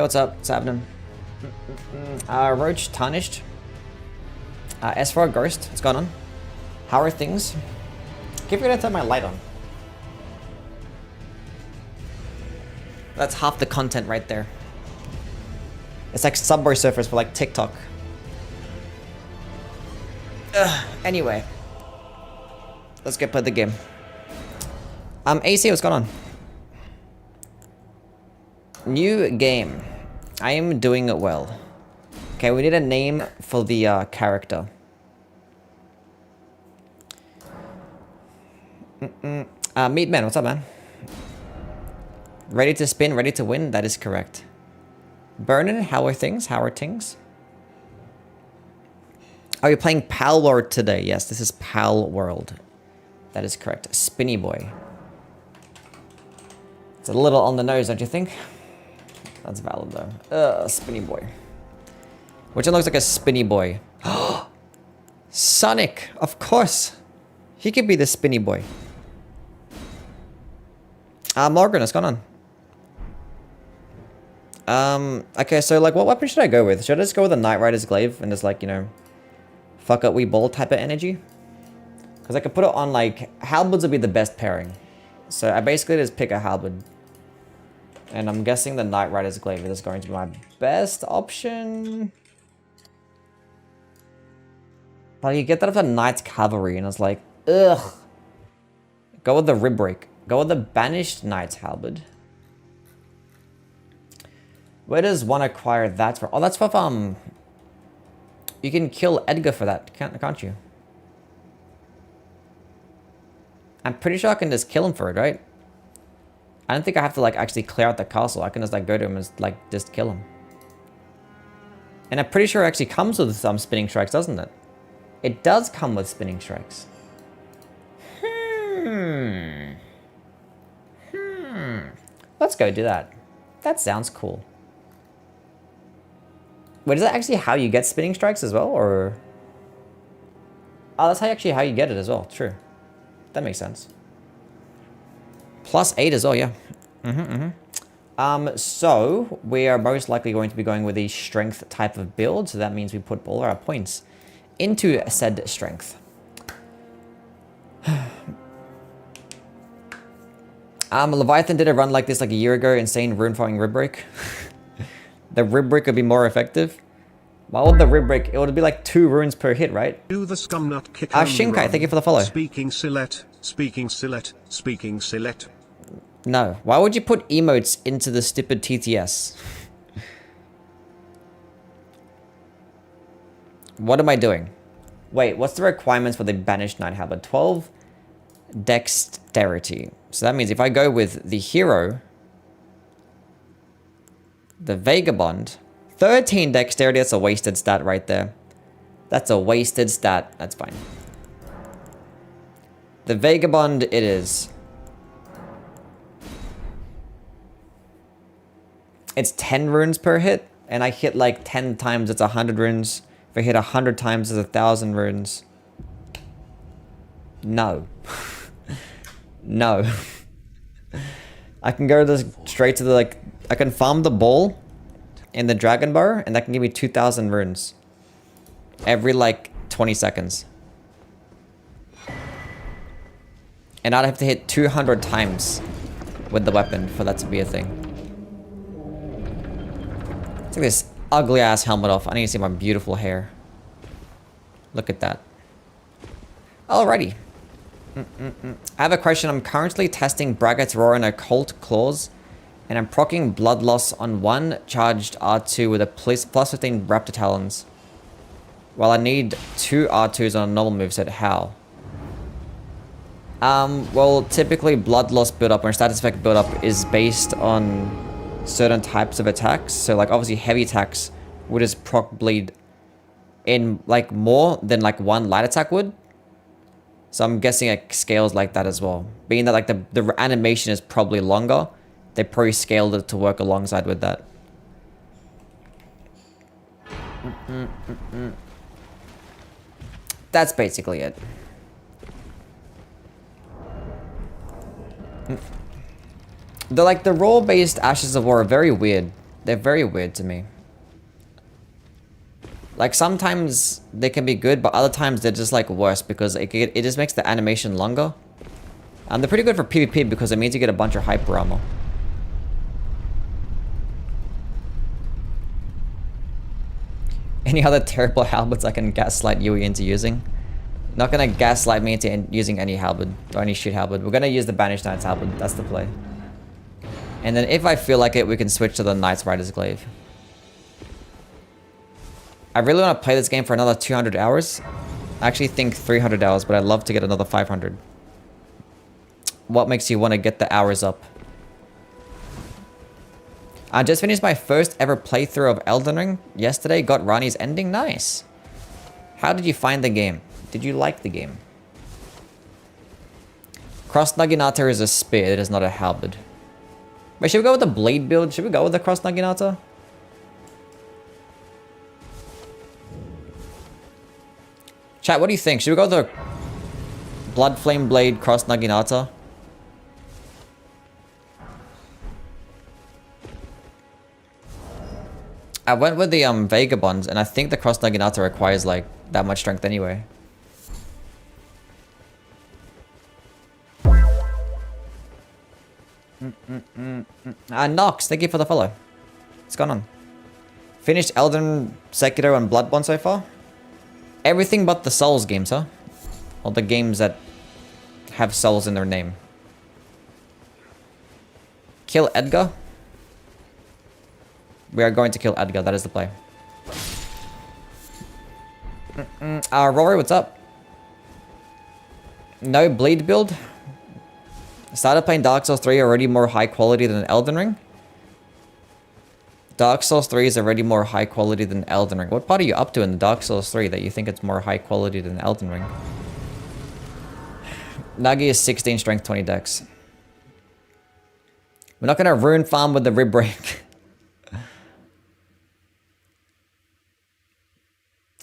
Yo, what's up? What's happening? Roach Tarnished. S4 Ghost, what's going on? How are things? Keep forgetting to turn my light on. That's half the content right there. It's like Subway Surfers for like TikTok. Anyway. Let's get play the game. AC, what's going on? New game. I am doing it well. Okay, we need a name for the character. Meatman, what's up, man? Ready to spin, ready to win? That is correct. Burnin, how are things? How are things? Are you playing Pal World today? Yes, this is Pal World. That is correct. Spinny Boy. It's a little on the nose, don't you think? That's valid, though. Spinny Boy. Which one looks like a Spinny Boy? Sonic! Of course! He could be the Spinny Boy. Morgan, what's going on? Okay, so, like, what weapon should I go with? Should I just go with a Knight Rider's Glaive and just, like, you know, fuck up we ball type of energy? Because I could put it on, like, halberds would be the best pairing. So I basically just pick a halberd. And I'm guessing the Knight Rider's Glaive is going to be my best option. But you get that of the Knight's Cavalry, and it's like, ugh. Go with the Rib Break. Go with the Banished Knight's Halberd. Where does one acquire that for? Oh, that's for, you can kill Edgar for that, can't you? I'm pretty sure I can just kill him for it, right? I don't think I have to, like, actually clear out the castle. I can just, like, go to him and, like, just kill him. And I'm pretty sure it actually comes with some spinning strikes, doesn't it? It does come with spinning strikes. Let's go do that. That sounds cool. Wait, is that actually how you get spinning strikes as well, or? Oh, that's how you get it as well. True. That makes sense. +8 as well, yeah. So we are most likely going to be going with the strength type of build. So that means we put all our points into said strength. Leviathan did a run like this like a year ago. Insane rune farming rib break. The rib break would be more effective. Why would the rib break? It would be like 2 runes per hit, right? Do the scum nut kick. Shinkai, thank you for the follow. Speaking Silet. No. Why would you put emotes into the stupid TTS? What am I doing? Wait, what's the requirements for the Banished Knight Halberd? 12 dexterity. So that means if I go with the hero, the Vagabond, 13 dexterity, that's a wasted stat right there. That's a wasted stat. That's fine. The Vagabond it is. It's 10 runes per hit, and I hit like 10 times, it's 100 runes. If I hit 100 times, it's 1,000 runes. No. No. I can go straight to the, like, I can farm the ball in the dragon bar, and that can give me 2,000 runes. Every, like, 20 seconds. And I'd have to hit 200 times with the weapon for that to be a thing. Take this ugly ass helmet off. I need to see my beautiful hair. Look at that. Alrighty. I have a question. I'm currently testing Braggart's Roar and Occult Claws, and I'm proccing Blood Loss on 1 charged R2 with a plus 15 Raptor Talons. While I need 2 R2s on a normal moveset. How? Well, typically Blood Loss build-up or status effect build-up is based on certain types of attacks. So, like, obviously heavy attacks would just proc bleed in, like, more than, like, 1 light attack would. So I'm guessing it scales like that as well. Being that, like, the animation is probably longer, they probably scaled it to work alongside with that. That's basically it. The role-based Ashes of War are very weird. They're very weird to me. Like, sometimes they can be good, but other times they're just, like, worse because it just makes the animation longer. And they're pretty good for PvP because it means you get a bunch of hyper armor. Any other terrible halberds I can gaslight Yui into using? Not gonna gaslight me into using any halberd or any shit halberd. We're gonna use the Banished Knight's halberd. That's the play. And then if I feel like it, we can switch to the Knight's Rider's Glaive. I really want to play this game for another 200 hours. I actually think 300 hours, but I'd love to get another 500. What makes you want to get the hours up? I just finished my first ever playthrough of Elden Ring yesterday. Got Rani's ending. Nice. How did you find the game? Did you like the game? Cross Naginata is a spear. It is not a halberd. Wait, should we go with the blade build? Should we go with the Cross Naginata? Chat, what do you think? Should we go with the Blood Flame Blade Cross Naginata? I went with the Vagabond, and I think the Cross Naginata requires like that much strength anyway. Nox, thank you for the follow. What's going on? Finished Elden, Sekiro, and Bloodborne so far? Everything but the Souls games, huh? All the games that have Souls in their name. Kill Edgar? We are going to kill Edgar, that is the play. Rory, what's up? No bleed build? Started playing Dark Souls 3, already more high quality than Elden Ring? Dark Souls 3 is already more high quality than Elden Ring. What part are you up to in Dark Souls 3 that you think it's more high quality than Elden Ring? Nagi is 16 strength, 20 dex. We're not gonna rune farm with the rib break.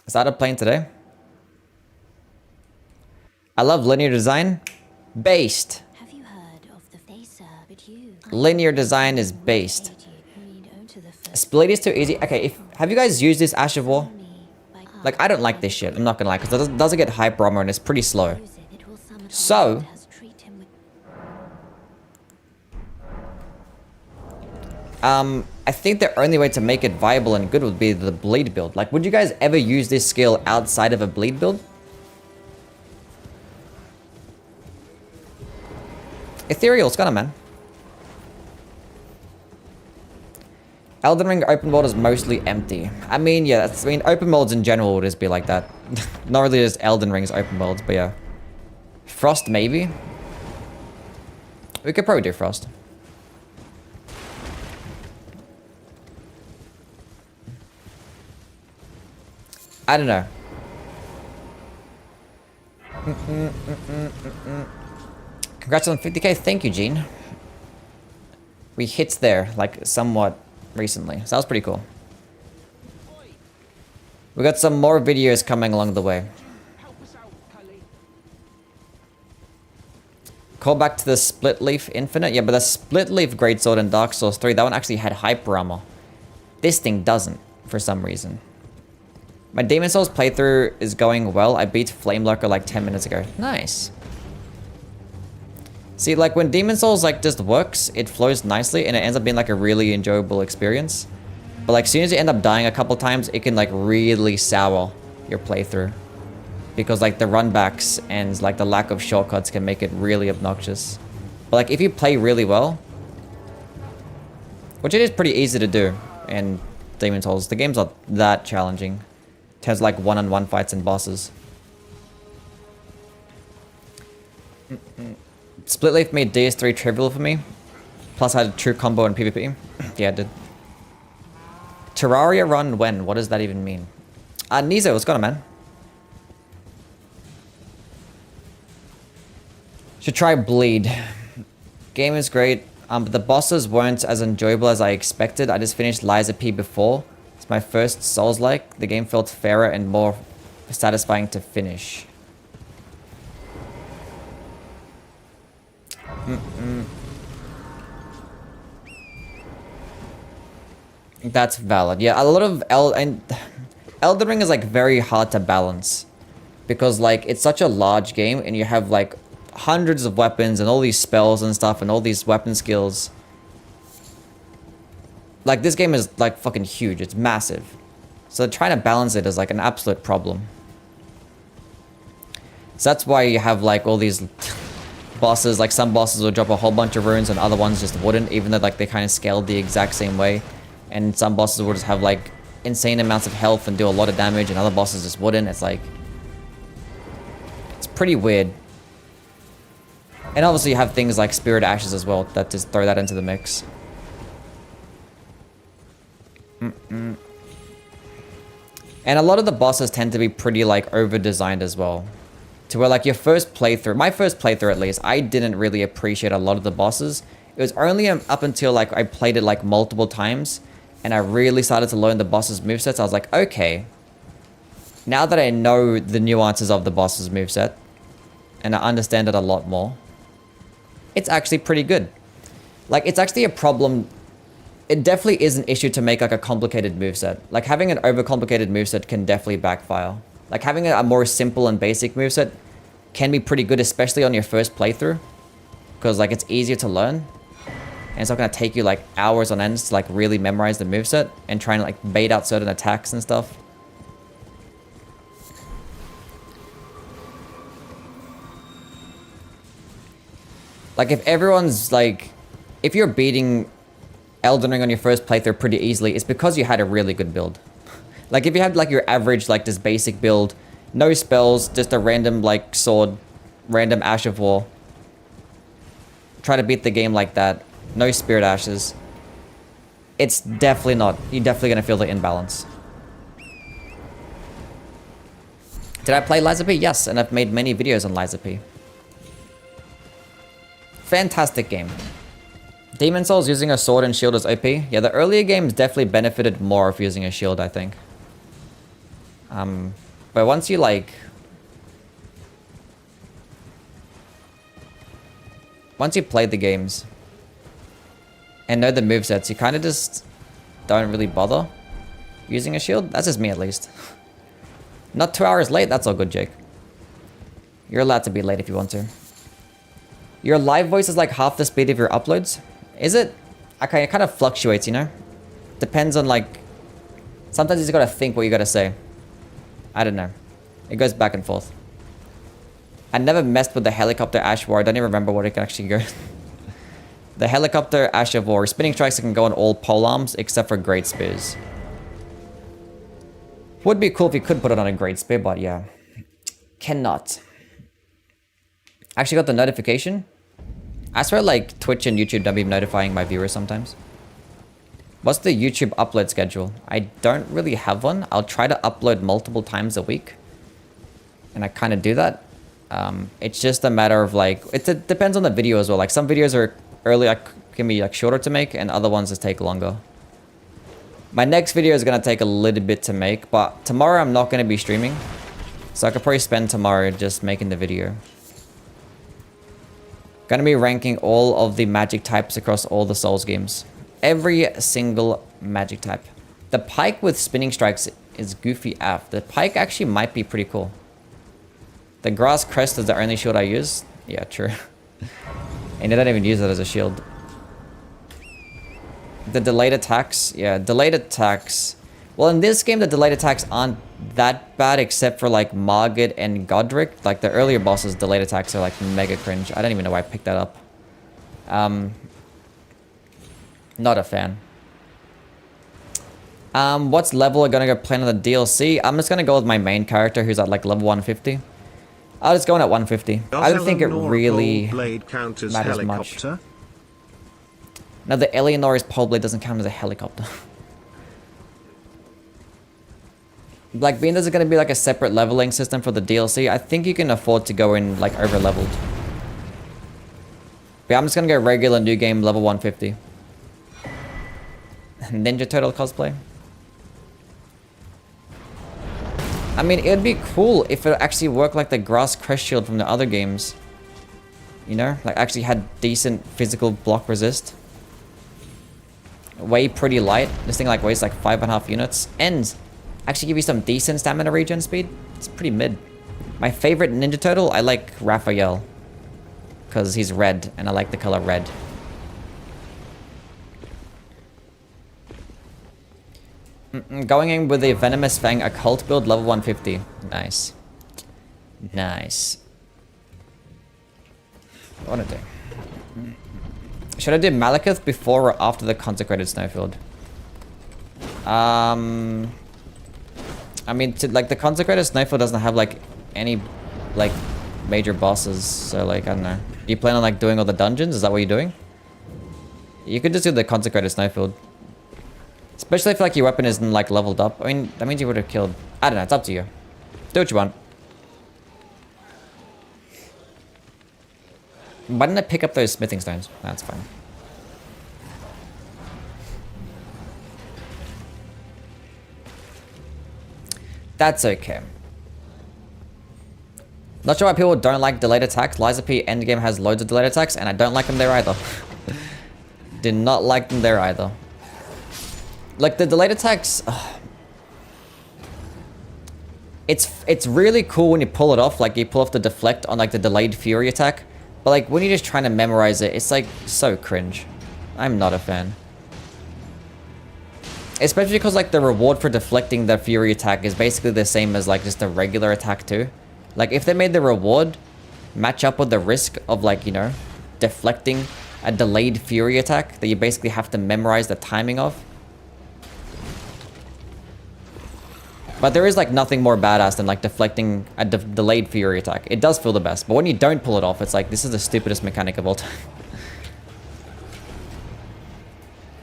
Started playing today. I love linear design. Based. Have you heard of the facer, but you? Linear design is based. Split is too easy. Okay, have you guys used this Ash of War? Like, I don't like this shit. I'm not gonna lie, because it doesn't get hyper armor and it's pretty slow. So, I think the only way to make it viable and good would be the bleed build. Like, would you guys ever use this skill outside of a bleed build? Ethereal, what's going on, man? Elden Ring open world is mostly empty. I mean, yeah, open worlds in general would just be like that. Not really just Elden Ring's open worlds, but yeah. Frost, maybe? We could probably do Frost. I don't know. Congrats on 50k. Thank you, Gene. We hit there, like, somewhat recently. So that was pretty cool. We got some more videos coming along the way. Call back to the Split Leaf Infinite. Yeah, but the Split Leaf Greatsword in Dark Souls 3, that one actually had hyper armor. This thing doesn't, for some reason. My Demon Souls playthrough is going well. I beat Flame Lurker like 10 minutes ago. Nice. See, like, when Demon Souls, like, just works, it flows nicely, and it ends up being, like, a really enjoyable experience. But, like, as soon as you end up dying a couple times, it can, like, really sour your playthrough. Because, like, the runbacks and, like, the lack of shortcuts can make it really obnoxious. But, like, if you play really well, which it is pretty easy to do in Demon Souls, the game's not that challenging. It has, like, one-on-one fights and bosses. Split Leaf made DS3 trivial for me. Plus I had a true combo in PvP. Yeah, I did. Terraria run when? What does that even mean? Nizo, what's going on, man? Should try Bleed. Game is great, but the bosses weren't as enjoyable as I expected. I just finished Liza P before. It's my first Souls-like. The game felt fairer and more satisfying to finish. That's valid. Yeah, a lot of Elden Ring is like very hard to balance because like it's such a large game and you have like hundreds of weapons and all these spells and stuff and all these weapon skills. Like this game is like fucking huge. It's massive. So trying to balance it is like an absolute problem. So that's why you have like all these bosses. Like some bosses will drop a whole bunch of runes and other ones just wouldn't, even though like they kind of scaled the exact same way. And some bosses will just have like insane amounts of health and do a lot of damage and other bosses just wouldn't. It's like, it's pretty weird. And obviously you have things like Spirit Ashes as well that just throw that into the mix. And a lot of the bosses tend to be pretty like over-designed as well. To where like your first playthrough, my first playthrough at least, I didn't really appreciate a lot of the bosses. It was only up until like I played it like multiple times and I really started to learn the boss's movesets. I was like, okay, now that I know the nuances of the boss's moveset and I understand it a lot more, it's actually pretty good. Like it's actually a problem. It definitely is an issue to make like a complicated moveset. Like having an overcomplicated moveset can definitely backfire. Like having a more simple and basic moveset can be pretty good, especially on your first playthrough. Because like it's easier to learn. And it's not going to take you like hours on end to like really memorize the moveset and try and like bait out certain attacks and stuff. Like if everyone's like, if you're beating Elden Ring on your first playthrough pretty easily, it's because you had a really good build. Like if you had like your average like this basic build, no spells, just a random like sword, random Ash of War. Try to beat the game like that, no Spirit Ashes. It's definitely not, you're definitely gonna feel the imbalance. Did I play Lies of P? Yes, and I've made many videos on Lies of P. Fantastic game. Demon Souls using a sword and shield is OP. Yeah, the earlier games definitely benefited more of using a shield, I think. But once you like... Once you played the games and know the movesets, you kind of just don't really bother using a shield. That's just me, at least. Not 2 hours late, that's all good, Jake. You're allowed to be late if you want to. Your live voice is like half the speed of your uploads. Is it? Okay, it kind of fluctuates, you know? Depends on like... Sometimes you just gotta think what you gotta say. I don't know. It goes back and forth. I never messed with the helicopter Ash War. I don't even remember what it can actually go. The helicopter Ash of War. Spinning strikes that can go on all polearms except for great spears. Would be cool if you could put it on a great spear, but yeah. Cannot. Actually got the notification. I swear like Twitch and YouTube don't be notifying my viewers sometimes. What's the YouTube upload schedule? I don't really have one. I'll try to upload multiple times a week. And I kind of do that. It's just a matter of like, it depends on the video as well. Like some videos are early, can be like shorter to make and other ones just take longer. My next video is going to take a little bit to make, but tomorrow I'm not going to be streaming. So I could probably spend tomorrow just making the video. Gonna be ranking all of the magic types across all the Souls games. Every single magic type. The pike with spinning strikes is goofy AF. The pike actually might be pretty cool. The grass crest is the only shield I use. Yeah, true. And I don't even use it as a shield. The delayed attacks. Yeah, delayed attacks. Well, in this game, the delayed attacks aren't that bad except for like Margit and Godric. Like the earlier bosses, delayed attacks are like mega cringe. I don't even know why I picked that up. Not a fan. What's level I'm gonna go play on the DLC? I'm just gonna go with my main character who's at like level 150. I'll just go in at 150. I don't think it really matters much. No, the Eleanor's pole blade doesn't count as a helicopter. Like, being there's going to be like a separate leveling system for the DLC, I think you can afford to go in like over leveled. But yeah, I'm just going to go regular new game level 150. Ninja Turtle cosplay. I mean, it would be cool if it actually worked like the grass crest shield from the other games. You know, like actually had decent physical block resist. Way pretty light. This thing like weighs like 5.5 units. And actually give you some decent stamina regen speed. It's pretty mid. My favorite Ninja Turtle, I like Raphael. Because he's red, and I like the color red. Going in with the Venomous Fang Occult build, level 150. Nice. Nice. What do I do? Should I do Malekith before or after the Consecrated Snowfield? I mean, like, the Consecrated Snowfield doesn't have, like, any, like, major bosses. So, like, I don't know. Do you plan on, like, doing all the dungeons? Is that what you're doing? You could just do the Consecrated Snowfield. Especially if, like, your weapon isn't, like, leveled up. I mean, that means you would have killed... I don't know. It's up to you. Do what you want. Why didn't I pick up those smithing stones? That's fine. That's okay. Not sure why people don't like delayed attacks. Liza P Endgame has loads of delayed attacks, and I don't like them there either. Did not like them there either. Like, the delayed attacks... It's really cool when you pull it off. Like, you pull off the deflect on, like, the delayed fury attack. But, like, when you're just trying to memorize it, it's, like, so cringe. I'm not a fan. Especially because, like, the reward for deflecting the fury attack is basically the same as, like, just a regular attack, too. Like, if they made the reward match up with the risk of, like, you know, deflecting a delayed fury attack that you basically have to memorize the timing of. But there is, like, nothing more badass than, like, deflecting a delayed fury attack. It does feel the best. But when you don't pull it off, it's like, this is the stupidest mechanic of all time.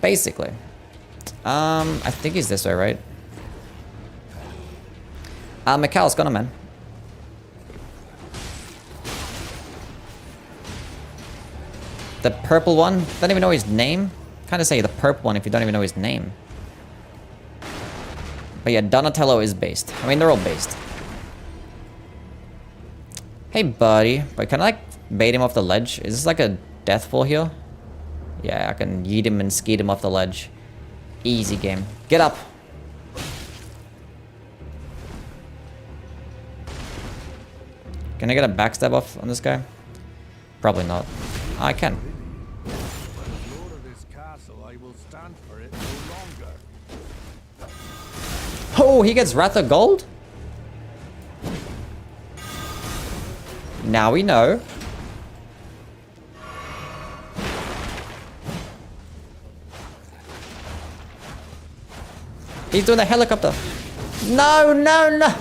Basically. I think he's this way, right? Mikhail's gone, man. The purple one? Don't even know his name? Kind of say the purple one if you don't even know his name. But yeah, Donatello is based. I mean, they're all based. Hey, buddy. But can I, like, bait him off the ledge? Is this like a death fall here? Yeah, I can yeet him and skeet him off the ledge. Easy game. Get up. Can I get a backstab off on this guy? Probably not. Oh, I can. Oh, he gets Wrath of Gold? Now we know. He's doing a helicopter. No, no, no.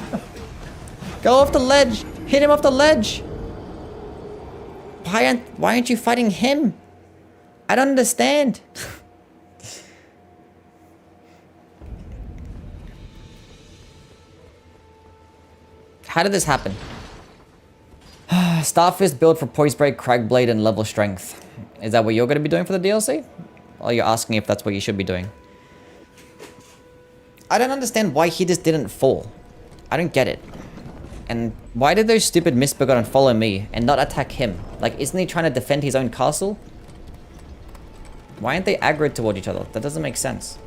Go off the ledge. Hit him off the ledge. Why aren't you fighting him? I don't understand. How did this happen? Starfist build for Poise Break, Cragblade, and level strength. Is that what you're going to be doing for the DLC? Or you're asking if that's what you should be doing? I don't understand why he just didn't fall. I don't get it. And why did those stupid Misbegotten follow me and not attack him? Like, isn't he trying to defend his own castle? Why aren't they aggroed toward each other? That doesn't make sense.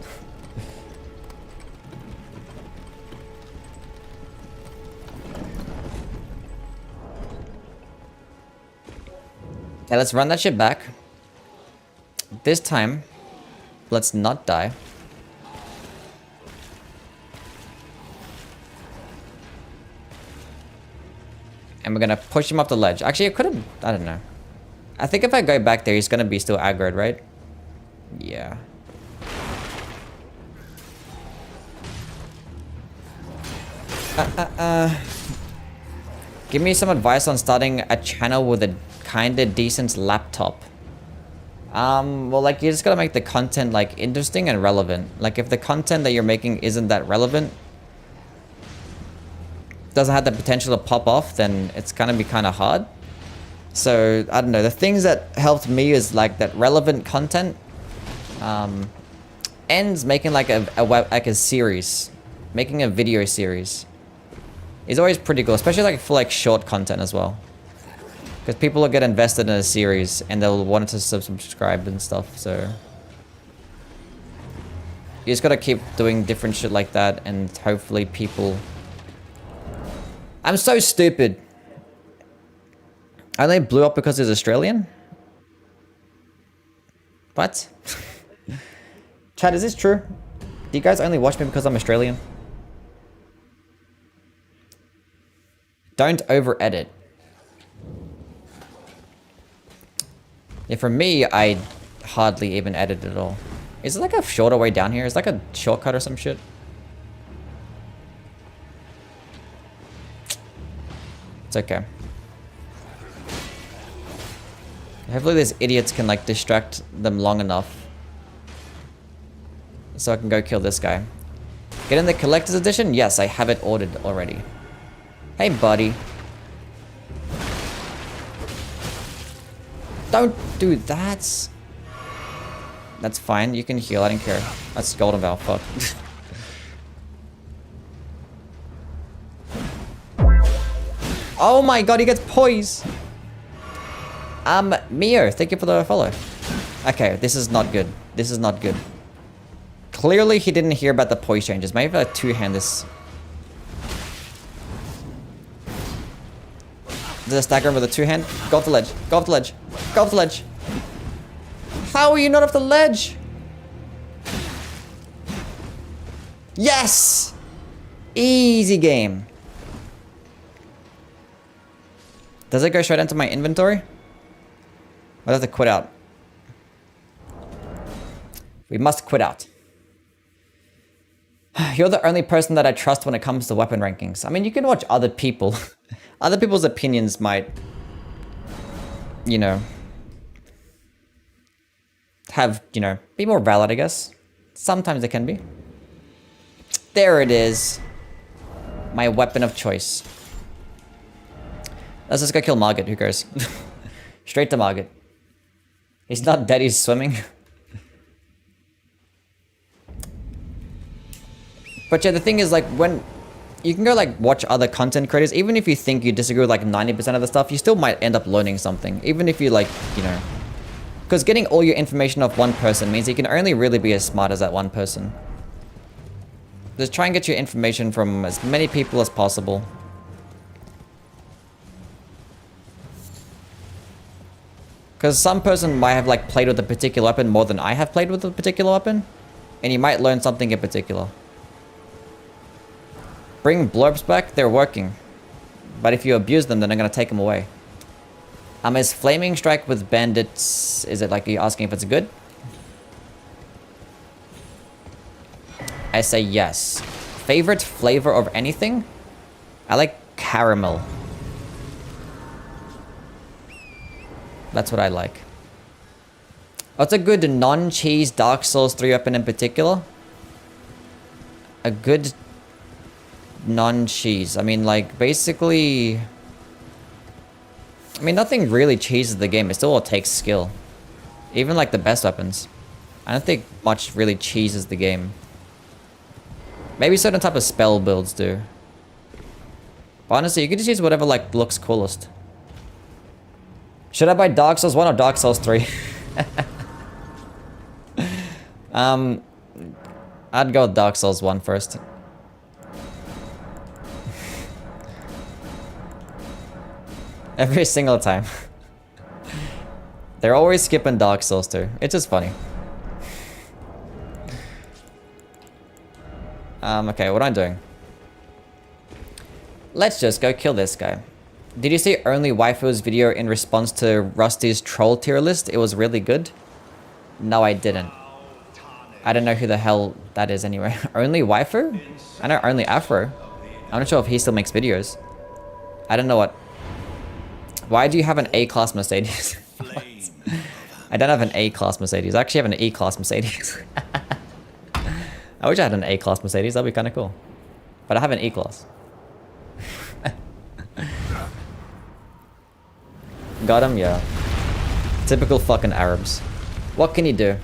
Okay, let's run that shit back. This time, let's not die. And we're gonna push him off the ledge. Actually, I could have... I don't know. I think if I go back there, he's gonna be still aggroed, right? Yeah. Give me some advice on starting a channel with a kinda decent laptop. Well, like, you just gotta make the content, like, interesting and relevant. Like, if the content that you're making isn't that relevant, doesn't have the potential to pop off, then it's gonna be kind of hard. So, I don't know. The things that helped me is, like, that relevant content. Ends making, like, a series. Making a video series is always pretty cool, especially, like, for, like, short content as well. Because people will get invested in a series and they'll want to subscribe and stuff, so... You just gotta keep doing different shit like that, and hopefully people... I'm so stupid. I only blew up because he's Australian? What? Chad, is this true? Do you guys only watch me because I'm Australian? Don't over-edit. Yeah, for me, I hardly even edit at all. Is it like a shorter way down here? Is it like a shortcut or some shit? It's okay. Hopefully these idiots can like distract them long enough so I can go kill this guy. Get in the collector's edition? Yes, I have it ordered already. Hey, buddy. Don't do that. That's fine. You can heal. I don't care. That's golden valve. Fuck. Oh my god, he gets poise. Mio, thank you for the follow. Okay, this is not good. This is not good. Clearly, he didn't hear about the poise changes. Maybe if I two-hand this. Is it a stagger with a two-hand? Go off the ledge. Go off the ledge. Go off the ledge. How are you not off the ledge? Yes! Easy game. Does it go straight into my inventory? I'll have to quit out. We must quit out. You're the only person that I trust when it comes to weapon rankings. I mean, you can watch other people. Other people's opinions might, you know, have, you know, be more valid, I guess. Sometimes they can be. There it is. My weapon of choice. Let's just go kill Margit. Who cares? Straight to Margit. He's not dead, he's swimming. But yeah, the thing is, like, when you can go, like, watch other content creators, even if you think you disagree with, like, 90% of the stuff, you still might end up learning something. Even if you, like, you know... Because getting all your information off one person means you can only really be as smart as that one person. Just try and get your information from as many people as possible. Because some person might have, like, played with a particular weapon more than I have played with a particular weapon. And you might learn something in particular. Bring blurbs back? They're working. But if you abuse them, then I'm going to take them away. Is Flaming Strike with bandits... Is it like, are you asking if it's good? I say yes. Favorite flavor of anything? I like caramel. That's what I like. What's a good non-cheese Dark Souls 3 weapon in particular? A good non-cheese. I mean, like, basically... I mean, nothing really cheeses the game. It still all takes skill. Even, like, the best weapons. I don't think much really cheeses the game. Maybe certain type of spell builds do. But honestly, you can just use whatever, like, looks coolest. Should I buy Dark Souls 1 or Dark Souls 3? I'd go with Dark Souls 1 first. Every single time. They're always skipping Dark Souls 2. It's just funny. Okay, what am I doing? Let's just go kill this guy. Did you see Only Waifu's video in response to Rusty's troll tier list? It was really good. No, I didn't. I don't know who the hell that is anyway. Only Waifu? I know Only Afro. I'm not sure if he still makes videos. I don't know what. Why do you have an A-class Mercedes? I don't have an A-class Mercedes. I actually have an E-class Mercedes. I wish I had an A-class Mercedes. That'd be kind of cool. But I have an E-class. Got him? Yeah. Typical fucking Arabs. What can you do?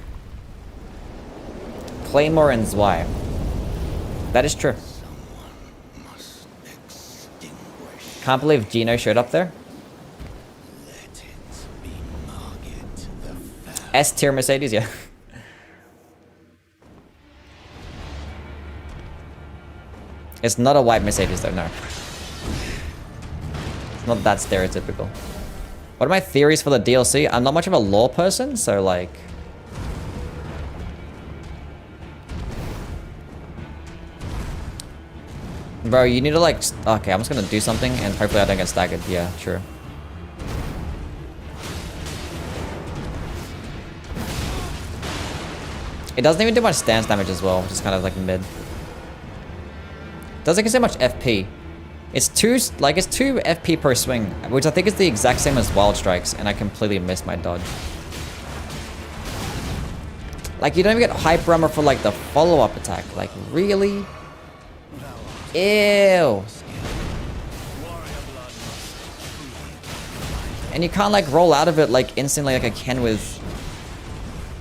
Claymore and Zwei. That is true. Can't believe Gino showed up there. S-tier Mercedes, yeah. It's not a white Mercedes though, no. It's not that stereotypical. What are my theories for the DLC? I'm not much of a lore person, so like... Bro, you need to like... Okay, I'm just gonna do something and hopefully I don't get staggered. Yeah, true. It doesn't even do much stance damage as well, which is kind of like mid. Doesn't get so much FP. It's two FP per swing, which I think is the exact same as Wild Strikes, and I completely missed my dodge. Like, you don't even get Hyper Armor for like the follow-up attack. Like, really? Ew. And you can't like roll out of it like instantly like I can with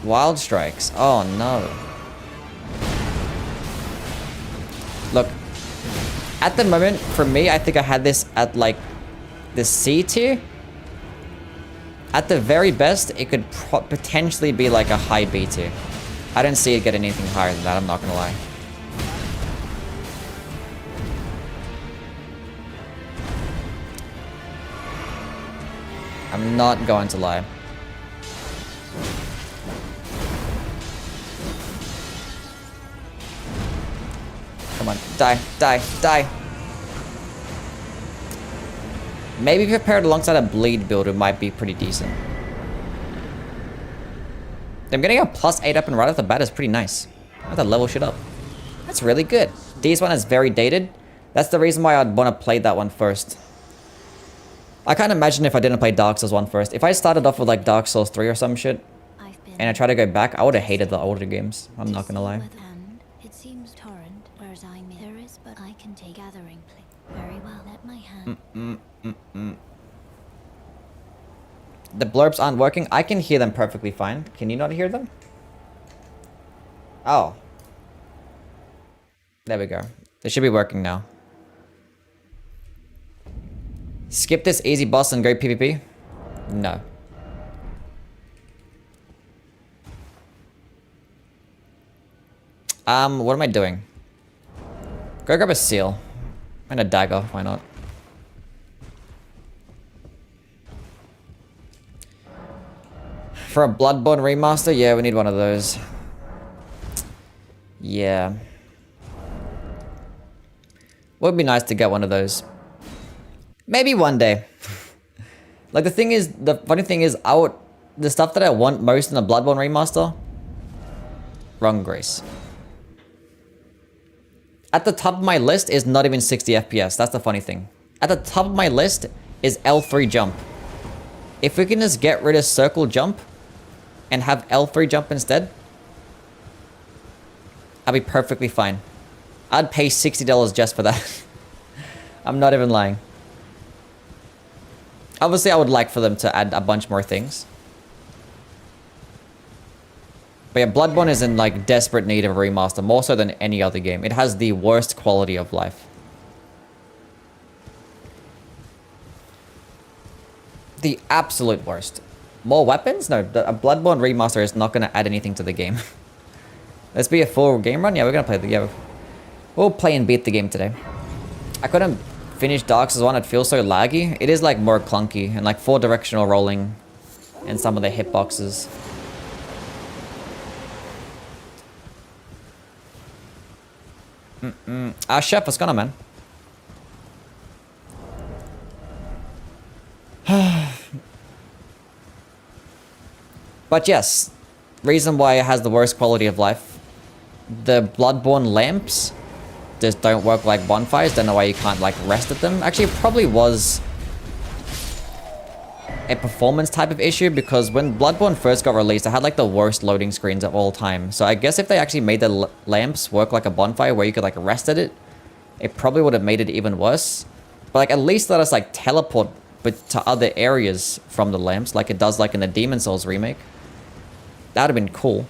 Wild Strikes. Oh no. Look, at the moment, for me, I think I had this at like the C tier. At the very best, it could potentially be like a high B tier. I don't see it getting anything higher than that, I'm not gonna lie. I'm not going to lie. Come on, die, die, die. Maybe prepared alongside a bleed build, it might be pretty decent. I'm getting a +8 up and right off the bat is pretty nice. I have to level shit up. That's really good. This one is very dated. That's the reason why I'd want to play that one first. I can't imagine if I didn't play Dark Souls 1 first. If I started off with like Dark Souls 3 or some shit, and I tried to go back, I would have hated the older games. I'm not gonna lie. It seems torrent, whereas there is, but I can take gathering very well at my hand. The blurbs aren't working. I can hear them perfectly fine. Can you not hear them? Oh. There we go. They should be working now. Skip this easy boss and go PvP? No. What am I doing? Go grab a seal. And a dagger, why not? For a Bloodborne remaster? Yeah, we need one of those. Yeah. Would be nice to get one of those. Maybe one day. Like the funny thing is, the stuff that I want most in a Bloodborne remaster, wrong grace. At the top of my list is not even 60 FPS. That's the funny thing. At the top of my list is L3 jump. If we can just get rid of circle jump and have L3 jump instead, I'll be perfectly fine. I'd pay $60 just for that. I'm not even lying. Obviously, I would like for them to add a bunch more things. But yeah, Bloodborne is in like desperate need of a remaster, more so than any other game. It has the worst quality of life. The absolute worst. More weapons? No, a Bloodborne remaster is not going to add anything to the game. Let's be a full game run? Yeah, we're going to play the game. We'll play and beat the game today. I couldn't finish Dark Souls 1, it feels so laggy. It is like more clunky and like 4-directional rolling and some of the hitboxes. Chef, what's going on, man? But yes, reason why it has the worst quality of life. The Bloodborne lamps just don't work like bonfires. Don't know why you can't like rest at them. Actually, it probably was a performance type of issue because when Bloodborne first got released, it had like the worst loading screens of all time. So I guess if they actually made the lamps work like a bonfire where you could like rest at it, it probably would have made it even worse. But like at least let us like teleport but to other areas from the lamps like it does like in the Demon Souls remake. That would have been cool.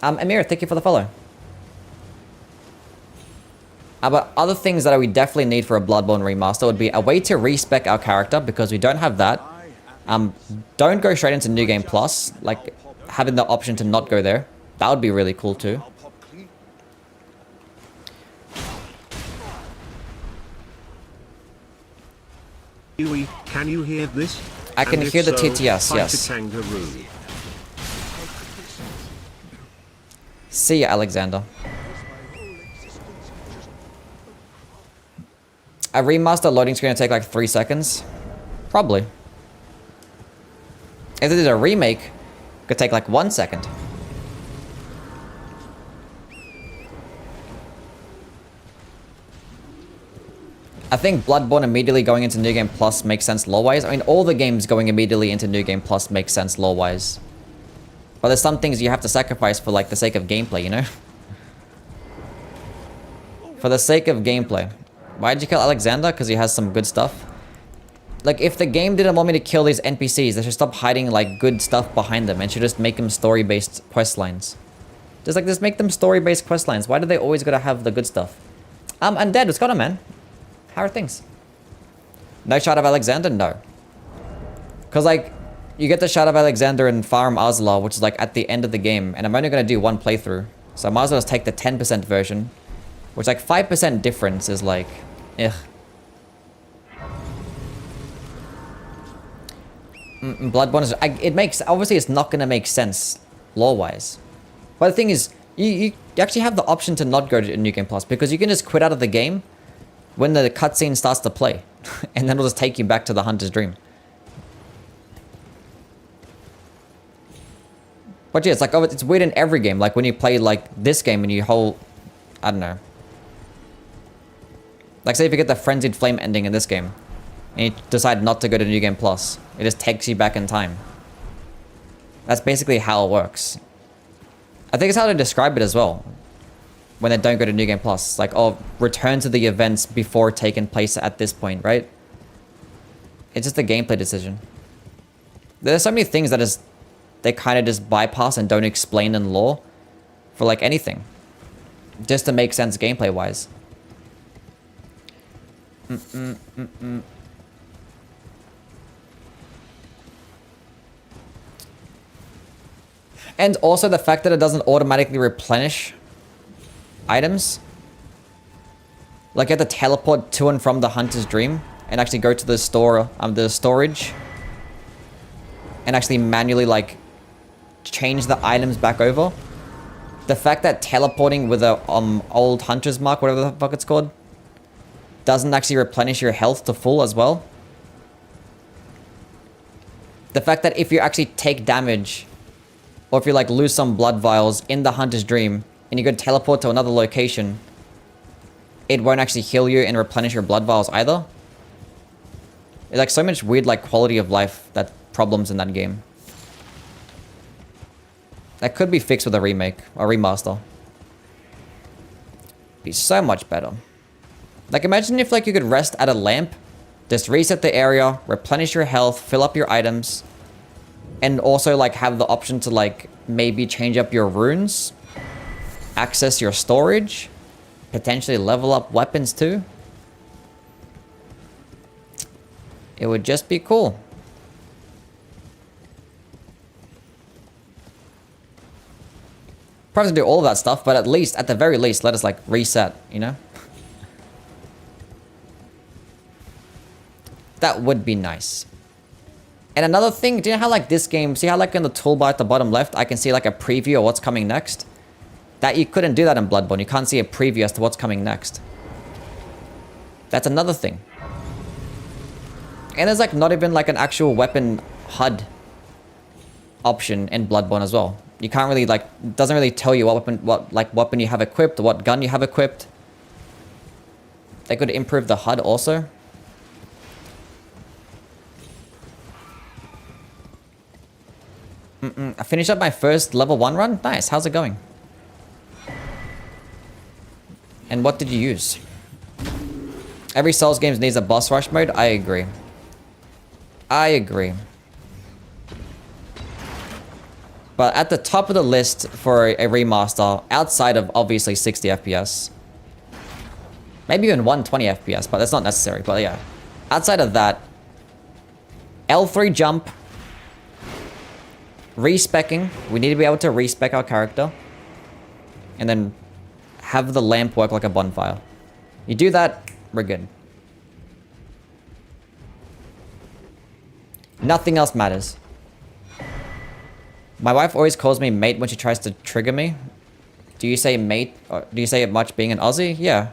Amir, thank you for the follow. But other things that we definitely need for a Bloodborne remaster would be a way to respec our character because we don't have that. Don't go straight into New Game Plus, like having the option to not go there. That would be really cool too. Yui, can you hear this? I can And if hear the so, TTS, fight yes. a kangaroo. See ya, Alexander. A remaster loading screen will take like 3 seconds? Probably. If it is a remake, it could take like 1 second. I think Bloodborne immediately going into New Game Plus makes sense lore-wise. I mean, all the games going immediately into New Game Plus makes sense lore-wise. But there's some things you have to sacrifice for like the sake of gameplay, you know? For the sake of gameplay. Why did you kill Alexander? Because he has some good stuff. Like, if the game didn't want me to kill these NPCs, they should stop hiding, like, good stuff behind them and should just make them story-based quest lines. Just make them story-based quest lines. Why do they always gotta have the good stuff? Undead, what's going on, man? How are things? No shot of Alexander? No. Because, like, you get the shot of Alexander in Farm Azla, which is, like, at the end of the game, and I'm only gonna do one playthrough. So I might as well just take the 10% version, which, like, 5% difference is, like, ugh. Bloodborne is... it makes... Obviously, it's not going to make sense lore-wise. But the thing is, you actually have the option to not go to New Game Plus, because you can just quit out of the game when the cutscene starts to play. And then it'll just take you back to the Hunter's Dream. But yeah, it's like... it's weird in every game. Like, when you play, like, this game and you hold... I don't know. Like, say if you get the Frenzied Flame ending in this game, and you decide not to go to New Game Plus, it just takes you back in time. That's basically how it works. I think it's how to describe it as well. When they don't go to New Game Plus. Like, oh, return to the events before taking place at this point, right? It's just a gameplay decision. There's so many things that is... they kind of just bypass and don't explain in lore. For, like, anything. Just to make sense gameplay-wise. And also the fact that it doesn't automatically replenish items. Like, you have to teleport to and from the Hunter's Dream and actually go to the store, the storage, and actually manually, like, change the items back over. The fact that teleporting with a old Hunter's Mark, whatever the fuck it's called, doesn't actually replenish your health to full as well. The fact that if you actually take damage, or if you, like, lose some blood vials in the Hunter's Dream, and you go teleport to another location, it won't actually heal you and replenish your blood vials either. It's, like, so much weird, like, quality of life that problems in that game. That could be fixed with a remake, or remaster. Be so much better. Like, imagine if, like, you could rest at a lamp, just reset the area, replenish your health, fill up your items, and also, like, have the option to, like, maybe change up your runes, access your storage, potentially level up weapons too. It would just be cool. Probably do all of that stuff, but at least, at the very least, let us, like, reset, you know? That would be nice. And another thing, do you know how, like, this game, see how, like, in the toolbar at the bottom left, I can see, like, a preview of what's coming next? That you couldn't do that in Bloodborne. You can't see a preview as to what's coming next. That's another thing. And there's, like, not even, like, an actual weapon HUD option in Bloodborne as well. You can't really, like, it doesn't really tell you what weapon you have equipped, what gun you have equipped. They could improve the HUD also. I finished up my first level 1 run. Nice. How's it going? And what did you use? Every Souls game needs a boss rush mode. I agree. I agree. But at the top of the list for a remaster, outside of obviously 60 FPS, maybe even 120 FPS, but that's not necessary. But yeah, outside of that, L3 jump, respecking. We need to be able to respec our character, and then have the lamp work like a bonfire. You do that, we're good. Nothing else matters. My wife always calls me mate when she tries to trigger me. Do you say mate, or do you say it much being an Aussie? Yeah.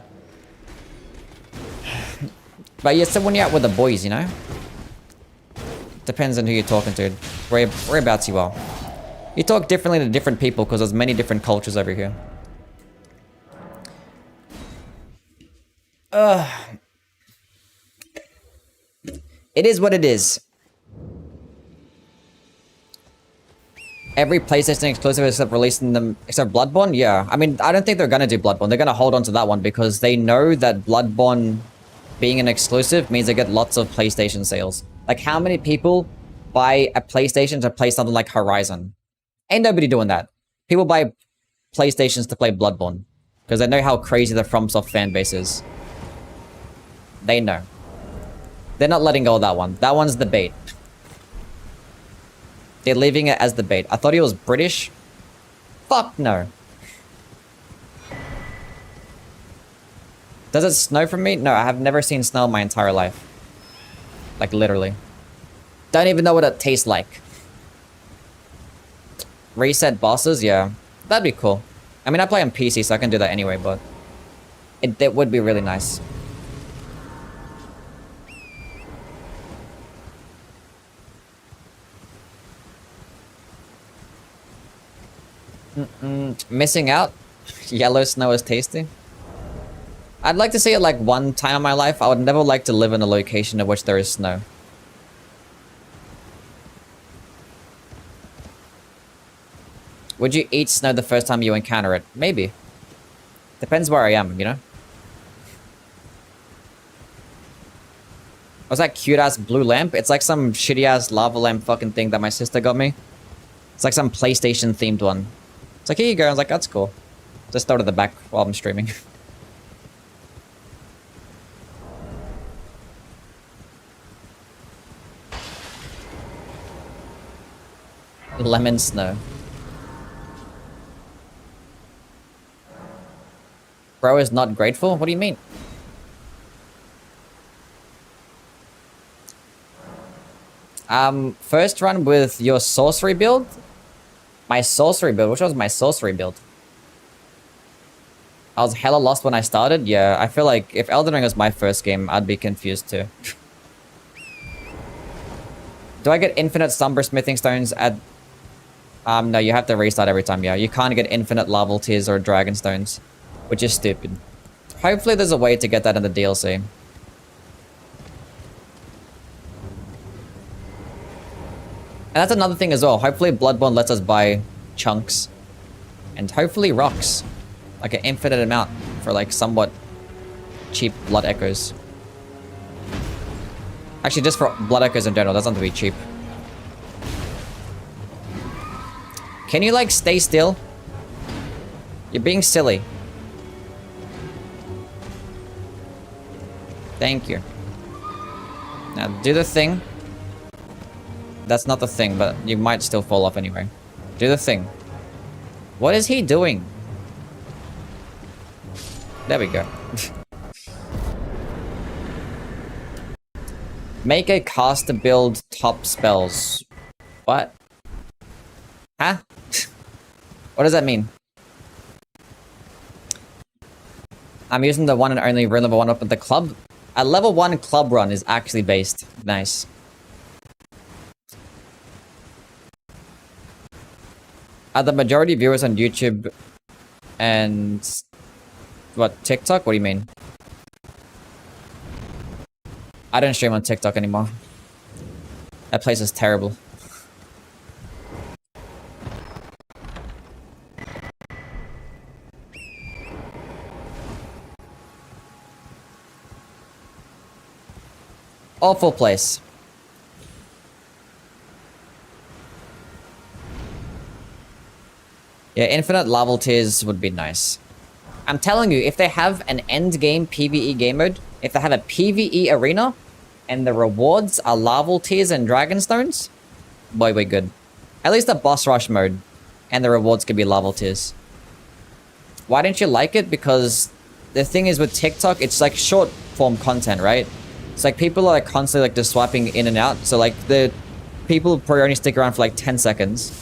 But yeah, so when you're out with the boys, you know? Depends on who you're talking to. Whereabouts you are. You talk differently to different people because there's many different cultures over here. It is what it is. Every PlayStation exclusive except releasing them, except Bloodborne? Yeah. I mean, I don't think they're gonna do Bloodborne. They're gonna hold on to that one because they know that Bloodborne being an exclusive means they get lots of PlayStation sales. Like, how many people buy a PlayStation to play something like Horizon? Ain't nobody doing that. People buy PlayStations to play Bloodborne because they know how crazy the FromSoft fan base is. They know. They're not letting go of that one. That one's the bait. They're leaving it as the bait. I thought he was British. Fuck no. Does it snow from me? No, I have never seen snow in my entire life. Like, literally. Don't even know what it tastes like. Reset bosses? Yeah. That'd be cool. I mean, I play on PC, so I can do that anyway, but... It would be really nice. Missing out? Yellow snow is tasty. I'd like to see it like one time in my life. I would never like to live in a location in which there is snow. Would you eat snow the first time you encounter it? Maybe. Depends where I am, you know? What's that cute ass blue lamp? It's like some shitty ass lava lamp fucking thing that my sister got me. It's like some PlayStation themed one. It's like, here you go. I was like, that's cool. Just throw it at the back while I'm streaming. Lemon snow. Bro is not grateful? What do you mean? First run with your sorcery build? My sorcery build? Which was my sorcery build? I was hella lost when I started? Yeah, I feel like if Elden Ring was my first game, I'd be confused too. Do I get infinite Slumber Smithing Stones at... no, you have to restart every time, yeah. You can't get infinite Larval Tears or Dragon Stones, which is stupid. Hopefully there's a way to get that in the DLC. And that's another thing as well. Hopefully Bloodborne lets us buy chunks. And hopefully rocks. Like an infinite amount for like somewhat cheap blood echoes. Actually, just for blood echoes in general. Doesn't have to be cheap. Can you like stay still? You're being silly. Thank you. Now do the thing. That's not the thing, but you might still fall off anyway. Do the thing. What is he doing? There we go. Make a caster build top spells. What? Huh? What does that mean? I'm using the one and only rune level 1 up at the club. A level 1 club run is actually based. Nice. Are the majority of viewers on YouTube and... what, TikTok? What do you mean? I don't stream on TikTok anymore. That place is terrible. Awful place. Yeah, infinite Larval Tears would be nice. I'm telling you, if they have an endgame PvE game mode, if they have a PvE arena, and the rewards are Larval Tears and Dragonstones, boy, we're good. At least a boss rush mode, and the rewards could be Larval Tears. Why didn't you like it? Because the thing is with TikTok, it's like short form content, right? It's like people are like constantly like just swiping in and out. So like the people probably only stick around for like 10 seconds.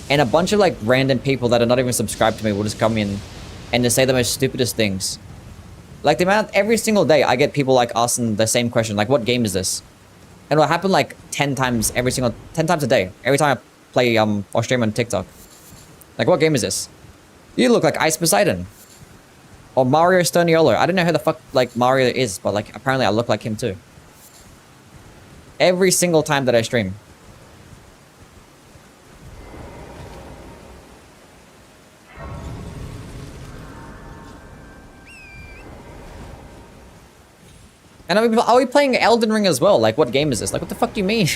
And a bunch of like random people that are not even subscribed to me will just come in and just say the most stupidest things. Like the amount, every single day I get people like asking the same question, like what game is this? And it'll happen like 10 times a day. Every time I play or stream on TikTok. Like what game is this? You look like Ice Poseidon. Or Mario Stoniolo. I don't know who the fuck like Mario is, but like apparently I look like him too. Every single time that I stream. And are we playing Elden Ring as well? Like, what game is this? Like, what the fuck do you mean?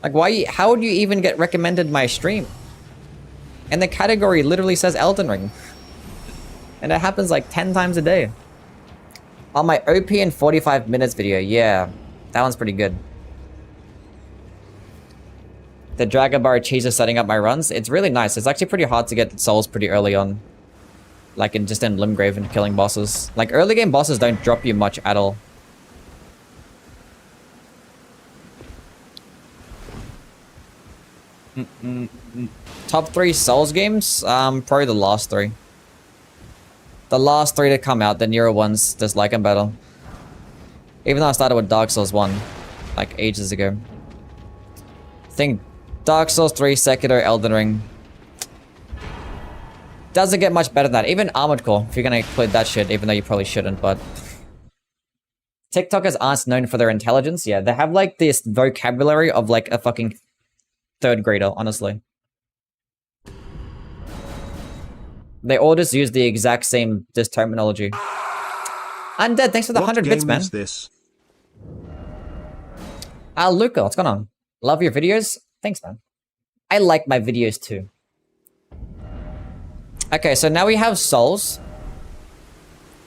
Like, why? How would you even get recommended my stream? And the category literally says Elden Ring. And it happens like 10 times a day. On my OP in 45 minutes video, yeah. That one's pretty good. The Dragon Bar cheese is setting up my runs. It's really nice. It's actually pretty hard to get souls pretty early on. Like in Limgrave and killing bosses. Like early game bosses don't drop you much at all. Top 3 Souls games? Probably the last 3. The last 3 to come out, the newer ones, just like them better. Even though I started with Dark Souls 1, like ages ago. I think Dark Souls 3, Sekiro, Elden Ring. Doesn't get much better than that. Even Armored Core, if you're gonna include that shit, even though you probably shouldn't, but... TikTokers aren't known for their intelligence. Yeah, they have like this vocabulary of like a fucking 3rd grader, honestly. They all just use the exact same terminology. Undead, thanks for the 100 bits, man. What game is this? Luca, what's going on? Love your videos? Thanks, man. I like my videos too. Okay, so now we have souls.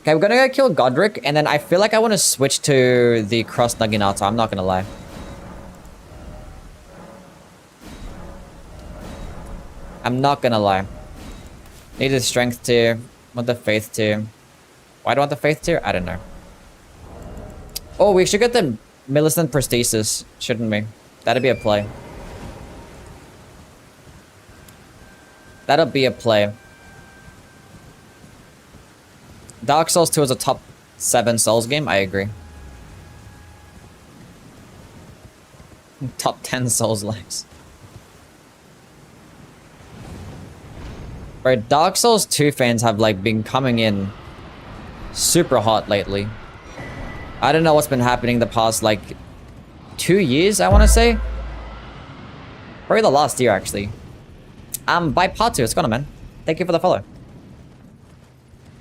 Okay, we're gonna go kill Godric, and then I feel like I want to switch to the Cross Naginata, I'm not gonna lie. I'm not gonna lie. Need the strength tier, want the faith tier. Why do I want the faith tier? I don't know. Oh, we should get the Millicent Prosthesis, shouldn't we? That'd be a play. That'll be a play. Dark Souls 2 is a top 7 Souls game, I agree. Top 10 Souls likes. Bro, Dark Souls 2 fans have like been coming in super hot lately. I don't know what's been happening the past like 2 years, I want to say. Probably the last year, actually. By part 2, it's gone on, man. Thank you for the follow.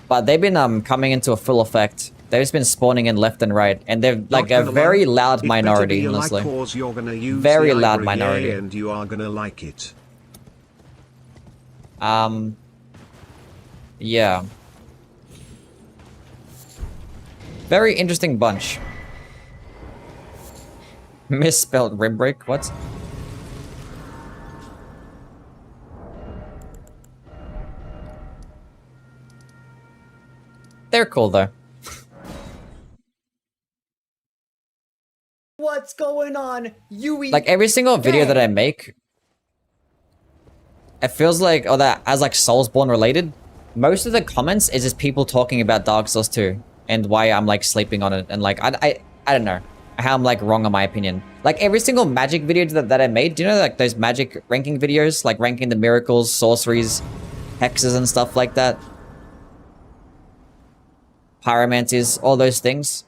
But they've been coming into a full effect. They've just been spawning in left and right, and they're like a very loud minority, honestly. Very loud minority. And you are gonna like it. Yeah. Very interesting bunch. Misspelled rib break, what? They're cool though. What's going on? Like every single video that I make, it feels like, oh, that as like Soulsborne related, most of the comments is just people talking about Dark Souls 2 and why I'm like sleeping on it, and like I don't know how I'm like wrong on my opinion. Like every single magic video that I made, do you know like those magic ranking videos, like ranking the miracles, sorceries, hexes and stuff like that? Pyromancies, all those things.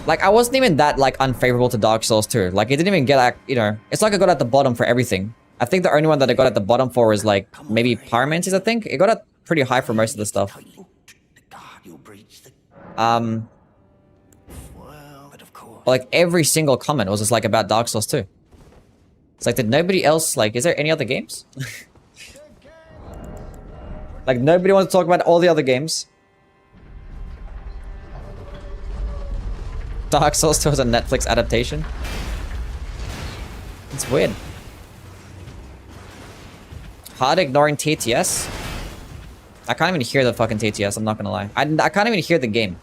Like I wasn't even that like unfavorable to Dark Souls 2. Like it didn't even get like, you know, it's like I got at the bottom for everything. I think the only one that I got at the bottom for is like maybe Pyromancies, I think. It got up pretty high for most of the stuff. Like every single comment was just like about Dark Souls 2. It's like, did nobody else, like, is there any other games? Like nobody wants to talk about all the other games. Dark Souls 2 is a Netflix adaptation. It's weird. Hard ignoring TTS? I can't even hear the fucking TTS, I'm not gonna lie. I can't even hear the game.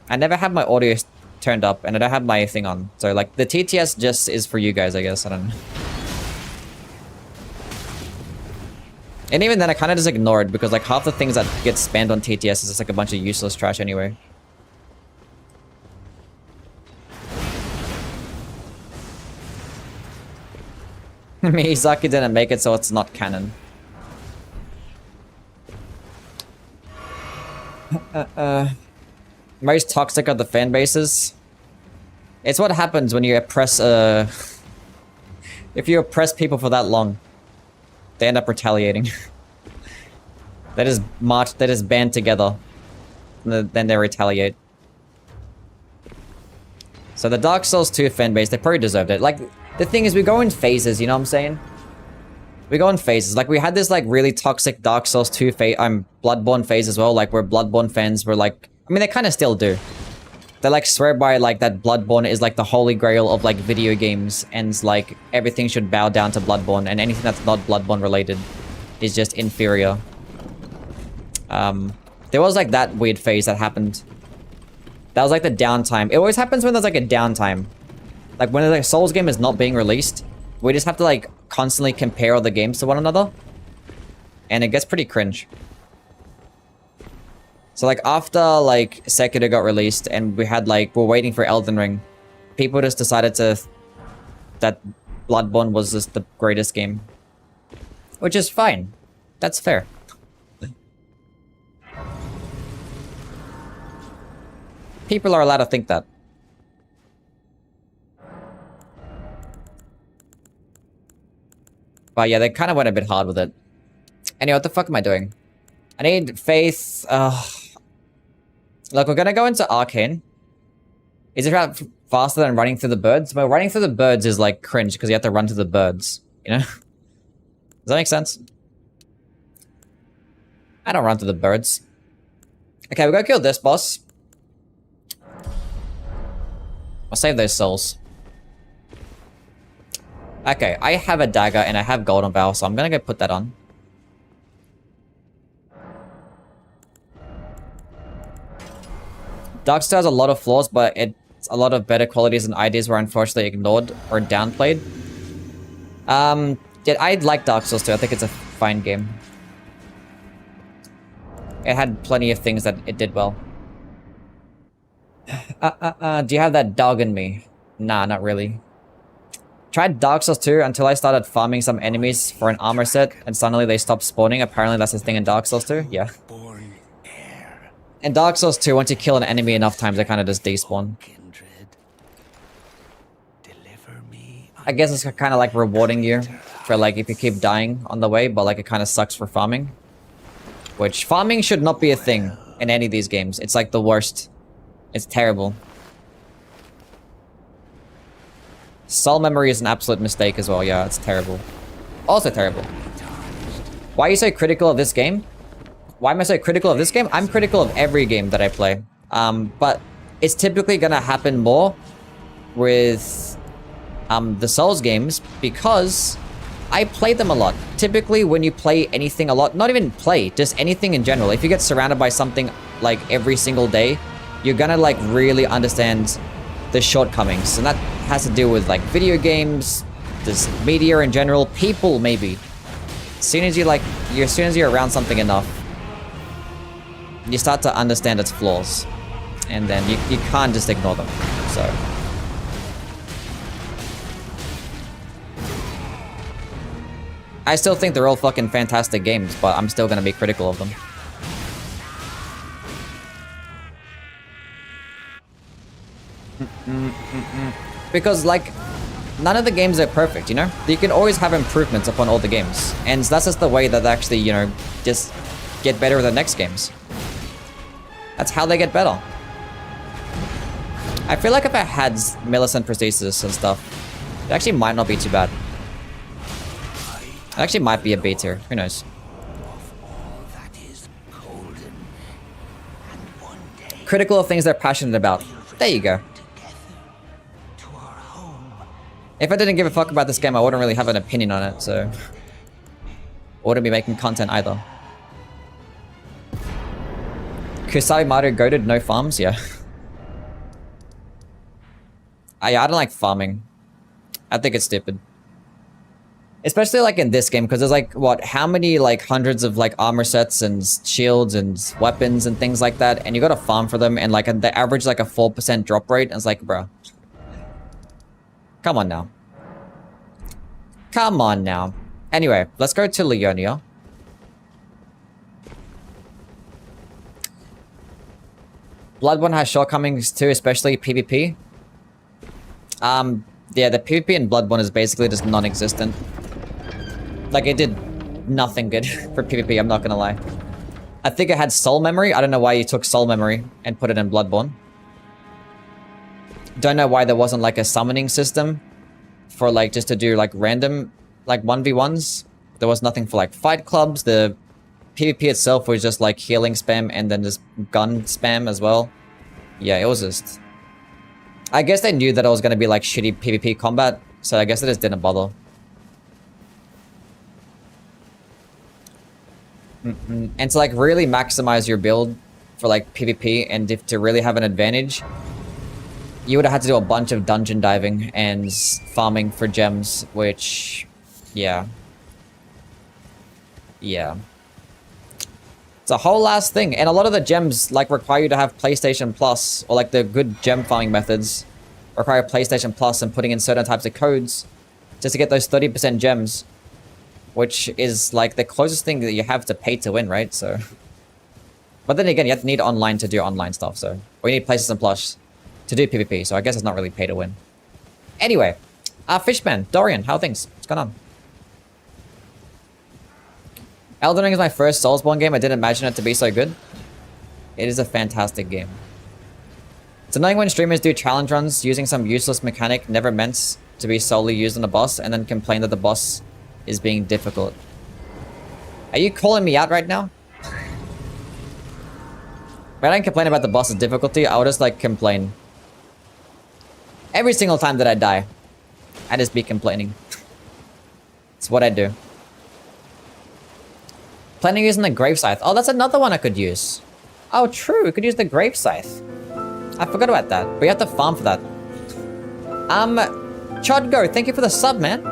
I never have my audio turned up and I don't have my thing on. So like the TTS just is for you guys, I guess. I don't know. And even then I kind of just ignored because like half the things that get spammed on TTS is just like a bunch of useless trash anyway. Miyazaki didn't make it, so it's not canon. Most toxic are the fan bases. It's what happens when you oppress if you oppress people for that long, they end up retaliating. They just march, they just band together, and then they retaliate. So the Dark Souls 2 fan base, they probably deserved it. Like, the thing is, we go in phases, you know what I'm saying? We go in phases. Like, we had this, like, really toxic Dark Souls 2 Bloodborne phase as well, like, where Bloodborne fans were, like... I mean, they kind of still do. They, like, swear by, like, that Bloodborne is, like, the holy grail of, like, video games, and, like, everything should bow down to Bloodborne, and anything that's not Bloodborne related is just inferior. There was, like, that weird phase that happened. That was, like, the downtime. It always happens when there's, like, a downtime. Like, when a Souls game is not being released, we just have to, like, constantly compare all the games to one another. And it gets pretty cringe. So, like, after, like, Sekiro got released and we had, like, we're waiting for Elden Ring, people just decided that Bloodborne was just the greatest game. Which is fine. That's fair. People are allowed to think that. But yeah, they kind of went a bit hard with it. Anyway, what the fuck am I doing? I need faith. Look, we're gonna go into Arcane. Is it faster than running through the birds? Well, running through the birds is like cringe because you have to run to the birds. You know? Does that make sense? I don't run through the birds. Okay, we're gonna kill this boss. I'll save those souls. Okay, I have a dagger and I have Golden Vow, so I'm gonna go put that on. Darkstar has a lot of flaws, but it's a lot of better qualities and ideas were unfortunately ignored or downplayed. Yeah, I like Dark Souls 2. I think it's a fine game. It had plenty of things that it did well. Do you have that dog in me? Nah, not really. Tried Dark Souls 2 until I started farming some enemies for an armor set, and suddenly they stopped spawning. Apparently that's the thing in Dark Souls 2. Yeah. In Dark Souls 2, once you kill an enemy enough times, they kind of just despawn. I guess it's kind of like rewarding you for like if you keep dying on the way, but like it kind of sucks for farming. Which, farming should not be a thing in any of these games. It's like the worst. It's terrible. Soul memory is an absolute mistake as well. Yeah, it's terrible. Also terrible. Why are you so critical of this game? Why am I so critical of this game? I'm critical of every game that I play. But it's typically gonna happen more with the Souls games because I play them a lot. Typically when you play anything a lot, not even play, just anything in general. If you get surrounded by something like every single day, you're gonna like really understand the shortcomings. And that has to do with like video games, just media in general, people maybe. As soon as you're around something enough, you start to understand its flaws. And then you can't just ignore them. So I still think they're all fucking fantastic games, but I'm still gonna be critical of them. Because, like, none of the games are perfect, you know? You can always have improvements upon all the games. And that's just the way that they actually, you know, just get better with the next games. That's how they get better. I feel like if I had Millicent prosthesis and stuff, it actually might not be too bad. It actually might be a B tier. Who knows? Critical of things they're passionate about. There you go. If I didn't give a fuck about this game, I wouldn't really have an opinion on it, so... I wouldn't be making content either. Kusai Maru goated, no farms? Yeah. I don't like farming. I think it's stupid. Especially like in this game, because there's like, what, how many like hundreds of like armor sets and shields and weapons and things like that, and you gotta farm for them, and like the average like a 4% drop rate, and it's like, bro. Come on now. Come on now. Anyway, let's go to Leonia. Bloodborne has shortcomings too, especially PvP. Yeah, the PvP in Bloodborne is basically just non-existent. Like, it did nothing good for PvP, I'm not gonna lie. I think it had soul memory. I don't know why you took soul memory and put it in Bloodborne. Don't know why there wasn't like a summoning system for like just to do like random like 1v1s. There was nothing for like fight clubs. The PvP itself was just like healing spam and then just gun spam as well. Yeah, it was just... I guess they knew that it was gonna be like shitty PvP combat, so I guess they just didn't bother. And to like really maximize your build for like PvP and if to really have an advantage, you would have had to do a bunch of dungeon diving and farming for gems, which, yeah. Yeah. It's a whole last thing, and a lot of the gems like require you to have PlayStation Plus, or like the good gem farming methods require PlayStation Plus and putting in certain types of codes just to get those 30% gems, which is like the closest thing that you have to pay to win, right? So, but then again, you have to need online to do online stuff, so, or you need PlayStation Plus to do PvP, so I guess it's not really pay to win. Anyway, Fishman, Dorian, how are things? What's going on? Elden Ring is my first Soulsborne game. I didn't imagine it to be so good. It is a fantastic game. It's annoying when streamers do challenge runs using some useless mechanic never meant to be solely used on a boss and then complain that the boss is being difficult. Are you calling me out right now? When I don't complain about the boss's difficulty, I would just like complain. Every single time that I die, I just be complaining. It's what I do. Planning using the Grave Scythe. Oh, that's another one I could use. Oh, true. We could use the Grave Scythe. I forgot about that. But you have to farm for that. Chudgo, thank you for the sub, man.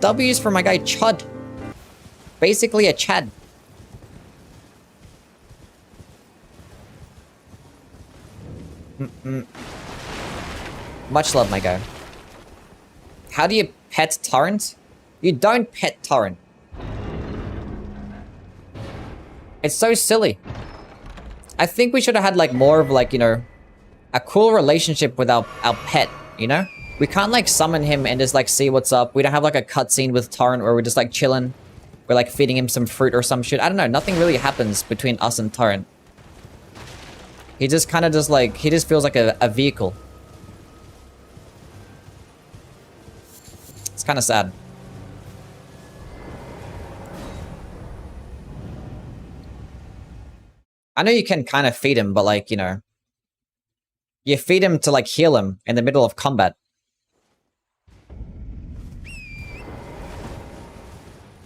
W's for my guy Chud. Basically a Chad. Much love, my guy. How do you pet Torrent? You don't pet Torrent. It's so silly. I think we should have had like more of like, you know, a cool relationship with our pet, you know? We can't like summon him and just like see what's up. We don't have like a cutscene with Torrent where we're just like chilling. We're like feeding him some fruit or some shit. I don't know. Nothing really happens between us and Torrent. He just kind of just like, he just feels like a vehicle. It's kind of sad. I know you can kind of feed him, but like, you know, you feed him to like heal him in the middle of combat.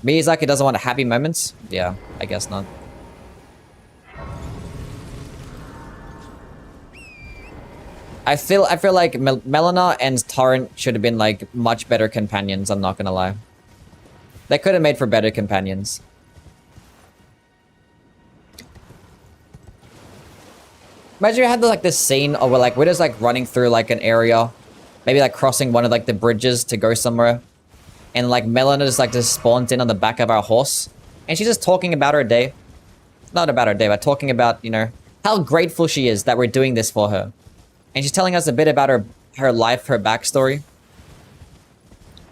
Miyazaki doesn't want happy moments? Yeah, I guess not. I feel like Melina and Torrent should have been like much better companions, I'm not gonna lie. They could have made for better companions. Imagine you had like this scene of where like we're just like running through like an area, maybe like crossing one of like the bridges to go somewhere, and like Melina just spawns in on the back of our horse, and she's just talking about her day. Not about her day, but talking about, you know, how grateful she is that we're doing this for her. And she's telling us a bit about her life, her backstory.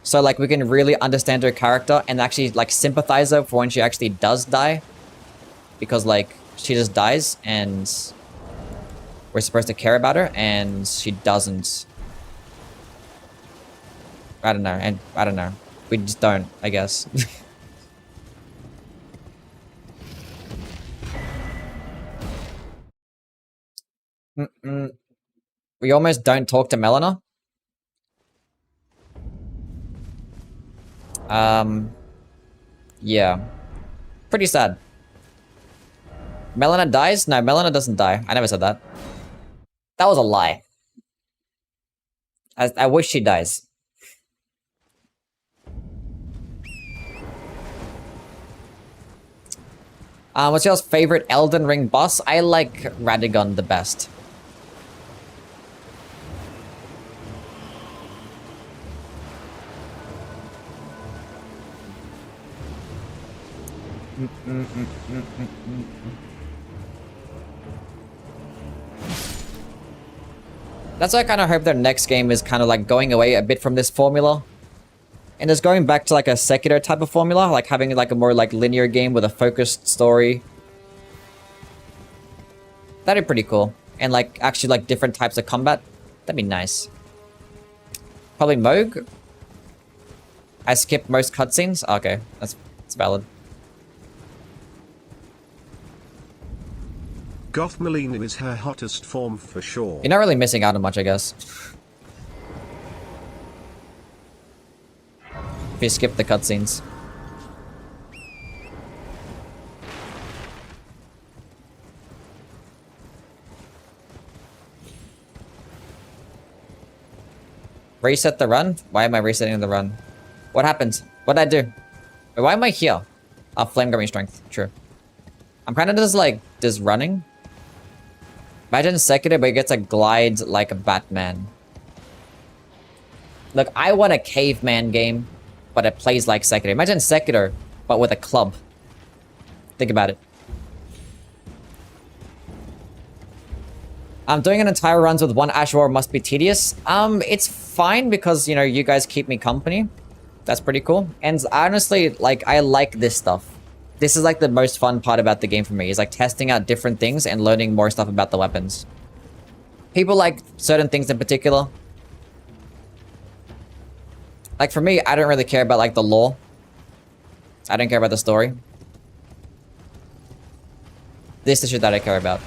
So like we can really understand her character and actually like sympathize her for when she actually does die. Because like she just dies and we're supposed to care about her and she doesn't. I don't know. And I don't know. We just don't, I guess. We almost don't talk to Melina. Yeah. Pretty sad. Melina dies? No, Melina doesn't die. I never said that. That was a lie. I wish she dies. What's your favorite Elden Ring boss? I like Radagon the best. That's why I kind of hope their next game is kind of like going away a bit from this formula. And is going back to like a Sekiro type of formula, like having like a more like linear game with a focused story. That'd be pretty cool. And like actually like different types of combat. That'd be nice. Probably Moog. I skipped most cutscenes. Okay, that's valid. Goth Melina is her hottest form for sure. You're not really missing out on much, I guess. If you skip the cutscenes. Reset the run? Why am I resetting the run? What happened? What did I do? Wait, why am I here? Oh, flame giving strength. True. I'm kind of just running. Imagine Sekiro, but he gets a glide like a Batman. Look, I want a caveman game, but it plays like Sekiro. Imagine Sekiro, but with a club. Think about it. Doing an entire runs with one Ash War must be tedious. It's fine because, you know, you guys keep me company. That's pretty cool. And honestly, like, I like this stuff. This is like the most fun part about the game for me, is like testing out different things and learning more stuff about the weapons. People like certain things in particular. Like for me, I don't really care about like the lore. I don't care about the story. This is shit that I care about.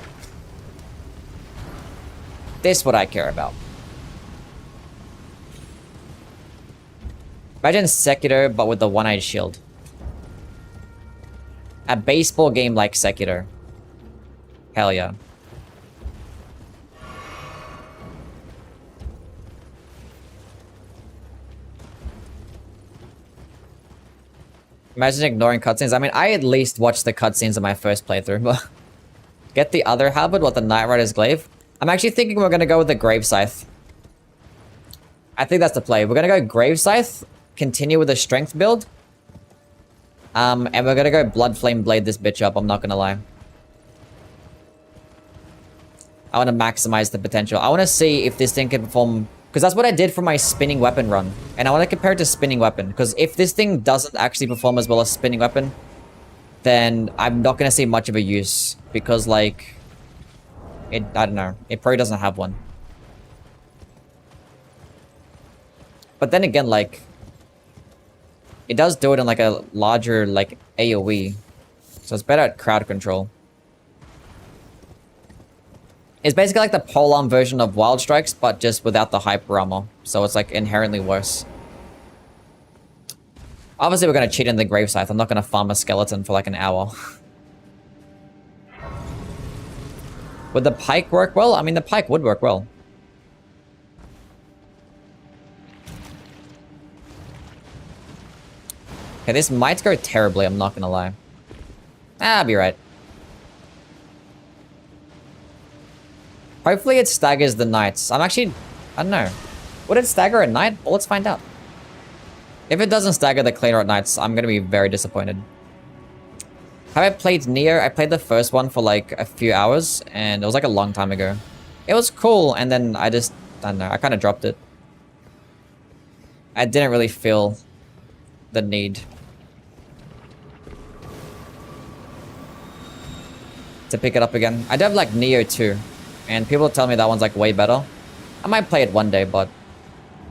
This is what I care about. Imagine Sekiro, but with the one-eyed shield. A baseball game like Sekiro. Hell yeah. Imagine ignoring cutscenes. I mean, I at least watched the cutscenes in my first playthrough, but... Get the other halberd, what, the Knight Rider's Glaive? I'm actually thinking we're gonna go with the Grave Scythe. I think that's the play. We're gonna go Grave Scythe, continue with the Strength build. And we're gonna go Blood Flame Blade this bitch up, I'm not gonna lie. I want to maximize the potential. I want to see if this thing can perform... Because that's what I did for my spinning weapon run. And I want to compare it to spinning weapon. Because if this thing doesn't actually perform as well as spinning weapon, then I'm not going to see much of a use. Because, like... I don't know. It probably doesn't have one. But then again, like... It does do it in, like, a larger, like, AoE. So it's better at crowd control. It's basically like the polearm version of Wild Strikes, but just without the hyper armor. So it's, like, inherently worse. Obviously, we're going to cheat in the Grave Scythe. I'm not going to farm a skeleton for, like, an hour. Would the pike work well? I mean, the pike would work well. Okay, this might go terribly, I'm not gonna lie. I'll be right. Hopefully it staggers the knights. I don't know. Would it stagger at night? Well, let's find out. If it doesn't stagger the Cleaner at Knights, I'm gonna be very disappointed. Have I played Neo? I played the first one for like a few hours, and it was like a long time ago. It was cool, and then I don't know, I kind of dropped it. I didn't really feel the need to pick it up again. I do have like Neo 2, and people tell me that one's like way better. I might play it one day, but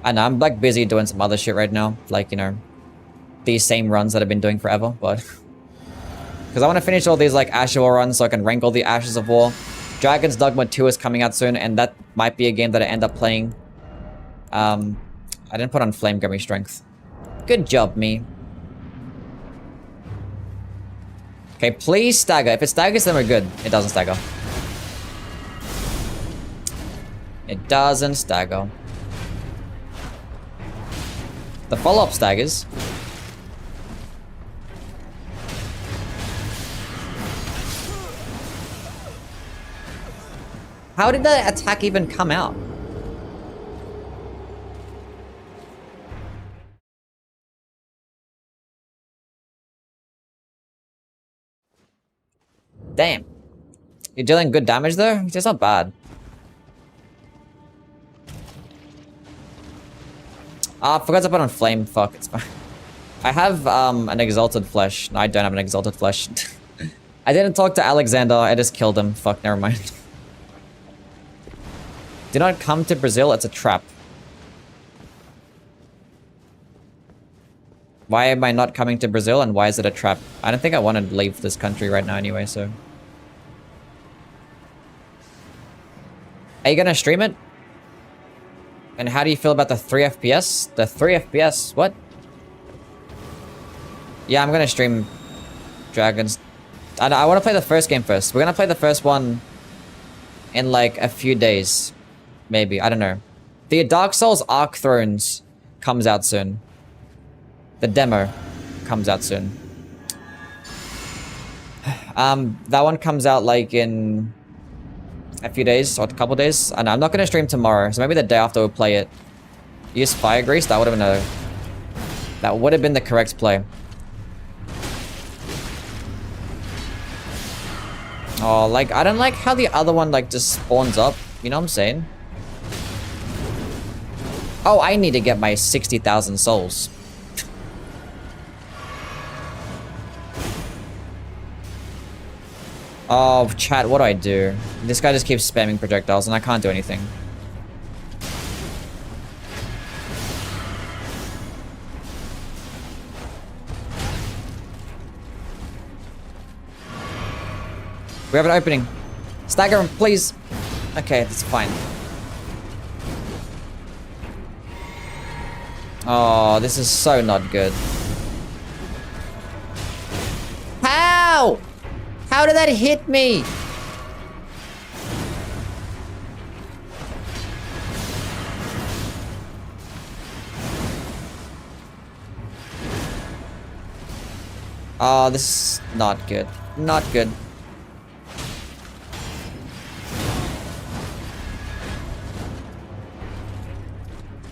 I know I'm like busy doing some other shit right now, like, you know, these same runs that I've been doing forever, but because I want to finish all these like Ash of War runs so I can rank all the Ashes of War. Dragon's Dogma 2 is coming out soon, and that might be a game that I end up playing. I didn't put on Flame Gummy Strength. Good job, me. Okay, please stagger. If it staggers, then we're good. It doesn't stagger. It doesn't stagger. The follow-up staggers. How did the attack even come out? Damn. You're dealing good damage though? It's not bad. I forgot to put on flame. Fuck, it's fine. I have an exalted flesh. No, I don't have an exalted flesh. I didn't talk to Alexander. I just killed him. Fuck, never mind. Do not come to Brazil. It's a trap. Why am I not coming to Brazil and why is it a trap? I don't think I want to leave this country right now anyway, so. Are you gonna stream it? And how do you feel about the 3 FPS? The 3 FPS? What? Yeah, I'm gonna stream Dragons. I want to play the first game first. We're gonna play the first one in like a few days. Maybe. I don't know. The Dark Souls Arc Thrones comes out soon. The demo comes out soon. That one comes out like in a few days or a couple days. And I'm not gonna stream tomorrow, so maybe the day after we'll play it. Use Fire Grease. That would have been the correct play. Oh, like I don't like how the other one like just spawns up. You know what I'm saying? Oh, I need to get my 60,000 souls. Oh, chat, what do I do? This guy just keeps spamming projectiles and I can't do anything. We have an opening. Stagger him, please. Okay, that's fine. Oh, this is so not good. How? How did that hit me? Oh, this is not good. Not good.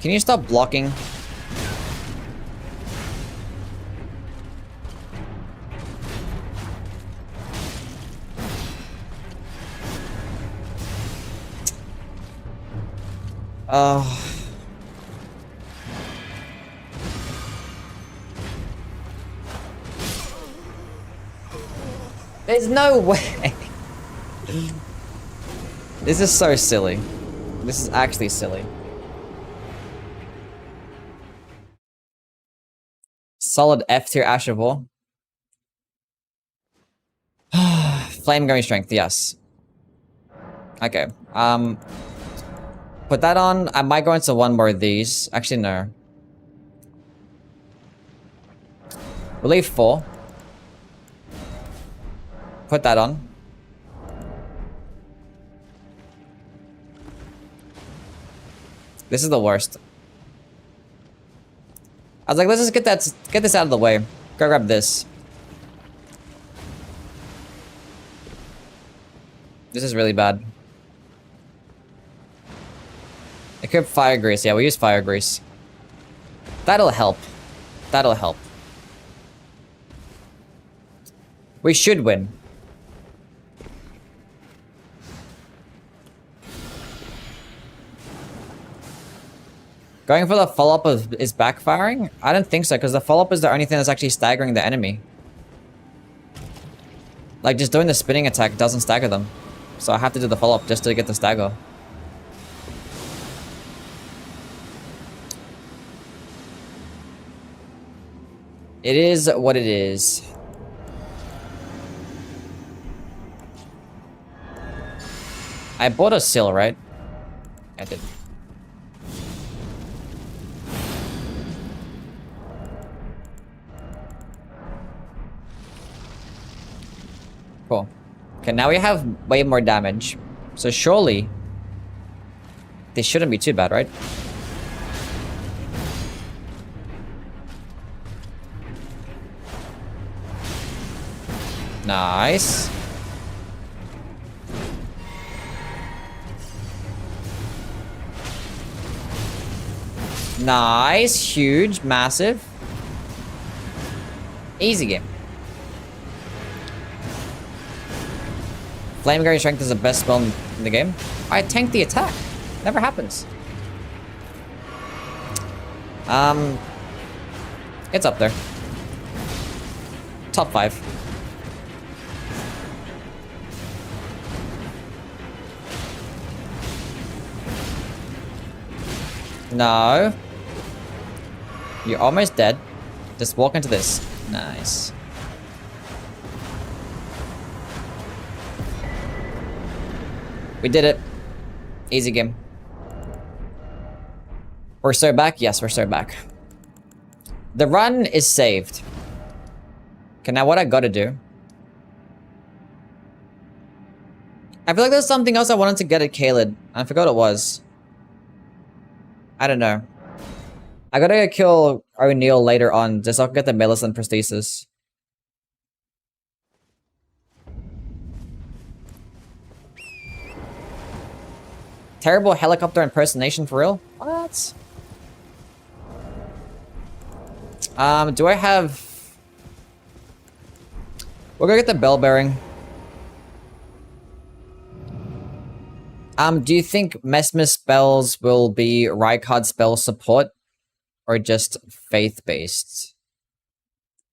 Can you stop blocking? There's no way. This is so silly. This is actually silly. Solid F tier Ash of War. Flame going strength, yes. Okay. Put that on. I might go into one more of these. Actually, no. We'll leave 4. Put that on. This is the worst. I was like, let's just get this out of the way. Go grab this. This is really bad. Equip Fire Grease. Yeah, we use Fire Grease. That'll help. That'll help. We should win. Going for the follow-up is backfiring? I don't think so, because the follow-up is the only thing that's actually staggering the enemy. Like, just doing the spinning attack doesn't stagger them. So I have to do the follow-up just to get the stagger. It is what it is. I bought a seal, right? I did. Cool. Okay, now we have way more damage. So surely this shouldn't be too bad, right? Nice. Nice. Huge. Massive. Easy game. Flame Guardian Strength is the best spell in the game. I tanked the attack. Never happens. It's up there. Top 5. No. You're almost dead. Just walk into this. Nice. We did it. Easy game. We're so back? Yes, we're so back. The run is saved. Okay, now what I gotta do... I feel like there's something else I wanted to get at Caled. I forgot what it was. I don't know. I gotta kill O'Neil later on, just so I can get the Millicent Prosthesis. Terrible helicopter impersonation for real? What? Do I have... We're gonna get the bell bearing. Do you think Mesmer spells will be Rykard spell support? Or just faith-based?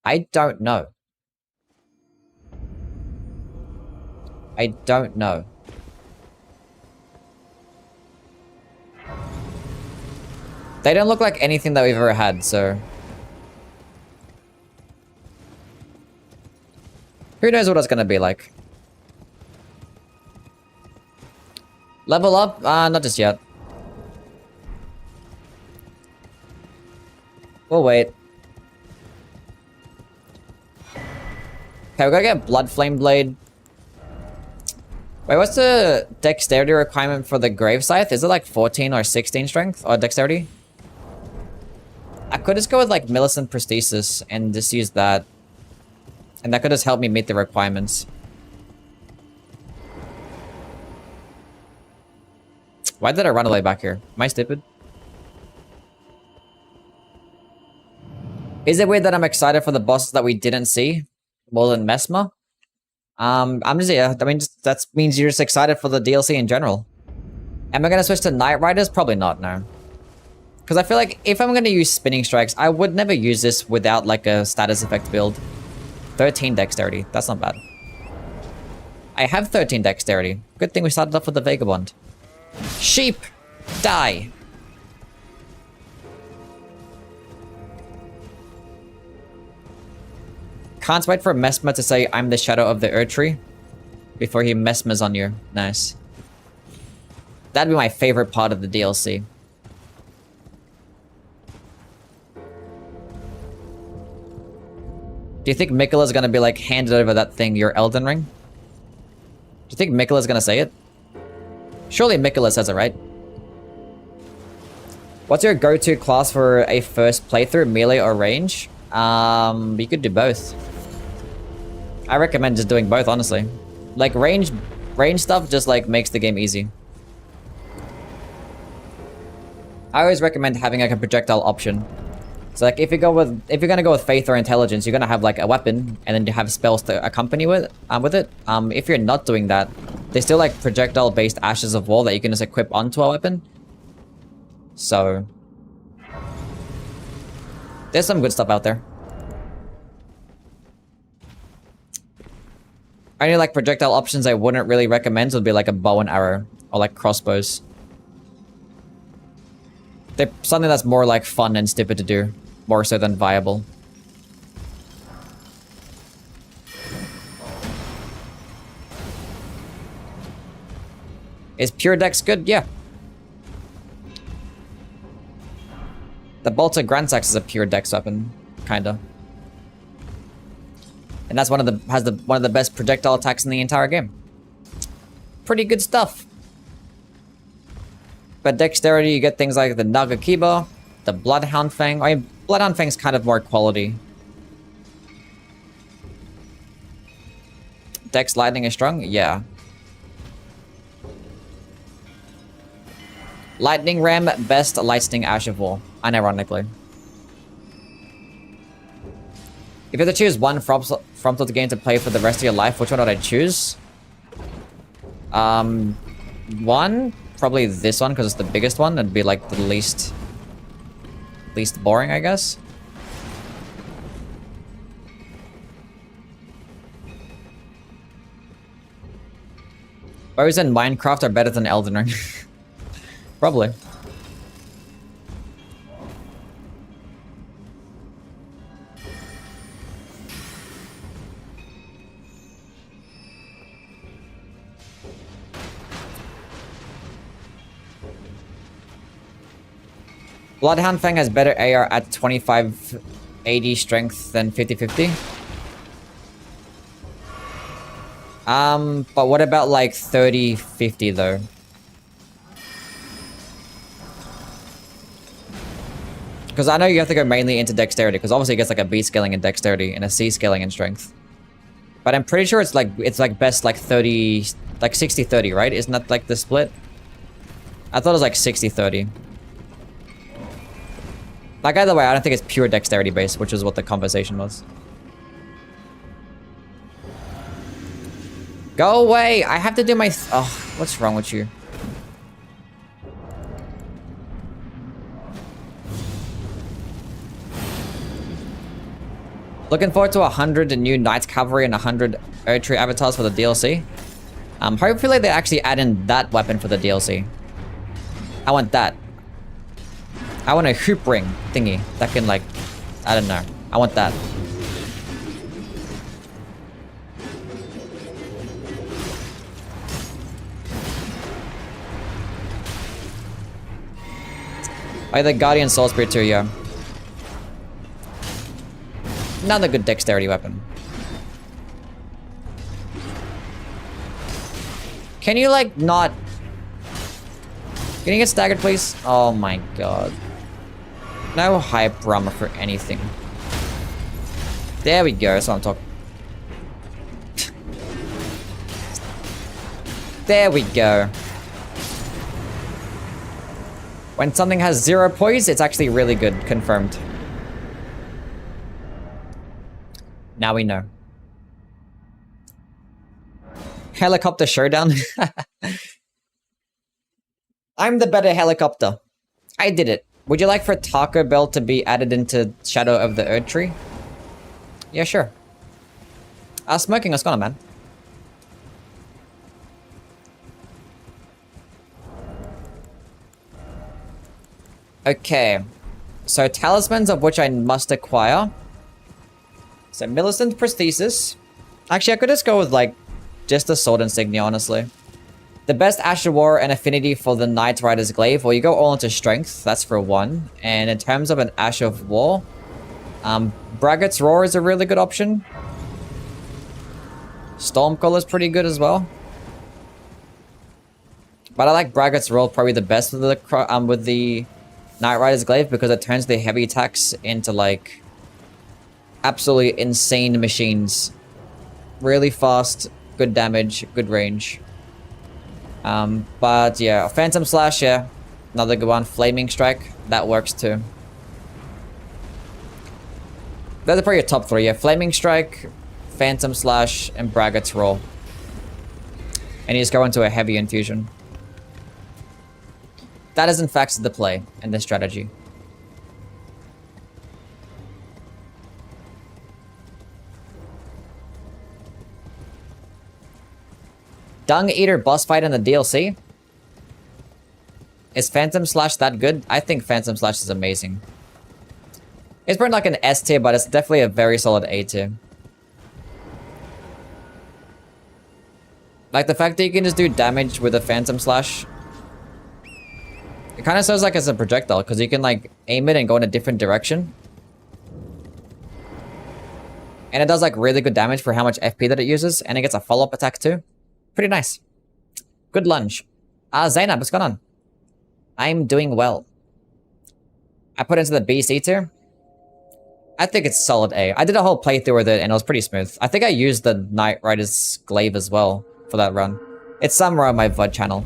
I don't know. I don't know. They don't look like anything that we've ever had, so... Who knows what it's gonna be like? Level up? Not just yet. We'll wait. Okay, we gotta get Blood Flame Blade. Wait, what's the dexterity requirement for the Grave Scythe? Is it like 14 or 16 strength? Or dexterity? I could just go with like Millicent Prosthesis and just use that. And that could just help me meet the requirements. Why did I run away back here? Am I stupid? Is it weird that I'm excited for the bosses that we didn't see? More than Mesmer? I'm just, yeah, I mean, that means you're just excited for the DLC in general. Am I gonna switch to Night Riders? Probably not, no. Because I feel like if I'm gonna use Spinning Strikes, I would never use this without like a status effect build. 13 dexterity, that's not bad. I have 13 dexterity. Good thing we started off with the Vagabond. Sheep! Die! Can't wait for Mesmer to say, I'm the shadow of the Erdtree. Before he Mesmers on you. Nice. That'd be my favorite part of the DLC. Do you think Miquella's gonna be like, handed over that thing, your Elden Ring? Do you think Miquella's gonna say it? Surely Miquella says it, right? What's your go-to class for a first playthrough, melee or range? You could do both. I recommend just doing both, honestly. Like, range stuff just, like, makes the game easy. I always recommend having, like, a projectile option. So, like, if you're gonna go with Faith or Intelligence, you're gonna have, like, a weapon, and then you have spells to accompany with it. If you're not doing that, there's still, like, projectile-based Ashes of War that you can just equip onto a weapon. So... there's some good stuff out there. Only like projectile options I wouldn't really recommend would be like a bow and arrow or like crossbows. They're something that's more like fun and stupid to do, more so than viable. Is pure dex good? Yeah. The Bolt of Grandsax is a pure dex weapon, kinda. And that's one of the best projectile attacks in the entire game. Pretty good stuff. But dexterity, you get things like the Nagakiba, the Bloodhound Fang. I mean, Bloodhound Fang's kind of more quality. Dex lightning is strong? Yeah. Lightning Ram, best lightning Ash of all, unironically. If you had to choose one from the game to play for the rest of your life, which one would I choose? One, probably this one because it's the biggest one. It'd be like the least boring, I guess. Bows in Minecraft are better than Elden Ring. Probably. Bloodhound Fang has better AR at 2580 strength than 5050. But what about like 3050 though? Because I know you have to go mainly into dexterity, because obviously it gets like a B scaling in dexterity and a C scaling in strength. But I'm pretty sure it's like best like 30, like 60-30, right? Isn't that like the split? I thought it was like 60-30. Like either way, I don't think it's pure dexterity based, which is what the conversation was. Go away! I have to do my... oh, what's wrong with you? Looking forward to 100 new Knights Cavalry and 100 Erdtree avatars for the DLC. Hopefully they actually add in that weapon for the DLC. I want that. I want a hoop ring thingy that can like... I don't know. I want that. Oh, the Guardian Soul Spirit too, yeah. Another good dexterity weapon. Can you like not... Can you get staggered please? Oh my god. No hype armor for anything. There we go, that's what I'm talking. There we go. When something has 0 poise, it's actually really good. Confirmed. Now we know. Helicopter showdown? I'm the better helicopter. I did it. Would you like for Taco Bell to be added into Shadow of the Erdtree? Yeah, sure. Smoking, what's going on, man? Okay. So, talismans of which I must acquire. So, Millicent Prosthesis. Actually, I could just go with, like, just the Sword Insignia, honestly. The best Ash of War and Affinity for the Knight Rider's Glaive. Well, you go all into Strength. That's for 1. And in terms of an Ash of War, Braggart's Roar is a really good option. Stormcaller is pretty good as well. But I like Braggart's Roar probably the best with the Knight Rider's Glaive because it turns the heavy attacks into, like, absolutely insane machines. Really fast, good damage, good range. But yeah, Phantom Slash, yeah. Another good one. Flaming Strike, that works too. Those are probably your top 3, yeah. Flaming Strike, Phantom Slash, and Braggart's Roar. And you just go into a heavy infusion. That is in fact the play and the strategy. Dung Eater boss fight in the DLC? Is Phantom Slash that good? I think Phantom Slash is amazing. It's probably like an S tier, but it's definitely a very solid A tier. Like the fact that you can just do damage with a Phantom Slash. It kind of sounds like it's a projectile, because you can like aim it and go in a different direction. And it does like really good damage for how much FP that it uses, and it gets a follow-up attack too. Pretty nice. Good lunge. Zainab, what's going on? I'm doing well. I put into the BC tier. I think it's solid A. I did a whole playthrough with it and it was pretty smooth. I think I used the Knight Rider's glaive as well for that run. It's somewhere on my VOD channel.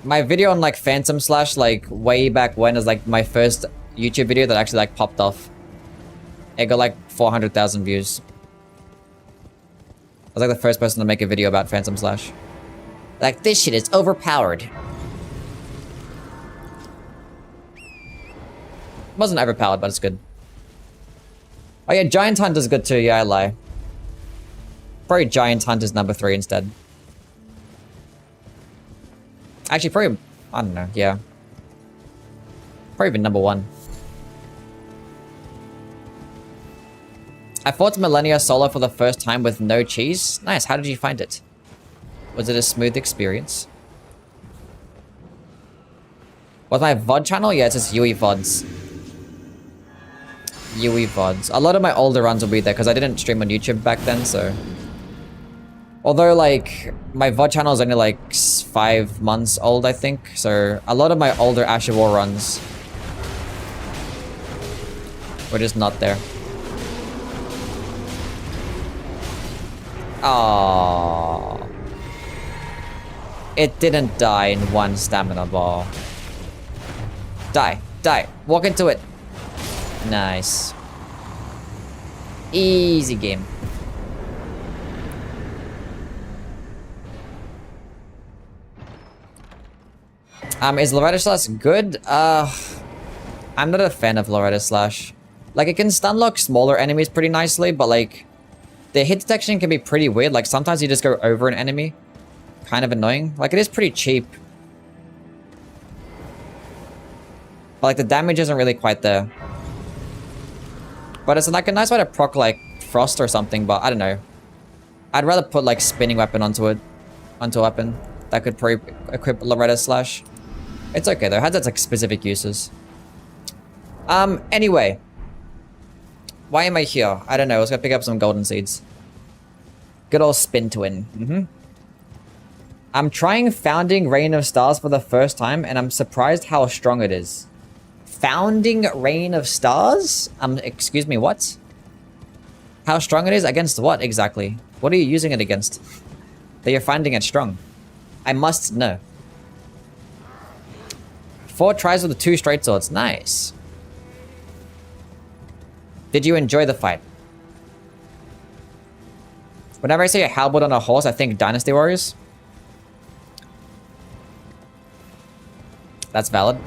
My video on like Phantom Slash like way back when is like my first YouTube video that actually like popped off. It got like 400,000 views. I was like the first person to make a video about Phantom Slash. Like, this shit is overpowered. Wasn't overpowered, but it's good. Oh yeah, Giant Hunt is good too, yeah, I lie. Probably Giant Hunt is number 3 instead. Actually, probably, I don't know, yeah. Probably even number 1. I fought Millennia solo for the first time with no cheese. Nice, how did you find it? Was it a smooth experience? What's my VOD channel? Yeah, it's just Yui VODs. Yui VODs. A lot of my older runs will be there because I didn't stream on YouTube back then, so... Although, like, my VOD channel is only like 5 months old, I think. So, a lot of my older Ash of War runs were just not there. Aww. It didn't die in 1 stamina ball. Die. Die. Walk into it. Nice. Easy game. Is Loretta Slash good? I'm not a fan of Loretta Slash. Like, it can stun lock smaller enemies pretty nicely, but like, the hit detection can be pretty weird. Like, sometimes you just go over an enemy. Kind of annoying. Like, it is pretty cheap. But like, the damage isn't really quite there. But it's like a nice way to proc like Frost or something, but I don't know. I'd rather put like spinning weapon onto it. Onto a weapon. That could probably equip Loretta Slash. It's okay though, it has its like specific uses. Anyway. Why am I here? I don't know, I was gonna pick up some golden seeds. Good old spin to win. I'm trying Founding Reign of Stars for the first time, and I'm surprised how strong it is. Founding Reign of Stars? Excuse me, what? How strong it is? Against what, exactly? What are you using it against? That you're finding it strong? I must know. 4 tries with the 2 straight swords. Nice. Did you enjoy the fight? Whenever I see a halberd on a horse, I think Dynasty Warriors. That's valid.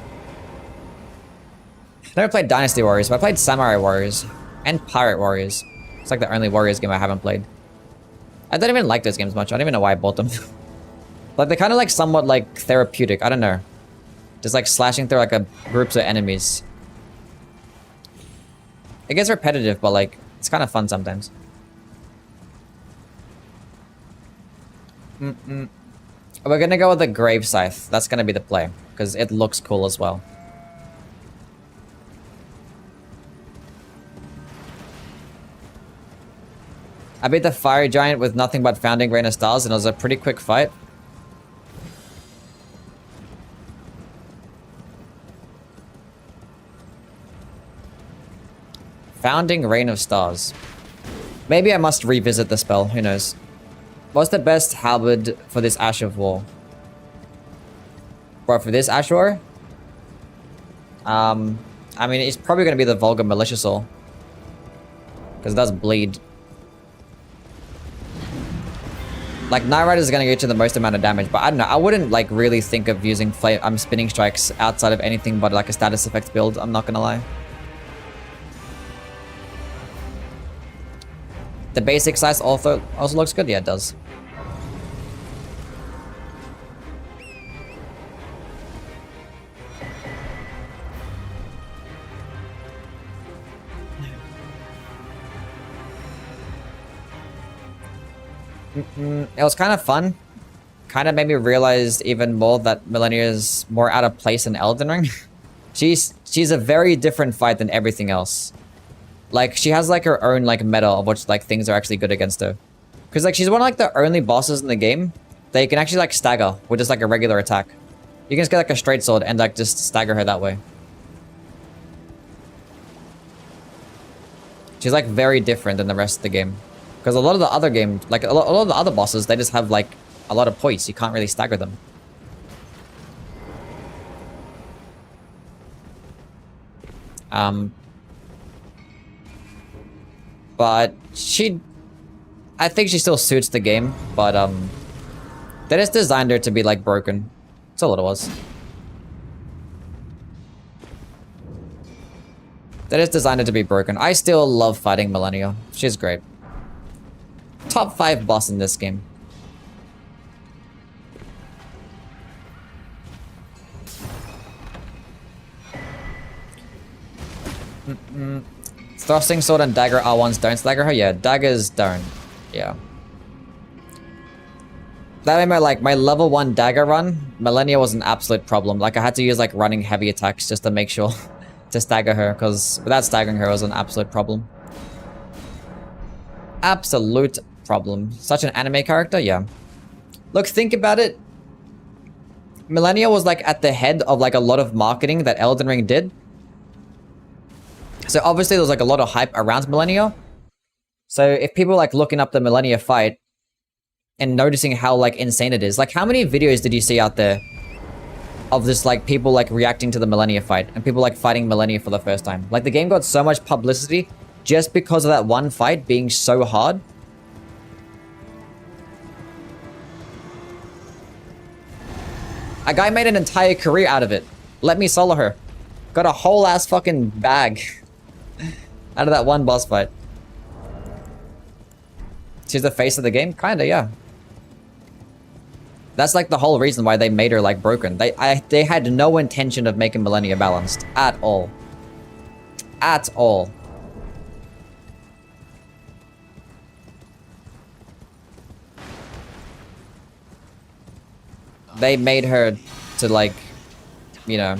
I never played Dynasty Warriors, but I played Samurai Warriors. And Pirate Warriors. It's like the only Warriors game I haven't played. I don't even like those games much. I don't even know why I bought them. Like, they're kind of like somewhat like therapeutic. I don't know. Just like slashing through like groups of enemies. It gets repetitive, but like, it's kind of fun sometimes. We're gonna go with the Grave Scythe. That's gonna be the play. Because it looks cool as well. I beat the Fire Giant with nothing but Founding Reign of Stars, and it was a pretty quick fight. Founding Reign of Stars. Maybe I must revisit the spell, who knows. What's the best halberd for this Ash of War? Bro, for this Ash War? I mean, it's probably going to be the Vulgar Militia Soul. Because it does bleed. Like, Knight Rider is going to get you the most amount of damage, but I don't know. I wouldn't, like, really think of using spinning strikes outside of anything but, like, a status effect build. I'm not going to lie. The basic size also looks good. Yeah, it does. It was kind of fun. Kind of made me realize even more that Millennia is more out of place in Elden Ring. She's a very different fight than everything else. Like, she has like her own like meta of which like things are actually good against her. Because like she's one of like the only bosses in the game that you can actually like stagger with just like a regular attack. You can just get like a straight sword and like just stagger her that way. She's like very different than the rest of the game. Because a lot of the other games, like a lot of the other bosses, they just have like a lot of points. You can't really stagger them. But I think she still suits the game, but they just designed her to be like broken. That's all it was. They just designed her to be broken. I still love fighting Millennia. She's great. Top 5 boss in this game. Thrusting sword and dagger R1s don't stagger her? Yeah, daggers don't. Yeah. That made my level 1 dagger run, Millennia was an absolute problem. Like I had to use like running heavy attacks just to make sure to stagger her, because without staggering her it was an absolute problem. Absolute problem. Such an anime character? Yeah. Look, think about it. Millennia was like at the head of like a lot of marketing that Elden Ring did. So obviously there was like a lot of hype around Millennia. So if people like looking up the Millennia fight and noticing how like insane it is, like how many videos did you see out there of this like people like reacting to the Millennia fight and people like fighting Millennia for the first time? Like the game got so much publicity just because of that one fight being so hard. A guy made an entire career out of it. Let me solo her. Got a whole ass fucking bag out of that one boss fight. She's the face of the game? Kinda, yeah. That's like the whole reason why they made her like broken. They had no intention of making Millennia balanced. At all. At all. They made her to like, you know,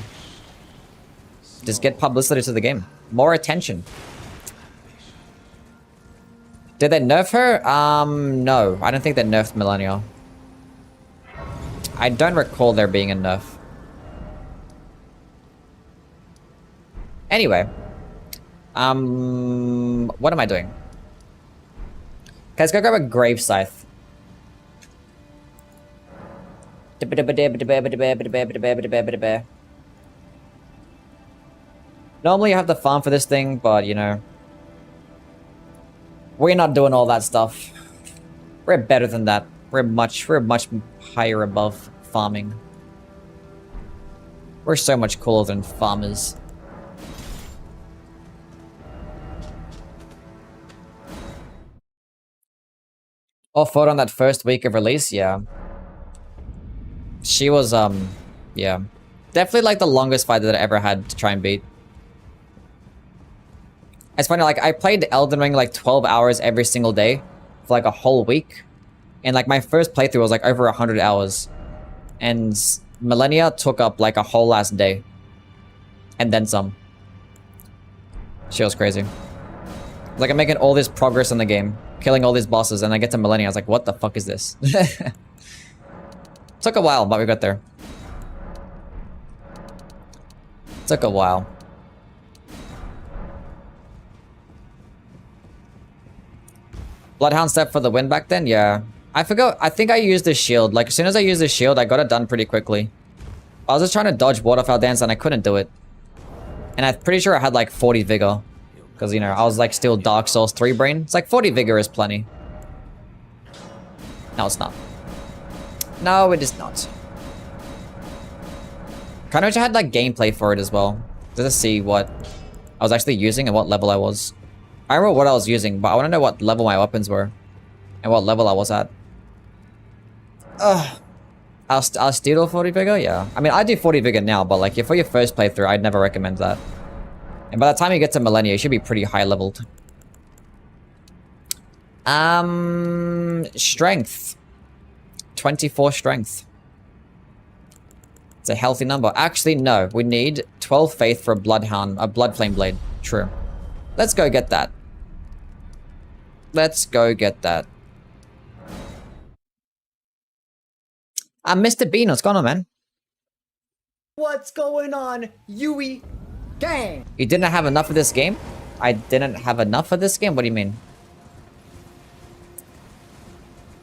just get publicity to the game. More attention. Did they nerf her? No. I don't think they nerfed Millennia. I don't recall there being a nerf. Anyway. What am I doing? Okay, let's go grab a grave scythe. Normally you have to farm for this thing, but you know, we're not doing all that stuff. We're better than that. We're much higher above farming. We're so much cooler than farmers. Oh, fought on that first week of release? Yeah. She was, yeah. Definitely like the longest fight that I ever had to try and beat. It's funny, like, I played Elden Ring like 12 hours every single day for like a whole week. And like my first playthrough was like over 100 hours. And Millennia took up like a whole last day. And then some. She was crazy. Like I'm making all this progress in the game. Killing all these bosses, and I get to Millennia, I was like, what the fuck is this? Took a while, but we got there. Took a while. Bloodhound step for the win back then? Yeah. I forgot. I think I used the shield. Like, as soon as I used the shield, I got it done pretty quickly. I was just trying to dodge waterfowl dance, and I couldn't do it. And I'm pretty sure I had like 40 vigor. Because, you know, I was like still Dark Souls 3 brain. It's like 40 vigor is plenty. No, it's not. No, it is not. Kind of wish I had like gameplay for it as well. Just to see what I was actually using and what level I was. I remember what I was using, but I want to know what level my weapons were. And what level I was at. Ugh. I'll steal 40 vigor? Yeah. I mean, I do 40 vigor now, but like for your first playthrough, I'd never recommend that. And by the time you get to Millennia, you should be pretty high leveled. Strength. 24 strength. It's a healthy number. Actually, no. We need 12 faith for a bloodhound, a blood flame blade. True. Let's go get that. Let's go get that. I'm Mr. Bean. What's going on, man? What's going on, Yui gang? You didn't have enough of this game? I didn't have enough of this game? What do you mean?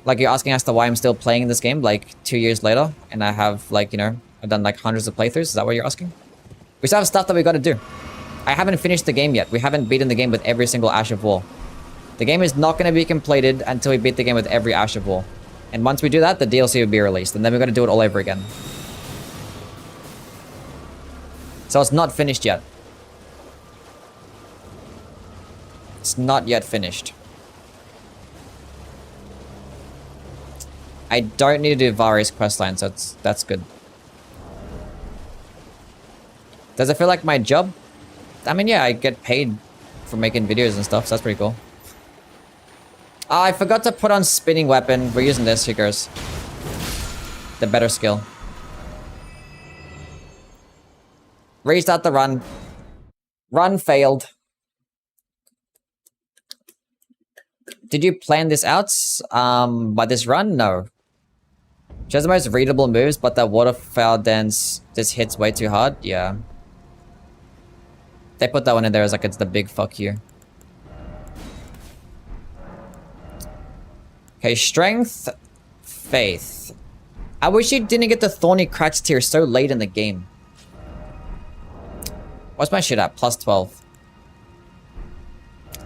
Like, you're asking as to why I'm still playing this game, like, 2 years later, and I have, like, you know, I've done, like, hundreds of playthroughs? Is that what you're asking? We still have stuff that we gotta do. I haven't finished the game yet. We haven't beaten the game with every single Ash of War. The game is not gonna be completed until we beat the game with every Ash of War. And once we do that, the DLC will be released, and then we're gonna do it all over again. So it's not finished yet. It's not yet finished. I don't need to do Vari's questline, so that's good. Does it feel like my job? I mean, yeah, I get paid for making videos and stuff, so that's pretty cool. Oh, I forgot to put on spinning weapon. We're using this, here goes. The better skill. Restart the run. Run failed. Did you plan this out? By this run? No. She has the most readable moves, but that waterfowl dance just hits way too hard. Yeah. They put that one in there as like it's the big fuck you. Okay, strength, faith. I wish you didn't get the thorny crutch tier so late in the game. What's my shit at? Plus 12.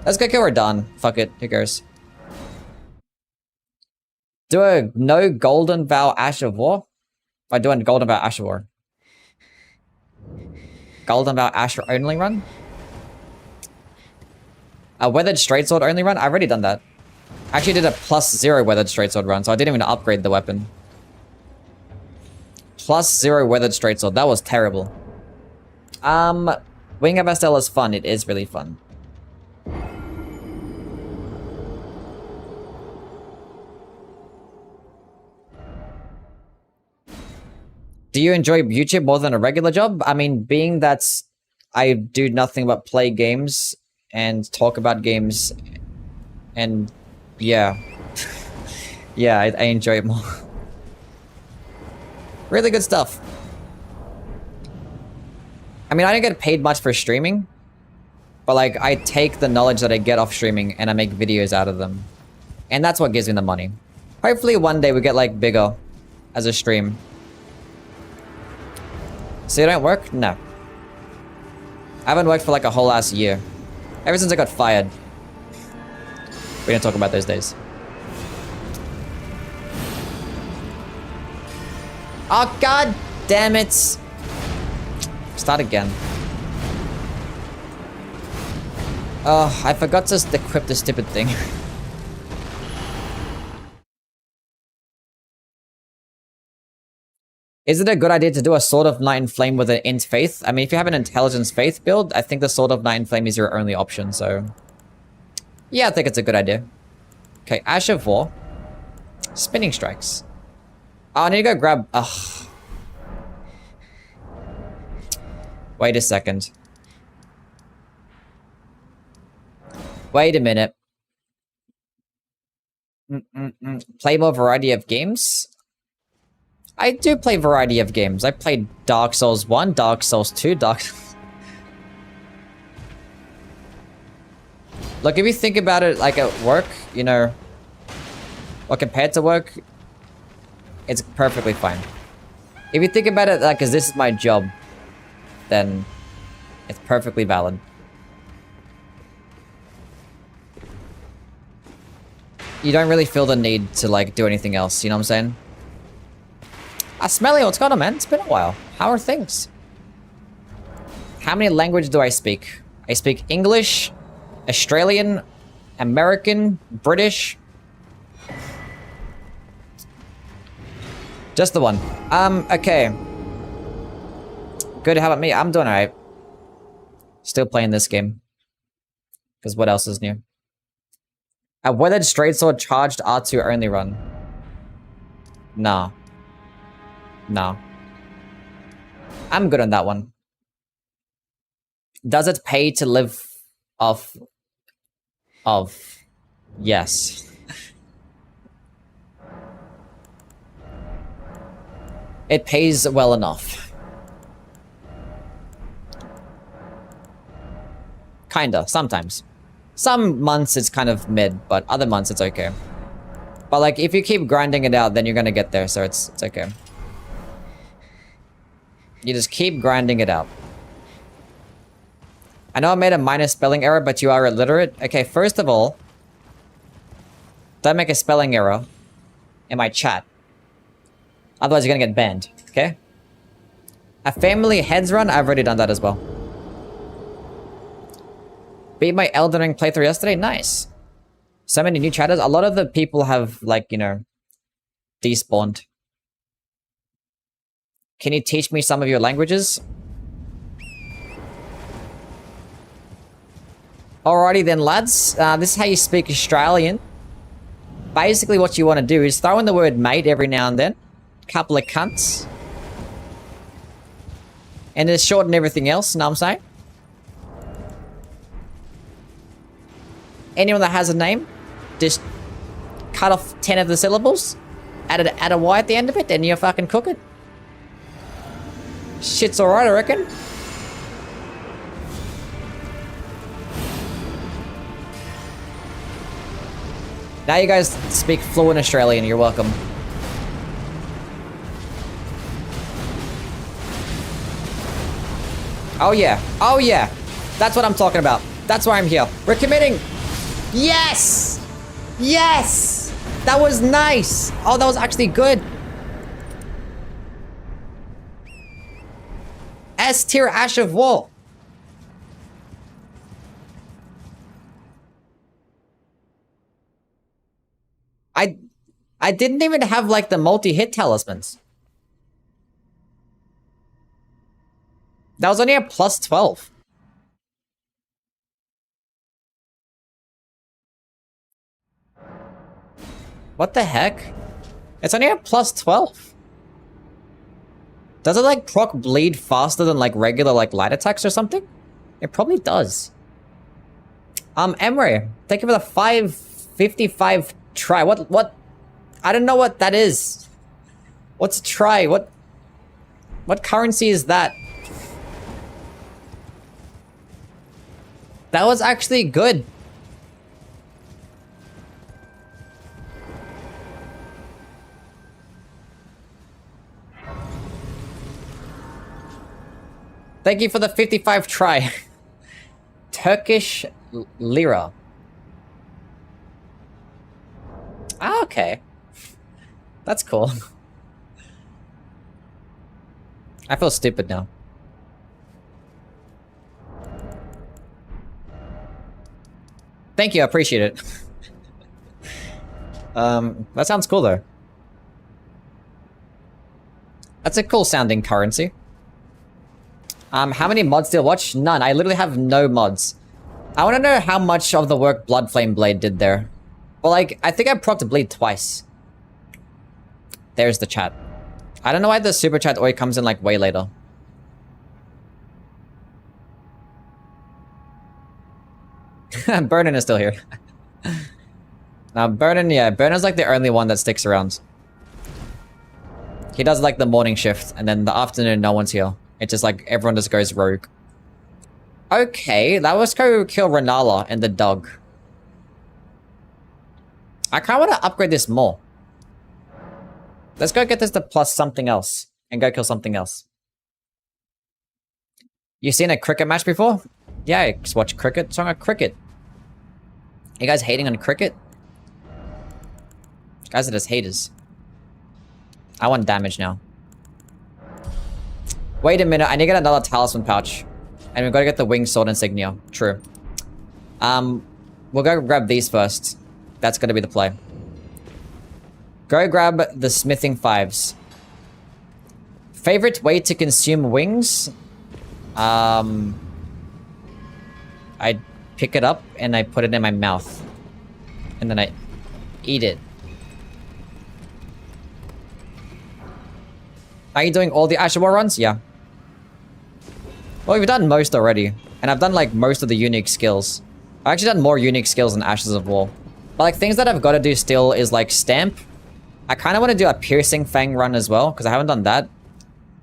Let's go kill her done. Fuck it. Who cares? Do a no Golden Vow Ash of War? By doing Golden Vow Ash of War. Golden Vow Ash only run? A Weathered Straight-Sword only run? I've already done that. I actually did a +0 Weathered Straight-Sword run, so I didn't even upgrade the weapon. +0 Weathered Straight-Sword. That was terrible. Wing of Estelle is fun. It is really fun. Do you enjoy YouTube more than a regular job? I mean, being that I do nothing but play games and talk about games, and yeah. Yeah, I enjoy it more. Really good stuff. I mean, I don't get paid much for streaming, but like, I take the knowledge that I get off streaming and I make videos out of them. And that's what gives me the money. Hopefully one day we get like bigger as a stream. So you don't work? No. I haven't worked for like a whole ass year. Ever since I got fired. We didn't talk about those days. Oh, god damn it. Start again. Oh, I forgot to equip the stupid thing. Is it a good idea to do a Sword of Night and Flame with an Int Faith? I mean, if you have an Intelligence Faith build, I think the Sword of Night and Flame is your only option, so... yeah, I think it's a good idea. Okay, Ash of War. Spinning Strikes. Oh, I need to go grab... ugh. Wait a second. Wait a minute. Play more variety of games? I do play variety of games. I played Dark Souls 1, Dark Souls 2, Look, if you think about it like at work, you know, or compared to work, it's perfectly fine. If you think about it like, as this is my job, then it's perfectly valid. You don't really feel the need to like do anything else, you know what I'm saying? Smelly, what's going on, man? It's been a while. How are things? How many languages do I speak? I speak English, Australian, American, British. Just the one. Okay. Good, how about me? I'm doing alright. Still playing this game. Because what else is new? A Weathered Straight-Sword charged R2 only run. No. No. I'm good on that one. Does it pay to live off of? Yes. It pays well enough. Kinda, sometimes. Some months it's kind of mid, but other months it's okay. But like, if you keep grinding it out, then you're gonna get there, so it's okay. You just keep grinding it out. I know I made a minor spelling error, but you are illiterate. Okay, first of all, don't make a spelling error in my chat. Otherwise, you're gonna get banned, okay? A family heads run? I've already done that as well. Beat my Elden Ring playthrough yesterday? Nice. So many new chatters. A lot of the people have, like, you know, despawned. Can you teach me some of your languages? Alrighty then, lads. This is how you speak Australian. Basically, what you want to do is throw in the word mate every now and then. Couple of cunts. And just shorten everything else, you know what I'm saying? Anyone that has a name, just cut off 10 of the syllables, add a Y at the end of it, and you fucking cook it. Shit's alright, I reckon. Now you guys speak fluent Australian, you're welcome. Oh yeah, oh yeah. That's what I'm talking about. That's why I'm here. We're committing. Yes! Yes! That was nice! Oh, that was actually good. S tier Ash of War. I didn't even have like the multi-hit talismans. That was only a plus 12. What the heck? It's only a plus 12. Does it like proc bleed faster than like regular like light attacks or something? It probably does. Emre, thank you for the 555 try. What? I don't know what that is. What's a try? What currency is that? That was actually good. Thank you for the 55 try. Turkish lira. Ah, okay. That's cool. I feel stupid now. Thank you, I appreciate it. That sounds cool though. That's a cool sounding currency. How many mods do you watch? None. I literally have no mods. I want to know how much of the work Bloodflame Blade did there. Well, like, I think I procced Bleed twice. There's the chat. I don't know why the super chat always comes in like way later. Burnin is still here. Now, Burnin, yeah, Burnin's like the only one that sticks around. He does like the morning shift, and then the afternoon, no one's here. It's just like everyone just goes rogue. Okay, let's go kill Renala and the dog. I kind of want to upgrade this more. Let's go get this to plus something else and go kill something else. You seen a cricket match before? Yeah, I just watch cricket. So I'm a cricket. You guys hating on cricket? You guys are just haters. I want damage now. Wait a minute, I need to get another talisman pouch. And we've got to get the winged sword insignia. True. We'll go grab these first. That's going to be the play. Go grab the smithing fives. Favorite way to consume wings? I pick it up and I put it in my mouth. And then I eat it. Are you doing all the Ash of War runs? Yeah. Well, we've done most already. And I've done like most of the unique skills. I've actually done more unique skills than Ashes of War. But like things that I've got to do still is like Stamp. I kind of want to do a Piercing Fang run as well, because I haven't done that.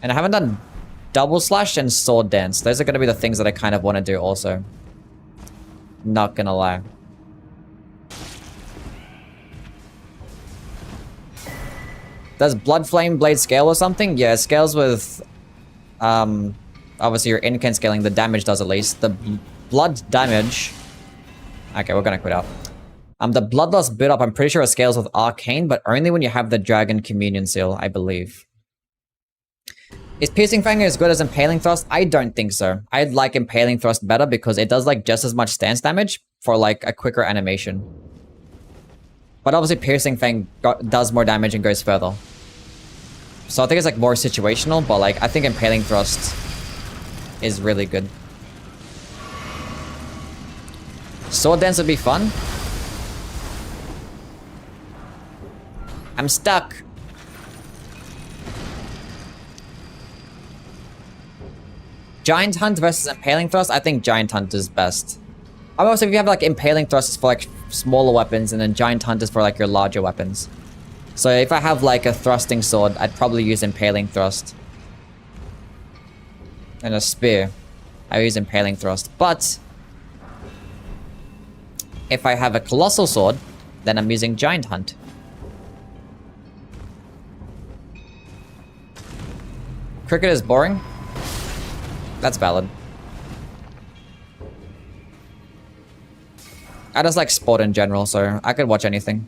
And I haven't done double slash and sword dance. Those are going to be the things that I kind of want to do also. Not gonna lie. Does Blood Flame Blade scale or something? Yeah, it scales with... obviously your incant scaling, the damage does at least. The blood damage... Okay, we're gonna quit out. The Bloodlust build up, I'm pretty sure it scales with Arcane, but only when you have the Dragon Communion Seal, I believe. Is Piercing Fang as good as Impaling Thrust? I don't think so. I'd like Impaling Thrust better because it does like just as much stance damage for like a quicker animation. But obviously Piercing Fang does more damage and goes further. So I think it's like more situational, but like I think Impaling Thrust is really good. Sword Dance would be fun. I'm stuck. Giant Hunt versus Impaling Thrust? I think Giant Hunt is best. Also, if you have like Impaling Thrust is for like smaller weapons, and then Giant Hunt is for like your larger weapons. So if I have like a thrusting sword, I'd probably use Impaling Thrust. And a spear, I use Impaling Thrust. But if I have a Colossal Sword, then I'm using Giant Hunt. Cricket is boring. That's valid. I just like sport in general, so I could watch anything.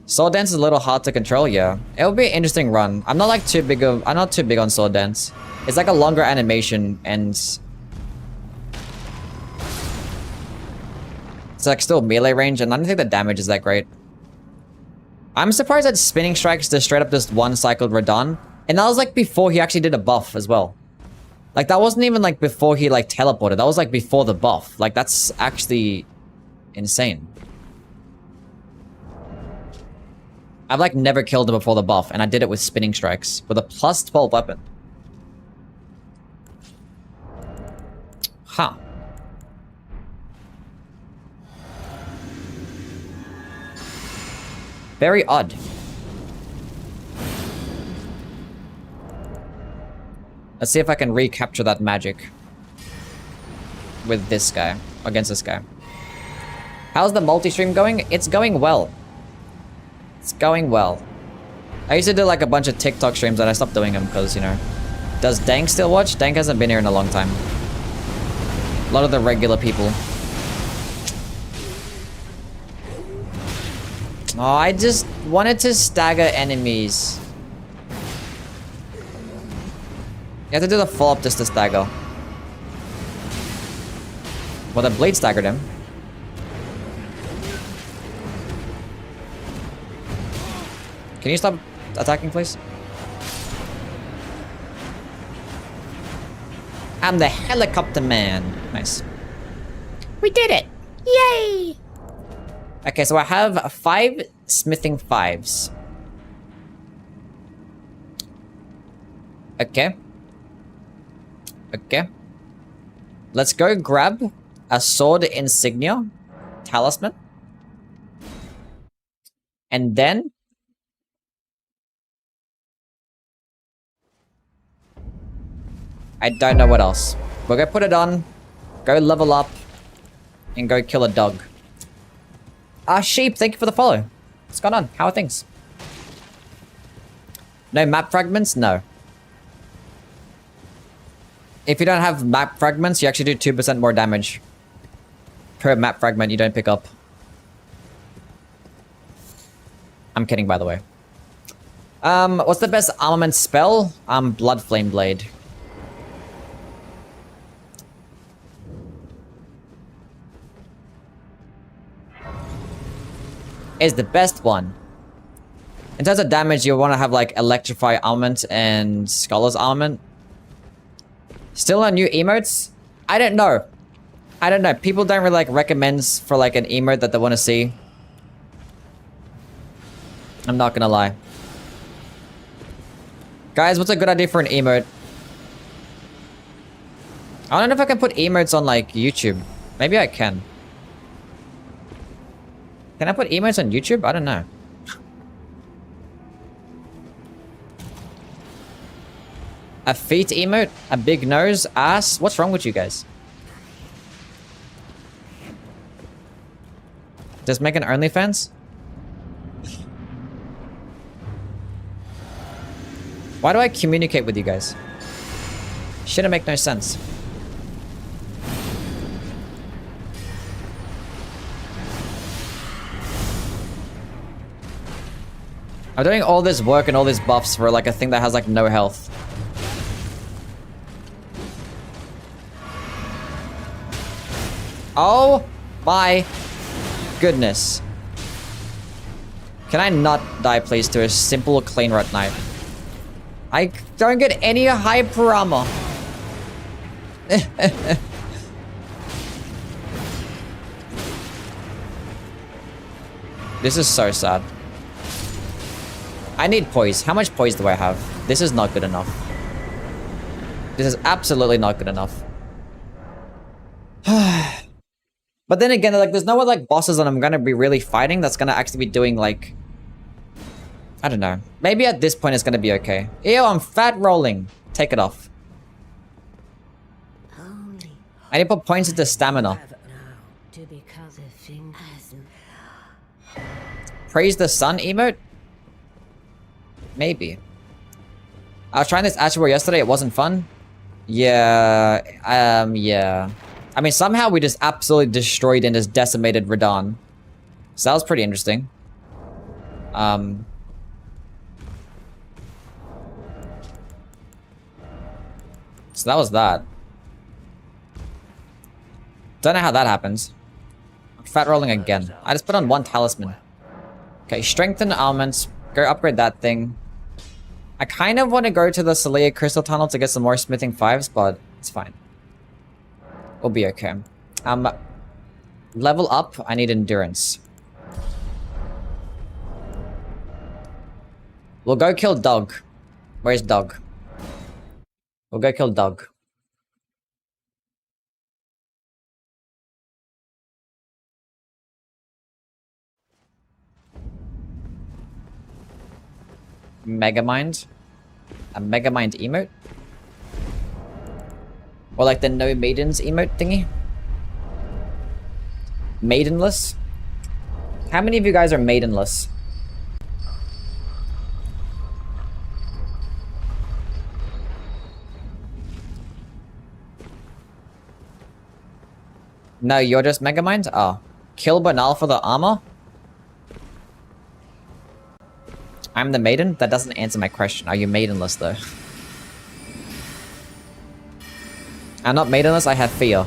Sword Dance is a little hard to control, yeah. It would be an interesting run. I'm not too big on Sword Dance. It's like a longer animation and it's like still melee range, and I don't think the damage is that great. I'm surprised that Spinning Strikes just straight up just one-cycled Radahn. And that was like before he actually did a buff as well. Like that wasn't even like before he like teleported. That was like before the buff. Like that's actually insane. I've like never killed him before the buff, and I did it with Spinning Strikes with a plus 12 weapon. Huh. Very odd. Let's see if I can recapture that magic with this guy, against this guy. How's the multi-stream going? It's going well. It's going well. I used to do like a bunch of TikTok streams, and I stopped doing them because, you know. Does Dank still watch? Dank hasn't been here in a long time. A lot of the regular people. Oh, I just wanted to stagger enemies. You have to do the follow-up just to stagger. Well, the blade staggered him. Can you stop attacking, please? I'm the helicopter man. Nice. We did it! Yay! Okay, so I have 5 smithing 5s. Okay. Okay. Let's go grab a sword insignia, talisman. And then I don't know what else. We're gonna put it on, go level up, and go kill a dog. Sheep, thank you for the follow. What's going on? How are things? No map fragments? No. If you don't have map fragments, you actually do 2% more damage per map fragment you don't pick up. I'm kidding, by the way. What's the best armament spell? Blood Flame Blade. Is the best one. In terms of damage, you want to have like Electrify Armament and Scholar's Armament. Still on new emotes? I don't know. I don't know. People don't really like recommends for like an emote that they want to see. I'm not gonna lie. Guys, what's a good idea for an emote? I don't know if I can put emotes on like YouTube. Maybe I can. Can I put emotes on YouTube? I don't know. A feet emote? A big nose? Ass? What's wrong with you guys? Just make an OnlyFans? Why do I communicate with you guys? Shouldn't make no sense. I'm doing all this work and all these buffs for like a thing that has like no health. Oh my goodness. Can I not die please to a simple clean red knife? I don't get any hyper armor. This is so sad. I need poise. How much poise do I have? This is not good enough. This is absolutely not good enough. But then again, like, there's no other like bosses that I'm gonna be really fighting that's gonna actually be doing like, I don't know. Maybe at this point it's gonna be okay. Ew, I'm fat rolling. Take it off. I need to put points into stamina. Praise the sun emote? Maybe. I was trying this Ashura yesterday, it wasn't fun. Yeah, yeah. I mean, somehow we just absolutely destroyed and just decimated Radahn. So that was pretty interesting. So that was that. Don't know how that happens. Fat rolling again. I just put on one talisman. Okay, strengthen armaments. Go upgrade that thing. I kind of want to go to the Celia Crystal Tunnel to get some more Smithing 5s, but it's fine. We'll be okay. Level up, I need endurance. We'll go kill Dog. Where's Dog? We'll go kill Dog. Megamind? A Megamind emote? Or like the no maidens emote thingy? Maidenless? How many of you guys are maidenless? No, you're just Megamind? Oh. Kill Banal for the armor? I'm the maiden? That doesn't answer my question. Are you maidenless though? I'm not maidenless, I have fear.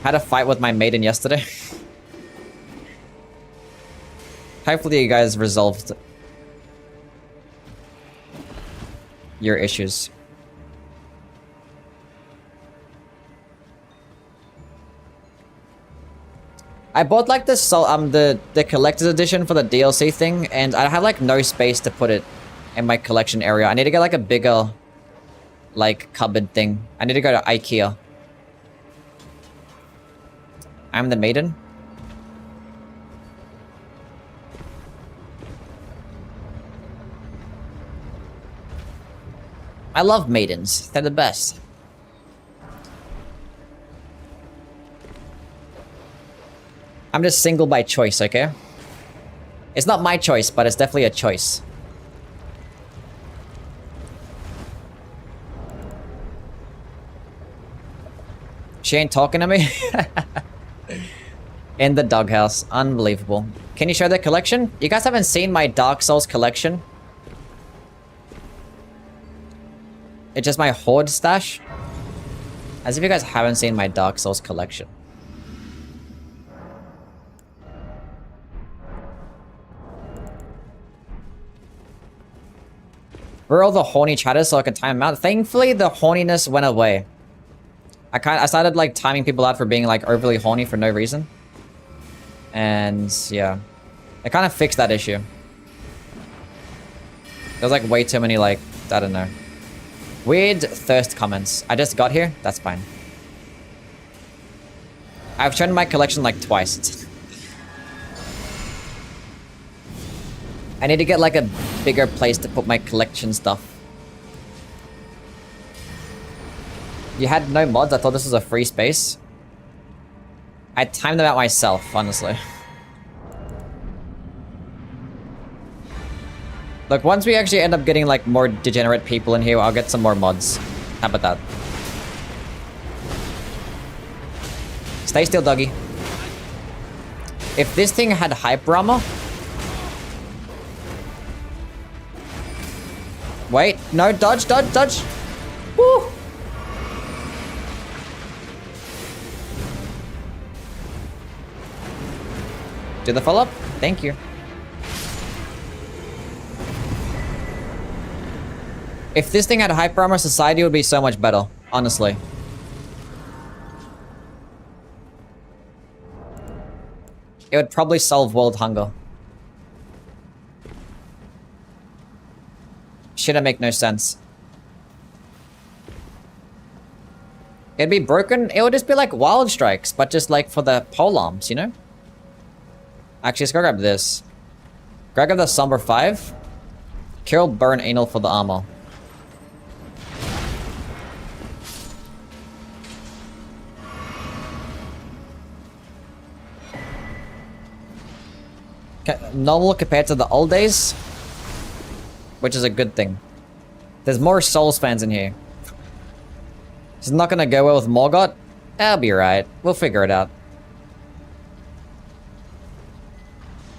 Had a fight with my maiden yesterday. Hopefully you guys resolved your issues. I bought like the collector's edition for the DLC thing, and I have like no space to put it in my collection area. I need to get like a bigger like cupboard thing. I need to go to IKEA. I'm the maiden. I love maidens. They're the best. I'm just single by choice, okay? It's not my choice, but it's definitely a choice. She ain't talking to me? In the doghouse. Unbelievable. Can you show the collection? You guys haven't seen my Dark Souls collection? It's just my Horde stash? As if you guys haven't seen my Dark Souls collection. Where are all the horny chatters so I can time them out? Thankfully, the horniness went away. I started like timing people out for being like overly horny for no reason. And yeah. I kind of fixed that issue. There's like way too many like, I don't know. Weird thirst comments. I just got here? That's fine. I've shown my collection like twice. I need to get like a bigger place to put my collection stuff. You had no mods? I thought this was a free space. I timed them out myself, honestly. Look, once we actually end up getting like more degenerate people in here, I'll get some more mods. How about that? Stay still, doggy. If this thing had hyper armor... Wait, no, dodge, dodge, dodge. Woo! Do the follow-up? Thank you. If this thing had hyper armor, society would be so much better, honestly. It would probably solve world hunger. Shouldn't make no sense. It'd be broken. It would just be like wild strikes, but just like for the pole arms, you know? Actually, let's go grab this. Grab the Somber 5. Kill, burn, anal for the armor. Normal compared to the old days, which is a good thing. There's more Souls fans in here. It's not gonna go well with Morgoth. I'll be right. We'll figure it out.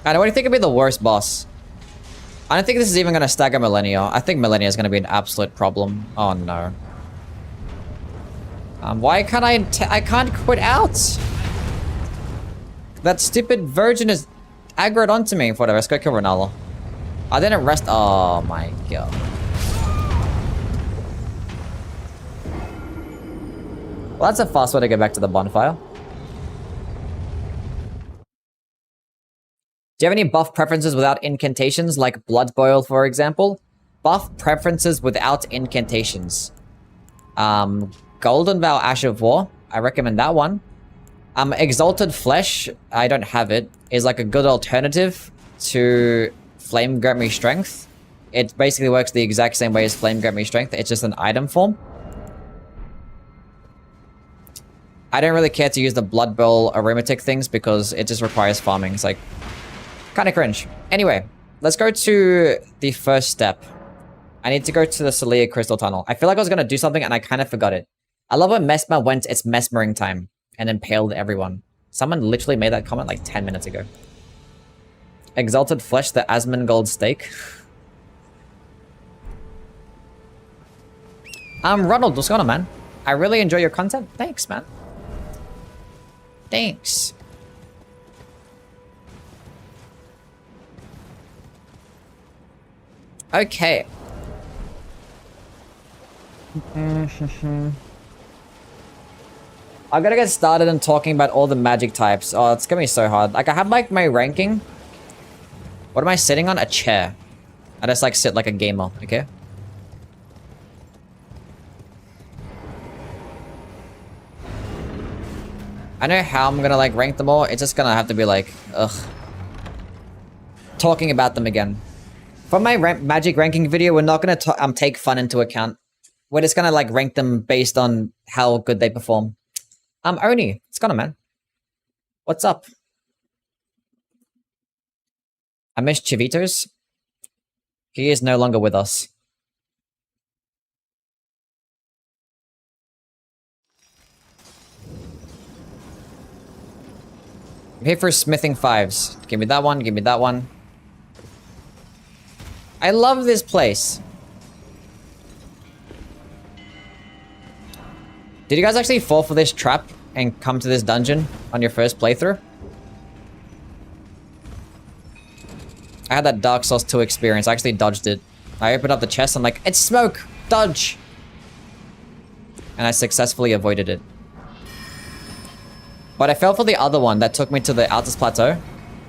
I know. What do you think would be the worst boss? I don't think this is even gonna stagger Millennia. I think Millennia is gonna be an absolute problem. Oh no. Why can't I can't quit out? That stupid virgin is aggroed onto me. Whatever, let's go kill Ronaldo. I didn't rest. Oh my god. Well, that's a fast way to get back to the bonfire. Do you have any buff preferences without incantations, like Blood Boil, for example? Buff preferences without incantations. Golden Vow, Ash of War. I recommend that one. Exalted Flesh, I don't have it, is like a good alternative to Flame Grant Me Strength. It basically works the exact same way as Flame Grant Me Strength. It's just an item form. I don't really care to use the Blood Bowl aromatic things because it just requires farming. It's like kind of cringe. Anyway, let's go to the first step. I need to go to the Celia Crystal Tunnel. I feel like I was going to do something and I kind of forgot it. I love when Mesmer went it's Mesmering time and impaled everyone. Someone literally made that comment like 10 minutes ago. Exalted Flesh, the Asmongold steak. Ronald, what's going on, man? I really enjoy your content. Thanks, man. Thanks. Okay. I gotta get started on talking about all the magic types. Oh, it's gonna be so hard. Like, I have like my ranking. What am I sitting on? A chair. I just like sit like a gamer, okay? I know how I'm gonna like rank them all. It's just gonna have to be like, ugh. Talking about them again. For my magic ranking video, we're not gonna take fun into account. We're just gonna like rank them based on how good they perform. Oni, what's going on, man? What's up? I miss Chivitos. He is no longer with us. I'm here for smithing 5s. Give me that one, give me that one. I love this place. Did you guys actually fall for this trap and come to this dungeon on your first playthrough? I had that Dark Souls 2 experience. I actually dodged it. I opened up the chest. I'm like, it's smoke! Dodge! And I successfully avoided it. But I fell for the other one that took me to the Altus Plateau.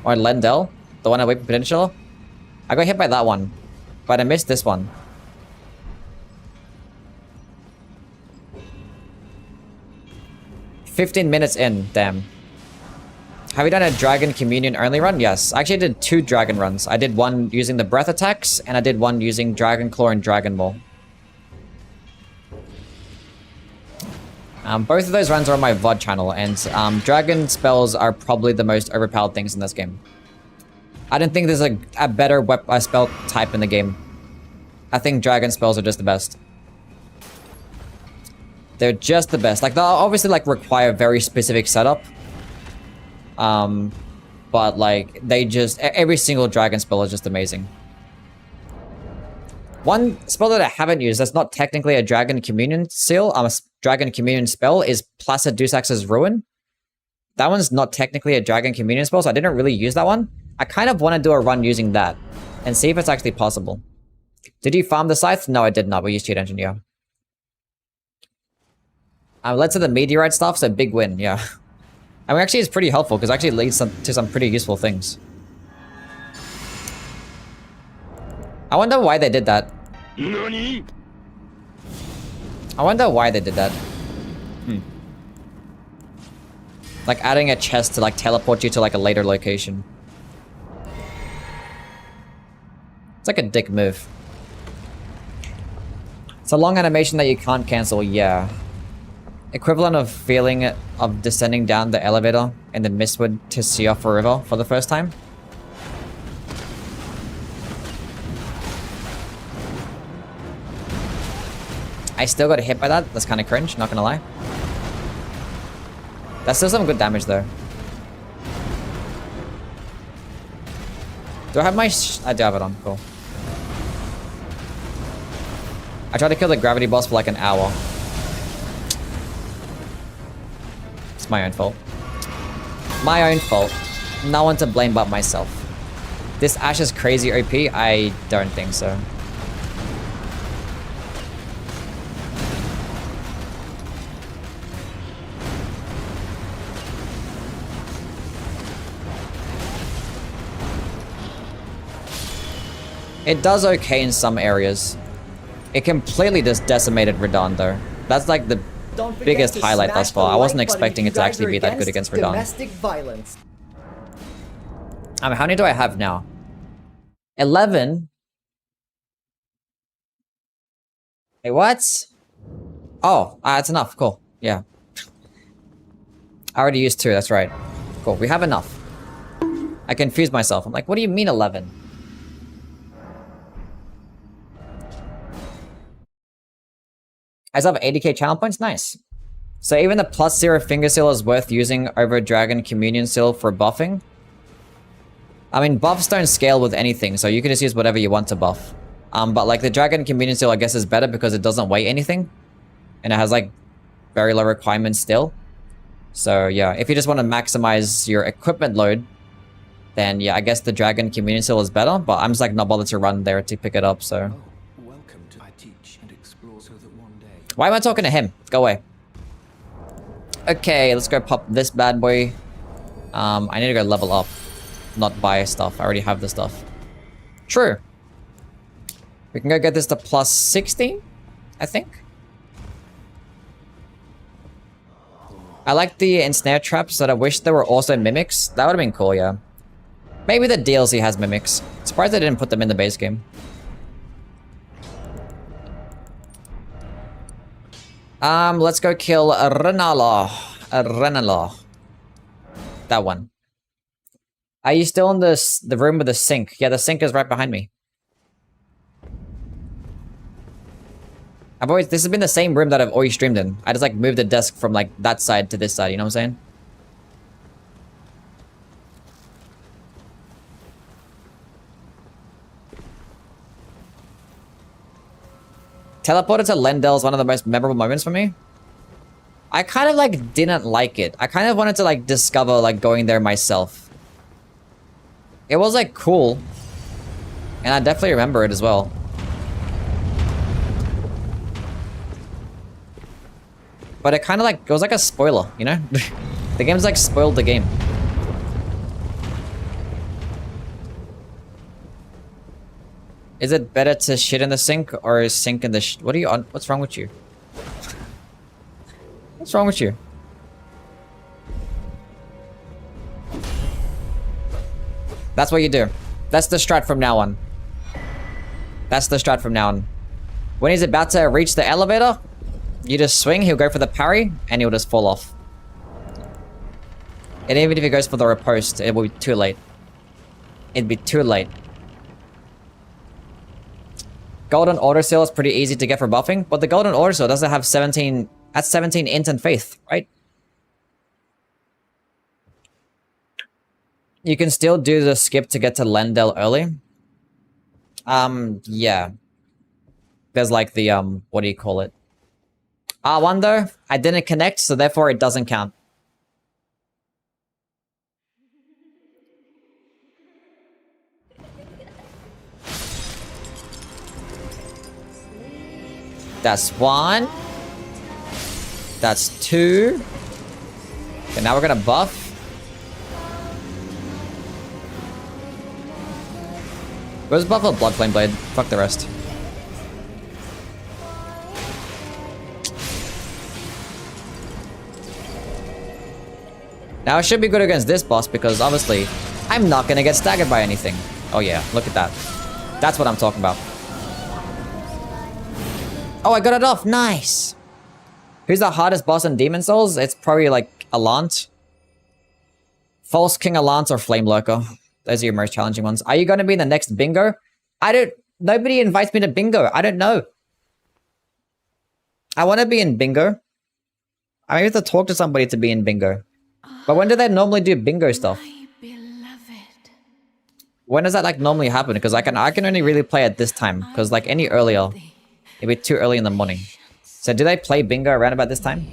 Or Lendel. The one at Weeping Peninsula. I got hit by that one. But I missed this one. "15 minutes in, damn. Have you done a Dragon Communion only run? Yes. I actually did 2 Dragon runs. I did one using the Breath attacks, and I did one using Dragon Claw and Dragon Ball. Both of those runs are on my VOD channel, and Dragon spells are probably the most overpowered things in this game. I don't think there's a better spell type in the game. I think Dragon spells are just the best. They're just the best. Like, they'll obviously, like, require very specific setup. But, like, they just... Every single Dragon spell is just amazing. One spell that I haven't used that's not technically a Dragon Communion seal, a Dragon Communion spell, is Placid Dusax's Ruin. That one's not technically a Dragon Communion spell, so I didn't really use that one. I kind of want to do a run using that and see if it's actually possible. Did you farm the Scythe? No, I did not. We used Cheat Engine, yeah. Led to the Meteorite stuff, so big win, yeah. I mean, actually, it's pretty helpful because it actually leads to some pretty useful things. I wonder why they did that. NANI? I wonder why they did that. Like adding a chest to like teleport you to like a later location. It's like a dick move. It's a long animation that you can't cancel, yeah. Equivalent of feeling of descending down the elevator in the Mistwood to Seoff River for the first time. I still got hit by that. That's kind of cringe, not gonna lie. That's still some good damage though. Do I have my I do have it on, cool. I tried to kill the gravity boss for like an hour. It's my own fault. My own fault. No one to blame but myself. This Ash is crazy OP? I don't think so. It does okay in some areas. It completely just decimated Radon though. That's like the biggest highlight thus far. I wasn't expecting it to actually be that good against Radon. Domestic violence. I mean, how many do I have now? 11? Wait, what? Oh, that's enough. Cool. Yeah. I already used 2, that's right. Cool, we have enough. I confused myself. I'm like, what do you mean 11? I still have 80k channel points? Nice. So even the +0 finger seal is worth using over Dragon Communion seal for buffing? I mean, buffs don't scale with anything, so you can just use whatever you want to buff. But like the Dragon Communion seal I guess is better because it doesn't weigh anything. And it has like very low requirements still. So yeah, if you just want to maximize your equipment load, then yeah, I guess the Dragon Communion seal is better, but I'm just like not bothered to run there to pick it up, so... Why am I talking to him? Go away. Okay, let's go pop this bad boy. I need to go level up. Not buy stuff. I already have the stuff. True. We can go get this to +16, I think. I like the ensnare traps, but I wish there were also mimics. That would have been cool, yeah. Maybe the DLC has mimics. Surprised they didn't put them in the base game. Let's go kill Renala. That one. Are you still in the room with the sink? Yeah, the sink is right behind me. This has been the same room that I've always streamed in. I just like moved the desk from like that side to this side, you know what I'm saying? Teleported to Lendel is one of the most memorable moments for me. I kind of like didn't like it. I kind of wanted to like discover like going there myself. It was like cool. And I definitely remember it as well. But it kind of like, it was like a spoiler, you know? The game's like spoiled the game. Is it better to shit in the sink or sink in the what are you on? What's wrong with you? What's wrong with you? That's what you do. That's the strat from now on. That's the strat from now on. When he's about to reach the elevator, you just swing, he'll go for the parry, and he'll just fall off. And even if he goes for the riposte, it will be too late. It'd be too late. Golden Order Seal is pretty easy to get for buffing, but the Golden Order Seal doesn't have 17... That's 17 int and faith, right? You can still do the skip to get to Lendel early. Yeah. There's like the, what do you call it? R1 though, I didn't connect, so therefore it doesn't count. That's 1. That's 2. Okay, now we're gonna buff. Where's buff a Blood Flame Blade? Fuck the rest. Now I should be good against this boss because obviously I'm not gonna get staggered by anything. Oh yeah, look at that. That's what I'm talking about. Oh, I got it off. Nice. Who's the hardest boss in Demon Souls? It's probably like Alant. False King Alant or Flame Lurker. Those are your most challenging ones. Are you going to be in the next bingo? Nobody invites me to bingo. I don't know. I want to be in bingo. I may have to talk to somebody to be in bingo. But when do they normally do bingo stuff? When does that like normally happen? Because I can only really play at this time. Because like any earlier, it'd be too early in the morning. So do they play bingo around about this time?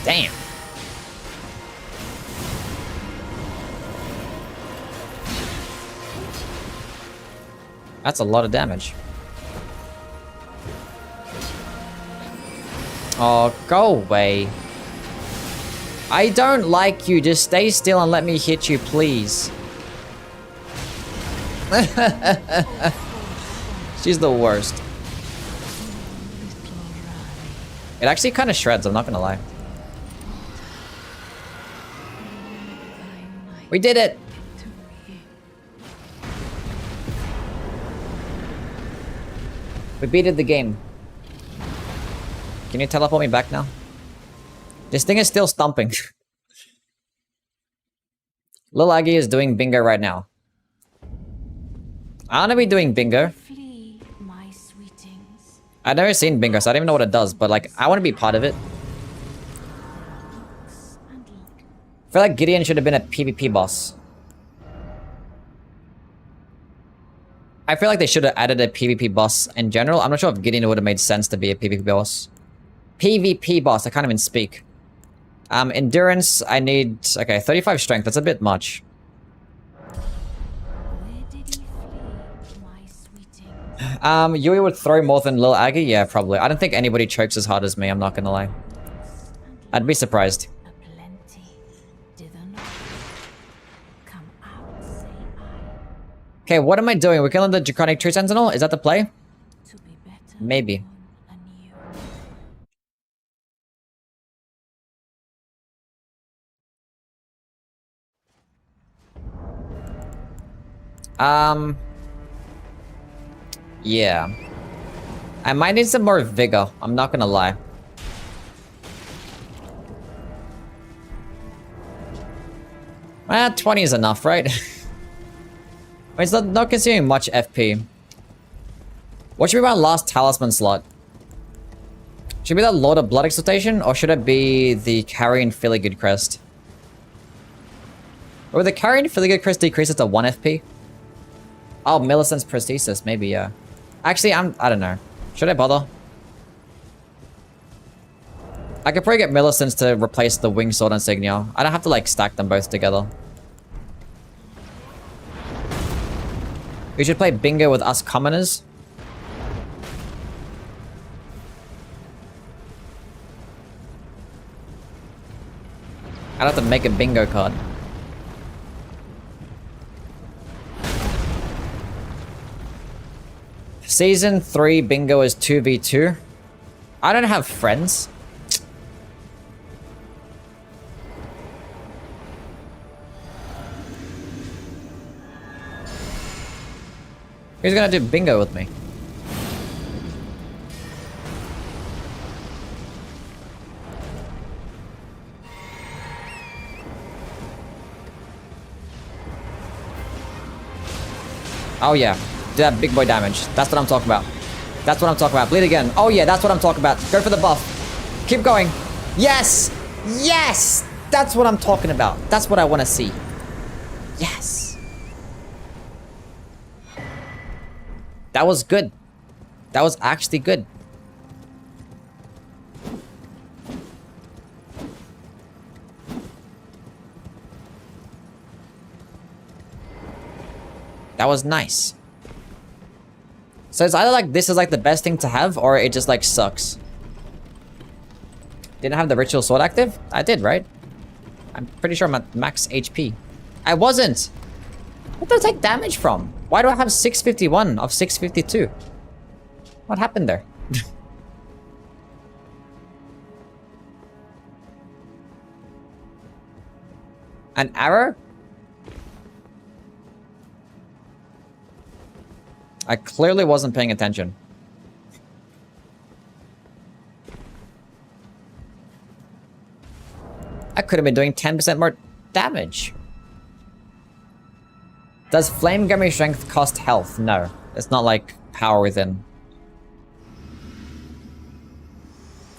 Damn. That's a lot of damage. Oh, go away. I don't like you. Just stay still and let me hit you, please. She's the worst. It actually kind of shreds, I'm not gonna lie. We did it! We beated the game. Can you teleport me back now? This thing is still stomping. Lil Aggie is doing bingo right now. I wanna be doing bingo. I've never seen bingo, so I don't even know what it does, but like, I wanna be part of it. I feel like Gideon should have been a PvP boss. I feel like they should have added a PvP boss in general. I'm not sure if Gideon would have made sense to be a PvP boss. PvP boss, I can't even speak. Endurance, I need... Okay, 35 strength, that's a bit much. Yui would throw more than Lil Aggie? Yeah, probably. I don't think anybody chokes as hard as me, I'm not gonna lie. I'd be surprised. Okay, what am I doing? We're killing the Draconic Tree Sentinel? Is that the play? Maybe. Yeah. I might need some more vigor. I'm not gonna lie. Well, 20 is enough, right? It's not consuming much FP. What should be my last talisman slot? Should it be the Lord of Blood Exaltation, or should it be the Carrion Filigree Crest? Or the Carrion Filigree Crest decreases to 1 FP? Oh, Millicent's Prosthesis, maybe, yeah. Actually, I don't know. Should I bother? I could probably get Millicent's to replace the Winged Sword Insignia. I don't have to, like, stack them both together. We should play bingo with us commoners. I'd have to make a bingo card. Season 3 bingo is 2v2. I don't have friends. Who's gonna do bingo with me? Oh yeah, do that big boy damage. That's what I'm talking about. That's what I'm talking about. Bleed again. Oh yeah, that's what I'm talking about. Go for the buff. Keep going. Yes! Yes! That's what I'm talking about. That's what I want to see. Yes. That was good. That was actually good. That was nice. So it's either like this is like the best thing to have, or it just like sucks. Didn't have the ritual sword active? I did, right? I'm pretty sure I'm at max HP. I wasn't! What did I take damage from? Why do I have 651 of 652? What happened there? An arrow? I clearly wasn't paying attention. I could have been doing 10% more damage. Does Flame Gummy Strength cost health? No. It's not like power within.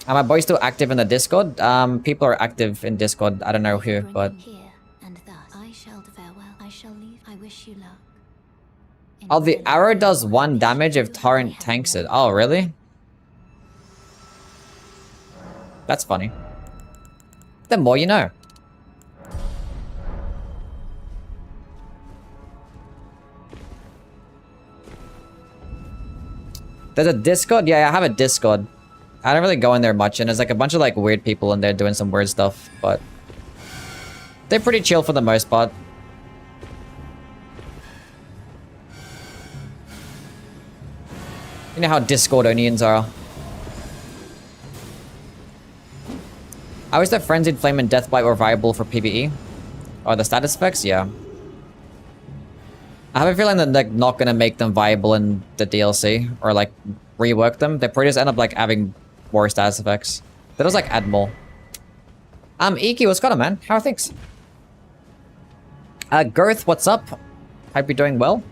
Are my boys still active in the Discord? People are active in Discord. I don't know who, but... Here, and thus I shall farewell. I shall leave. I wish you luck. Oh, the arrow does 1 damage if Torrent tanks it. Oh, really? That's funny. The more you know. There's a Discord? Yeah, I have a Discord. I don't really go in there much, and there's like a bunch of like weird people in there doing some weird stuff, but... they're pretty chill for the most part. You know how Discordonians are. I wish that Frenzied Flame and Deathbite were viable for PvE. Or the status effects? Yeah. I have a feeling that they're not gonna make them viable in the DLC. Or like, rework them. They probably just end up like having more status effects. They just like add more. Iki, what's going on, man? How are things? Girth, what's up? Hope you're doing well.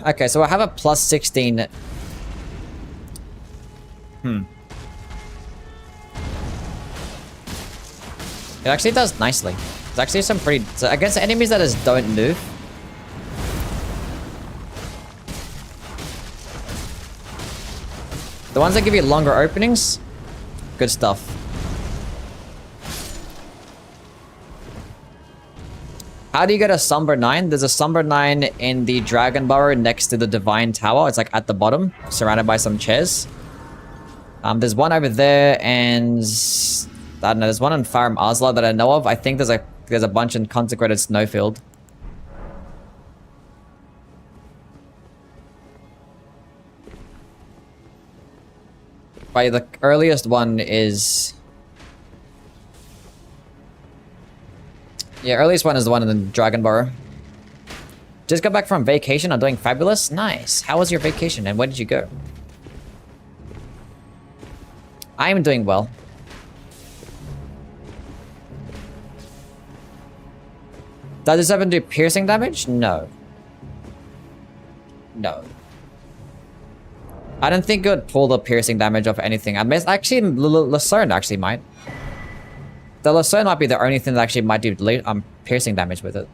Okay, so I have a plus 16. It actually does nicely. It's actually some pretty... so against enemies that just don't move. The ones that give you longer openings, good stuff. How do you get a Somber 9? There's a Somber 9 in the Dragon Burrow next to the Divine Tower. It's like at the bottom, surrounded by some chairs. There's one over there, and I don't know. There's one in Farum Azla that I know of. I think there's a bunch in Consecrated Snowfield. But the earliest one is... yeah, earliest one is the one in the Dragon Burrow. Just got back from vacation. I'm doing fabulous. Nice. How was your vacation and where did you go? I'm doing well. Does this weapon do piercing damage? No. No. I don't think it would pull the piercing damage off anything. I mean, actually, Lucerne actually might. The Lucerne might be the only thing that actually might do piercing damage with it.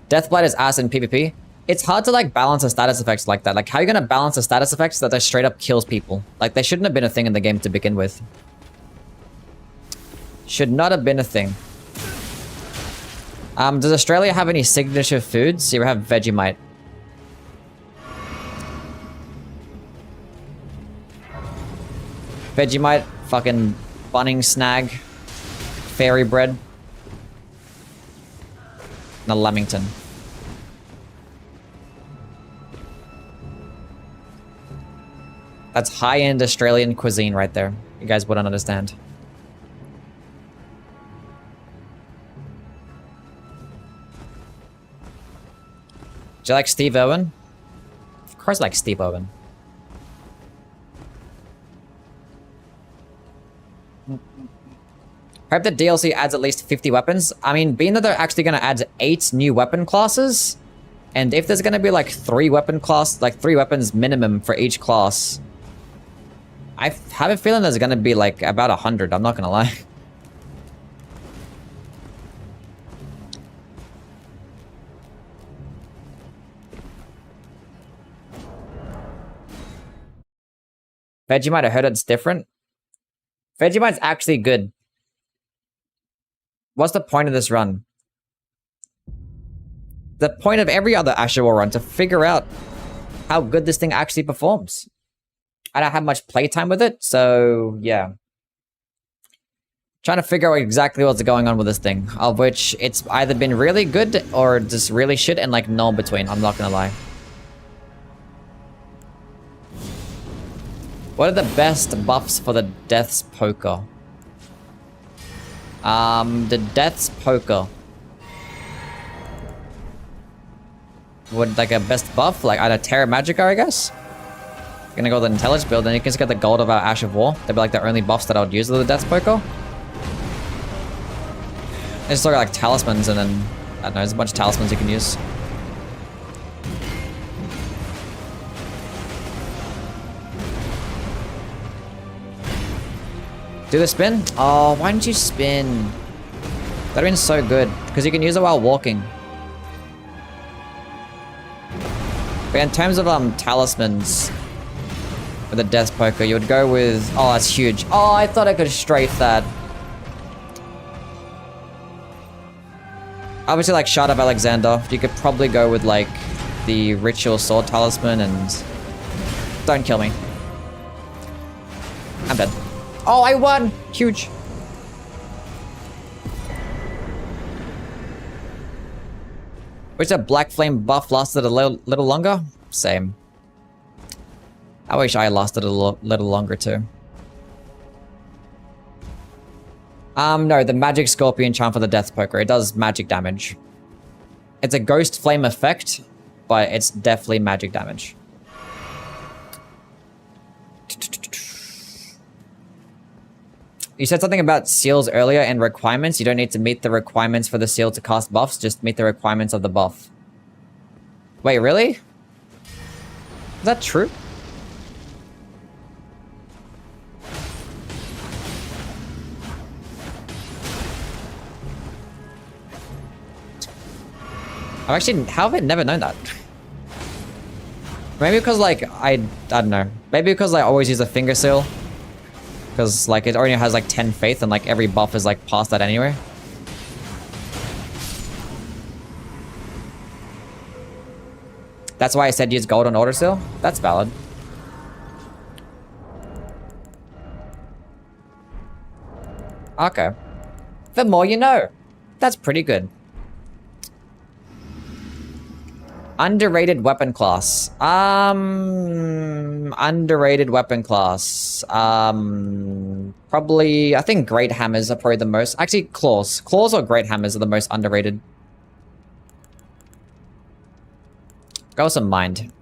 Deathblight is ass in PvP. It's hard to like balance the status effects like that. Like, how are you gonna balance the status effects that straight up kills people? Like, they shouldn't have been a thing in the game to begin with. Should not have been a thing. Does Australia have any signature foods? You have Vegemite. Vegemite, fucking Bunning Snag, Fairy Bread, and a Lamington. That's high-end Australian cuisine right there. You guys wouldn't understand. Do you like Steve Irwin? Of course I like Steve Irwin. Hope the DLC adds at least 50 weapons. I mean, being that they're actually going to add 8 new weapon classes, and if there's going to be like 3 weapons minimum for each class, I have a feeling there's going to be like about 100, I'm not going to lie. Vegemite, I heard it's different. Vegemite's actually good. What's the point of this run? The point of every other Asher War run to figure out how good this thing actually performs. I don't have much playtime with it, so yeah. Trying to figure out exactly what's going on with this thing, of which it's either been really good or just really shit and like no in between, I'm not gonna lie. What are the best buffs for the Death's Poker? The Death's Poker. Would like a best buff? Like either Terra Magica, I guess? Gonna go with the Intelligence build, then you can just get the gold of our Ash of War. They'd be like the only buffs that I would use with the Death's Poker. I just look at like talismans and then, I don't know, there's a bunch of talismans you can use. Do the spin? Oh, why didn't you spin? That'd have been so good, because you can use it while walking. But in terms of talismans for the Death Poker, you would go with... Oh, that's huge. Oh, I thought I could strafe that. Obviously, like Shard of Alexander, you could probably go with like the Ritual Sword Talisman and... Don't kill me. I'm dead. Oh, I won! Huge. Wish that Black Flame buff lasted a little longer? Same. I wish I lasted a little longer too. No, the Magic Scorpion charm for the Death Poker. It does magic damage. It's a Ghost Flame effect, but it's definitely magic damage. You said something about seals earlier and requirements. You don't need to meet the requirements for the seal to cast buffs. Just meet the requirements of the buff. Wait, really? Is that true? How have I never known that? Maybe because like, I don't know. Maybe because I always use a finger seal. Because, like, it already has, like, 10 faith, and, like, every buff is, like, past that anyway. That's why I said use gold on autoseal? That's valid. Okay. The more you know. That's pretty good. Underrated weapon class. Underrated weapon class. Probably, I think great hammers are probably the most. Actually, claws. Claws or great hammers are the most underrated. Go with some mind.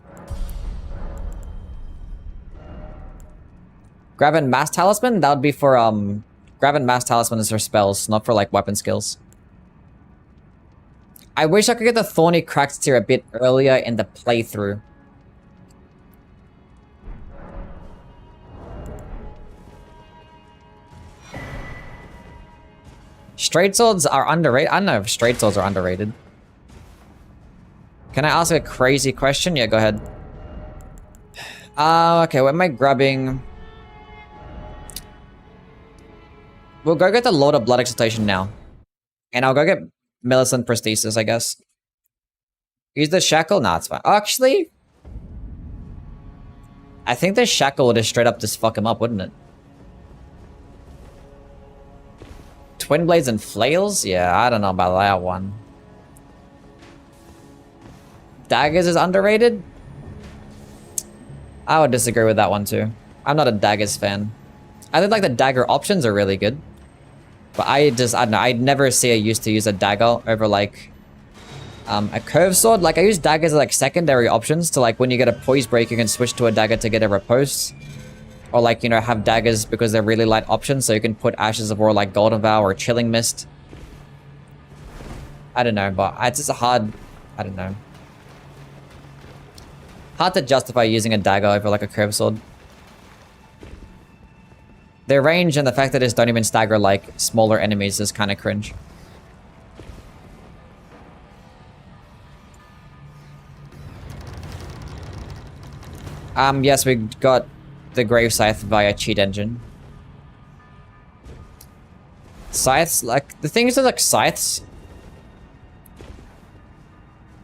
Grab and Mass Talisman? That would be for, Grab and Mass Talisman is for spells, not for, like, weapon skills. I wish I could get the Thorny Cracks tier a bit earlier in the playthrough. Straight swords are underrated. I don't know if straight swords are underrated. Can I ask a crazy question? Yeah, go ahead. Okay, what am I grabbing? We'll go get the Lord of Blood Exaltation now. And I'll go get Millicent Prosthesis, I guess. Use the Shackle? Nah, it's fine. Actually, I think the Shackle would just straight up just fuck him up, wouldn't it? Twin Blades and Flails? Yeah, I don't know about that one. Daggers is underrated? I would disagree with that one too. I'm not a daggers fan. I think like the dagger options are really good. But I don't know, I'd never see a use to use a dagger over like a curved sword. Like I use daggers as like secondary options to like when you get a poise break, you can switch to a dagger to get a riposte. Or like, you know, have daggers because they're really light options, so you can put Ashes of War like Golden Vow or Chilling Mist. I don't know, but it's just a hard, I don't know. Hard to justify using a dagger over like a curved sword. Their range and the fact that they just don't even stagger like smaller enemies is kind of cringe. Yes, we got the Grave Scythe via cheat engine. Scythes, like, the thing is that like scythes,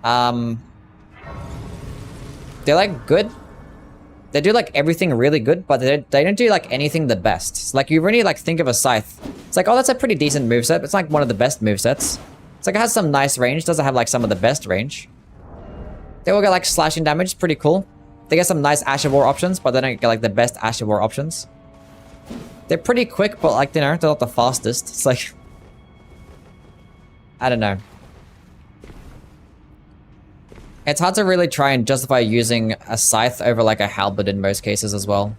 they're like good. They do like everything really good, but they don't do like anything the best. It's like you really like think of a scythe. It's like, oh, that's a pretty decent moveset. It's like one of the best movesets. It's like it has some nice range. Doesn't have like some of the best range. They will get like slashing damage, pretty cool. They get some nice Ash of War options, but they don't get like the best Ash of War options. They're pretty quick, but like, you know, they're not the fastest. It's like, I don't know. It's hard to really try and justify using a scythe over like a halberd in most cases as well.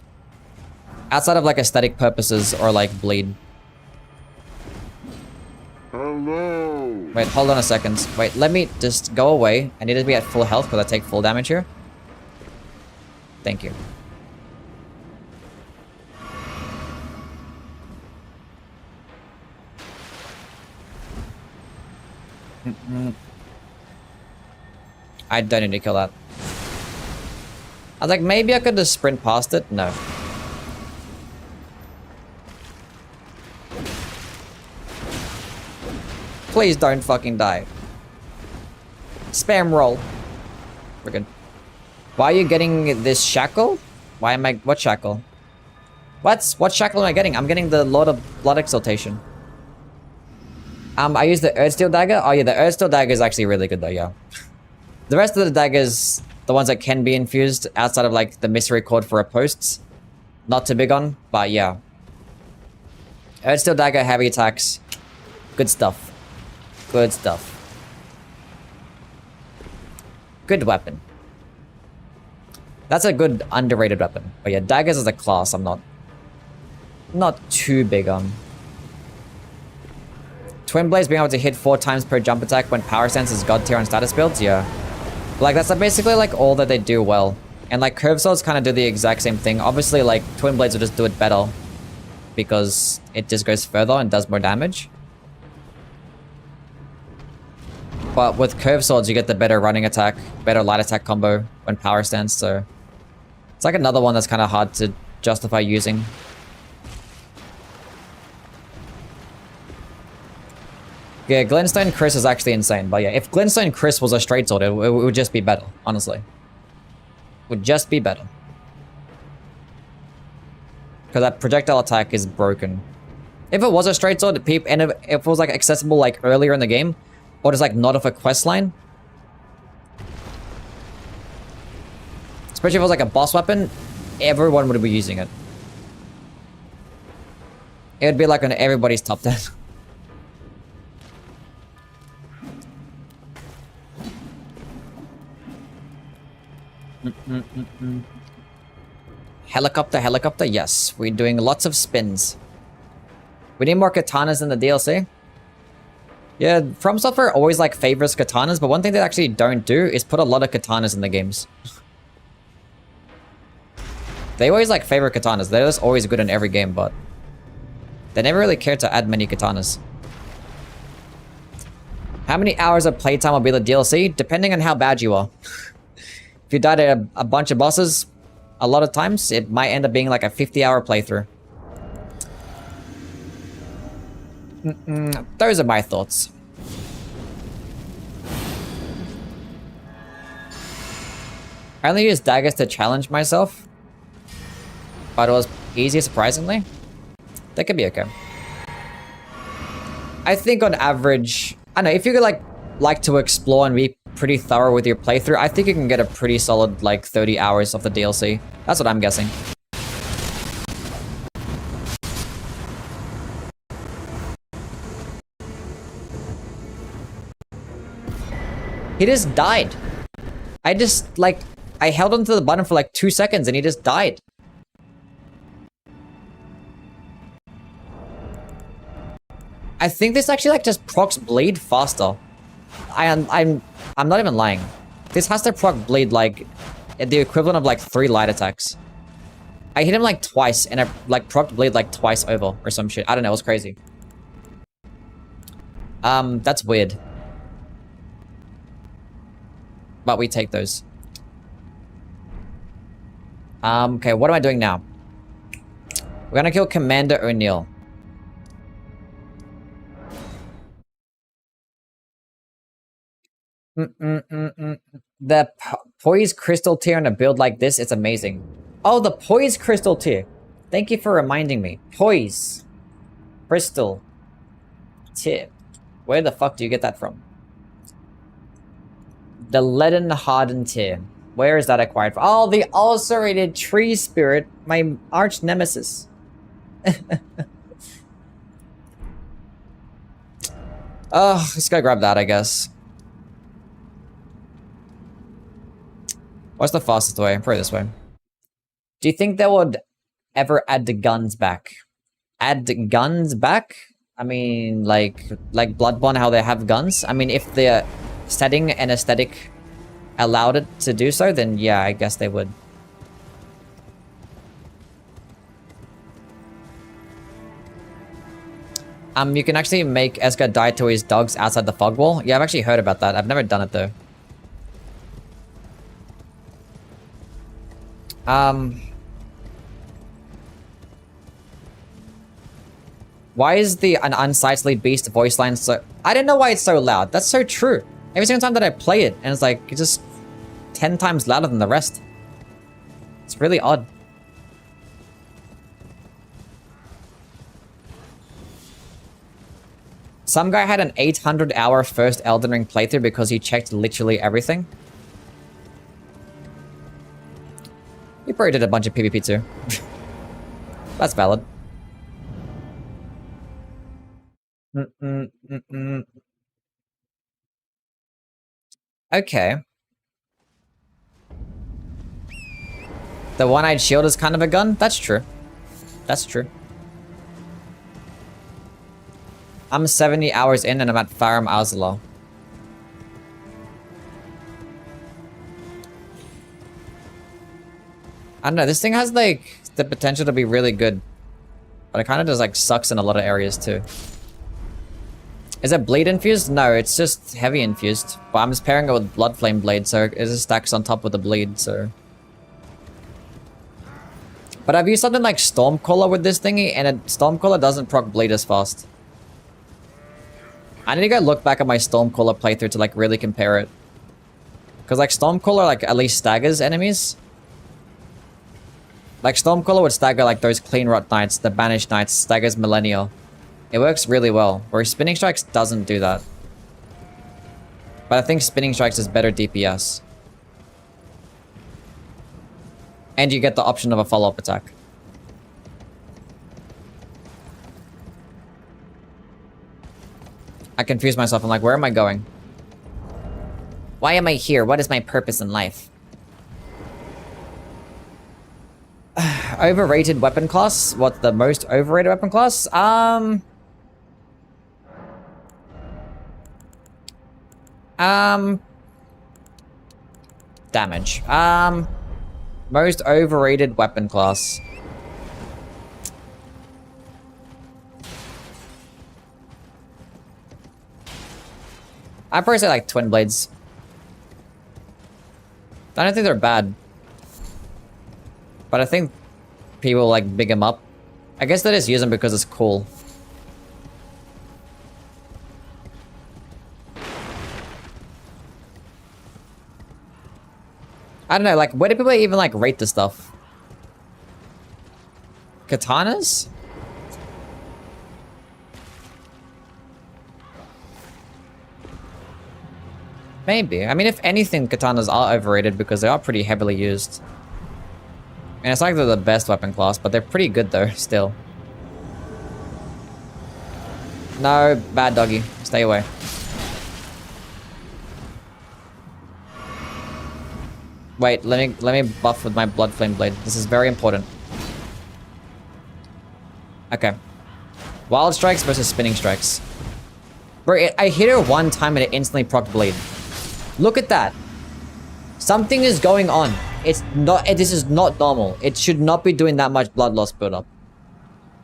Outside of like aesthetic purposes or like bleed. Hello. Wait, hold on a second. Wait, let me just go away. I need to be at full health because I take full damage here. Thank you. I don't need to kill that. I was like, maybe I could just sprint past it. No. Please don't fucking die. Spam roll. We're good. Why are you getting this shackle? Why am I... What shackle? What shackle am I getting? I'm getting the Lord of Blood Exaltation. I use the Earthsteel dagger. Oh yeah, the Earthsteel dagger is actually really good though, yeah. The rest of the daggers, the ones that can be infused outside of like the Mystery Cord for posts, not too big on, but yeah. Earthsteel dagger, heavy attacks. Good stuff. Good stuff. Good weapon. That's a good underrated weapon. But yeah, daggers as a class, I'm not too big on. Twin Blades being able to hit 4 times per jump attack when power stance is god tier on status builds, yeah. Like that's basically like all that they do well. And like curved swords kind of do the exact same thing. Obviously like Twin Blades will just do it better because it just goes further and does more damage. But with curved swords you get the better running attack, better light attack combo when power stance, so it's like another one that's kind of hard to justify using. Yeah, Glintstone Chris is actually insane, but yeah, if Glintstone Chris was a straight sword, it would just be better, honestly. Would just be better. Because that projectile attack is broken. If it was a straight sword, and if it was like accessible like earlier in the game, or just like not off a quest line. Especially if it was like a boss weapon, everyone would be using it. It would be like on everybody's top 10. Helicopter, yes. We're doing lots of spins. We need more katanas in the DLC. Yeah, From Software always like favors katanas, but one thing they actually don't do is put a lot of katanas in the games. They always like favor katanas. They're just always good in every game, but they never really care to add many katanas. How many hours of playtime will be the DLC? Depending on how bad you are. If you died at a bunch of bosses, a lot of times, it might end up being like a 50-hour playthrough. Those are my thoughts. I only use daggers to challenge myself. But it was easy, surprisingly. That could be okay. I think on average, I don't know, if you could like to explore and be pretty thorough with your playthrough, I think you can get a pretty solid like 30 hours of the DLC. That's what I'm guessing. He just died. I just, like, I held onto the button for like 2 seconds and he just died. I think this actually like just procs bleed faster. I'm not even lying. This has to proc bleed like the equivalent of like 3 light attacks. I hit him like twice and I like proc bleed like twice over or some shit. I don't know, it was crazy. That's weird. But we take those. Okay, what am I doing now? We're gonna kill Commander O'Neill. The poise crystal tier in a build like this is amazing. Oh, the poise crystal tier. Thank you for reminding me. Poise. Crystal. Tier. Where the fuck do you get that from? The leaden hardened tier. Where is that acquired from? Oh, the ulcerated tree spirit. My arch nemesis. Oh, let's go grab that, I guess. What's the fastest way? Probably this way. Do you think they would ever add the guns back? Add the guns back? I mean, like Bloodborne, how they have guns? I mean, if the setting and aesthetic allowed it to do so, then yeah, I guess they would. You can actually make Edgar die to his dogs outside the fog wall. Yeah, I've actually heard about that. I've never done it though. Why is an unsightly beast voice line so... I don't know why it's so loud. That's so true. Every single time that I play it, and it's like, it's just 10 times louder than the rest. It's really odd. Some guy had an 800-hour first Elden Ring playthrough because he checked literally everything. He probably did a bunch of PvP too. That's valid. Okay. The one-eyed shield is kind of a gun? That's true. That's true. I'm 70 hours in and I'm at Farum Azula. I don't know, this thing has like the potential to be really good. But it kind of just like sucks in a lot of areas too. Is it bleed infused? No, it's just heavy infused. But I'm just pairing it with Blood Flame Blade, so it just stacks on top with the bleed, so... But I've used something like Stormcaller with this thingy, and Stormcaller doesn't proc bleed as fast. I need to go look back at my Stormcaller playthrough to like really compare it. Because like Stormcaller like at least staggers enemies. Like Stormcaller would stagger like those Clean Rot Knights, the Banished Knights, staggers Millennial. It works really well, whereas Spinning Strikes doesn't do that. But I think Spinning Strikes is better DPS. And you get the option of a follow-up attack. I confuse myself. I'm like, where am I going? Why am I here? What is my purpose in life? Overrated weapon class? What's the most overrated weapon class? Damage. Most overrated weapon class. I'd probably say like Twin Blades. I don't think they're bad. But I think people like big them up. I guess they just use them because it's cool. I don't know, like, where do people even, like, rate this stuff? Katanas? Maybe. I mean, if anything, katanas are overrated because they are pretty heavily used. And it's like they're the best weapon class, but they're pretty good, though, still. No, bad doggy. Stay away. Wait, let me buff with my blood flame blade. This is very important. Okay. Wild strikes versus spinning strikes. Bro, I hit her one time and it instantly proc bleed. Look at that. Something is going on. It's not. This is not normal. It should not be doing that much blood loss build up.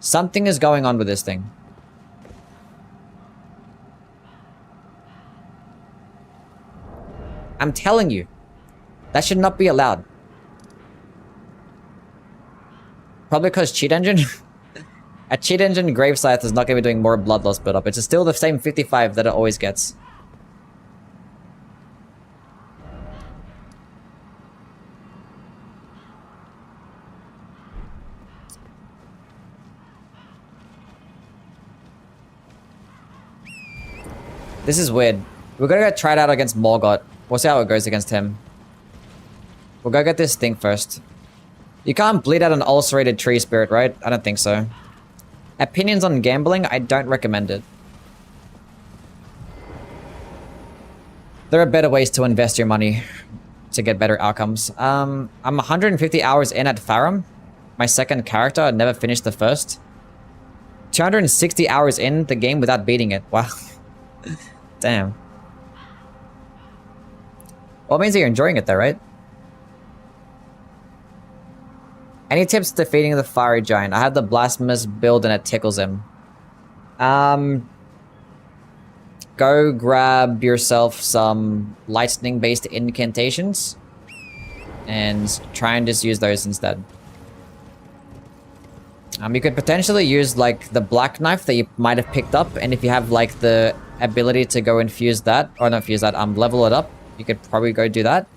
Something is going on with this thing. I'm telling you. That should not be allowed. Probably because cheat engine. A cheat engine Grave Scythe is not going to be doing more blood loss build up. It's still the same 55 that it always gets. This is weird. We're gonna go try it out against Morgott. We'll see how it goes against him. We'll go get this thing first. You can't bleed out an ulcerated tree spirit, right? I don't think so. Opinions on gambling? I don't recommend it. There are better ways to invest your money to get better outcomes. I'm 150 hours in at Farum. My second character. I never finished the first. 260 hours in the game without beating it. Wow. Damn. Well, it means that you're enjoying it though, right? Any tips defeating the fiery giant? I have the blasphemous build and it tickles him. Go grab yourself some lightning based incantations and try and just use those instead. You could potentially use like the black knife that you might have picked up, and if you have like the ability to go and fuse that, or not fuse that, level it up, you could probably go do that.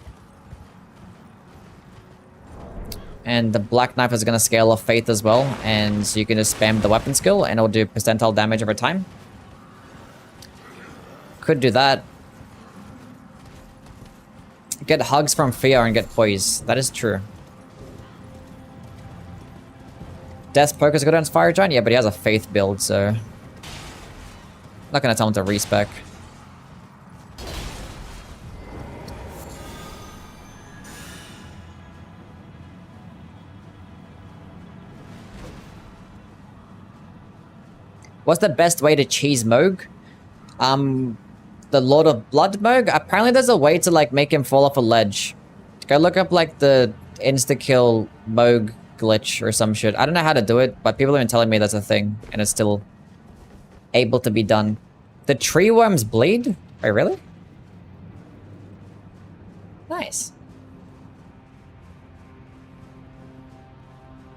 And the black knife is going to scale off faith as well, and so you can just spam the weapon skill and it'll do percentile damage over time. Could do that. Get hugs from fear and get poise. That is true. Death Poker's good against Fire Giant? Yeah, but he has a faith build, so... not gonna tell him to respec. What's the best way to cheese Moog? The Lord of Blood Moog? Apparently there's a way to like make him fall off a ledge. Go look up like the insta-kill Moog glitch or some shit. I don't know how to do it, but people have been telling me that's a thing, and it's still able to be done. The tree worms bleed? Wait, really? Nice.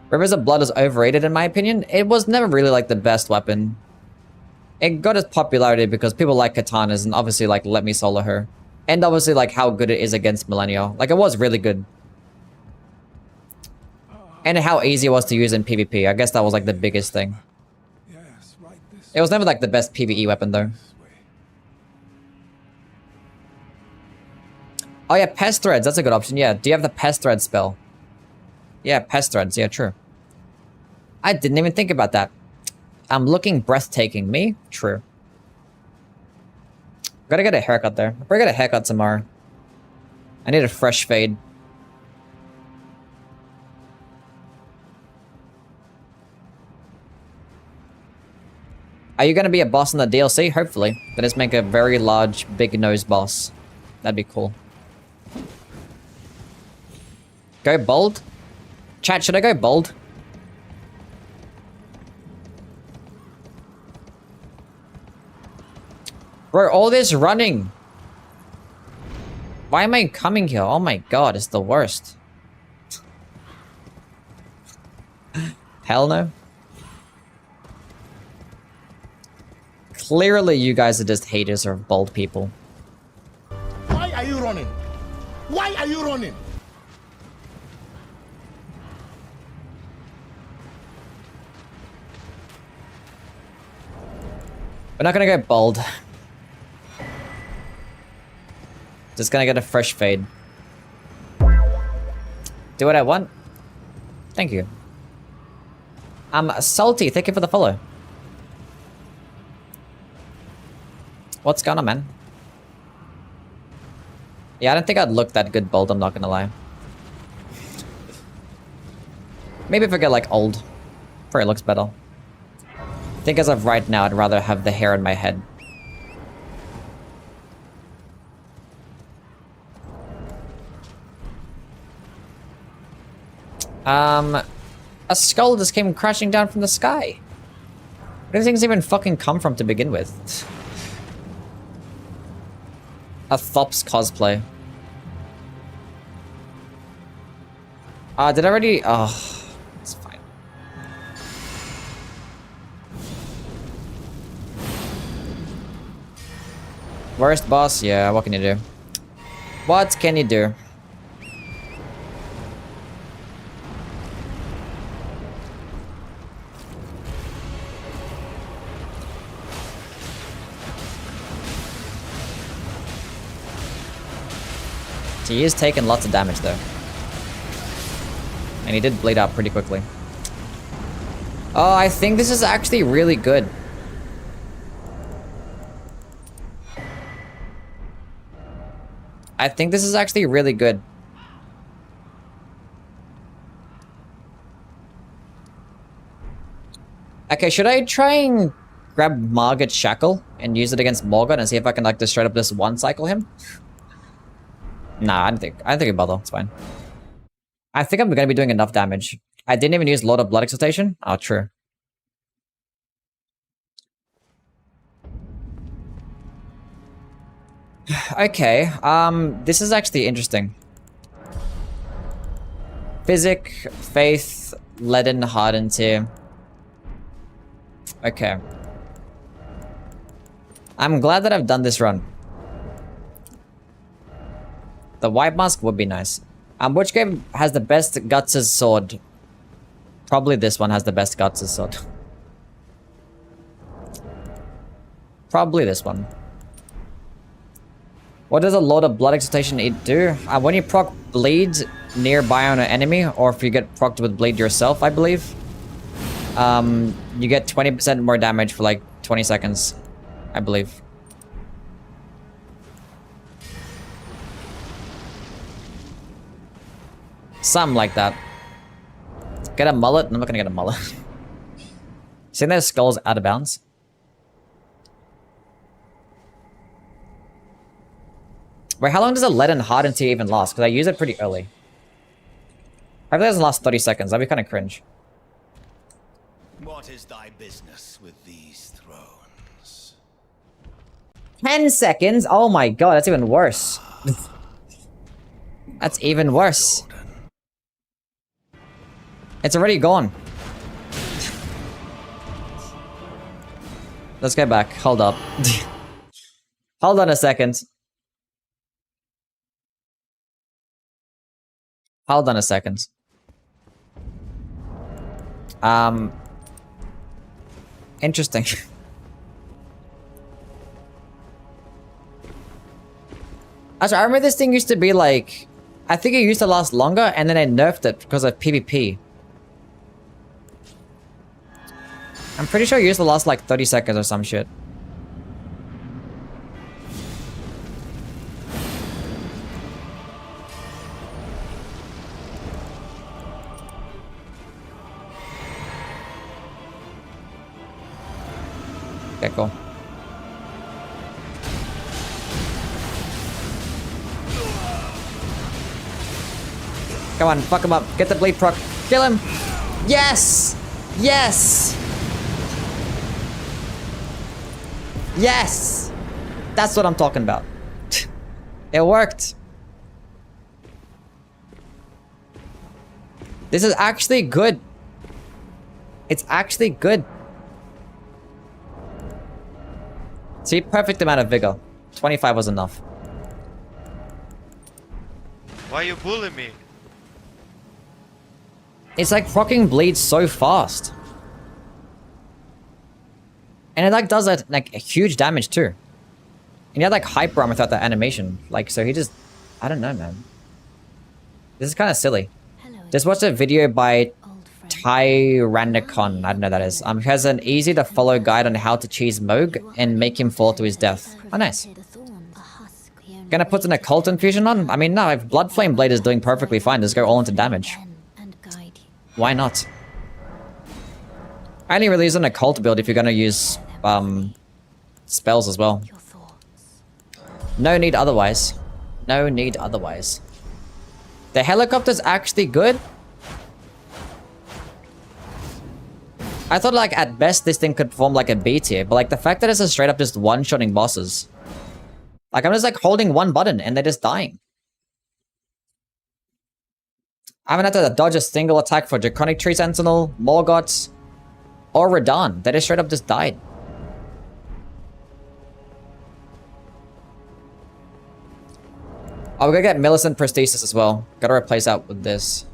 Rivers of Blood is overrated in my opinion. It was never really like the best weapon. It got its popularity because people like katanas and obviously like let me solo her. And obviously like how good it is against Millennial. Like it was really good. And how easy it was to use in PvP. I guess that was like the biggest thing. It was never like the best PvE weapon though. Oh yeah, Pest Threads. That's a good option. Yeah, do you have the Pest Thread spell? Yeah, Pest Threads. Yeah, true. I didn't even think about that. I'm looking breathtaking. Me? True. Gotta get a haircut there. I'll probably get a haircut tomorrow. I need a fresh fade. Are you gonna be a boss in the DLC? Hopefully. But let's make a very large, big nose boss. That'd be cool. Go bold? Chat, should I go bold? Bro, all this running. Why am I coming here? Oh my god, it's the worst. Hell no. Clearly you guys are just haters of bold people. Why are you running? Why are you running? We're not gonna go bold. Just gonna get a fresh fade. Do what I want. Thank you. Salty, thank you for the follow. What's going on, man? Yeah, I don't think I'd look that good bold, I'm not gonna lie. Maybe if I get like old, probably looks better. I think as of right now, I'd rather have the hair in my head. A skull just came crashing down from the sky. Where do things even fucking come from to begin with? A Thops cosplay. Did I already? Oh, it's fine. Worst boss? Yeah, what can you do? What can you do? He is taking lots of damage though. And he did bleed out pretty quickly. Oh, I think this is actually really good. I think this is actually really good. Okay, should I try and grab Margot's Shackle and use it against Morgan and see if I can like just straight up just one cycle him? Nah, I don't think it'd bother. It's fine. I think I'm gonna be doing enough damage. I didn't even use Lord of Blood Exaltation. Oh, true. Okay, this is actually interesting. Physic, Faith, Leaden, Hardened here. Okay. I'm glad that I've done this run. The White Mask would be nice. Which game has the best Guts' sword? Probably this one has the best Guts' sword. Probably this one. What does a Lord of Blood Exaltation do? When you proc bleed nearby on an enemy, or if you get procced with bleed yourself, I believe, you get 20% more damage for like 20 seconds, I believe. Something like that. Get a mullet? I'm not gonna get a mullet. See their skulls out of bounds? Wait, how long does a leaden hardened tea even last? Because I use it pretty early. I think it doesn't last 30 seconds. That'd be kind of cringe. What is thy business with these thrones? 10 seconds? Oh my god, that's even worse. That's even worse. It's already gone. Let's get back. Hold up. Hold on a second. Hold on a second. Interesting. Actually, I remember this thing used to be like... I think it used to last longer, and then they nerfed it because of PvP. I'm pretty sure it used to last like 30 seconds or some shit. Okay, cool. Come on, fuck him up. Get the bleed proc. Kill him! Yes! Yes! Yes! That's what I'm talking about. It worked. This is actually good. It's actually good. See, perfect amount of vigor. 25 was enough. Why you bullying me? It's like proccing bleeds so fast. And it like does like huge damage too. And he had like hyper armor without that animation. Like, so he just... I don't know, man. This is kind of silly. Just watched a video by Tyrannicon. I don't know what that is. He has an easy to follow guide on how to cheese Moog and make him fall to his death. Oh, nice. Gonna put an occult infusion on? I mean, no, if Bloodflame Blade is doing perfectly fine, just go all into damage. Why not? I only really use an occult build if you're gonna use spells as well. Your thoughts. No need otherwise. No need otherwise. The helicopter's actually good. I thought like at best this thing could perform like a B tier, but like the fact that it's a straight up just one-shotting bosses. Like I'm just like holding one button and they're just dying. I haven't had to dodge a single attack for Draconic Tree Sentinel, Morgott, or Radahn. They just straight up just died. Oh, we're gonna get Millicent Prosthesis as well. Gotta replace that with this.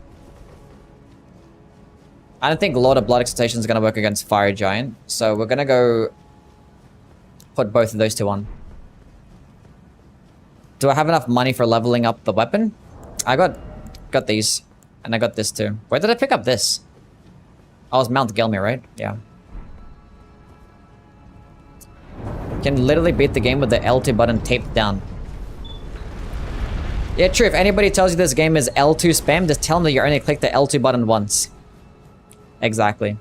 I don't think Lord of Blood Exaltation is going to work against Fire Giant, so we're going to go put both of those two on. Do I have enough money for leveling up the weapon? I got these, and I got this too. Where did I pick up this? Oh, it's Mount Gelmir, right? Yeah. Can literally beat the game with the L2 button taped down. Yeah, true. If anybody tells you this game is L2 spam, just tell them that you only click the L2 button once. Exactly.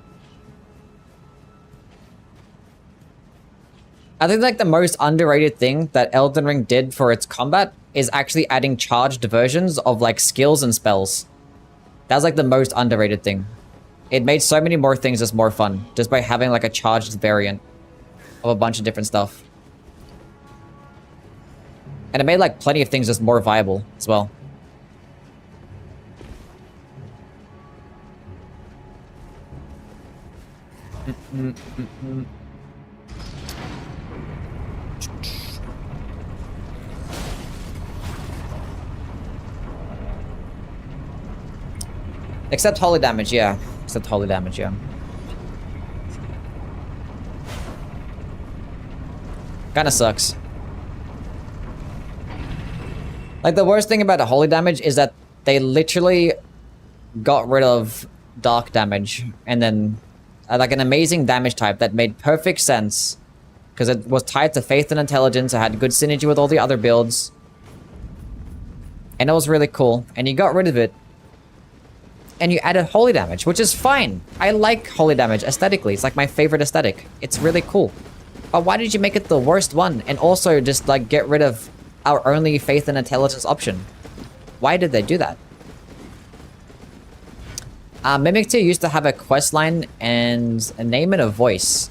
I think like the most underrated thing that Elden Ring did for its combat is actually adding charged versions of like skills and spells. That's like the most underrated thing. It made so many more things just more fun just by having like a charged variant of a bunch of different stuff. And it made like plenty of things just more viable as well. Except holy damage, yeah. Except holy damage, yeah. Kinda sucks. Like, the worst thing about the holy damage is that they literally got rid of dark damage and then like an amazing damage type that made perfect sense because it was tied to faith and intelligence. It had good synergy with all the other builds and it was really cool, and you got rid of it and you added holy damage, which is fine. I like holy damage aesthetically. It's like my favorite aesthetic. It's really cool. But why did you make it the worst one and also just like get rid of our only faith and intelligence option? Why did they do that? Mimic 2 used to have a quest line and a name and a voice.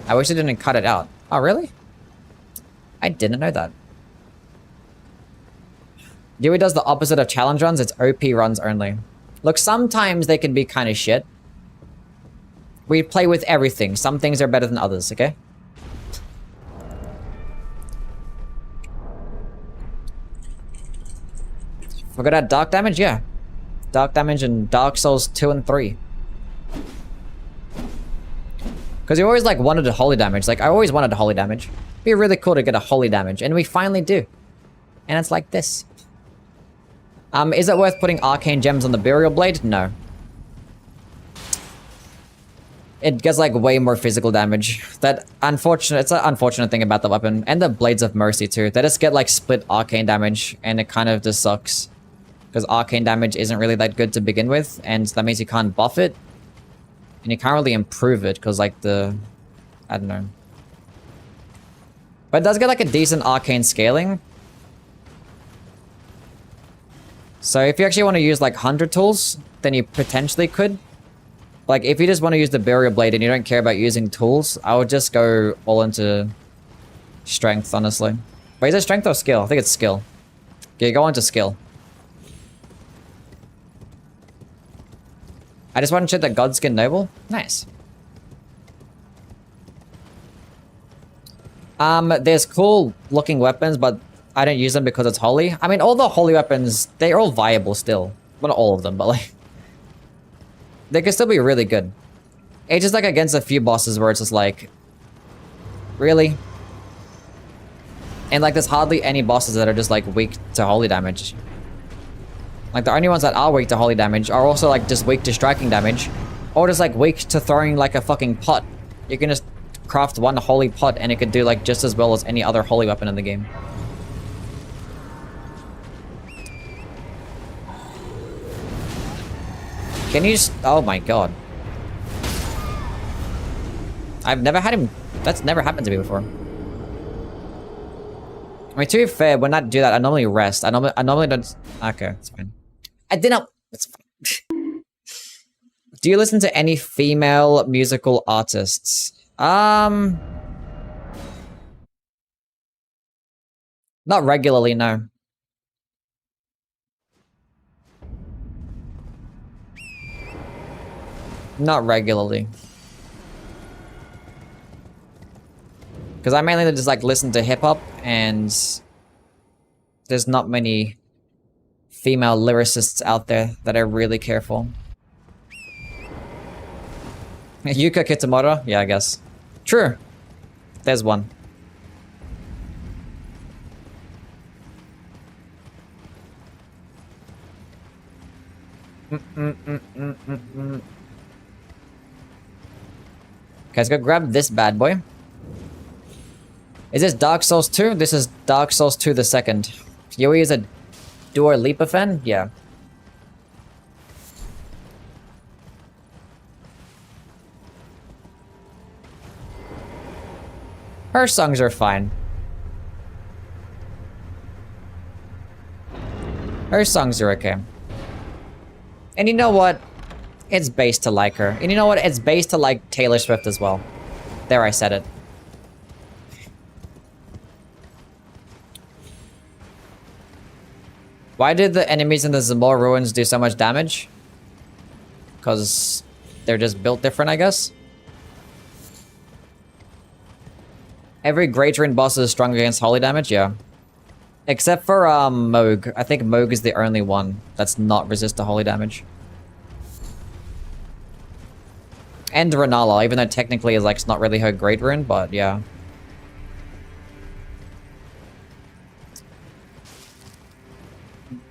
I wish I didn't cut it out. Oh, really? I didn't know that. Dewey does the opposite of challenge runs. It's OP runs only. Look, sometimes they can be kind of shit. We play with everything. Some things are better than others, okay? We're good at dark damage? Yeah. Dark damage in Dark Souls 2 and 3. Because you always like wanted a holy damage. Like I always wanted a holy damage. It'd be really cool to get a holy damage. And we finally do. And it's like this. Is it worth putting arcane gems on the burial blade? No. It gets like way more physical damage. It's an unfortunate thing about the weapon. And the Blades of Mercy too. They just get like split arcane damage. And it kind of just sucks. Because arcane damage isn't really that good to begin with, and that means you can't buff it. And you can't really improve it, because like I don't know. But it does get like a decent arcane scaling. So if you actually want to use like 100 tools, then you potentially could. Like if you just want to use the burial blade and you don't care about using tools, I would just go all into strength, honestly. Wait, is it strength or skill? I think it's skill. Okay, go on to skill. I just want to check the Godskin Noble. Nice. There's cool looking weapons, but I don't use them because it's holy. I mean, all the holy weapons, they're all viable still. Well, not all of them, but like... they can still be really good. It's just like against a few bosses where it's just like... really? And like there's hardly any bosses that are just like weak to holy damage. Like the only ones that are weak to holy damage are also like just weak to striking damage. Or just like weak to throwing like a fucking pot. You can just craft one holy pot and it could do like just as well as any other holy weapon in the game. Can you just... Oh my god. I've never had him... That's never happened to me before. I mean, to be fair, when I do that, I normally rest. I normally don't... Okay, it's fine. I didn't... It's fine. Do you listen to any female musical artists? Not regularly, no. Not regularly. Because I mainly just like listen to hip-hop, and there's not many female lyricists out there that I really care for. Yuka Kitamoto? Yeah, I guess. True. There's one. Okay, let's go grab this bad boy. Is this Dark Souls 2? This is Dark Souls 2 the second. Yui is a Dua Lipa fan? Yeah. Her songs are fine. Her songs are okay. And you know what? It's based to like her. And you know what? It's based to like Taylor Swift as well. There, I said it. Why did the enemies in the Zamor ruins do so much damage? Because they're just built different, I guess. Every Great Rune boss is strong against holy damage, yeah. Except for Moog. I think Moog is the only one that's not resist to holy damage. And Renala, even though technically is like it's not really her Great Rune, but yeah.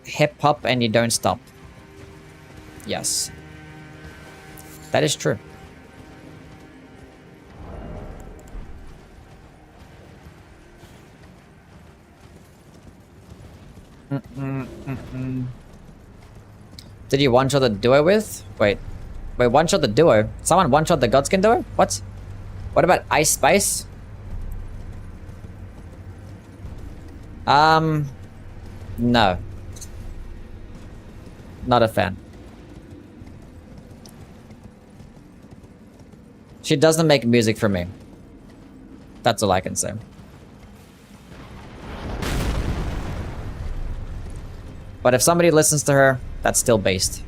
Hip hop and you don't stop. Yes. That is true. Did you one-shot the duo with? Wait, one-shot the duo? Someone one-shot the Godskin duo? What? What about Ice Spice? No. Not a fan. She doesn't make music for me. That's all I can say. But if somebody listens to her, that's still based.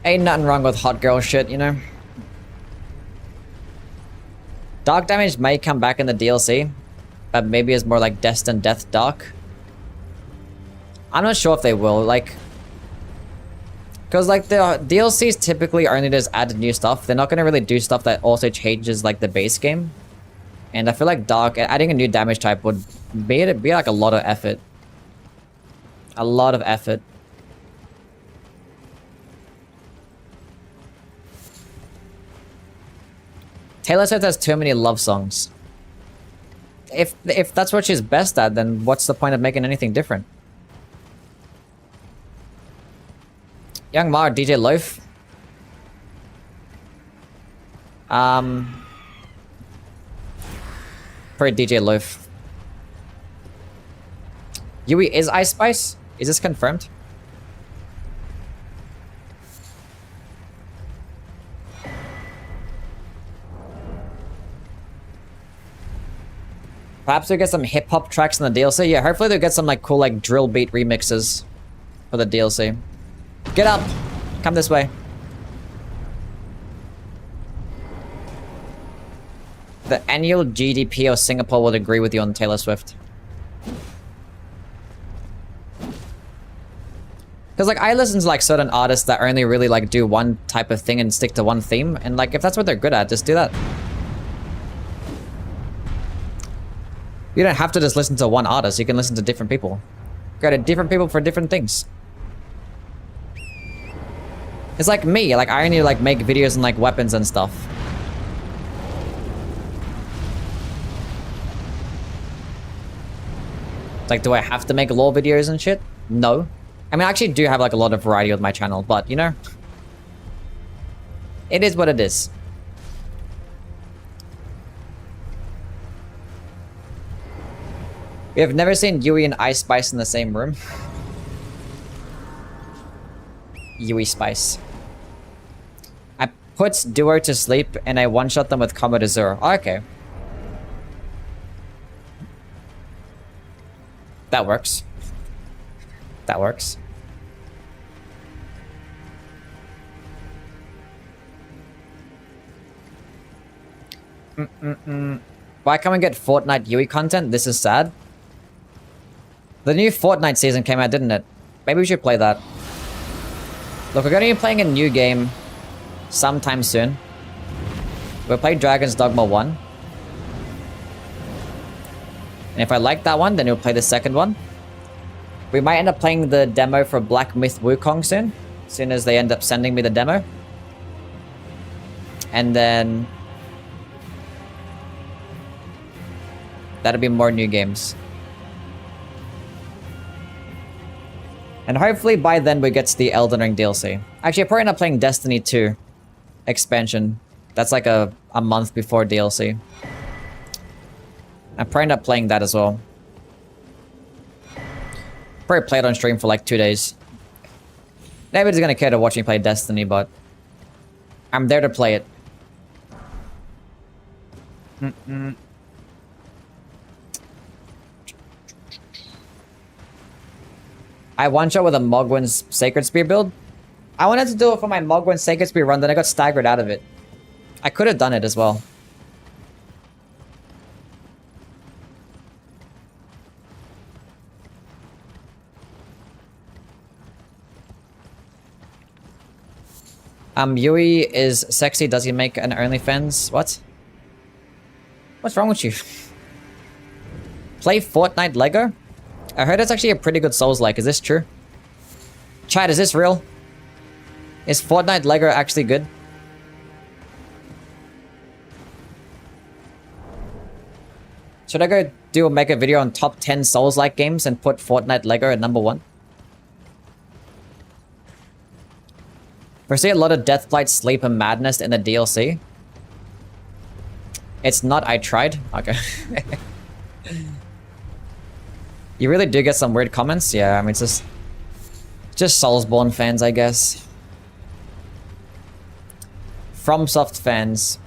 Ain't nothing wrong with hot girl shit, you know? Dark damage may come back in the DLC, but maybe it's more like Destined Death Dark. I'm not sure if they will, like... Because, like, the DLCs typically only just add new stuff. They're not going to really do stuff that also changes, like, the base game. And I feel like Dark, adding a new damage type would be like a lot of effort. A lot of effort. Taylor Swift has too many love songs. If that's what she's best at, then what's the point of making anything different? Young Mar, DJ Loaf. Probably DJ Loaf. Yui is Ice Spice? Is this confirmed? Perhaps we get some hip-hop tracks in the DLC? Yeah, hopefully they'll get some like cool like drill beat remixes for the DLC. Get up! Come this way. The annual GDP of Singapore would agree with you on Taylor Swift. Because like I listen to like certain artists that only really like do one type of thing and stick to one theme, and like if that's what they're good at, just do that. You don't have to just listen to one artist, you can listen to different people. Go to different people for different things. It's like me, like I only like make videos and like weapons and stuff. It's like, do I have to make lore videos and shit? No. I mean, I actually do have like a lot of variety with my channel, but you know, it is what it is. We have never seen Yui and Ice Spice in the same room. Yui Spice. I put Duo to sleep and I one-shot them with Combat Azure. Oh, okay. That works. That works. Why can't we get Fortnite Yui content? This is sad. The new Fortnite season came out, didn't it? Maybe we should play that. Look, we're going to be playing a new game sometime soon. We'll play Dragon's Dogma 1. And if I like that one, then we'll play the second one. We might end up playing the demo for Black Myth Wukong soon. As soon as they end up sending me the demo. And then... that'll be more new games. And hopefully by then we get to the Elden Ring DLC. Actually, I'm probably not playing Destiny 2 expansion. That's like a month before DLC. I'm probably not playing that as well. Probably play it on stream for like 2 days. Nobody's gonna care to watch me play Destiny, but I'm there to play it. I one-shot with a Mogwin's Sacred Spear build. I wanted to do it for my Mogwin Sacred Spear run, then I got staggered out of it. I could have done it as well. Yui is sexy. Does he make an OnlyFans? What? What's wrong with you? Play Fortnite Lego? I heard it's actually a pretty good Souls-like. Is this true? Chat, is this real? Is Fortnite Lego actually good? Should I go make a video on top 10 Souls-like games and put Fortnite Lego at number 1? Foresee a lot of Deathblight, Sleep, and Madness in the DLC. It's not. I tried. Okay. You really do get some weird comments. Yeah, I mean, it's just Soulsborne fans, I guess. FromSoft fans.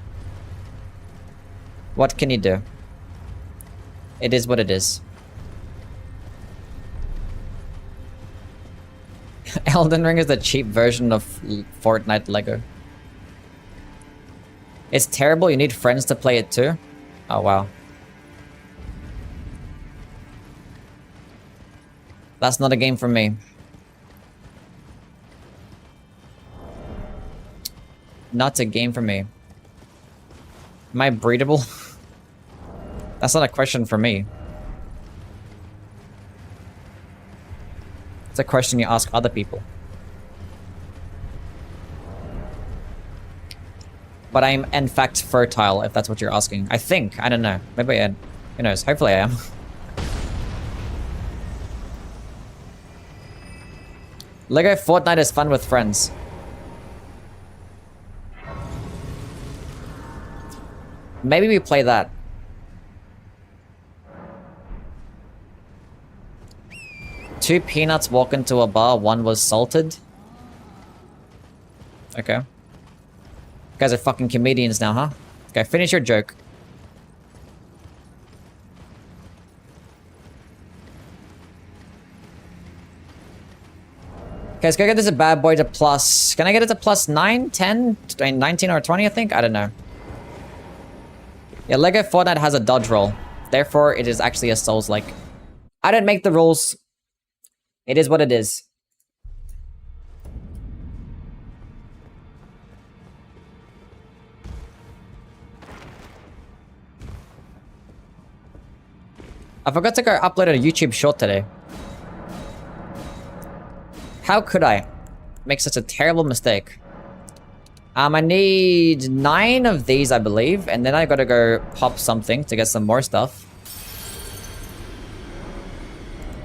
What can you do? It is what it is. Elden Ring is the cheap version of Fortnite Lego. It's terrible. You need friends to play it too. Oh, wow. That's not a game for me. Not a game for me. Am I breedable? That's not a question for me. It's a question you ask other people. But I'm in fact fertile, if that's what you're asking. I think. I don't know. Maybe I am. Who knows? Hopefully I am. Lego Fortnite is fun with friends. Maybe we play that. Two peanuts walk into a bar, one was salted. Okay. You guys are fucking comedians now, huh? Okay, finish your joke. Okay, let's go get this a bad boy to plus... Can I get it to plus 9, 10, 19 or 20, I think? I don't know. Yeah, Lego Fortnite has a dodge roll. Therefore, it is actually a Souls-like. I didn't make the rules. It is what it is. I forgot to go upload a YouTube short today. How could I make such a terrible mistake? I need 9 of these, I believe, and then I gotta go pop something to get some more stuff.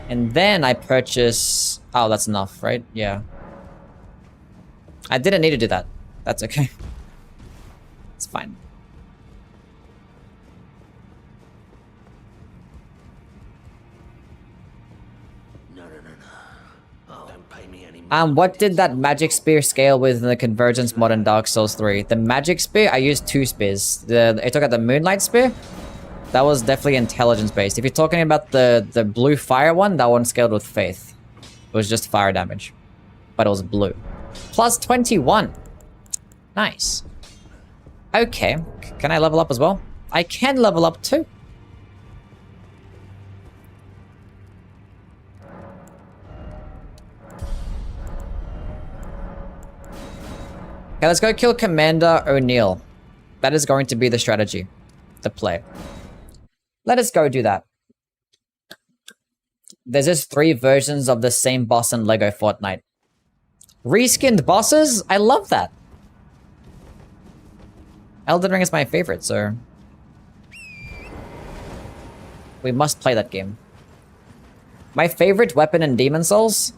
And then I purchase... Oh, that's enough, right? Yeah. I didn't need to do that. That's okay. It's fine. What did that magic spear scale with in the Convergence mod in Dark Souls 3? The magic spear, I used 2 spears. I took out the Moonlight spear. That was definitely intelligence based. If you're talking about the blue fire one, that one scaled with faith. It was just fire damage. But it was blue. Plus 21. Nice. Okay. Can I level up as well? I can level up too. Okay, let's go kill Commander O'Neill. That is going to be the strategy. The play. Let us go do that. There's just 3 versions of the same boss in LEGO Fortnite. Reskinned bosses? I love that. Elden Ring is my favorite, so... we must play that game. My favorite weapon in Demon Souls?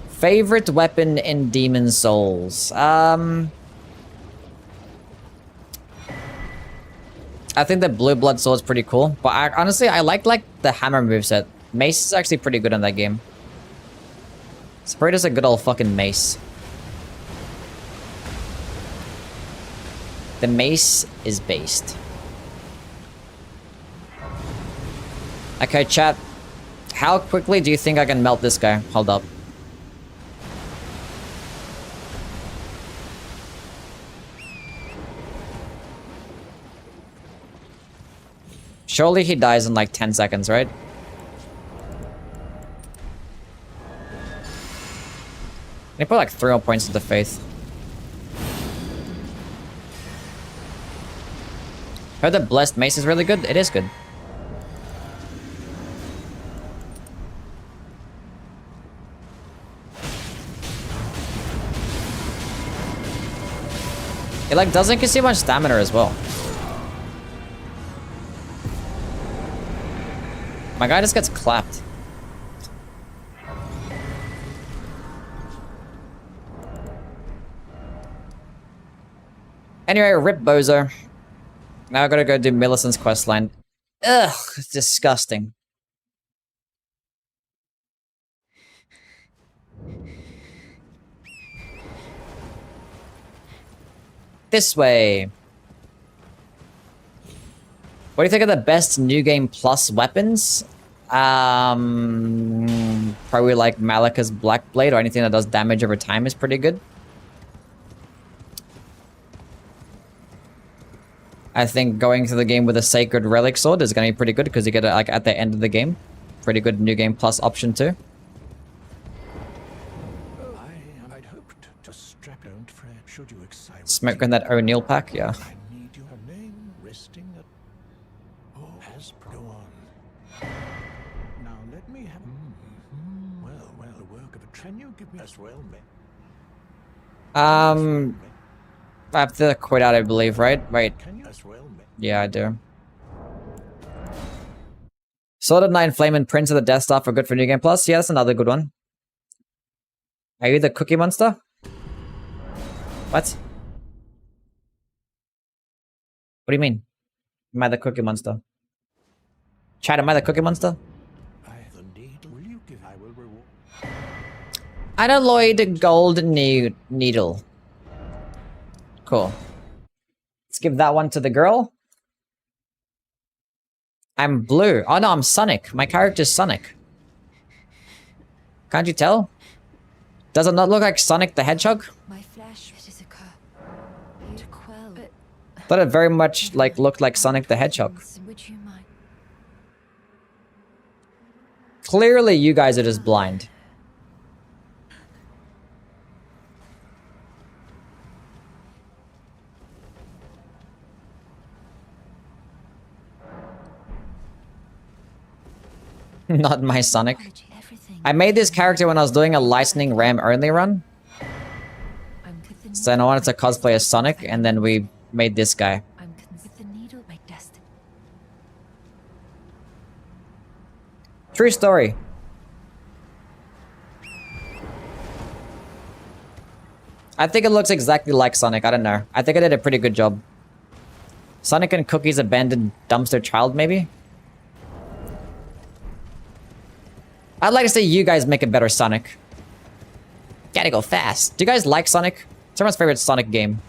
Favorite weapon in Demon Souls. I think the blue blood sword is pretty cool, but honestly I like the hammer moveset. Mace is actually pretty good in that game. It's pretty just a good old fucking mace. The mace is based. Okay, chat. How quickly do you think I can melt this guy? Hold up. Surely he dies in like 10 seconds, right? They put like 3 more points into faith. Heard that blessed mace is really good? It is good. It like doesn't consume much stamina as well. My guy just gets clapped. Anyway, rip Bozo. Now I gotta go do Millicent's questline. Ugh, it's disgusting. This way. What do you think of the best New Game Plus weapons? Probably like Malika's Black Blade or anything that does damage over time is pretty good. I think going through the game with a Sacred Relic Sword is going to be pretty good because you get it like at the end of the game. Pretty good New Game Plus option too. I'd hoped to strap. Don't fret. Should you excite? Smoke on that O'Neill pack, yeah. I need your name resting at. Oh, has go on. Now let me have. Well, the work of a. Can you give me as well, mate? I have to quit out, I believe, right? Right. Can you as well, mate? Yeah, I do. Sword of Nine Flame and Prince of the Death Star are good for New Game Plus. Yeah, that's another good one. Are you the Cookie Monster? What? What do you mean? Am I the Cookie Monster? Chat, am I the Cookie Monster? Will you give? I will reward. Unalloyed gold needle. Cool. Let's give that one to the girl. I'm blue. Oh no, I'm Sonic. My character's Sonic. Can't you tell? Does it not look like Sonic the Hedgehog? My flesh, it is a curse. To quell. Thought it very much like looked like Sonic the Hedgehog. Would you mind? Clearly you guys are just blind. Not my Sonic. I made this character when I was doing a Lightning Ram only run. So then I wanted to cosplay as Sonic, and then we made this guy. With the needle, my destiny. True story. I think it looks exactly like Sonic. I don't know. I think I did a pretty good job. Sonic and Cookie's abandoned dumpster child, maybe? I'd like to see you guys make a better Sonic. Gotta go fast. Do you guys like Sonic? It's everyone's favorite Sonic game.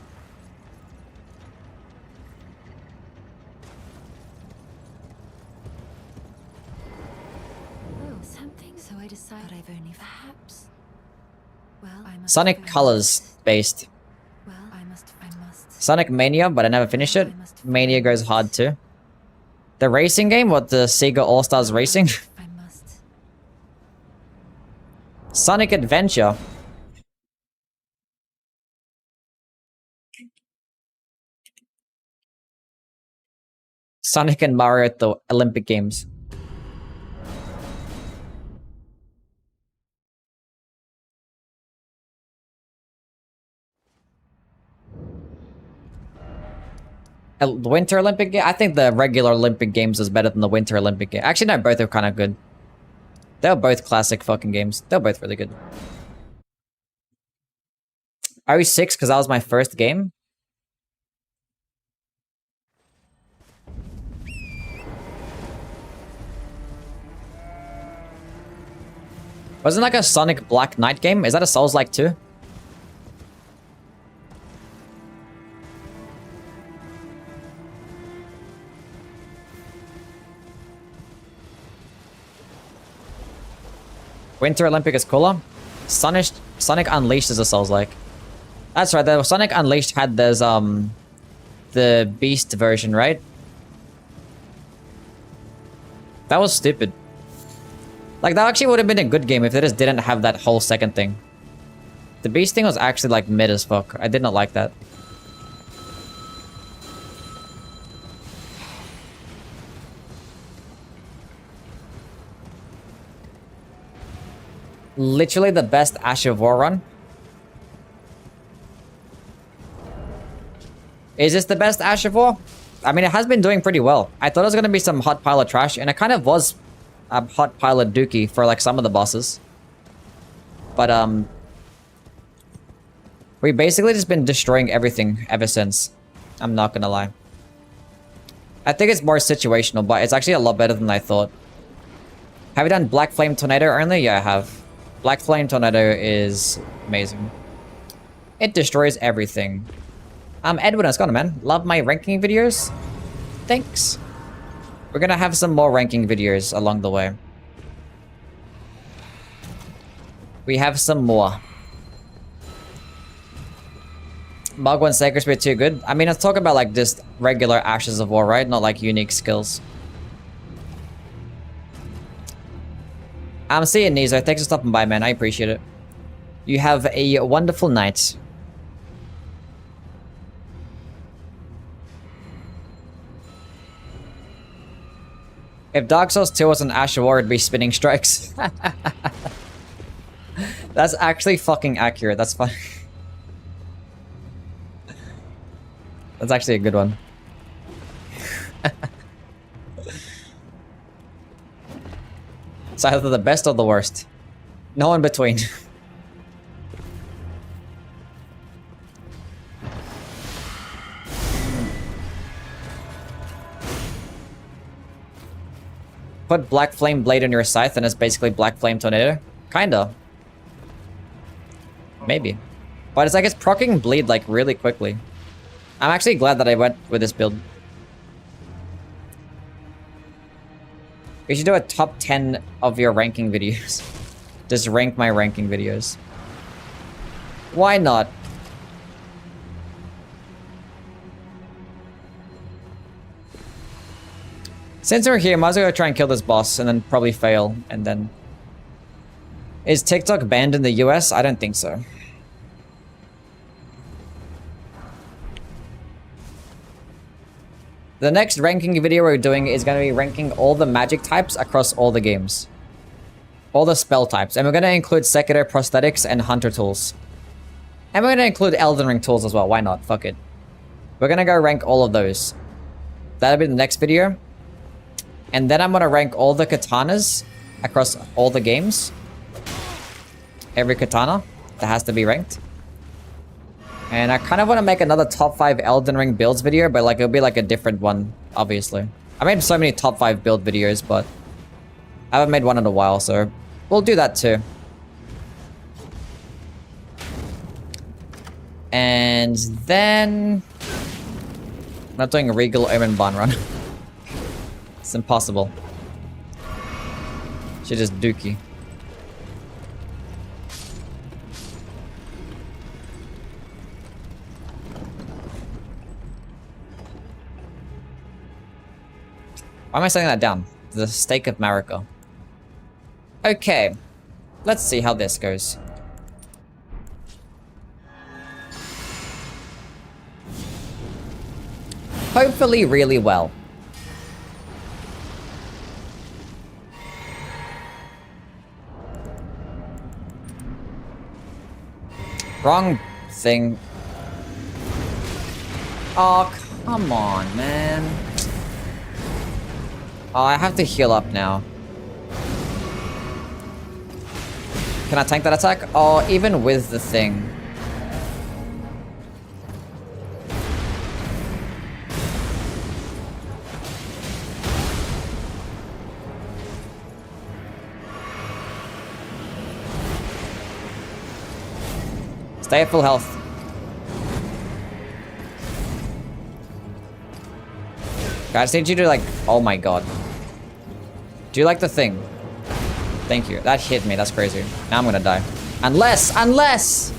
Oh, something. So I decided I've only perhaps. Well, I must. Sonic Colors based. Well, I must. Sonic Mania, but I never finished it. Mania goes hard too. The racing game? What, the Sega All-Stars Racing? I must. Sonic Adventure. Sonic and Mario at the Olympic Games. The Winter Olympic game? I think the regular Olympic Games is better than the Winter Olympic game. Actually, no, both are kind of good. They're both classic fucking games. They're both really good. 06, because that was my first game. Wasn't like a Sonic Black Knight game? Is that a Souls-like too? Winter Olympic is cooler. Sonic Unleashed is a Souls-like. That's right, the Sonic Unleashed had those, the Beast version, right? That was stupid. Like, that actually would have been a good game if they just didn't have that whole second thing. The Beast thing was actually, like, mid as fuck. I did not like that. Literally the best Ash of War run. Is this the best Ash of War? I mean, it has been doing pretty well. I thought it was going to be some hot pile of trash, and it kind of was a hot pile of dookie for, like, some of the bosses. But, we've basically just been destroying everything ever since. I'm not gonna lie. I think it's more situational, but it's actually a lot better than I thought. Have you done Black Flame Tornado only? Yeah, I have. Black Flame Tornado is amazing. It destroys everything. Edwin, how's it going, man? Love my ranking videos? Thanks. We're gonna have some more ranking videos along the way. We have some more. Mug 1 Sacred Spirit too good? I mean, let's talk about like just regular Ashes of War, right? Not like unique skills. I'm seeing Nizo. Thanks for stopping by, man. I appreciate it. You have a wonderful night. If Dark Souls 2 was an Ash of War, it'd be Spinning Strikes. That's actually fucking accurate. That's fine. That's actually a good one. It's either the best or the worst. No in between. Put Black Flame Blade on your Scythe and it's basically Black Flame Tornado? Kinda. Maybe. But it's like it's proccing bleed like really quickly. I'm actually glad that I went with this build. We should do a top 10 of your ranking videos. Just rank my ranking videos. Why not? Since we're here, might as well go try and kill this boss and then probably fail and then... Is TikTok banned in the US? I don't think so. The next ranking video we're doing is going to be ranking all the magic types across all the games. All the spell types. And we're going to include Sekiro prosthetics and hunter tools. And we're going to include Elden Ring tools as well. Why not? Fuck it. We're going to go rank all of those. That'll be the next video. And then I'm going to rank all the katanas across all the games. Every katana that has to be ranked. And I kind of want to make another top 5 Elden Ring builds video, but like it'll be like a different one, obviously. I made so many top 5 build videos, but I haven't made one in a while, so we'll do that too. And then I'm not doing a Regal Omen Barn run. It's impossible. Shit is dookie. Why am I setting that down? The Stake of Marika. Okay. Let's see how this goes. Hopefully really well. Wrong thing. Oh, come on, man. Oh, I have to heal up now. Can I tank that attack? Oh, even with the thing. Stay at full health. I just need you to like... Oh my god. Do you like the thing? Thank you. That hit me. That's crazy. Now I'm gonna die. Unless...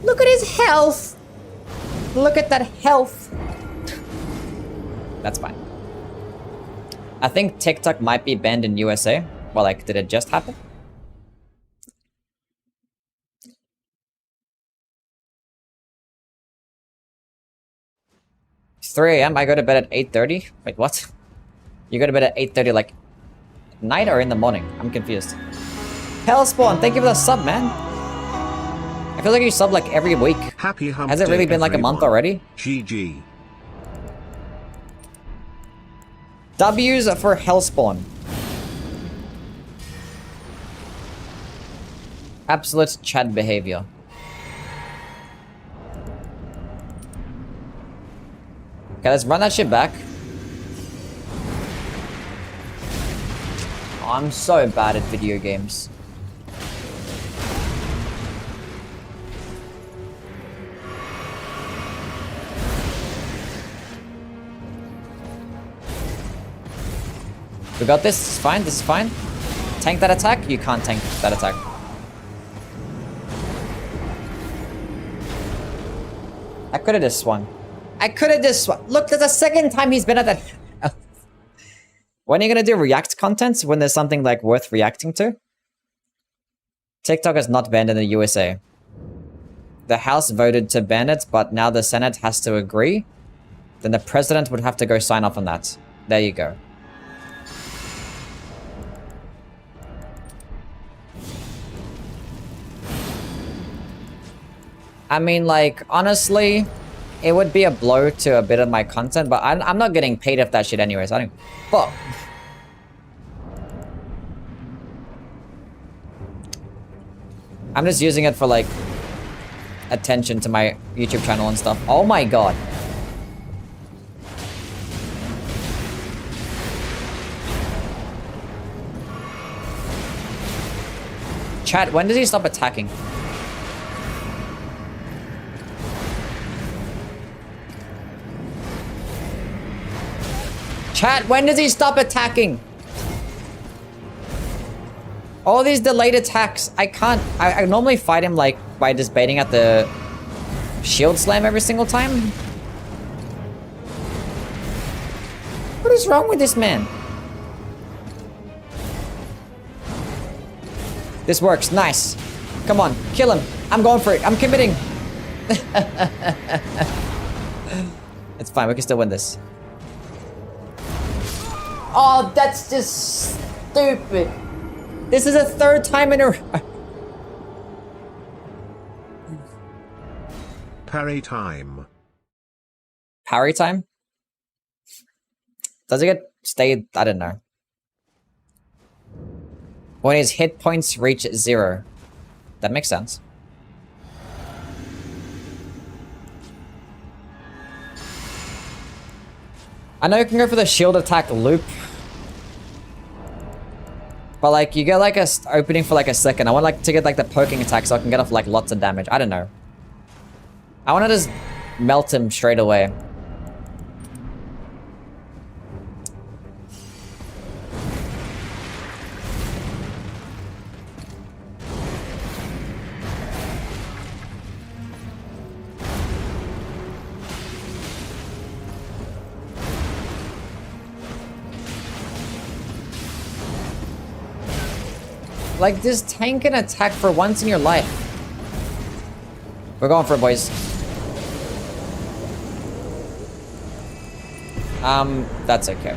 Look at his health! Look at that health! That's fine. I think TikTok might be banned in USA. Well, like, did it just happen? It's 3 AM. I go to bed at 8:30. Wait, what? You go to bed at 8:30 like night or in the morning? I'm confused. Hellspawn, thank you for the sub, man. I feel like you sub like every week. Happy hump Has it really day, been like a month everyone. already? GG. W's for Hellspawn. Absolute Chad behavior. Okay, let's run that shit back. Oh, I'm so bad at video games. We got this. This is fine. This is fine. Tank that attack. You can't tank that attack. I could have just swung. I could have just swung. Look, there's a second time he's been at that. When are you gonna do react content when there's something like worth reacting to? TikTok is not banned in the USA. The House voted to ban it, but now the Senate has to agree. Then the president would have to go sign off on that. There you go. I mean, like, honestly, it would be a blow to a bit of my content, but I'm not getting paid off that shit anyways. I don't... Fuck. I'm just using it for, like, attention to my YouTube channel and stuff. Oh my god. Chat, when does he stop attacking? Chat, when does he stop attacking? All these delayed attacks, I can't... I normally fight him, like, by just baiting at the shield slam every single time. What is wrong with this man? This works, nice. Come on, kill him. I'm going for it, I'm committing. It's fine, we can still win this. Oh, that's just stupid. This is the third time in a row. Parry time. Parry time? Does it get stayed? I don't know. When his hit points reach 0. That makes sense. I know you can go for the shield attack loop. But like, you get like a opening for like a second. I want like to get like the poking attack so I can get off like lots of damage. I don't know. I want to just melt him straight away. Like, this tank can attack for once in your life. We're going for it, boys. That's okay.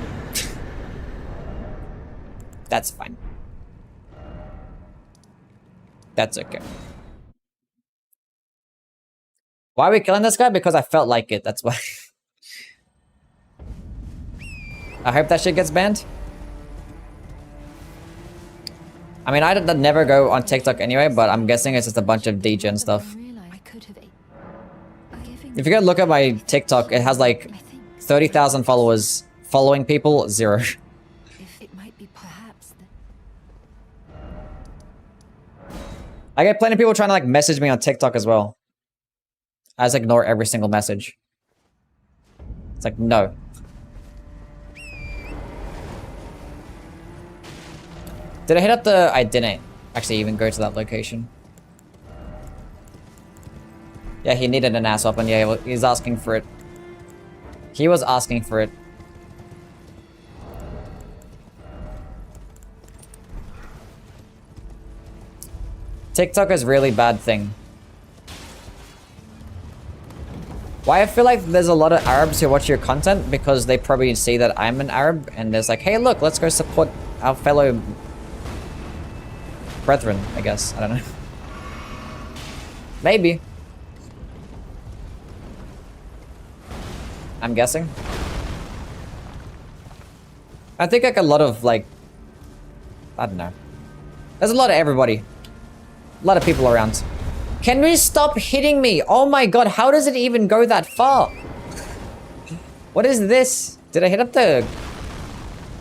That's fine. That's okay. Why are we killing this guy? Because I felt like it, that's why. I hope that shit gets banned. I mean, I'd never go on TikTok anyway, but I'm guessing it's just a bunch of degen stuff. If you go look at my TikTok, it has like 30,000 followers. Following people, 0. I get plenty of people trying to like message me on TikTok as well. I just ignore every single message. It's like, no. Did I hit up the... I didn't actually even go to that location. Yeah, he needed an ass weapon. Yeah, he's asking for it. He was asking for it. TikTok is a really bad thing. Why I feel like there's a lot of Arabs who watch your content because they probably see that I'm an Arab and there's like, hey, look, let's go support our fellow brethren, I guess. I don't know. Maybe. I'm guessing. I think like a lot of like... I don't know. There's a lot of everybody. A lot of people around. Can we stop hitting me? Oh my god, how does it even go that far? What is this? Did I hit up the...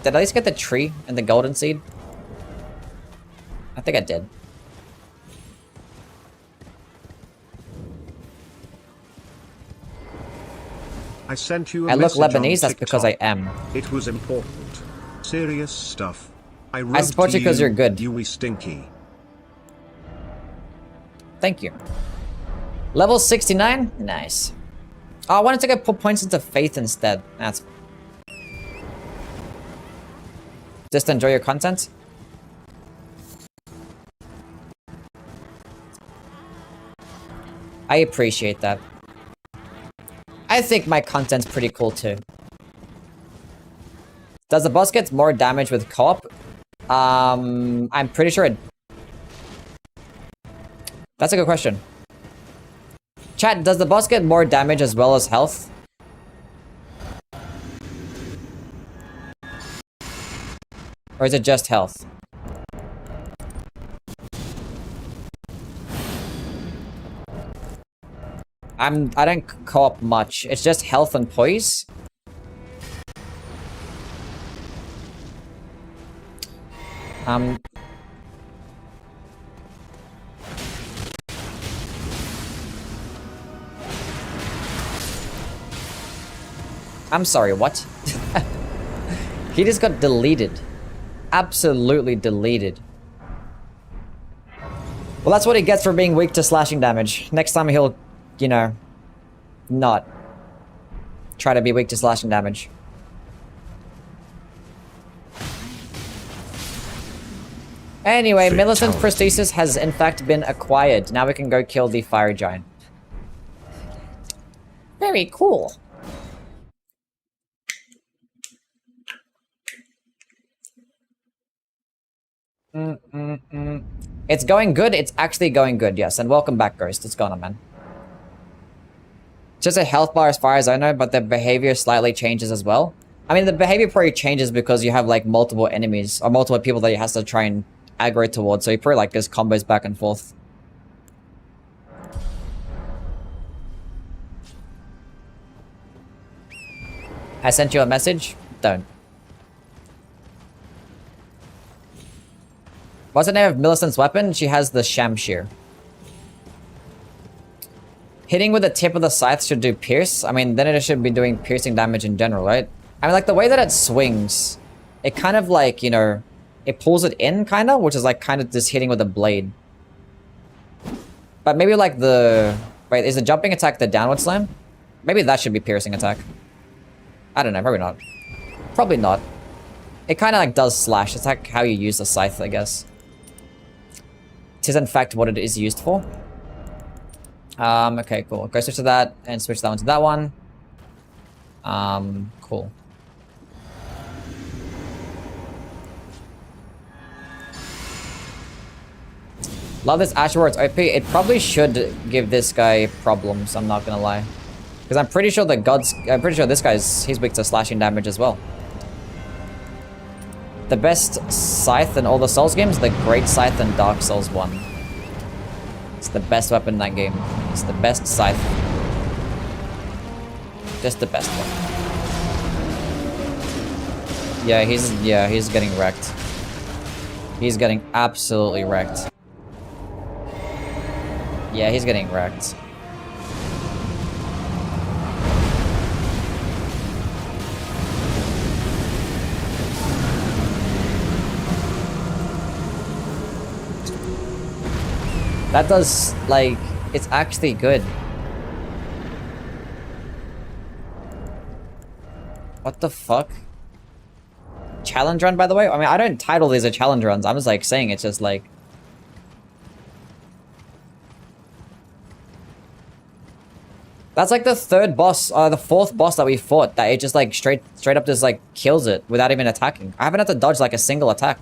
Did I at least get the tree and the golden seed? I think I did. I sent you a I look message on Lebanese, that's because I TikTok. am. It was important. Serious stuff. I support you because you're good. You stinky. Thank you. Level 69? Nice. Oh, I wanted to get put points into faith instead. That's... Just enjoy your content? I appreciate that. I think my content's pretty cool too. Does the boss get more damage with co-op? I'm pretty sure it... That's a good question. Chat, does the boss get more damage as well as health? Or is it just health? I don't co-op much. It's just health and poise. I'm sorry, what? He just got deleted. Absolutely deleted. Well, that's what he gets for being weak to slashing damage. Next time he'll, you know, not try to be weak to slashing damage. Anyway, Millicent's prosthesis has in fact been acquired. Now we can go kill the fire giant. Very cool. It's going good. It's actually going good, yes. And welcome back, Ghost. It's gone on, man. Just a health bar as far as I know, but the behavior slightly changes as well. I mean, the behavior probably changes because you have like multiple enemies or multiple people that you have to try and aggro towards, so he probably like just combos back and forth. I sent you a message? Don't. What's the name of Millicent's weapon? She has the Shamshir. Hitting with the tip of the scythe should do pierce. I mean, then it should be doing piercing damage in general, right? I mean, like, the way that it swings, it kind of, like, you know, it pulls it in, kind of, which is, like, kind of just hitting with a blade. But maybe, like, the... Wait, is the jumping attack the downward slam? Maybe that should be piercing attack. I don't know, probably not. Probably not. It kind of, like, does slash. It's, like, how you use the scythe, I guess. It is, in fact, what it is used for. Okay, cool. Go switch to that, and switch that one to that one. Cool. Love this Ashworth's OP. It probably should give this guy problems, I'm not gonna lie. Because I'm pretty sure the gods... I'm pretty sure this guy's... He's weak to slashing damage as well. The best Scythe in all the Souls games? The Great Scythe in Dark Souls 1. It's the best weapon in that game. It's the best Scythe. Just the best one. Yeah, he's getting wrecked. He's getting absolutely wrecked. Yeah, he's getting wrecked. That does, like, it's actually good. What the fuck? Challenge run, by the way? I mean, I don't title these a challenge runs. I'm just, like, saying it's just, like... That's, like, the third boss, the fourth boss that we fought, that it just, like, straight up just, like, kills it without even attacking. I haven't had to dodge, like, a single attack.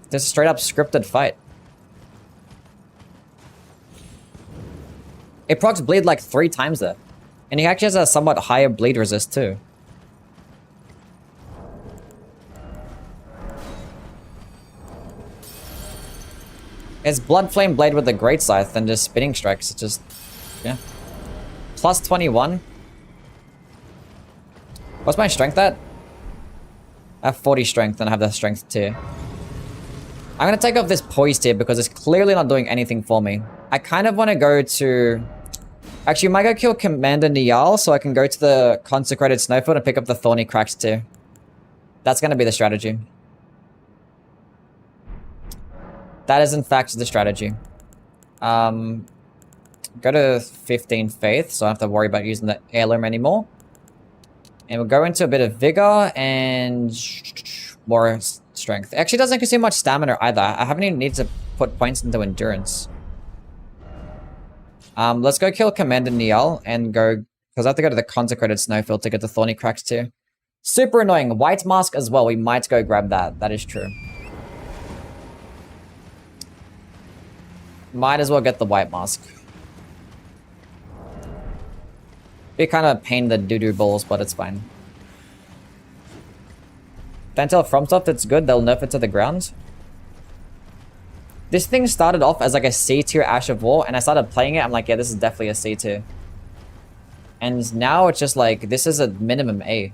Just a straight up scripted fight. It procs bleed like 3 times there. And he actually has a somewhat higher bleed resist too. It's Blood Flame Blade with the Great Scythe and just Spinning Strikes. It's just... yeah. Plus 21. What's my strength at? I have 40 strength and I have the strength tier. I'm gonna take off this poise tier because it's clearly not doing anything for me. I kind of want to go to... Actually, I might go kill Commander Niall so I can go to the Consecrated Snowfield and pick up the Thorny Cracks tier. That's gonna be the strategy. That is in fact the strategy. Go to 15 Faith so I don't have to worry about using the heirloom anymore. And we'll go into a bit of Vigor and more strength. It actually doesn't consume much stamina either. I haven't even needed to put points into endurance. Let's go kill Commander Niall and go... Because I have to go to the Consecrated Snowfield to get the Thorny Cracks too. Super annoying. White Mask as well. We might go grab that. That is true. Might as well get the White Mask. Be kind of a pain in the doo-doo balls, but it's fine. Don't tell FromSoft it's good, they'll nerf it to the ground. This thing started off as like a C tier Ash of War, and I started playing it, I'm like, yeah, this is definitely a C tier. And now it's just like, this is a minimum A.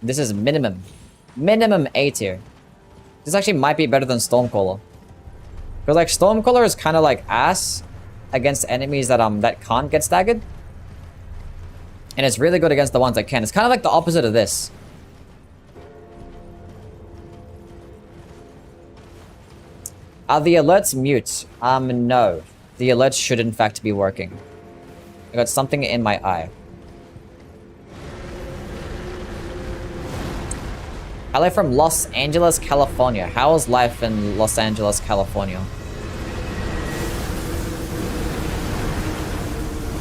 This is minimum A tier. This actually might be better than Stormcaller. Because like Stormcaller is kind of like ass against enemies that that can't get staggered. And it's really good against the ones that can. It's kind of like the opposite of this. Are the alerts mute? No. The alerts should in fact be working. I got something in my eye. Hello from Los Angeles, California. How is life in Los Angeles, California?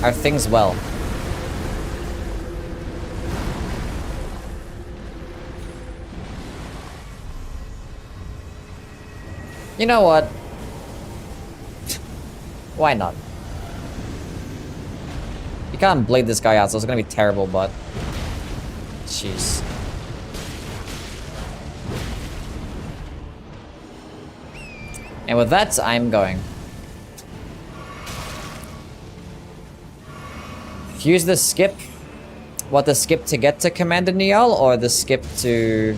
Are things well? You know what? Why not? You can't bleed this guy out, so it's gonna be terrible, but... Jeez. And with that, I'm going. Use the skip. What, the skip to get to Commander Niall, or the skip to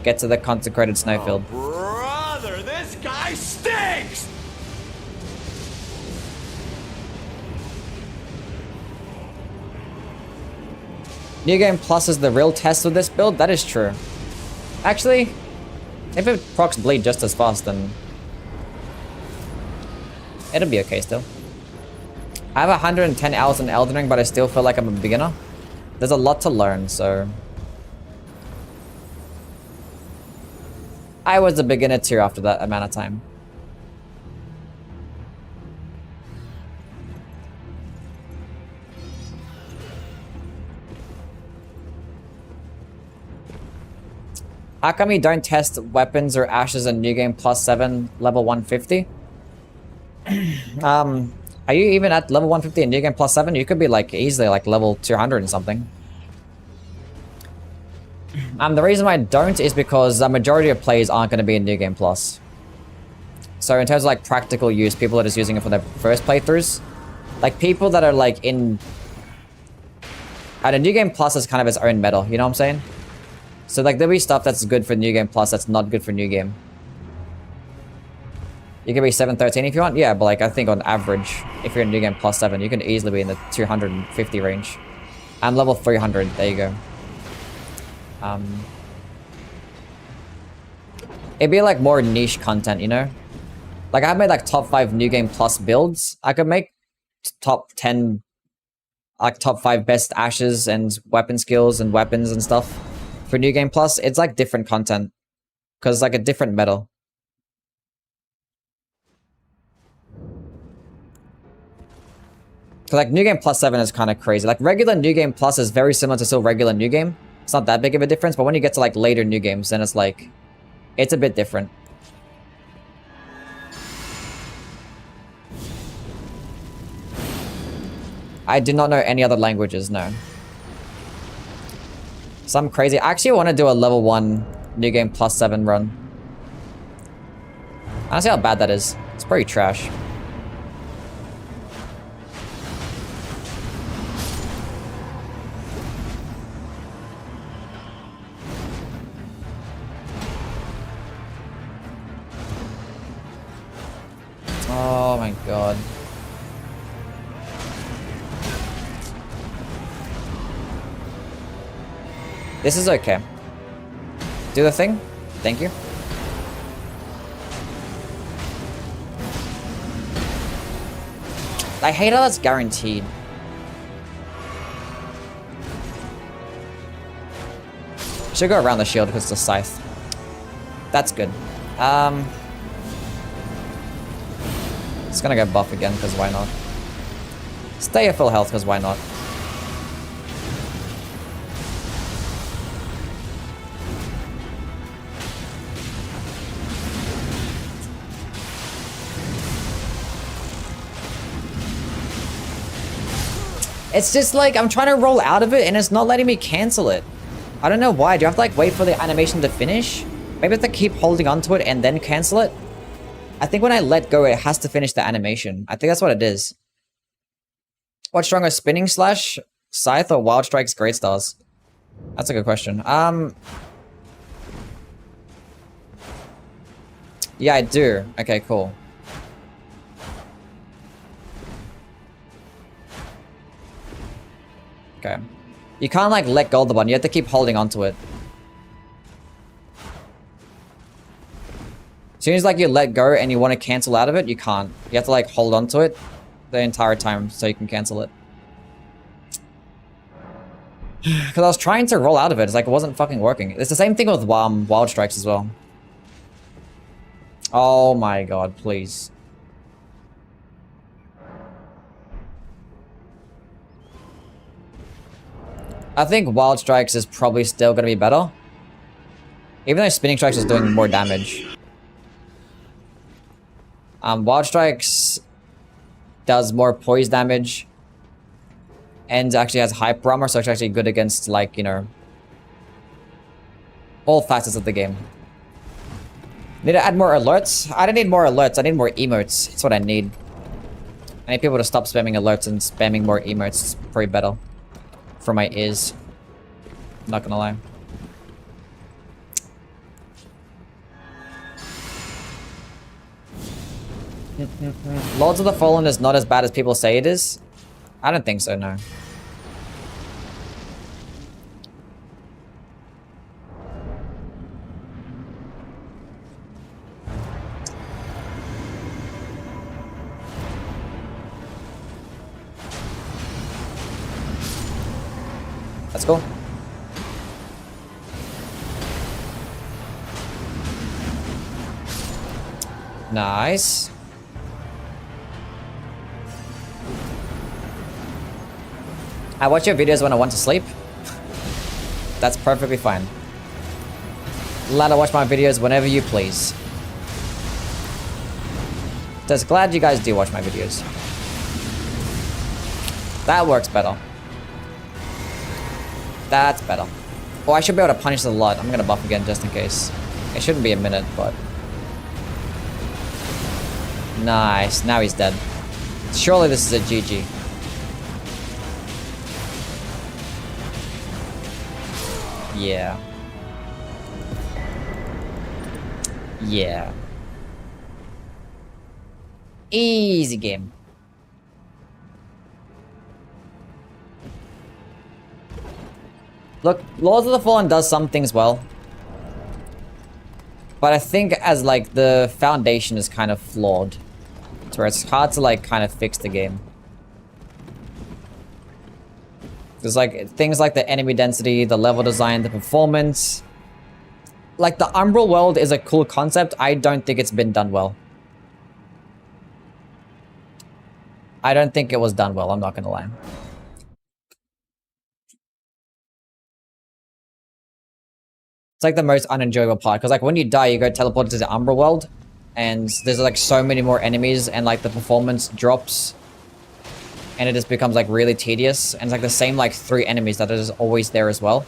get to the consecrated snowfield? Oh, brother, this guy stinks! New Game Plus is the real test with this build? That is true. Actually, if it procs bleed just as fast, then it'll be okay still. I have 110 hours in Elden Ring, but I still feel like I'm a beginner. There's a lot to learn, so... I was a beginner too after that amount of time. How come you don't test weapons or ashes in New Game Plus 7 level 150? Are you even at level 150 in New Game Plus 7? You could be like easily like level 200 and something. The reason I don't is because the majority of players aren't going to be in New Game Plus. So in terms of like practical use, people are just using it for their first playthroughs. Like people that are like in... And a New Game Plus is kind of its own meta, you know what I'm saying? So like there'll be stuff that's good for New Game Plus that's not good for New Game. You can be 713 if you want, yeah, but like I think on average, if you're in New Game Plus 7, you can easily be in the 250 range. I'm level 300, there you go. It'd be like more niche content, you know? Like I've made like top 5 New Game Plus builds. I could make top 10, like top 5 best ashes and weapon skills and weapons and stuff for New Game Plus. It's like different content because it's like a different meta. Cause like New Game Plus 7 is kind of crazy. Like regular New Game Plus is very similar to still regular New Game. It's not that big of a difference, but when you get to like later New Games, then it's like, it's a bit different. I do not know any other languages, no. Some crazy. I actually want to do a level 1 New Game Plus 7 run. I don't see how bad that is. It's pretty trash. Oh my god. This is okay. Do the thing. Thank you. I hate how that's guaranteed. Should go around the shield because it's a Scythe. That's good. It's gonna get buff again, because why not? Stay at full health, because why not? It's just like, I'm trying to roll out of it, and it's not letting me cancel it. I don't know why. Do I have to like wait for the animation to finish? Maybe I have to keep holding onto it and then cancel it? I think when I let go, it has to finish the animation. I think that's what it is. What's stronger, Spinning Slash, Scythe, or Wild Strike's Great Stars? That's a good question. Yeah, I do. Okay, cool. Okay. You can't like let go of the button. You have to keep holding onto it. As soon as like you let go and you want to cancel out of it, you can't. You have to like hold on to it the entire time so you can cancel it. Because I was trying to roll out of it. It's like it wasn't fucking working. It's the same thing with Wild Strikes as well. Oh my god, please. I think Wild Strikes is probably still going to be better. Even though Spinning Strikes is doing more damage. Wild Strikes does more poise damage. And actually has hyper armor, so it's actually good against, like, you know, all facets of the game. Need to add more alerts? I don't need more alerts, I need more emotes. That's what I need. I need people to stop spamming alerts and spamming more emotes. It's probably better. For my ears. Not gonna lie. Lords of the Fallen is not as bad as people say it is. I don't think so, no. Let's go. Nice. I watch your videos when I want to sleep. That's perfectly fine. Allowed to watch my videos whenever you please. Just glad you guys do watch my videos. That works better. That's better. Oh, I should be able to punish the lot. I'm gonna buff again just in case. It shouldn't be a minute, but... Nice. Now he's dead. Surely this is a GG. Yeah. Yeah. Easy game. Look, Lords of the Fallen does some things well. But I think as like the foundation is kind of flawed. To where it's hard to like kind of fix the game. There's like things like the enemy density, the level design, the performance. Like the Umbral world is a cool concept. I don't think it's been done well. I don't think it was done well, I'm not gonna lie. It's like the most unenjoyable part, because like when you die, you go teleport to the Umbral world, and there's like so many more enemies, and like the performance drops, and it just becomes like really tedious, and it's like the same like 3 enemies that are just always there as well.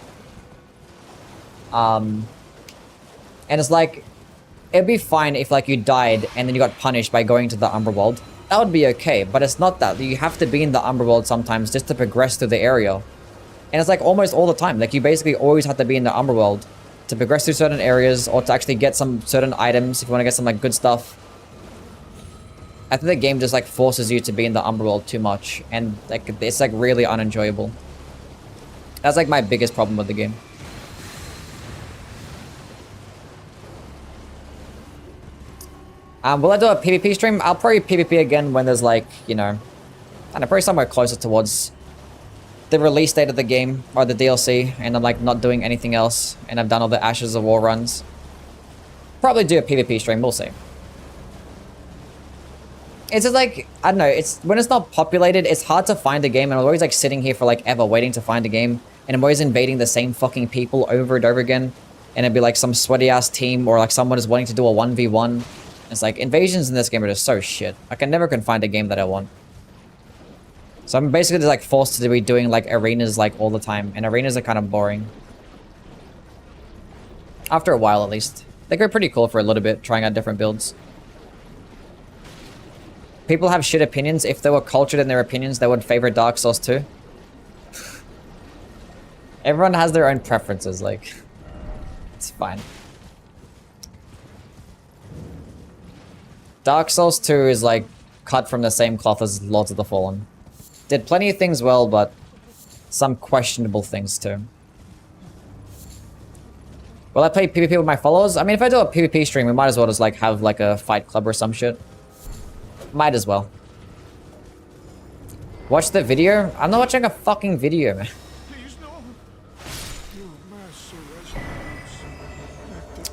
And it's like, it'd be fine if like you died and then you got punished by going to the Umbral world. That would be okay, but it's not that. You have to be in the Umbral world sometimes just to progress through the area. And it's like almost all the time. Like you basically always have to be in the Umbral world to progress through certain areas or to actually get some certain items if you want to get some like good stuff. I think the game just like forces you to be in the Umbral world too much, and like it's like really unenjoyable. That's like my biggest problem with the game. Will I do a PvP stream? I'll probably PvP again when there's like, you know, I don't know, probably somewhere closer towards the release date of the game or the DLC, and I'm like not doing anything else, and I've done all the Ashes of War runs. Probably do a PvP stream, we'll see. It's just like, I don't know, it's when it's not populated, it's hard to find a game, and I'm always like sitting here for like ever waiting to find a game, and I'm always invading the same fucking people over and over again, and it'd be like some sweaty ass team, or like someone is wanting to do a 1v1. It's like, invasions in this game are just so shit. Like, I never can find a game that I want. So I'm basically just like forced to be doing like arenas like all the time, and arenas are kind of boring. After a while, at least. They go pretty cool for a little bit, trying out different builds. People have shit opinions. If they were cultured in their opinions, they would favor Dark Souls too. Everyone has their own preferences, like... It's fine. Dark Souls 2 is like cut from the same cloth as Lords of the Fallen. Did plenty of things well, but some questionable things too. Will I play PvP with my followers? I mean, if I do a PvP stream, we might as well just like have like a fight club or some shit. Might as well. Watch the video? I'm not watching a fucking video, man.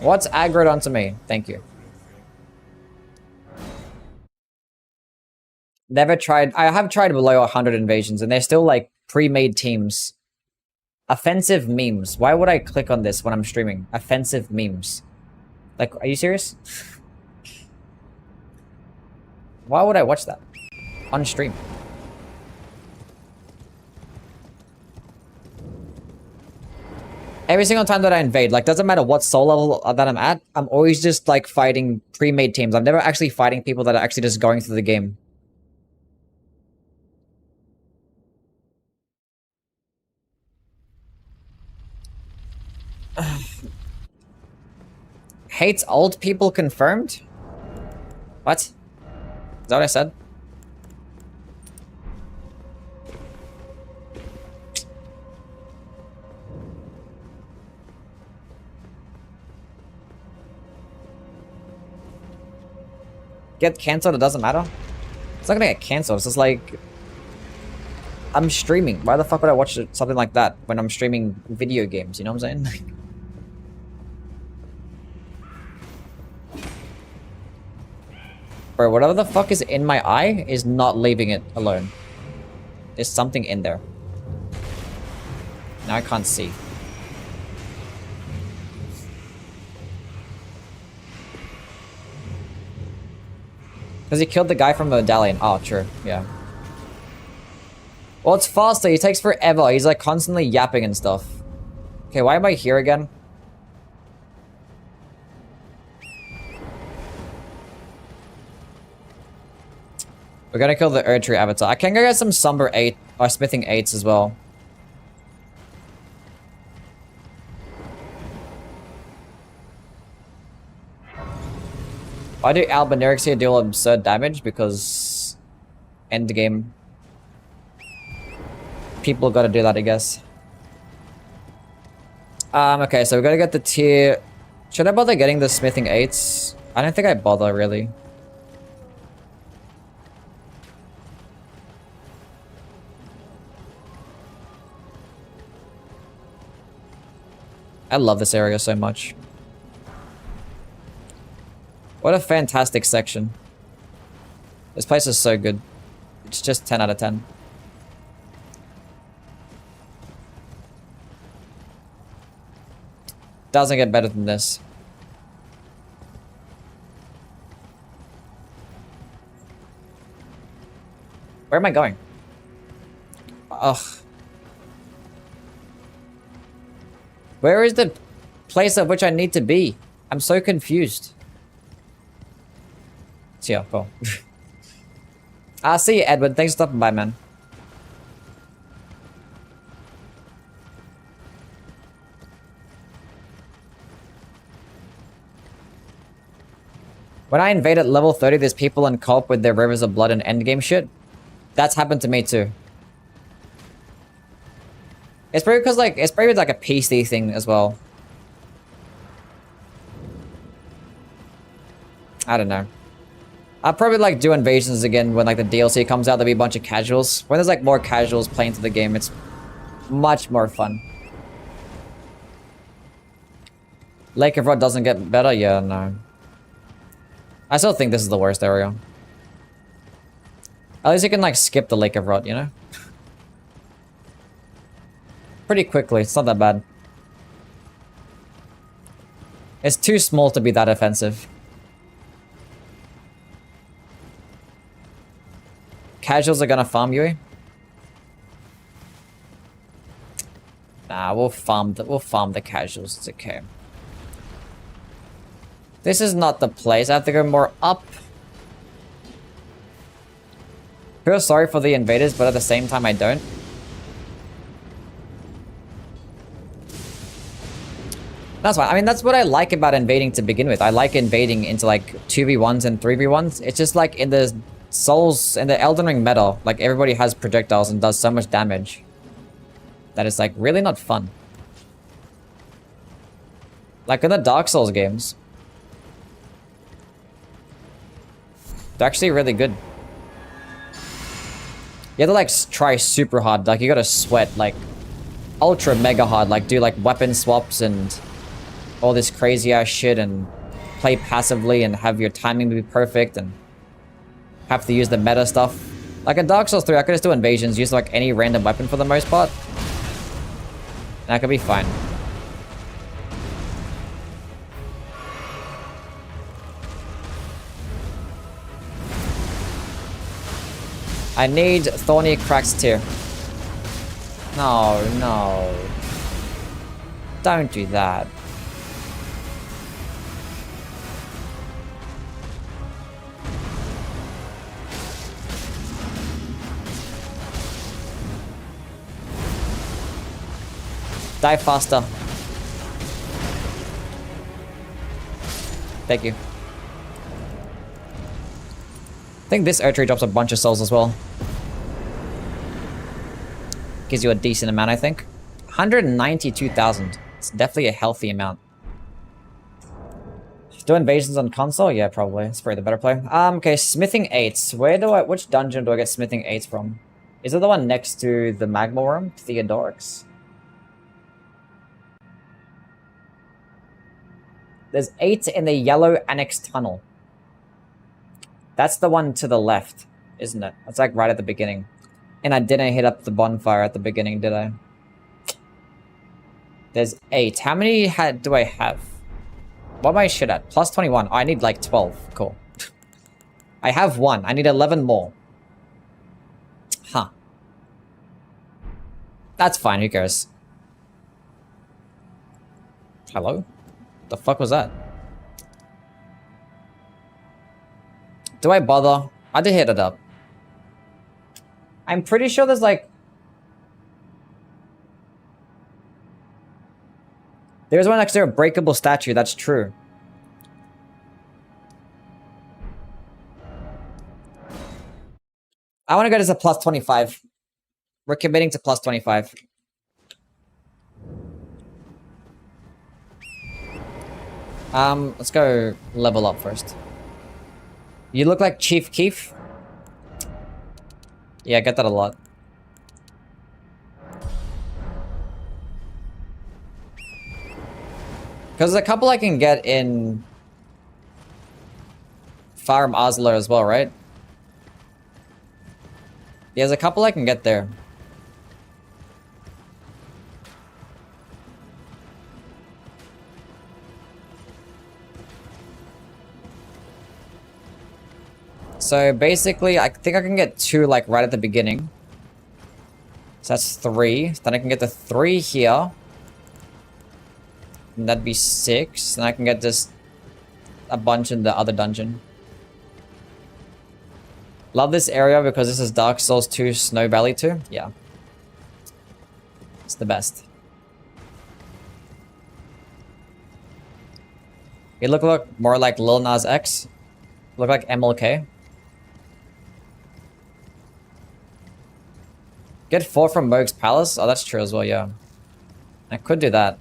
What's aggroed onto me? Thank you. Never tried. I have tried below 100 invasions, and they're still like pre-made teams. Offensive memes. Why would I click on this when I'm streaming? Offensive memes. Like, are you serious? Why would I watch that on stream? Every single time that I invade, like, doesn't matter what soul level that I'm at, I'm always just, like, fighting pre-made teams. I'm never actually fighting people that are actually just going through the game. Hates old people confirmed? What? Is that what I said? Get cancelled, it doesn't matter? It's not gonna get cancelled, it's just like... I'm streaming. Why the fuck would I watch something like that when I'm streaming video games, you know what I'm saying? Bro, whatever the fuck is in my eye is not leaving it alone. There's something in there. Now I can't see. Because he killed the guy from the medallion. Oh, true. Yeah. Well, it's faster. He takes forever. He's like constantly yapping and stuff. Okay, why am I here again? We're gonna kill the Erdtree avatar. I can go get some Somber 8 or Smithing 8s as well. Why do Albinerics here deal absurd damage? Because Endgame. People gotta do that, I guess. Okay, so we gotta get the tier... Should I bother getting the Smithing 8s? I don't think I bother, really. I love this area so much. What a fantastic section. This place is so good. It's just 10 out of 10. Doesn't get better than this. Where am I going? Ugh. Where is the place of which I need to be? I'm so confused. So yeah, cool. I'll see you, Edward. Thanks for stopping by, man. When I invade at level 30, there's people in co-op with their rivers of blood and endgame shit. That's happened to me too. It's probably because like it's probably like a PC thing as well. I don't know. I'll probably like do invasions again when like the DLC comes out. There'll be a bunch of casuals. When there's like more casuals playing through the game, it's much more fun. Lake of Rot doesn't get better? Yeah, no. I still think this is the worst area. At least you can like skip the Lake of Rot, you know? Pretty quickly, it's not that bad. It's too small to be that offensive. Casuals are gonna farm you? Nah, we'll farm the casuals, it's okay. This is not the place. I have to go more up. Feel sorry for the invaders, but at the same time I don't. That's fine. I mean, that's what I like about invading to begin with. I like invading into like 2v1s and 3v1s. It's just like in the Souls, in the Elden Ring meta, like everybody has projectiles and does so much damage that it's like really not fun. Like in the Dark Souls games. They're actually really good. You have to like try super hard. Like you gotta sweat like ultra mega hard. Like do like weapon swaps and all this crazy ass shit and play passively and have your timing be perfect and have to use the meta stuff. Like in Dark Souls 3, I could just do invasions, use like any random weapon for the most part. And that could be fine. I need Thorny Cracks tier. No, no. Don't do that. Die faster. Thank you. I think this Earth Tree drops a bunch of souls as well. Gives you a decent amount, I think. 192,000. It's definitely a healthy amount. Do invasions on console? Yeah, probably. It's probably the better play. Okay, smithing 8s. Which dungeon do I get smithing 8s from? Is it the one next to the magma worm? Theodorix? There's 8 in the yellow annex tunnel. That's the one to the left, isn't it? That's like right at the beginning. And I didn't hit up the bonfire at the beginning, did I? There's 8. How many do I have? What am I shit at? Plus 21. Oh, I need like 12. Cool. I have 1. I need 11 more. Huh. That's fine. Who cares? Hello? The fuck was that? Do I bother? I did hit it up. I'm pretty sure there's like... There's one next to a breakable statue, that's true. I want to go to the plus 25. We're committing to plus 25. Let's go level up first. You look like Chief Keef. Yeah, I get that a lot. Because there's a couple I can get in Farm Osler as well, right? Yeah, there's a couple I can get there. So basically, I think I can get 2 like right at the beginning. So that's 3. Then I can get the 3 here. And that'd be 6. And I can get this a bunch in the other dungeon. Love this area because this is Dark Souls 2 Snow Valley 2. Yeah. It's the best. You look more like Lil Nas X. Look like MLK. Get 4 from Moog's Palace? Oh, that's true as well, yeah. I could do that.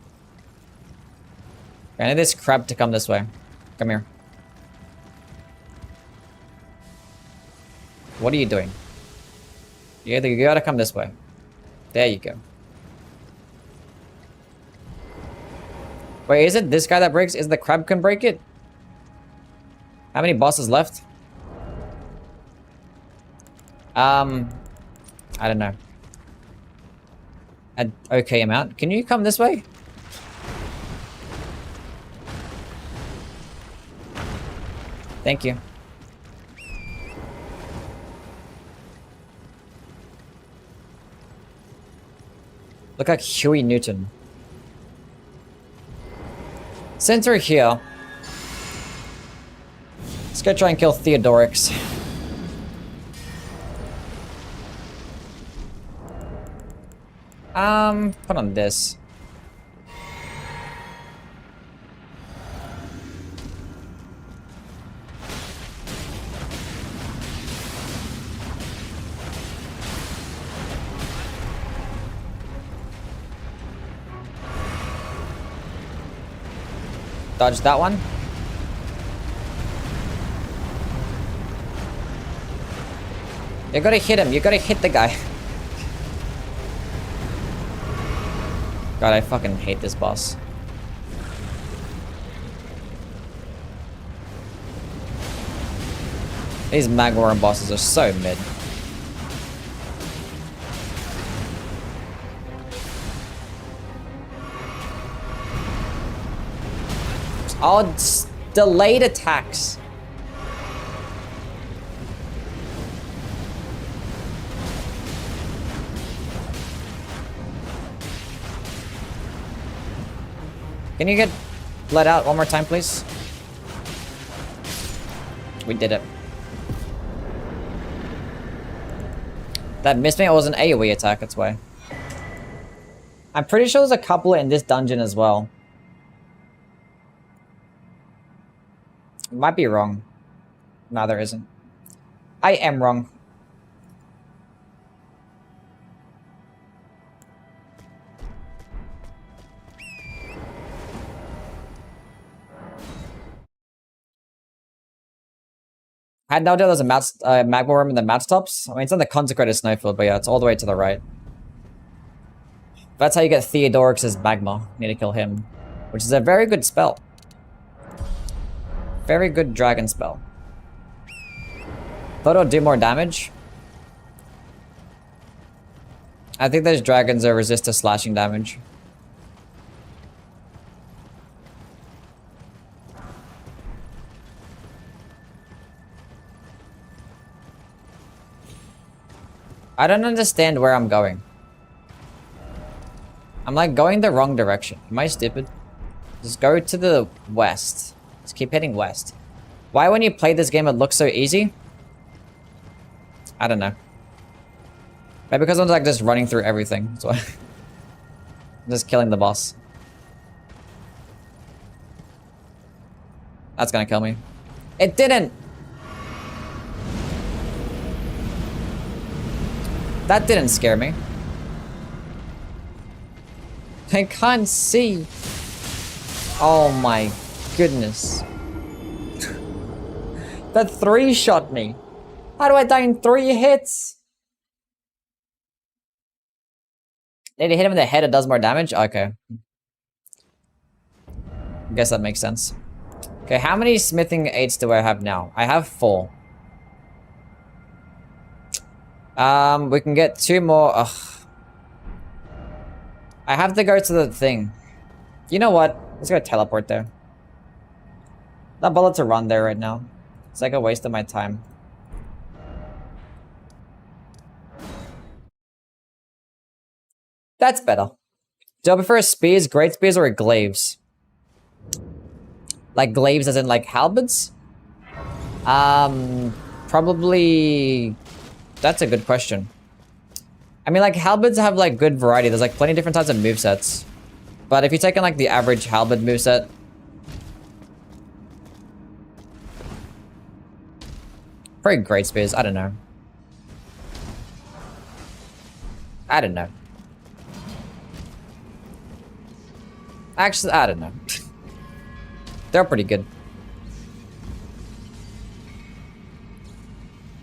I need this crab to come this way. Come here. What are you doing? You gotta come this way. There you go. Wait, is it this guy that breaks? Is the crab can break it? How many bosses left? I don't know. An okay amount. Can you come this way? Thank you. Look like Huey Newton. Since we're here, let's go try and kill Theodorix. Put on this. Dodge that one. You gotta hit him. You gotta hit the guy. God, I fucking hate this boss. These Magwarm bosses are so mid. Oh, it's delayed attacks. Can you get bled out one more time, please? We did it. That missed me. It was an AoE attack, that's why. I'm pretty sure there's a couple in this dungeon as well. Might be wrong. No, there isn't. I am wrong. I had no idea there was a magma worm in the match tops. I mean, it's on the consecrated snowfield, but yeah, it's all the way to the right. That's how you get Theodorix's magma. Need to kill him, which is a very good spell. Very good dragon spell. Thought it'll do more damage. I think those dragons are resist to slashing damage. I don't understand where I'm going. I'm like going the wrong direction. Am I stupid? Just go to the west. Just keep heading west. Why when you play this game it looks so easy? I don't know. Maybe because I'm like just running through everything. So I'm just killing the boss. That's gonna kill me. It didn't! That didn't scare me. I can't see. Oh my goodness. That 3-shot me. How do I die in 3 hits? Need to hit him in the head, it does more damage? Okay. I guess that makes sense. Okay, how many smithing 8s do I have now? I have 4. We can get 2 more. Ugh. I have to go to the thing. You know what? Let's go teleport there. Not bother to run there right now. It's like a waste of my time. That's better. Do I prefer spears, great spears, or glaives? Like glaives as in like halberds? Probably... That's a good question. I mean, like, halberds have, like, good variety. There's, like, plenty of different types of movesets. But if you're taking, like, the average halberd moveset... Probably great spears. I don't know. I don't know. Actually, I don't know. They're pretty good.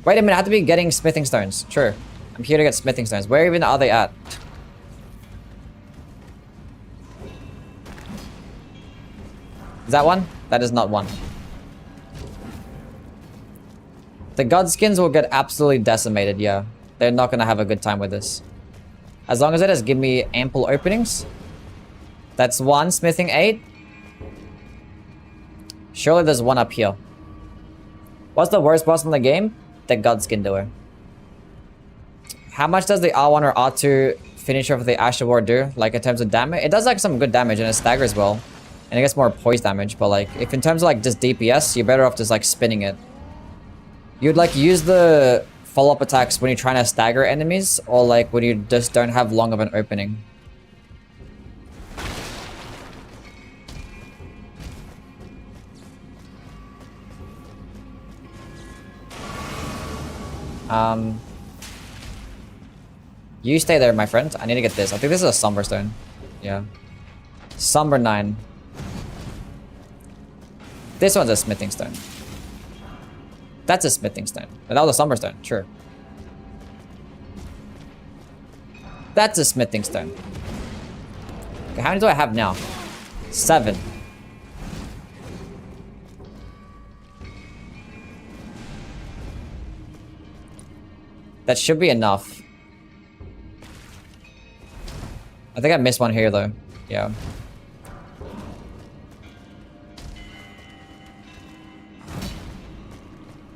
Wait a minute, I have to be getting smithing stones. True. I'm here to get smithing stones. Where even are they at? Is that one? That is not one. The godskins will get absolutely decimated, yeah. They're not gonna have a good time with this. As long as it does give me ample openings. That's 1 smithing 8. Surely there's one up here. What's the worst boss in the game? The godskin doer. How much does the R1 or R2 finisher of the Asher War do? Like in terms of damage? It does like some good damage and it staggers well. And it gets more poise damage, but like if in terms of like just DPS, you're better off just like spinning it. You'd like use the follow-up attacks when you're trying to stagger enemies or like when you just don't have long of an opening. You stay there, my friend. I need to get this. I think this is a Somber Stone. Yeah. Somber 9. This one's a Smithing Stone. That's a Smithing Stone. But that was a Somber Stone. Sure. That's a Smithing Stone. Okay, how many do I have now? 7. That should be enough. I think I missed one here though. Yeah.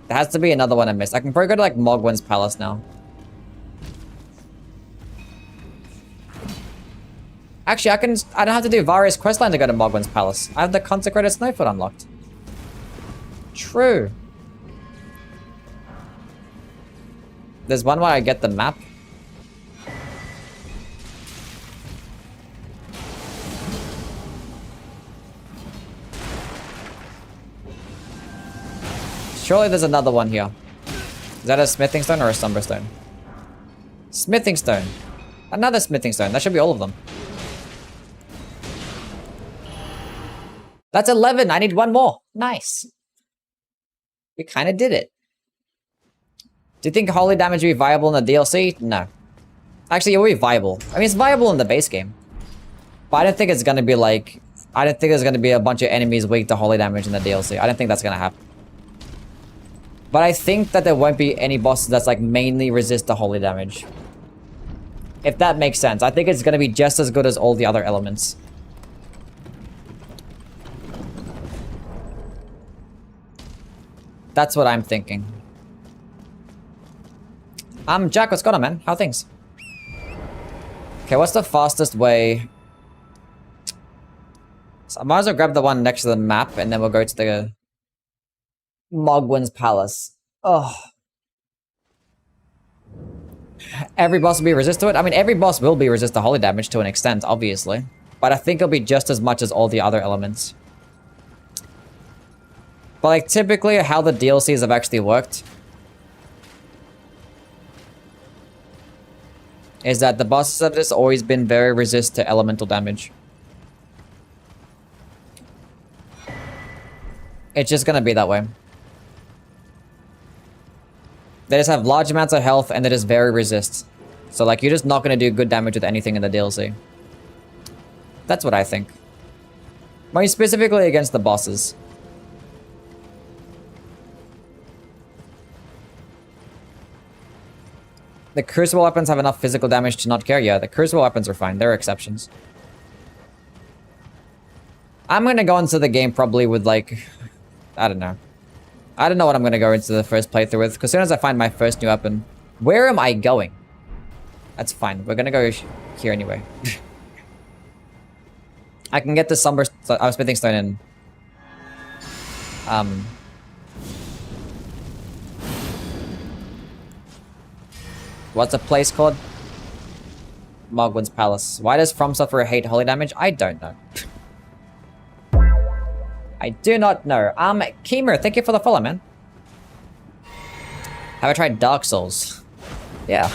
There has to be another one I missed. I can probably go to like Mogwin's Palace now. Actually, I don't have to do various questlines to go to Mogwin's Palace. I have the Consecrated Snowfoot unlocked. True. There's one where I get the map. Surely there's another one here. Is that a smithing stone or a slumber stone? Smithing stone. Another smithing stone. That should be all of them. That's 11. I need one more. Nice. We kind of did it. Do you think holy damage will be viable in the DLC? No. Actually, it will be viable. I mean, it's viable in the base game. But I don't think it's going to be like... I don't think there's going to be a bunch of enemies weak to holy damage in the DLC. I don't think that's going to happen. But I think that there won't be any bosses that's like mainly resist to holy damage. If that makes sense. I think it's going to be just as good as all the other elements. That's what I'm thinking. Jack, what's going on, man? How are things? Okay, what's the fastest way? So I might as well grab the one next to the map, and then we'll go to the Mogwin's Palace. Oh. Every boss will be resist to it? I mean, every boss will be resist to holy damage to an extent, obviously. But I think it'll be just as much as all the other elements. But like, typically how the DLCs have actually worked is that the bosses have just always been very resist to elemental damage. It's just gonna be that way. They just have large amounts of health and they just very resist. So like, you're just not gonna do good damage with anything in the DLC. That's what I think. More specifically against the bosses. The crucible weapons have enough physical damage to not care? Yeah, the crucible weapons are fine. There are exceptions. I'm gonna go into the game probably with like... I don't know. I don't know what I'm gonna go into the first playthrough with, because as soon as I find my first new weapon... Where am I going? That's fine. We're gonna go here anyway. I can get the smithing stone in... What's a place called? Mogwin's Palace. Why does From Software hate holy damage? I don't know. I do not know. Keemer, thank you for the follow, man. Have I tried Dark Souls? Yeah.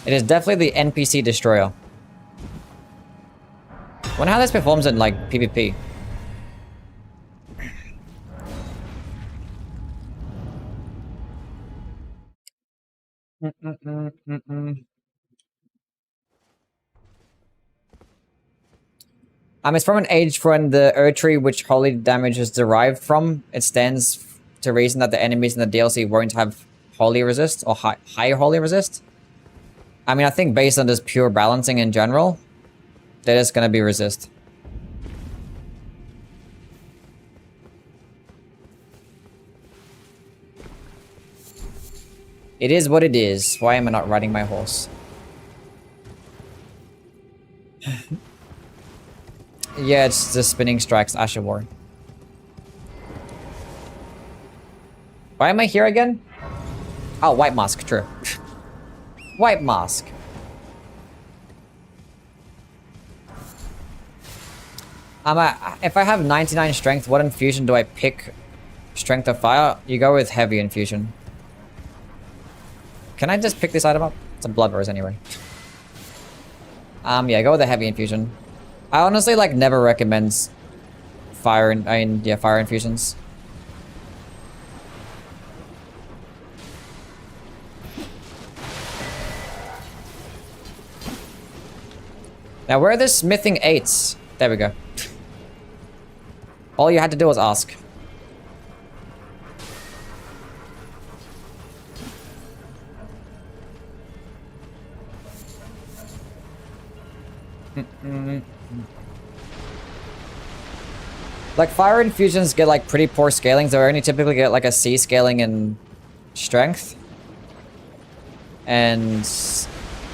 It is definitely the NPC destroyer. Wonder how this performs in, like, PvP. It's from an age when the Erd tree which holy damage is derived from. It stands to reason that the enemies in the DLC won't have holy resist or higher holy resist. I mean, I think based on just pure balancing in general, they're just gonna be resist. It is what it is. Why am I not riding my horse? Yeah, it's the Spinning Strikes Asher War. Why am I here again? Oh, White Mask, true. White Mask. If I have 99 strength, what infusion do I pick? Strength of Fire? You go with Heavy Infusion. Can I just pick this item up? It's a Blood Rose anyway. Yeah, go with the Heavy Infusion. I honestly, like, never recommend fire infusions. Now, where are the smithing 8s? There we go. All you had to do was ask. Like, fire infusions get like pretty poor scaling. They only typically get like a C scaling in strength. And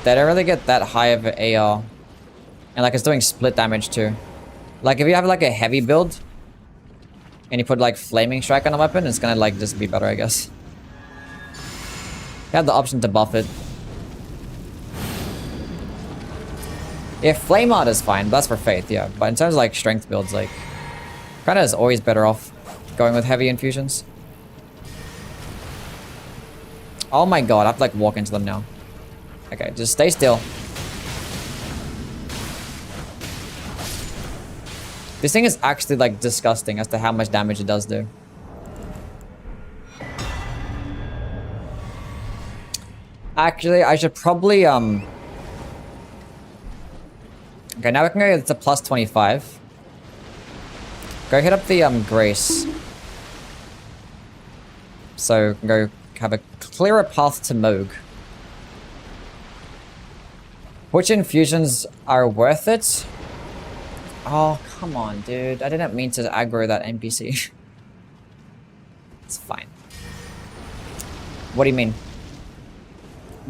they don't really get that high of an AR. And like it's doing split damage too. Like if you have like a heavy build and you put like flaming strike on a weapon, it's gonna like just be better, I guess. You have the option to buff it. Yeah, flame art is fine, but that's for faith, yeah. But in terms of like strength builds, like kinda is always better off going with heavy infusions. Oh my god, I have to like walk into them now. Okay, just stay still. This thing is actually like disgusting as to how much damage it does do. Actually, I should probably okay, now we can go to plus 25. Go hit up the Grace. So we can go have a clearer path to Moog. Which infusions are worth it? Oh, come on, dude. I didn't mean to aggro that NPC. It's fine. What do you mean?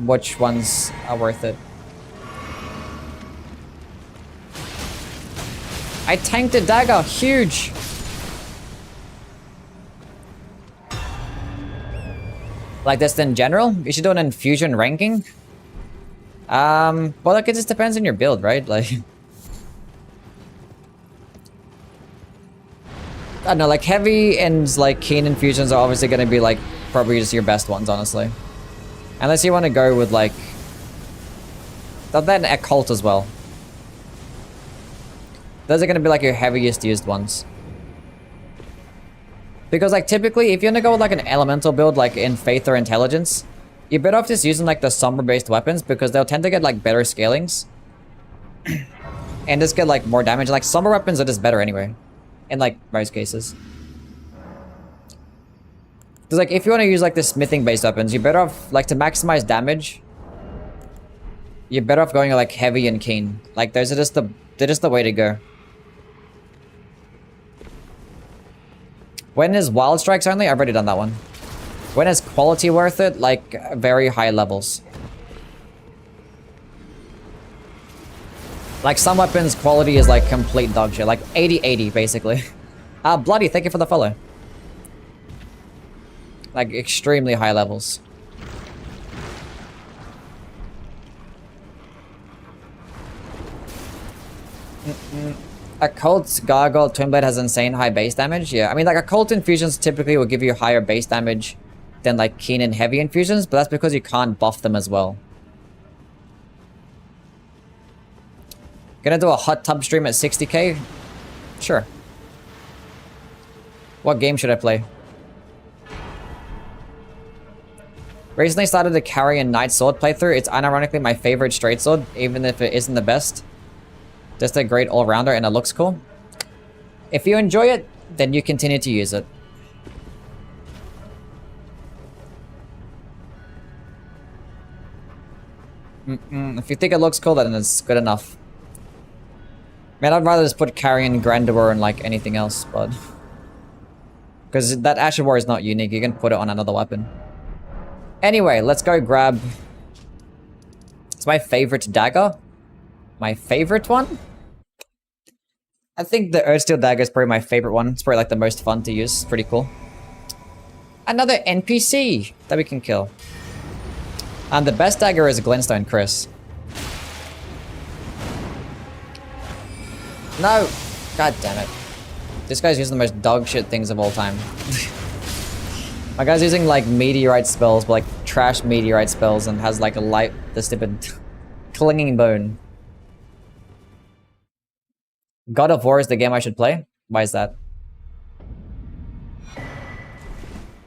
Which ones are worth it? I tanked a dagger. Huge. Like this in general? You should do an infusion ranking? Well, like it just depends on your build, right? Like... I don't know, like heavy and like keen infusions are obviously going to be like probably just your best ones, honestly. Unless you want to go with like... Then occult as well. Those are going to be like your heaviest used ones. Because like typically, if you're going to go with like an elemental build like in Faith or Intelligence, you're better off just using like the Sombra based weapons because they'll tend to get like better scalings. And just get like more damage. Like Sombra weapons are just better anyway. In like most cases. Because like if you want to use like the smithing based weapons, you're better off like to maximize damage. You're better off going like heavy and keen. Like those are just they're just the way to go. When is wild strikes only? I've already done that one. When is quality worth it? Like very high levels. Like some weapons quality is like complete dog shit. Like 80-80 basically. Bloody, thank you for the follow. Like extremely high levels. Occult Gargoyle Twin Blade has insane high base damage. Yeah, I mean like occult infusions typically will give you higher base damage than like keen and heavy infusions, but that's because you can't buff them as well. Gonna do a hot tub stream at 60k? Sure. What game should I play? Recently started a Carrion Knight Sword playthrough. It's unironically my favorite straight sword, even if it isn't the best. Just a great all-rounder and it looks cool. If you enjoy it, then you continue to use it. If you think it looks cool, then it's good enough. Man, I'd rather just put Carrion Grandeur and like anything else, but... Because that Ash of War is not unique, you can put it on another weapon. Anyway, let's go grab... It's my favorite dagger. My favorite one? I think the Earthsteel dagger is probably my favorite one. It's probably like the most fun to use. It's pretty cool. Another NPC that we can kill. And the best dagger is Glintstone Chris. No! God damn it. This guy's using the most dog shit things of all time. My guy's using like meteorite spells, but like trash meteorite spells, and has like a light, the stupid clinging bone. God of War is the game I should play? Why is that?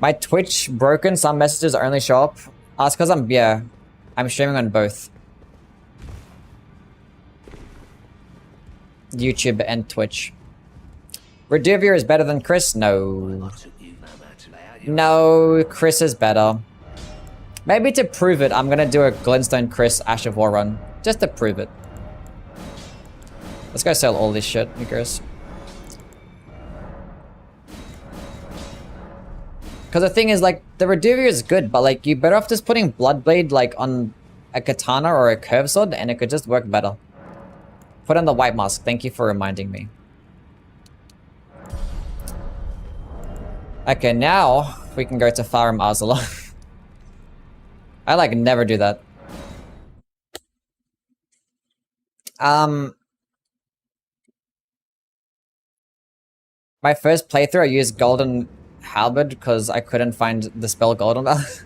My Twitch broken, some messages only show up. It's because I'm streaming on both. YouTube and Twitch. Reduvia is better than Chris? No. No, Chris is better. Maybe to prove it, I'm gonna do a Glintstone Chris Ash of War run. Just to prove it. Let's go sell all this shit, you guys. Because the thing is, like, the Reduvia is good, but like, you better off just putting Bloodblade, like, on a katana or a curved sword, and it could just work better. Put on the white mask. Thank you for reminding me. Okay, now we can go to Farum Azula. I like never do that. My first playthrough, I used Golden Halberd because I couldn't find the spell Golden. But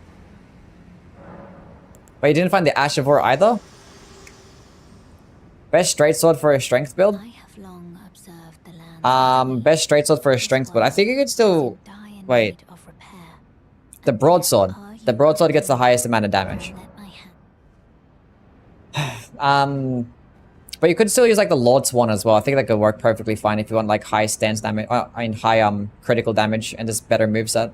you didn't find the Ash of War either? Best straight sword for a strength build? I have long observed the land. Best straight sword for a strength build. I think you could still... Wait. The broadsword. The broadsword gets the highest amount of damage. But you could still use like the Lord's Swan as well. I think that could work perfectly fine if you want like high stance damage, high critical damage and just better moveset.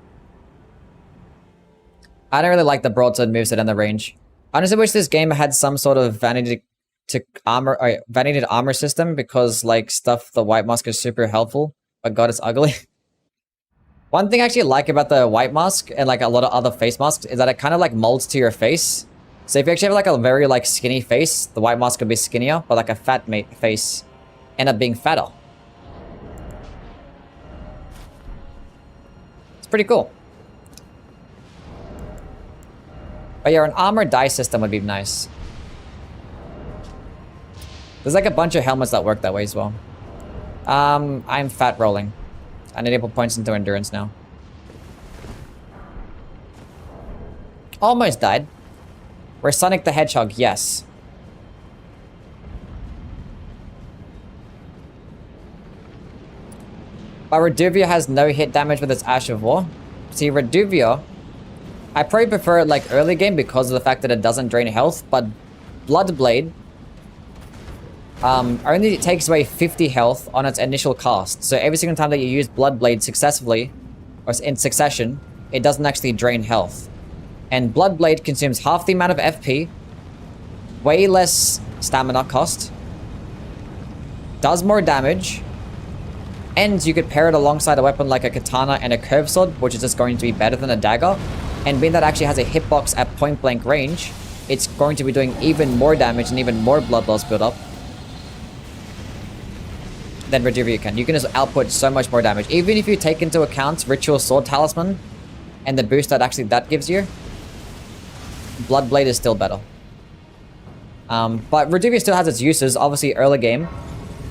I don't really like the broadsword moveset in the range. I honestly wish this game had some sort of vanity to armor system, because like stuff the white mask is super helpful. But god, it's ugly. One thing I actually like about the white mask and like a lot of other face masks is that it kind of like molds to your face. So if you actually have like a very like skinny face, the white mask could be skinnier, but like a fat face end up being fatter. It's pretty cool. But yeah, an armor die system would be nice. There's like a bunch of helmets that work that way as well. I'm fat rolling. I need to put points into endurance now. Almost died. We're Sonic the Hedgehog, yes. But Reduvia has no hit damage with its Ash of War. See, Reduvia, I probably prefer it like early game because of the fact that it doesn't drain health, but Bloodblade only takes away 50 health on its initial cast. So every single time that you use Bloodblade successfully, or in succession, it doesn't actually drain health. And Bloodblade consumes half the amount of FP, way less stamina cost, does more damage, and you could pair it alongside a weapon like a katana and a curved sword, which is just going to be better than a dagger. And being that it actually has a hitbox at point blank range, it's going to be doing even more damage and even more blood loss build up than Reduvia can. You can just output so much more damage. Even if you take into account Ritual Sword Talisman and the boost that actually that gives you, Bloodblade is still better. But Reduvia still has its uses, obviously early game.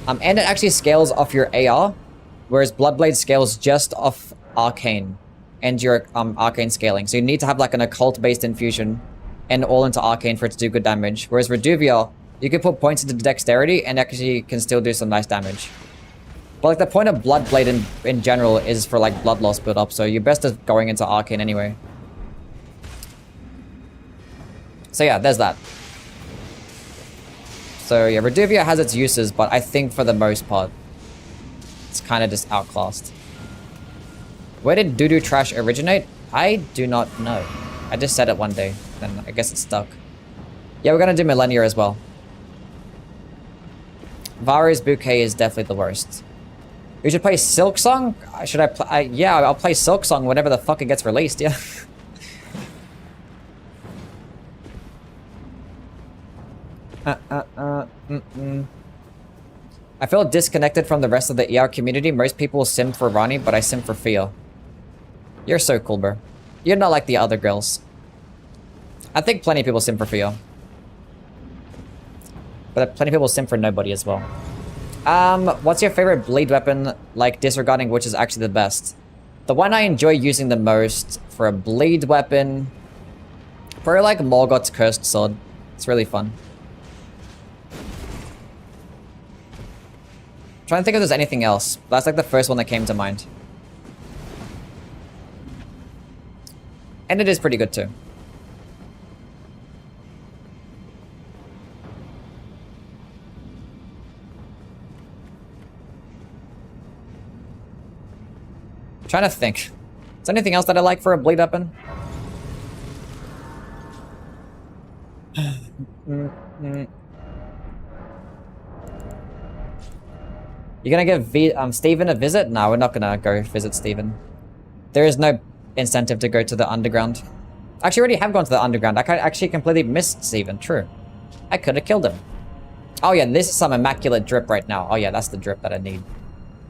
And it actually scales off your AR, whereas Bloodblade scales just off Arcane and your Arcane scaling. So you need to have like an occult-based infusion and all into Arcane for it to do good damage. Whereas Reduvia, you can put points into Dexterity and actually can still do some nice damage. But like the point of Bloodblade in general is for like blood loss build up, so you're best at going into Arcane anyway. So yeah, there's that. So yeah, Reduvia has its uses, but I think for the most part, it's kind of just outclassed. Where did doo-doo trash originate? I do not know. I just said it one day, then I guess it's stuck. Yeah, we're gonna do Millennia as well. Vari's Bouquet is definitely the worst. We should play Silk Song? Should I play? Yeah, I'll play Silk Song whenever the fuck it gets released, yeah. I feel disconnected from the rest of the ER community. Most people sim for Rani, but I sim for Fia. You're so cool, bro. You're not like the other girls. I think plenty of people sim for Fia. But plenty of people sim for nobody as well. What's your favorite bleed weapon, like disregarding which is actually the best? The one I enjoy using the most for a bleed weapon, probably like Morgoth's Cursed Sword. It's really fun. Trying to think if there's anything else. That's like the first one that came to mind. And it is pretty good too. Trying to think. Is there anything else that I like for a bleed weapon? You're gonna give Steven a visit? No, we're not gonna go visit Steven. There is no incentive to go to the underground. Actually, already have gone to the underground. I actually completely missed Steven. True. I could have killed him. Oh yeah, this is some immaculate drip right now. Oh yeah, that's the drip that I need.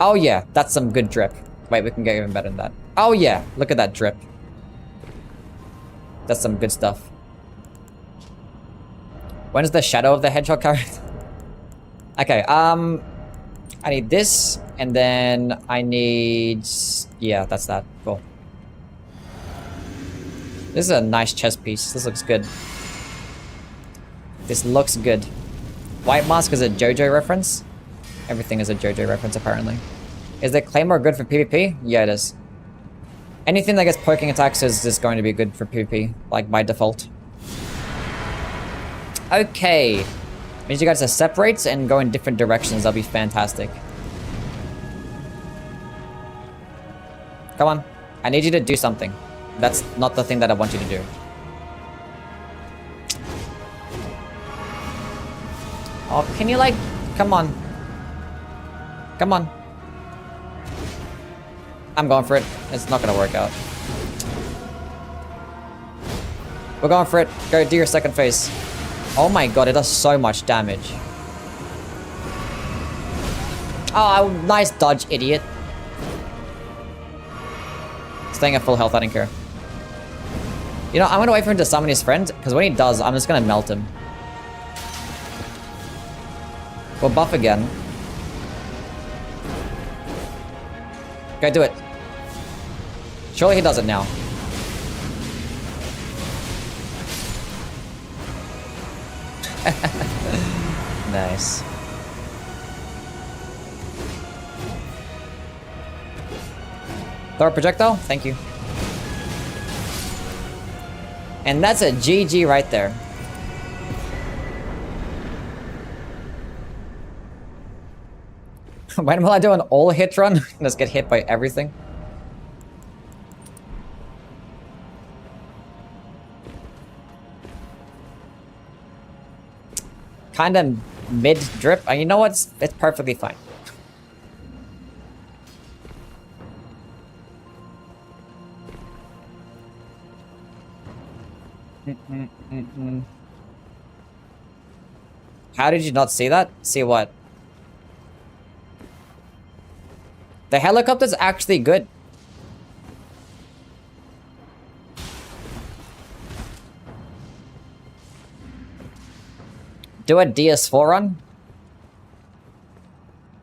Oh yeah, that's some good drip. Wait, we can get even better than that. Oh yeah, look at that drip. That's some good stuff. When is the Shadow of the Hedgehog character? Okay, I need this, and then I need... Yeah, that's that. Cool. This is a nice chess piece. This looks good. This looks good. White Mask is a JoJo reference. Everything is a JoJo reference, apparently. Is the Claymore good for PvP? Yeah, it is. Anything that gets poking attacks is going to be good for PvP, like by default. Okay. Means you guys to separate and go in different directions. That'll be fantastic. Come on. I need you to do something. That's not the thing that I want you to do. Oh, can you like... Come on. Come on. I'm going for it. It's not gonna work out. We're going for it. Go do your second phase. Oh my god, it does so much damage. Oh, nice dodge, idiot. Staying at full health, I don't care. You know, I'm gonna wait for him to summon his friend, because when he does, I'm just gonna melt him. We'll buff again. Go do it. Surely he does it now. Nice. Throw a projectile? Thank you. And that's a GG right there. When will I do an all hit run? Just get hit by everything. Kind of mid drip. And you know what? It's perfectly fine. How did you not see that? See what? The helicopter's actually good. Do a DS4 run?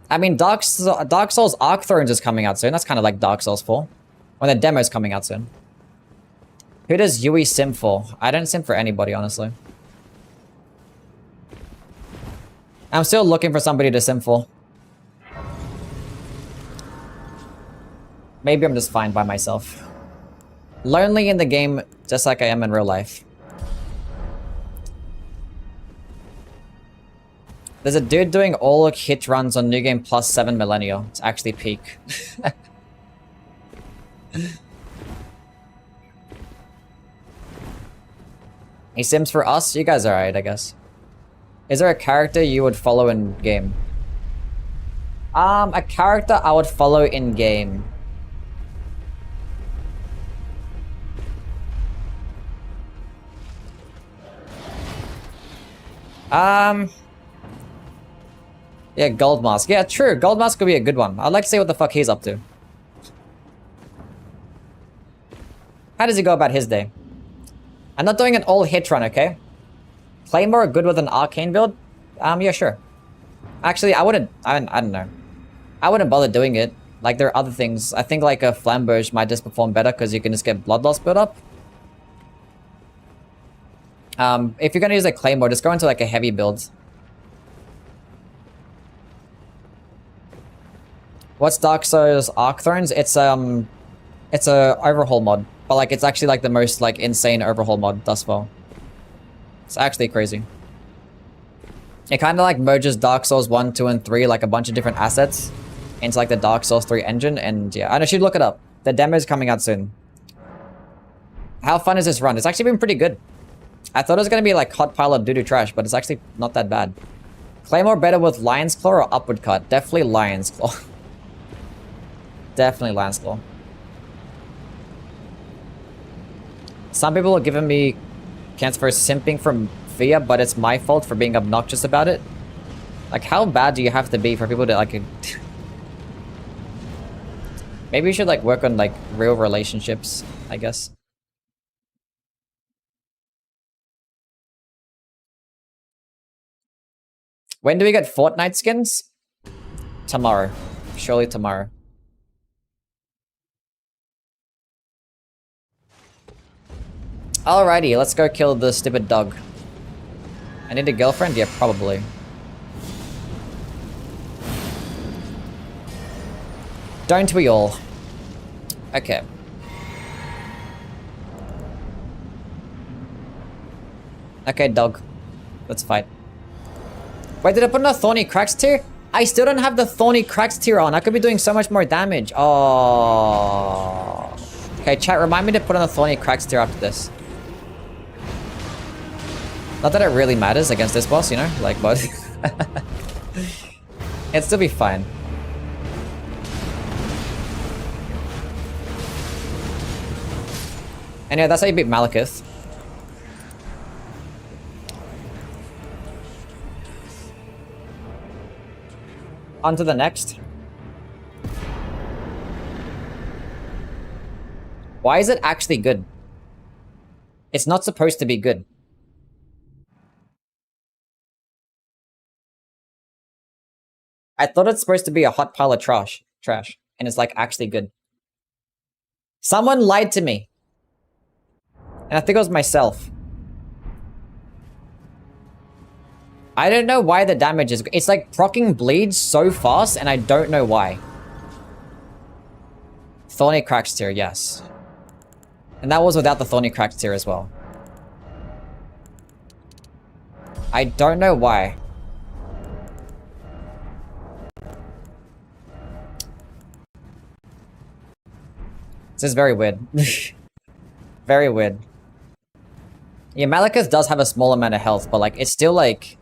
I mean, Dark Souls Arc Thrones is coming out soon. That's kind of like Dark Souls 4. When the demo's coming out soon. Who does Yui sim for? I don't sim for anybody, honestly. I'm still looking for somebody to sim for. Maybe I'm just fine by myself. Lonely in the game, just like I am in real life. There's a dude doing all hit runs on New Game Plus 7 Millennial. It's actually peak. He sims for us? You guys are alright, I guess. Is there a character you would follow in game? A character I would follow in game. Yeah, Gold Mask. Yeah, true. Gold Mask could be a good one. I'd like to see what the fuck he's up to. How does he go about his day? I'm not doing an all hit run, okay? Claymore good with an arcane build? Yeah, sure. Actually, I don't know. I wouldn't bother doing it. Like, there are other things. I think like a Flamberge might just perform better because you can just get Blood Loss build up. If you're gonna use a Claymore, just go into like a heavy build. What's Dark Souls Arc Thrones? It's a overhaul mod, but like it's actually like the most like insane overhaul mod thus far. It's actually crazy. It kind of like merges Dark Souls 1, 2, and 3, like a bunch of different assets into like the Dark Souls 3 engine, and yeah, I know, should look it up. The demo's coming out soon. How fun is this run? It's actually been pretty good. I thought it was gonna be like hot pile of doo-doo trash, but it's actually not that bad. Claymore better with Lion's Claw or Upward Cut? Definitely Lion's Claw. Definitely Lion's Claw. Some people are giving me cancer for simping from Via, but it's my fault for being obnoxious about it. Like, how bad do you have to be for people to, like... Maybe you should, like, work on, like, real relationships, I guess. When do we get Fortnite skins? Tomorrow. Surely tomorrow. Alrighty, let's go kill the stupid dog. I need a girlfriend? Yeah, probably. Don't we all? Okay. Okay, dog. Let's fight. Wait, did I put on a Thorny Cracks tier? I still don't have the Thorny Cracks tier on. I could be doing so much more damage. Oh. Okay, chat, remind me to put on the Thorny Cracks tier after this. Not that it really matters against this boss, you know? Like, but... It'd still be fine. Anyway, that's how you beat Malekith. On to the next. Why is it actually good? It's not supposed to be good. I thought it's supposed to be a hot pile of trash, and it's like actually good. Someone lied to me. And I think it was myself. I don't know why the damage is... It's like proccing bleeds so fast, and I don't know why. Thorny Cracks tier, yes. And that was without the Thorny Cracks tier as well. I don't know why. This is very weird. Very weird. Yeah, Malekith does have a small amount of health, but like, it's still like...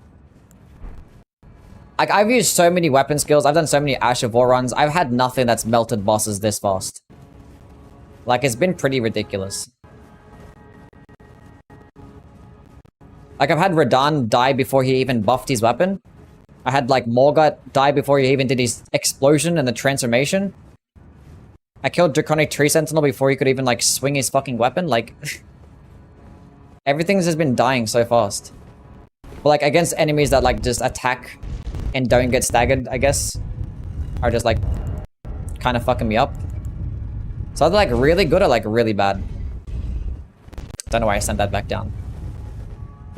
Like, I've used so many weapon skills, I've done so many Ash of War runs, I've had nothing that's melted bosses this fast. Like, it's been pretty ridiculous. Like, I've had Radahn die before he even buffed his weapon. I had, like, Morgott die before he even did his explosion and the transformation. I killed Draconic Tree Sentinel before he could even, like, swing his fucking weapon. Like, everything's just been dying so fast. But, like, against enemies that, like, just attack and don't get staggered, I guess, are just, like, kind of fucking me up. So either, like, really good or, like, really bad. Don't know why I sent that back down.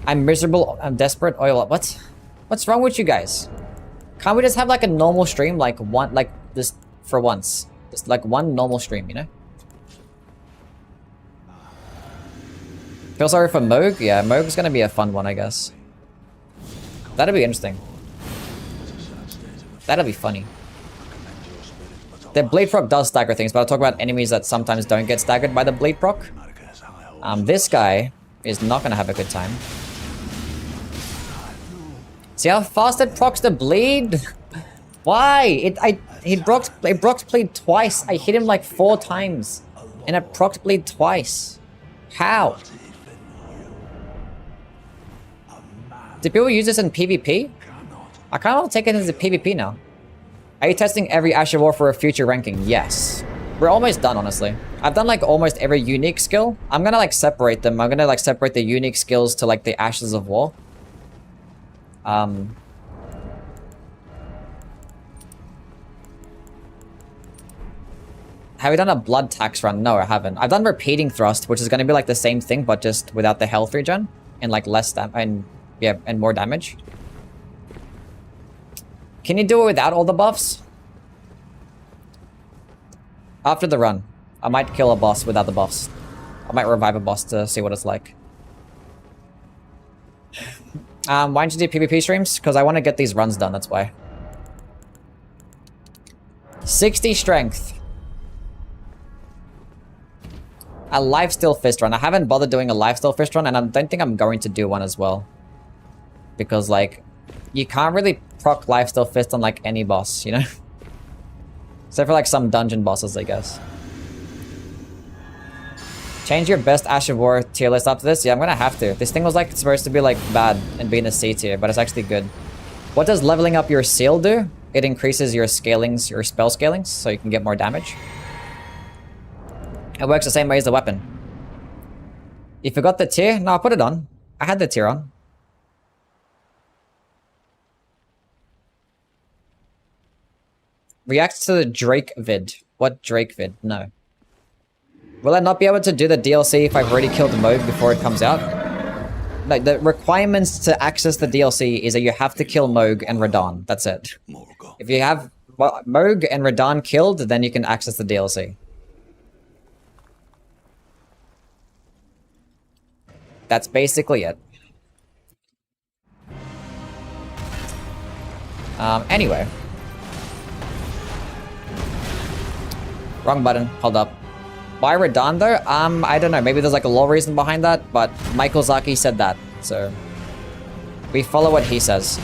I'm miserable, I'm desperate, oil up. What? What's wrong with you guys? Can't we just have, like, a normal stream, like, one, like, this, for once? Just like one normal stream, you know? Feel sorry for Moog? Yeah, Moog's gonna be a fun one, I guess. That'll be interesting. That'll be funny. The Bleed Proc does stagger things, but I'll talk about enemies that sometimes don't get staggered by the Bleed Proc. This guy is not gonna have a good time. See how fast it procs the bleed? Why? It procced bleed twice. I hit him like 4 times. And it procced bleed twice. How? Do people use this in PvP? I kind of take it as a PvP now. Are you testing every Ash of War for a future ranking? Yes. We're almost done, honestly. I've done like almost every unique skill. I'm gonna like separate them. I'm gonna like separate the unique skills to like the Ashes of War. Have you done a blood tax run? No, I haven't. I've done repeating thrust, which is going to be like the same thing, but just without the health regen and like less and more damage. Can you do it without all the buffs? After the run, I might kill a boss without the buffs. I might revive a boss to see what it's like. Why don't you do PvP streams? Because I want to get these runs done, that's why. 60 strength. A lifesteal fist run. I haven't bothered doing a lifesteal fist run, and I don't think I'm going to do one as well. Because, like, you can't really proc lifesteal fist on, like, any boss, you know? Except for, like, some dungeon bosses, I guess. Change your best Ash of War tier list after this? Yeah, I'm gonna have to. This thing was like supposed to be like bad and be in the C tier, but it's actually good. What does leveling up your seal do? It increases your scalings, your spell scalings, so you can get more damage. It works the same way as the weapon. You forgot the tier? No, I'll put it on. I had the tier on. Reacts to the Drake vid. What Drake vid? No. Will I not be able to do the DLC if I've already killed Moog before it comes out? Like, the requirements to access the DLC is that you have to kill Moog and Radahn. That's it. If you have Moog and Radahn killed, then you can access the DLC. That's basically it. Anyway. Wrong button. Hold up. Why Radahn though? I don't know. Maybe there's like a lore reason behind that, but Michael Zaki said that, so we follow what he says.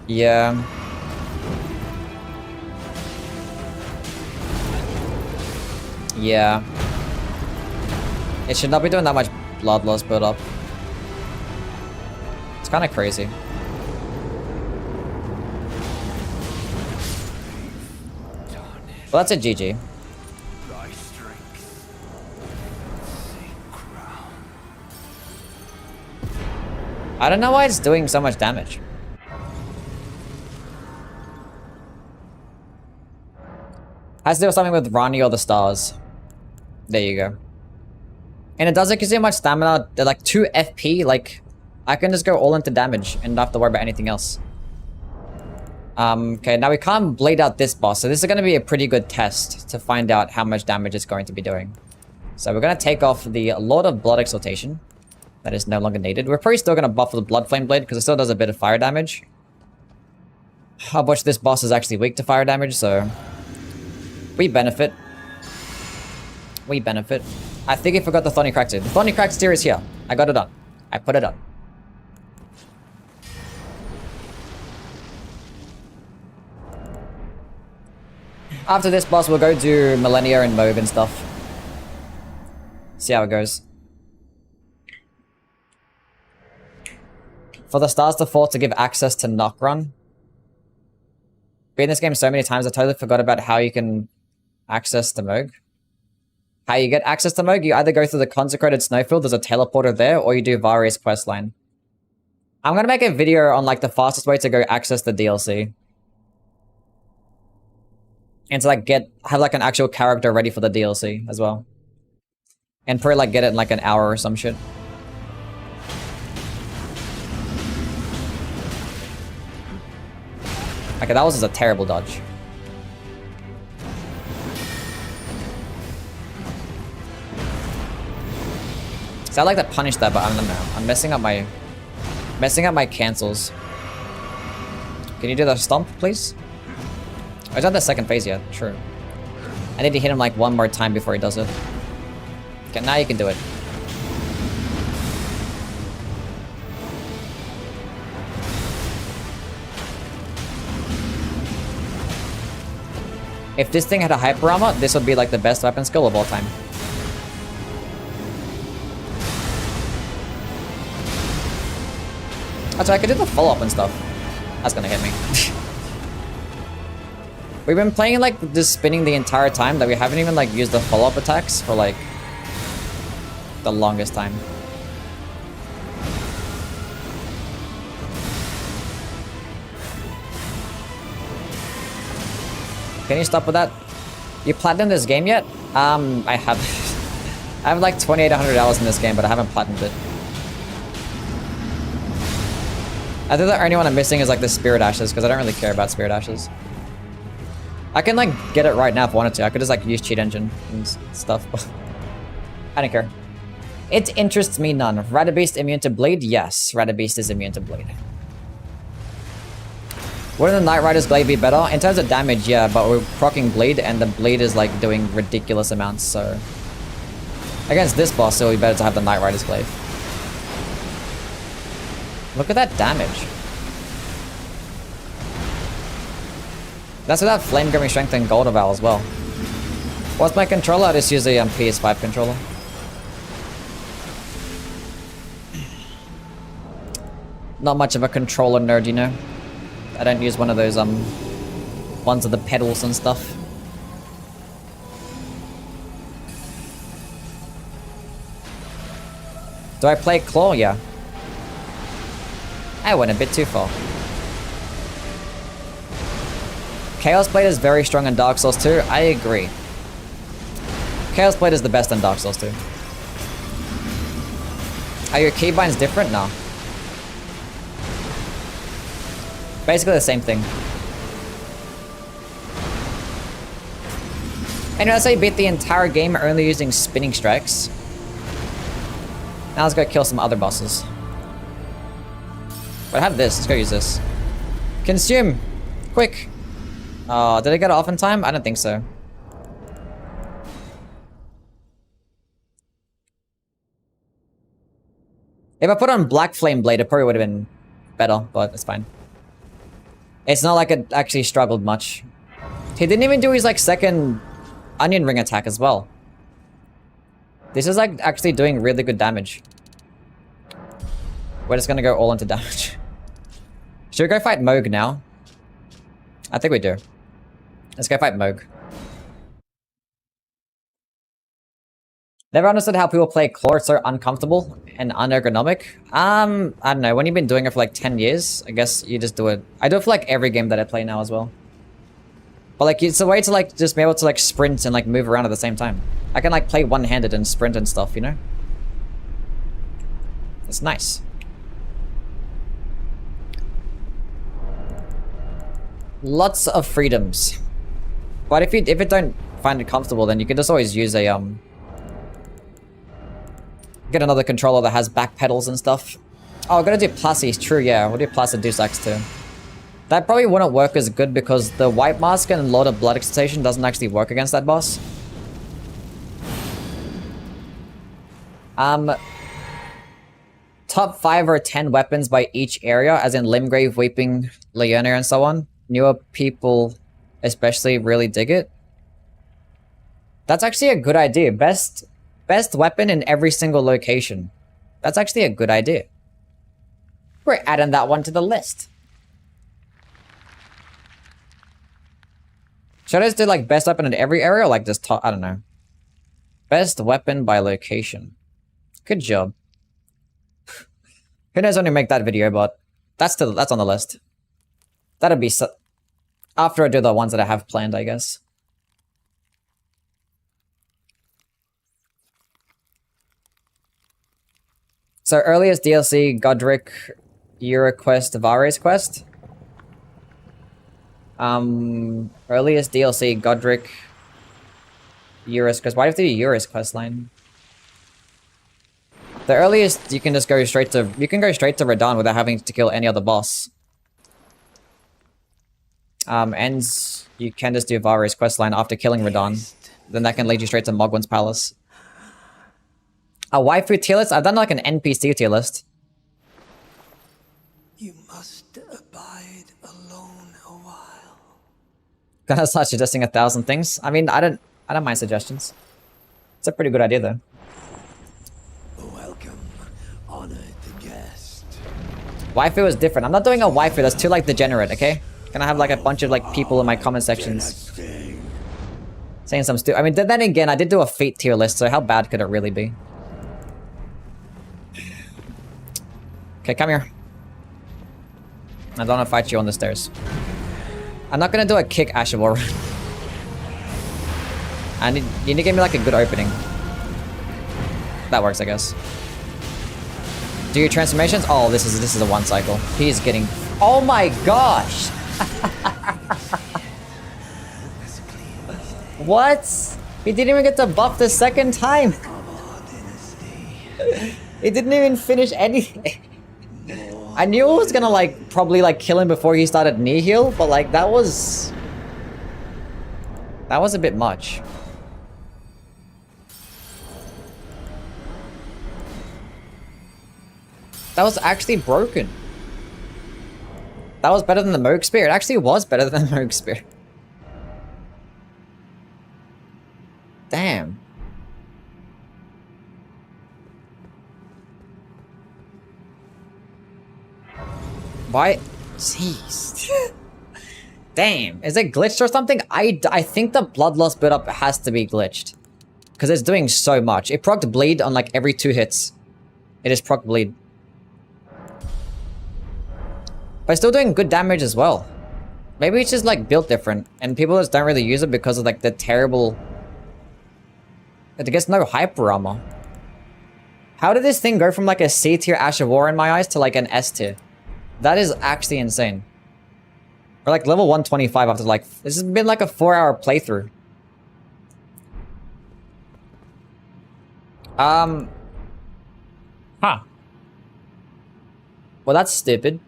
Yeah. Yeah. It should not be doing that much blood loss build up. It's kind of crazy. Well, that's a GG. I don't know why it's doing so much damage. Has to do with something with Rani or the stars. There you go. And it doesn't consume much stamina. They're like 2 FP, like I can just go all into damage and not have to worry about anything else. Okay, now we can't blade out this boss, so this is going to be a pretty good test to find out how much damage it's going to be doing. So we're going to take off the Lord of Blood Exaltation. That is no longer needed. We're probably still going to buff the Blood Flame Blade because it still does a bit of fire damage. How much this boss is actually weak to fire damage, so we benefit. We benefit. I think I forgot the Thorny Crack tier. The Thorny Crack tier is here. I got it on. I put it on. After this boss, we'll go do Millennia and Moog and stuff. See how it goes. For the stars to fall to give access to Knock Run. Been in this game so many times, I totally forgot about how you can access the Moog. How you get access to Moog, you either go through the Consecrated Snowfield, there's a teleporter there, or you do Various questline. I'm gonna make a video on like the fastest way to go access the DLC. And to like have like an actual character ready for the DLC as well. And probably like get it in like an hour or some shit. Okay, that was just a terrible dodge. So I like to punish that, but I don't know. I'm messing up my cancels. Can you do the stomp, please? Oh, he's not the second phase yet. True. I need to hit him like one more time before he does it. Okay, now you can do it. If this thing had a hyper armor, this would be like the best weapon skill of all time. That's right, I could do the follow-up and stuff. That's gonna hit me. We've been playing like just spinning the entire time that we haven't even like used the follow-up attacks for like the longest time. Can you stop with that? You platinumed this game yet? I have. I have like 2,800 hours in this game, but I haven't platinumed it. I think the only one I'm missing is like the Spirit Ashes, because I don't really care about Spirit Ashes. I can like get it right now if I wanted to. I could just like use Cheat Engine and stuff, but I don't care. It interests me none. Radabeast immune to bleed? Yes, Radabeast is immune to bleed. Wouldn't the Knight Rider's glaive be better? In terms of damage, yeah, but we're proccing bleed, and the bleed is like doing ridiculous amounts, so against this boss, it would be better to have the Knight Rider's glaive. Look at that damage. That's without Flame Grimmy Strength and Gold Avow as well. What's my controller? I just use a PS5 controller. Not much of a controller nerd, you know. I don't use one of those ones with the pedals and stuff. Do I play Claw? Yeah. I went a bit too far. Chaos Blade is very strong in Dark Souls 2. I agree. Chaos Blade is the best in Dark Souls 2. Are your keybinds different? No. Basically the same thing. Anyway, that's how you beat the entire game only using spinning strikes. Now let's go kill some other bosses. But I have this. Let's go use this. Consume! Quick! Did I get it off in time? I don't think so. If I put on Black Flame Blade, it probably would have been better, but it's fine. It's not like it actually struggled much. He didn't even do his like second onion ring attack as well. This is like actually doing really good damage. We're just gonna go all into damage. Should we go fight Moog now? I think we do. Let's go fight Moog. Never understood how people play Claw. It's so uncomfortable and unergonomic. I don't know. When you've been doing it for like 10 years, I guess you just do it. I do it for like every game that I play now as well. But like, it's a way to like just be able to like sprint and like move around at the same time. I can like play one-handed and sprint and stuff, you know? It's nice. Lots of freedoms. But if you don't find it comfortable, then you can just always use a get another controller that has back pedals and stuff. Oh, I'm gonna do Plussies, true, yeah. We'll do Plus and Deus Ex too. That probably wouldn't work as good because the White Mask and Lord of Blood Excitation doesn't actually work against that boss. Top 5 or 10 weapons by each area, as in Limgrave, Weeping, Leoner, and so on. Newer people especially really dig it. That's actually a good idea. Best weapon in every single location. That's actually a good idea. We're adding that one to the list. Should I just do like best weapon in every area or like just top? I don't know. Best weapon by location. Good job. Who knows when you make that video, but that's on the list. That'll be after I do the ones that I have planned, I guess. So earliest DLC, Godric, EuroQuest, Vares Quest. Earliest DLC, Godric, Eurus Quest. Why do you have to do Eurus Quest line? The earliest you can just go straight to Radahn without having to kill any other boss. Ends you can just do Vares quest line after killing Radahn. Then that can lead you straight to Mogwin's Palace. A waifu tier list? I've done like an NPC tier list. You must abide alone a while. Gonna start suggesting 1,000 things. I mean, I don't mind suggestions. It's a pretty good idea though. Welcome, honored guest. Waifu is different. I'm not doing a waifu, that's too like degenerate, okay? Gonna have like a bunch of like people in my comment sections saying some I mean, then again, I did do a feat tier list, so how bad could it really be? Okay, come here. I don't want to fight you on the stairs. I'm not gonna do a kick Ashavor run. You need to give me like a good opening. That works, I guess. Do your transformations? Oh, this is a one cycle. He's getting. Oh my gosh! What? He didn't even get to buff the second time. He didn't even finish anything. I knew I was gonna like probably like kill him before he started knee heal, but like that was a bit much. That was actually broken. That was better than the Moog Spear. It actually was better than the Moog Spear. Why? Jeez. Damn. Is it glitched or something? I think the bloodlust build up has to be glitched. Because it's doing so much. It procced bleed on like every 2 hits. It is proc bleed. But it's still doing good damage as well. Maybe it's just like built different. And people just don't really use it because of like the terrible... It gets no hyper armor. How did this thing go from like a C tier Ash of War in my eyes to like an S tier? That is actually insane. We're like level 125 after like... This has been like a 4-hour playthrough. Huh. Well, that's stupid.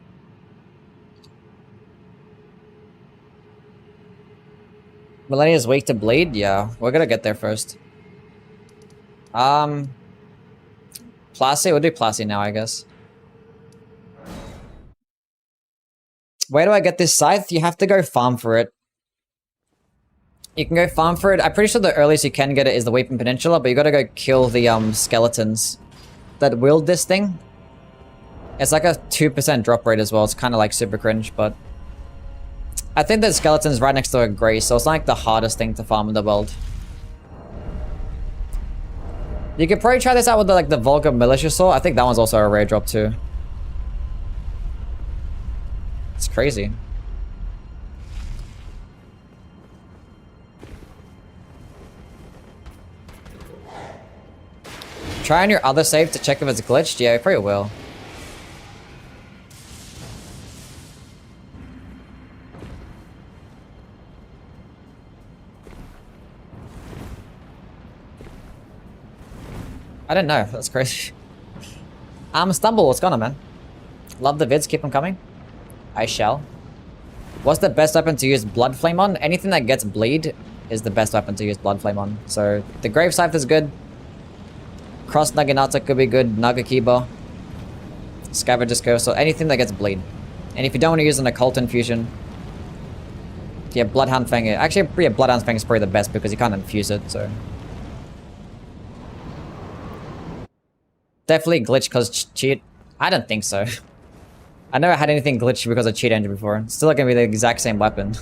Millennia's weak to bleed? Yeah, we're gonna get there first. Placy? We'll do Placy now, I guess. Where do I get this Scythe? You have to go farm for it. You can go farm for it. I'm pretty sure the earliest you can get it is the Weeping Peninsula, but you gotta go kill the skeletons that wield this thing. It's like a 2% drop rate as well. It's kind of like super cringe, but... I think the skeleton's right next to a Grace, so it's not like the hardest thing to farm in the world. You could probably try this out with the, like the Vulgar Militia Saw. I think that one's also a rare drop too. It's crazy. Try on your other save to check if it's glitched. Yeah, it probably will. I didn't know. That's crazy. Stumble, what's going on, man? Love the vids, keep them coming. I shall. What's the best weapon to use Blood Flame on? Anything that gets bleed is the best weapon to use Blood Flame on. So, the Grave Scythe is good. Cross Naginata could be good. Nagakiba. Scavenger's Curse, so anything that gets bleed. And if you don't want to use an Occult Infusion, yeah, Bloodhound Fang. Actually, yeah, Bloodhound Fang is probably the best because you can't infuse it, so... Definitely glitch because cheat. I don't think so. I never had anything glitch because of cheat engine before. It's still gonna be the exact same weapon.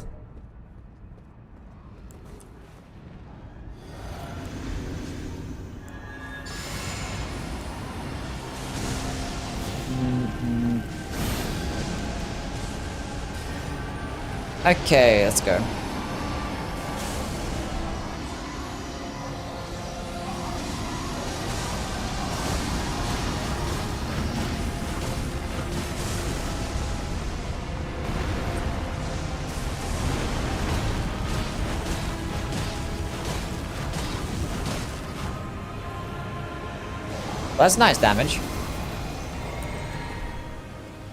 Okay, let's go. That's nice damage.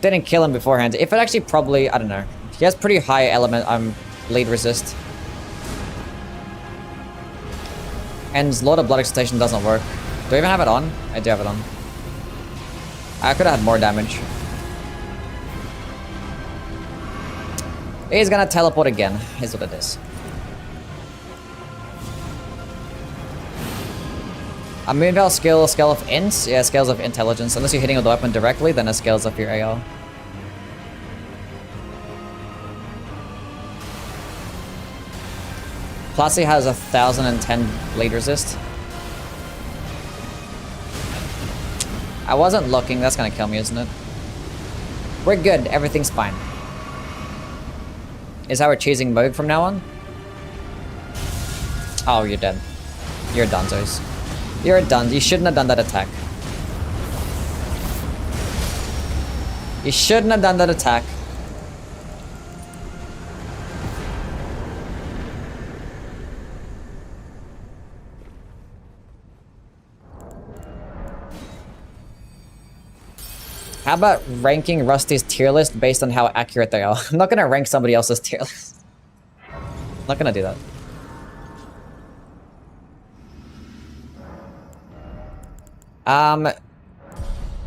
Didn't kill him beforehand. If it actually probably, I don't know. He has pretty high element, bleed resist. And Lord of Blood Excitation doesn't work. Do I even have it on? I do have it on. I could have had more damage. He's gonna teleport again. Here's what it is. A Moonveil scale of int? Yeah, scales of intelligence. Unless you're hitting with the weapon directly, then it scales up your AR. Placy has 1010 bleed resist. I wasn't looking, that's gonna kill me, isn't it? We're good, everything's fine. Is how we're cheesing Moog from now on? Oh, you're dead. You're dunzos. You're done. You shouldn't have done that attack. You shouldn't have done that attack. How about ranking Rusty's tier list based on how accurate they are? I'm not gonna rank somebody else's tier list. I'm not gonna do that.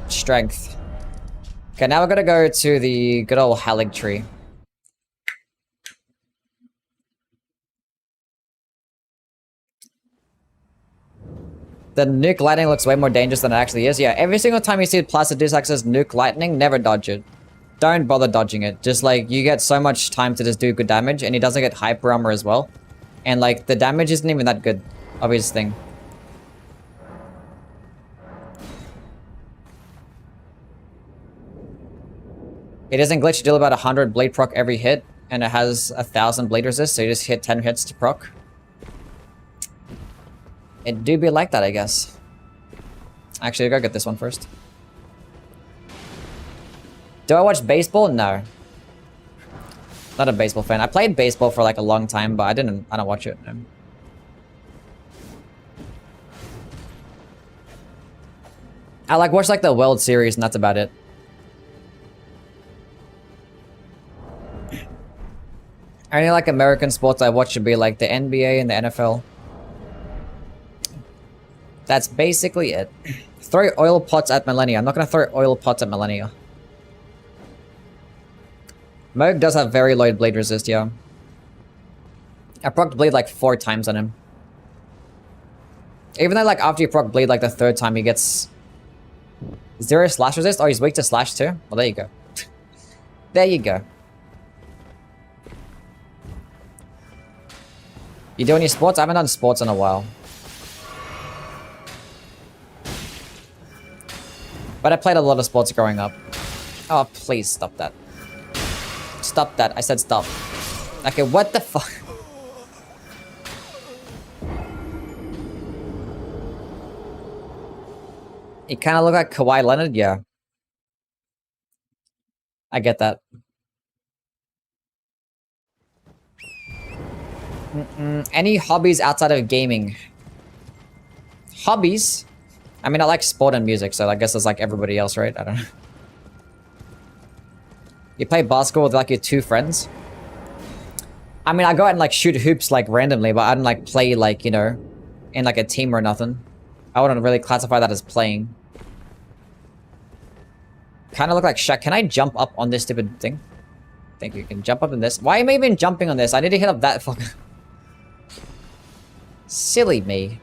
Strength. Okay, now we're gonna go to the good old Halig tree. The nuke lightning looks way more dangerous than it actually is. Yeah, every single time you see Placidus access nuke lightning, never dodge it. don't bother dodging it. Just like, you get so much time to just do good damage, and he doesn't get hyper armor as well. And like, the damage isn't even that good of his thing. It doesn't glitch, you deal about 100 blade proc every hit, and it has 1,000 blade resist, so you just hit 10 hits to proc. It do be like that, I guess. Actually, I gotta get this one first. Do I watch baseball? No. Not a baseball fan. I played baseball for like a long time, but I don't watch it. No. I like watch like the World Series, and that's about it. Any like American sports I watch should be like the NBA and the NFL. That's basically it. Throw oil pots at Millennia. I'm not gonna throw oil pots at Millennia. Moog does have very low blade resist, yeah. I procced blade like 4 times on him. Even though like after you proc blade like the 3rd time he gets 0 slash resist. Oh, he's weak to slash too? Well, there you go. There you go. You do any sports? I haven't done sports in a while. But I played a lot of sports growing up. Oh, please stop that. Stop that. I said stop. Okay, what the fuck? You kind of look like Kawhi Leonard? Yeah. I get that. Any hobbies outside of gaming? Hobbies? I mean, I like sport and music, so I guess it's like everybody else, right? I don't know. You play basketball with like your 2 friends? I mean, I go out and like shoot hoops like randomly, but I don't like play like, you know, in like a team or nothing. I wouldn't really classify that as playing. Kind of look like Shaq. Can I jump up on this stupid thing? Thank you. Can jump up in this. Why am I even jumping on this? I need to hit up that fucking... Silly me.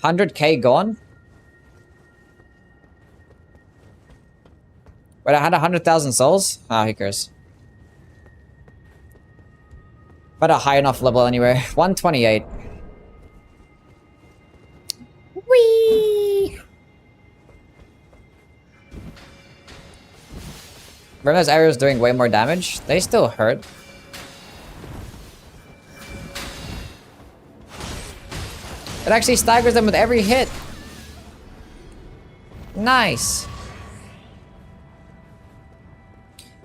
$100K gone? Wait, I had 100,000 souls? Ah, who cares? But a high enough level anyway. 128. Whee! Remember those arrows doing way more damage? They still hurt. It actually staggers them with every hit. Nice.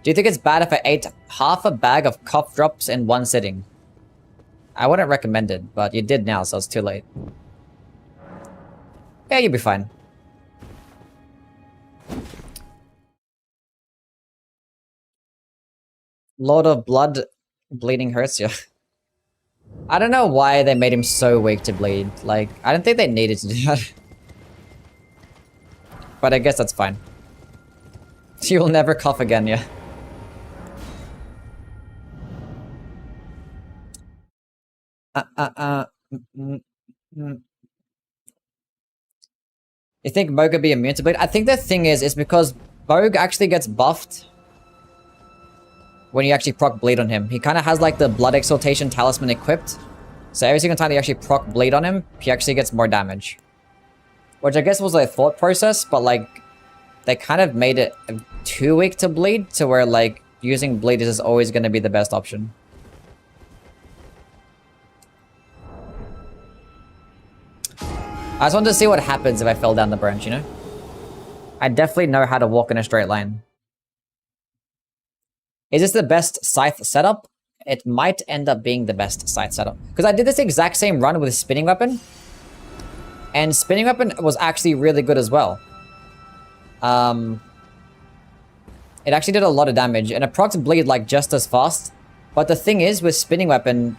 Do you think it's bad if I ate half a bag of cough drops in one sitting? I wouldn't recommend it, but you did now, so it's too late. Yeah, you'll be fine. Lord of Blood, bleeding hurts you. I don't know why they made him so weak to bleed. Like, I don't think they needed to do that. But I guess that's fine. You will never cough again, yeah. You think Bogue would be immune to bleed? I think the thing is because Bogue actually gets buffed when you actually proc bleed on him. He kind of has like the blood exaltation talisman equipped. So every single time you actually proc bleed on him, he actually gets more damage. Which I guess was a thought process, but like they kind of made it too weak to bleed to where like using bleed is always going to be the best option. I just wanted to see what happens if I fell down the branch, you know? I definitely know how to walk in a straight line. Is this the best Scythe setup? It might end up being the best Scythe setup. Because I did this exact same run with Spinning Weapon. And Spinning Weapon was actually really good as well. It actually did a lot of damage. And it procs bleed like just as fast. But the thing is, with Spinning Weapon,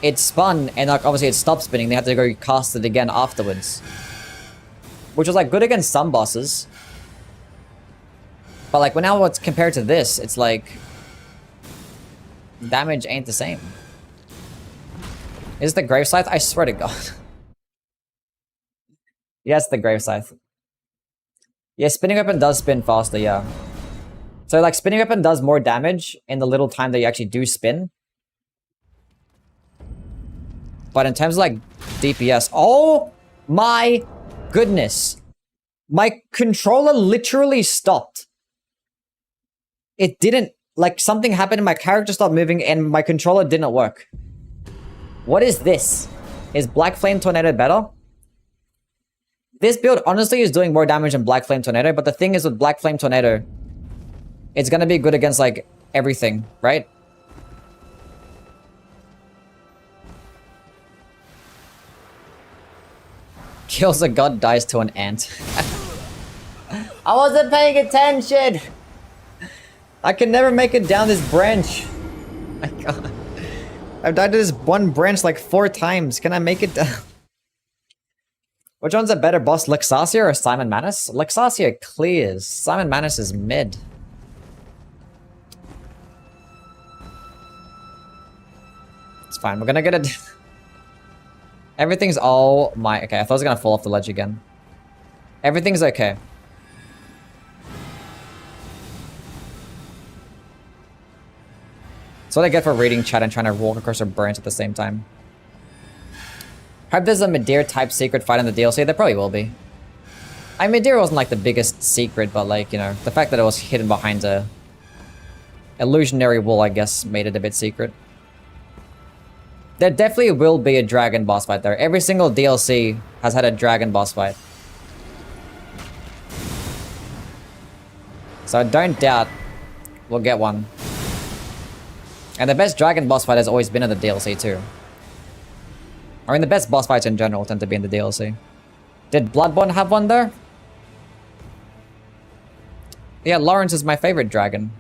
it spun and like obviously it stopped spinning. They had to go cast it again afterwards. Which was like good against some bosses. But like when now it's compared to this, it's like damage ain't the same. Is it the Grave Scythe? I swear to God. Yes, the Grave Scythe. Yeah, spinning weapon does spin faster, yeah. So like spinning weapon does more damage in the little time that you actually do spin. But in terms of like DPS, oh my goodness. My controller literally stopped. It didn't, like something happened and my character stopped moving and my controller didn't work. What is this? Is Black Flame Tornado better? This build honestly is doing more damage than Black Flame Tornado, but the thing is with Black Flame Tornado, it's gonna be good against like everything, right? Kills a god, dies to an ant. I wasn't paying attention! I can never make it down this branch. My god. I've died to this one branch like 4 times. Can I make it down? Which one's a better boss, Lexasia or Simon Manus? Lexasia clears. Simon Manus is mid. It's fine. We're gonna get it. Everything's all my... Okay, I thought I was gonna fall off the ledge again. Everything's okay. That's what I get for reading chat and trying to walk across a branch at the same time. Hope there's a Midir type secret fight in the DLC. There probably will be. I mean, Midir wasn't like the biggest secret, but like, you know, the fact that it was hidden behind a illusionary wall, I guess, made it a bit secret. There definitely will be a dragon boss fight there. Every single DLC has had a dragon boss fight. So I don't doubt we'll get one. And the best dragon boss fight has always been in the DLC too. I mean, the best boss fights in general tend to be in the DLC. Did Bloodborne have one there? Yeah, Lawrence is my favorite dragon.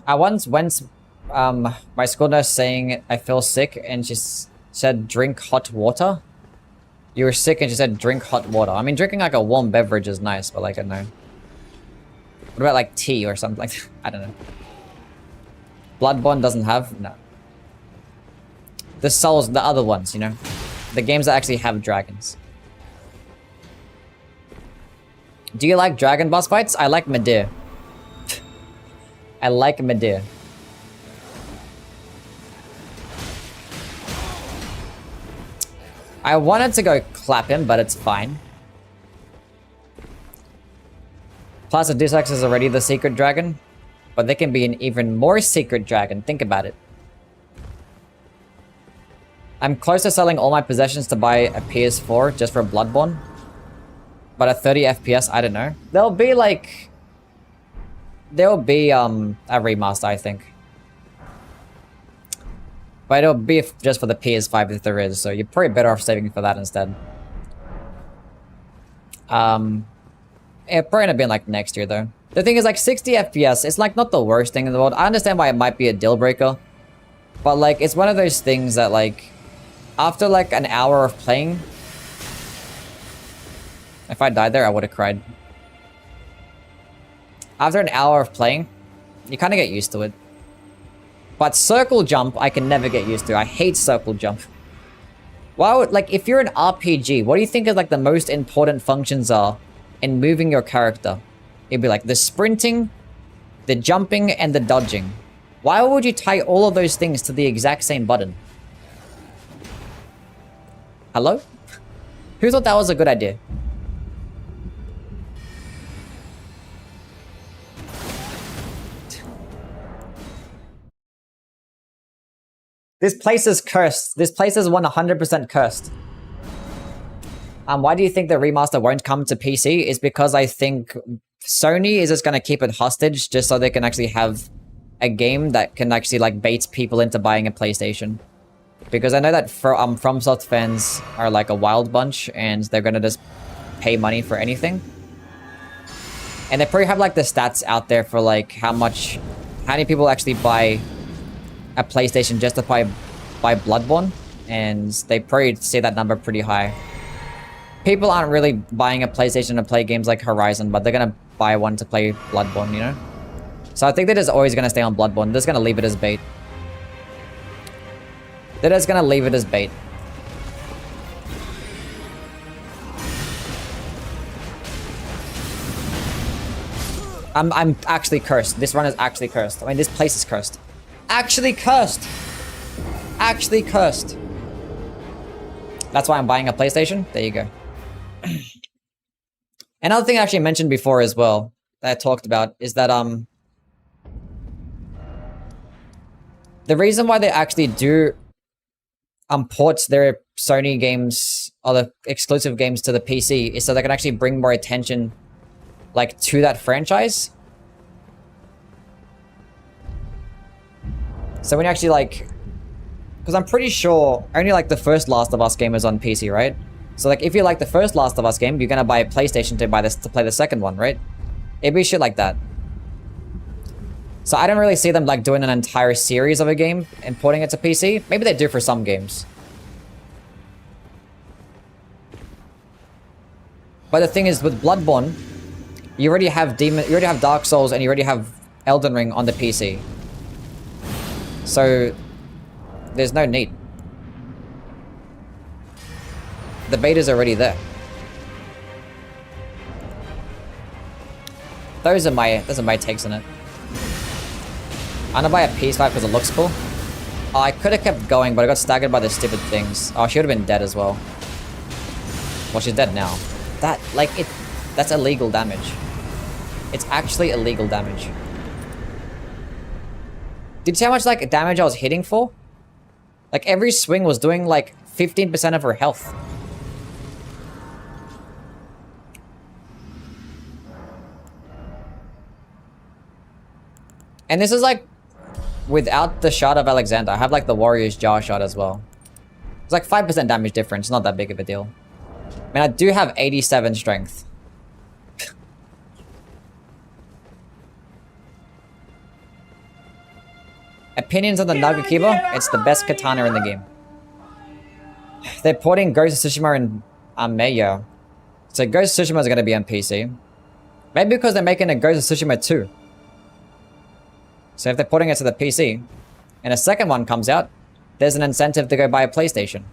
I once went my school nurse saying I feel sick and she said drink hot water. You were sick and she said drink hot water. I mean, drinking like a warm beverage is nice, but like I don't know. What about like tea or something like that? I don't know. Bloodborne doesn't have? No. The Souls, the other ones, you know? The games that actually have dragons. Do you like dragon boss fights? I like Midir. I like Midir. I wanted to go clap him, but it's fine. Plus, the Deus Ex is already the secret dragon, but they can be an even more secret dragon. Think about it. I'm close to selling all my possessions to buy a PS4 just for Bloodborne. But at 30 FPS, I don't know. There'll be like... There'll be a remaster, I think. But it'll be just for the PS5 if there is, so you're probably better off saving for that instead. It probably end up being like next year though. The thing is like 60 FPS, it's like not the worst thing in the world. I understand why it might be a deal breaker. But like, it's one of those things that like, after like an hour of playing, if I died there, I would have cried. After an hour of playing, you kind of get used to it. But circle jump, I can never get used to. I hate circle jump. Why would, like, if you're an RPG, what do you think is like the most important functions are in moving your character? It'd be like the sprinting, the jumping, and the dodging. Why would you tie all of those things to the exact same button? Hello? Who thought that was a good idea? This place is cursed. This place is 100% cursed. Why do you think the remaster won't come to PC? Is because I think Sony is just going to keep it hostage just so they can actually have a game that can actually like bait people into buying a PlayStation. Because I know that FromSoft fans are like a wild bunch and they're going to just pay money for anything. And they probably have like the stats out there for like how many people actually buy a PlayStation just to buy Bloodborne, and they probably see that number pretty high. people aren't really buying a PlayStation to play games like Horizon, but they're gonna buy one to play Bloodborne, you know? So I think they're just always gonna stay on Bloodborne. They're just gonna leave it as bait. They're just gonna leave it as bait. I'm actually cursed. This run is actually cursed. I mean, this place is cursed. Actually cursed! Actually cursed. That's why I'm buying a PlayStation. There you go. Another thing I actually mentioned before as well, that I talked about, is that, the reason why they actually do, port their Sony games, or the exclusive games to the PC, is so they can actually bring more attention, like, to that franchise. So when you actually, like... Because I'm pretty sure only, like, the first Last of Us game is on PC, right? So, like, if you like the first Last of Us game, you're gonna buy a PlayStation to play the second one, right? It'd be shit like that. So I don't really see them, like, doing an entire series of a game and porting it to PC. Maybe they do for some games. But the thing is, with Bloodborne, you already have Dark Souls, and you already have Elden Ring on the PC. So there's no need. The beta's already there. Those are my takes on it. I'm gonna buy a PS5 because it looks cool. Oh, I could have kept going, but I got staggered by the stupid things. Oh, she would have been dead as well. Well, she's dead now. That's illegal damage. It's actually illegal damage. Did you see how much, like, damage I was hitting for? Like, every swing was doing, like, 15% of her health. And this is, like, without the shot of Alexander. I have, like, the Warrior's Jar shot as well. It's like 5% damage difference. Not that big of a deal. I mean, I do have 87 strength. Opinions on the Nagakiba? It's the best katana in the game. They're porting Ghost of Tsushima and Meyo. So Ghost of Tsushima is going to be on PC. Maybe because they're making a Ghost of Tsushima 2. So if they're putting it to the PC, and a second one comes out, there's an incentive to go buy a PlayStation.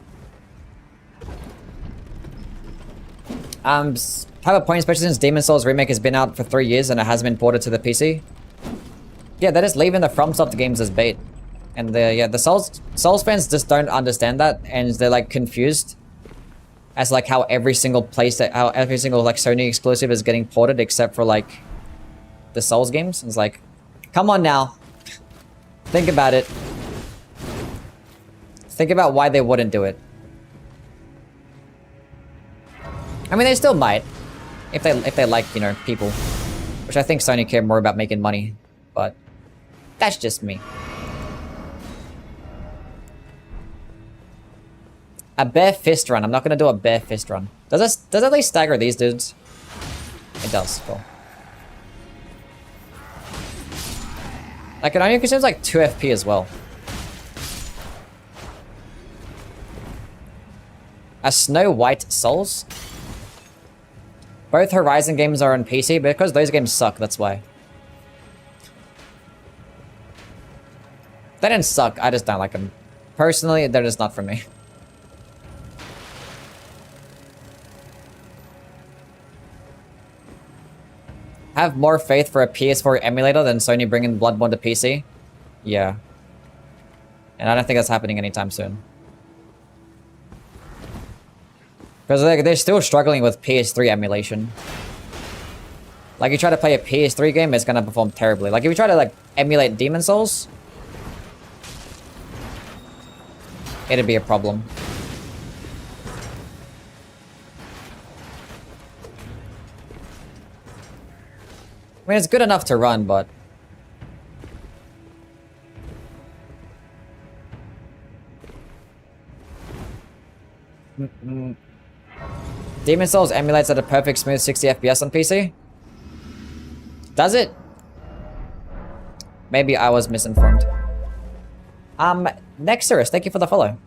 Have a point, especially since Demon Souls Remake has been out for 3 years and it hasn't been ported to the PC. Yeah, they're just leaving the FromSoft games as bait. And the Souls fans just don't understand that, and they're like confused as like how every single like Sony exclusive is getting ported except for like the Souls games. It's like, come on now. Think about it. Think about why they wouldn't do it. I mean, they still might, if they like, you know, people, which I think Sony care more about making money, but that's just me. A bare fist run. I'm not gonna do a bare fist run. Does it at least stagger these dudes? It does. Cool. Like, it only consumes like 2 FP as well. A Snow White Souls? Both Horizon games are on PC, but because those games suck, that's why. They didn't suck, I just don't like them. Personally, they're just not for me. Have more faith for a PS4 emulator than Sony bringing Bloodborne to PC? Yeah. And I don't think that's happening anytime soon. Because they're still struggling with PS3 emulation. Like, you try to play a PS3 game, it's gonna perform terribly. Like, if you try to, like, emulate Demon Souls, it'd be a problem. I mean, it's good enough to run, but... Demon Souls emulates at a perfect smooth 60 FPS on PC? Does it? Maybe I was misinformed. Nexurus, thank you for the follow.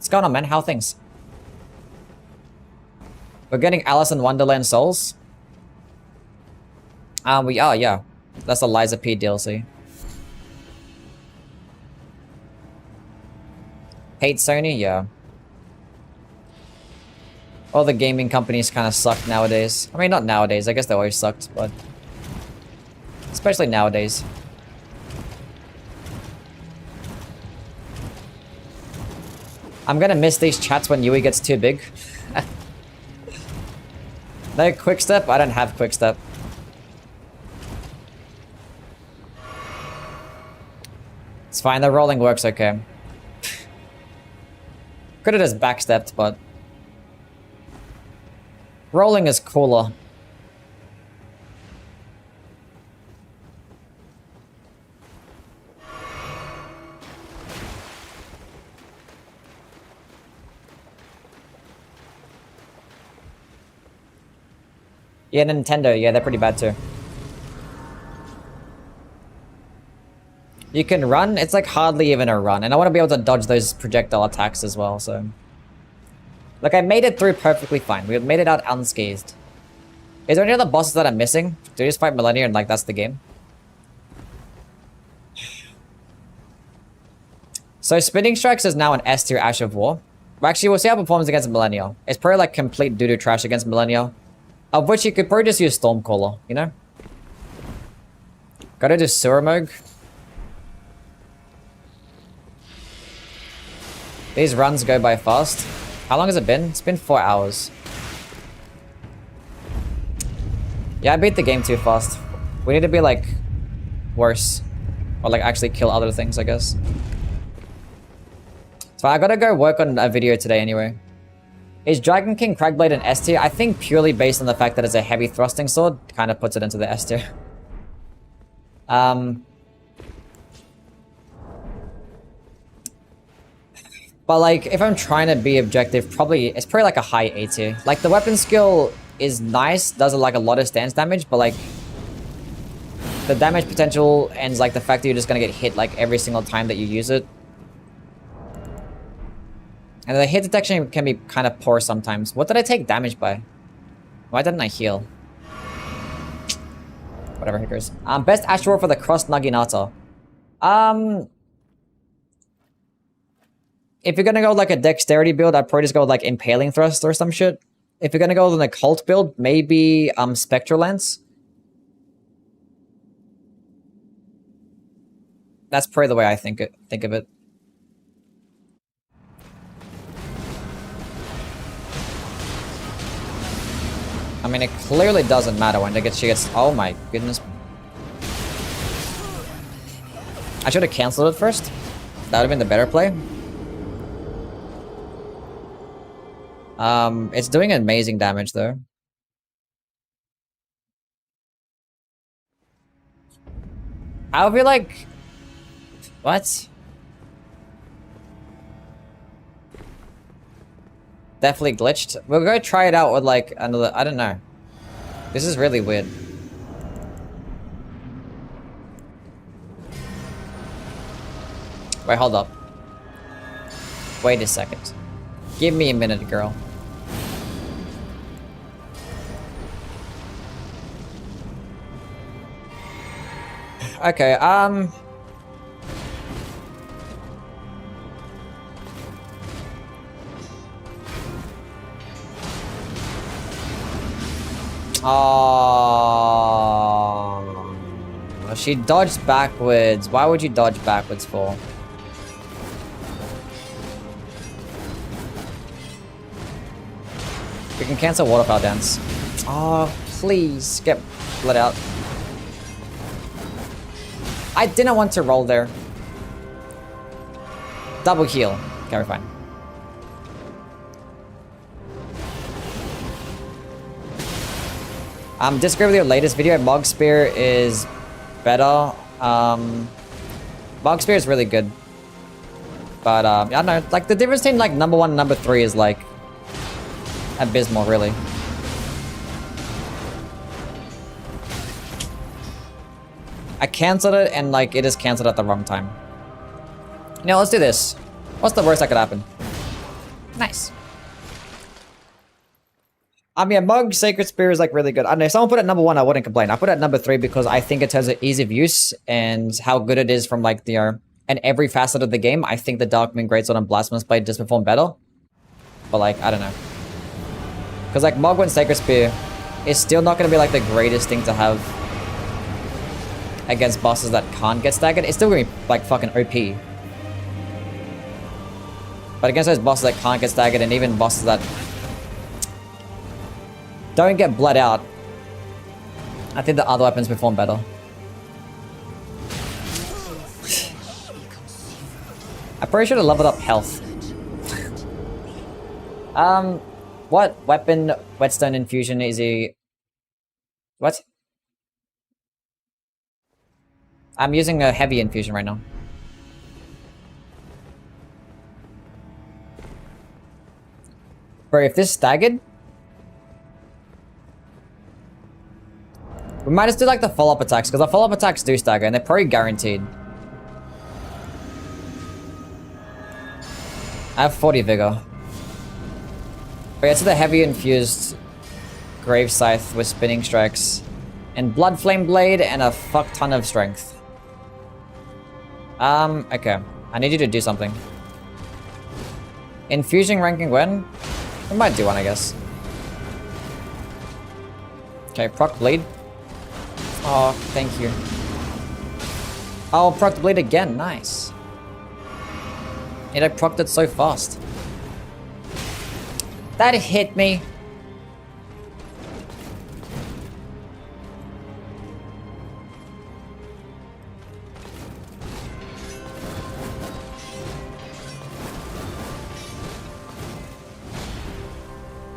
What's going on, man? How are things? We're getting Alice in Wonderland Souls. We are, yeah. That's the Liza P DLC. Hate Sony? Yeah. All the gaming companies kind of suck nowadays. I mean, not nowadays. I guess they always sucked, but... especially nowadays. I'm gonna miss these chats when Yui gets too big. No quick step? I don't have quick step. It's fine, the rolling works okay. Could have just backstepped, but... rolling is cooler. Yeah, Nintendo, yeah, they're pretty bad too. You can run, it's like hardly even a run, and I want to be able to dodge those projectile attacks as well, so... like, I made it through perfectly fine. We made it out unscathed. Is there any other bosses that I'm missing? Do you just fight Millennia and, like, that's the game? So, Spinning Strikes is now an S tier Ash of War. Well, actually, we'll see how it performs against Millennia. It's probably, like, complete doo-doo trash against Millennia. Of which you could probably just use Stormcaller, you know? Gotta do Suramog. These runs go by fast. How long has it been? It's been 4 hours. Yeah, I beat the game too fast. We need to be, like, worse. Or, like, actually kill other things, I guess. So I gotta go work on a video today anyway. Is Dragon King Cragblade an S tier? I think purely based on the fact that it's a heavy thrusting sword, kind of puts it into the S tier. But like, if I'm trying to be objective, it's probably like a high A tier. Like, the weapon skill is nice, does like a lot of stance damage, but like, the damage potential and like the fact that you're just gonna get hit like every single time that you use it. And the hit detection can be kind of poor sometimes. What did I take damage by? Why didn't I heal? Whatever, hickers. Best Ashura for the Cross Naginata. If you're gonna go like a dexterity build, I'd probably just go with like Impaling Thrust or some shit. If you're gonna go with an occult build, maybe Spectral Lance. That's probably the way I think of it. I mean, it clearly doesn't matter when she gets... oh my goodness. I should have cancelled it first. That would have been the better play. It's doing amazing damage though. I would be like... what? Definitely glitched. We'll go try it out with like another... I don't know. This is really weird. Wait, hold up. Wait a second. Give me a minute, girl. Okay, oh, she dodged backwards. Why would you dodge backwards for? We can cancel Waterfowl Dance. Oh, please get let out. I didn't want to roll there. Double heal. Okay, we're fine. Disagree with your latest video. Mog Spear is better. Mog Spear is really good. But, I don't know. Like, the difference between, like, number 1 and number 3 is, like, abysmal, really. I cancelled it, and, like, it is cancelled at the wrong time. Now, let's do this. What's the worst that could happen? Nice. I mean, Mug Sacred Spear is like really good. I don't know, if someone put it at number 1, I wouldn't complain. I put it at number 3 because I think it has an ease of use and how good it is from like the and every facet of the game. I think the Darkmoon Greatsword and Blasphemous Blade just perform better. But like, I don't know. Because like Mogwin Sacred Spear is still not going to be like the greatest thing to have against bosses that can't get staggered. It's still going to be like fucking OP. But against those bosses that can't get staggered and even bosses that don't get bled out, I think the other weapons perform better. I probably should have leveled up health. What weapon whetstone infusion is he? What? I'm using a heavy infusion right now. Bro, if this staggered, we might just do like the follow-up attacks, because the follow-up attacks do stagger and they're probably guaranteed. I have 40 vigor. But yeah, it's the heavy infused Grave Scythe with spinning strikes and Blood Flame Blade and a fuck ton of strength. Okay. I need you to do something. Infusing ranking when? We might do one, I guess. Okay, proc bleed. Oh, thank you. Oh, proc bleed again, nice. And I procced it so fast. That hit me.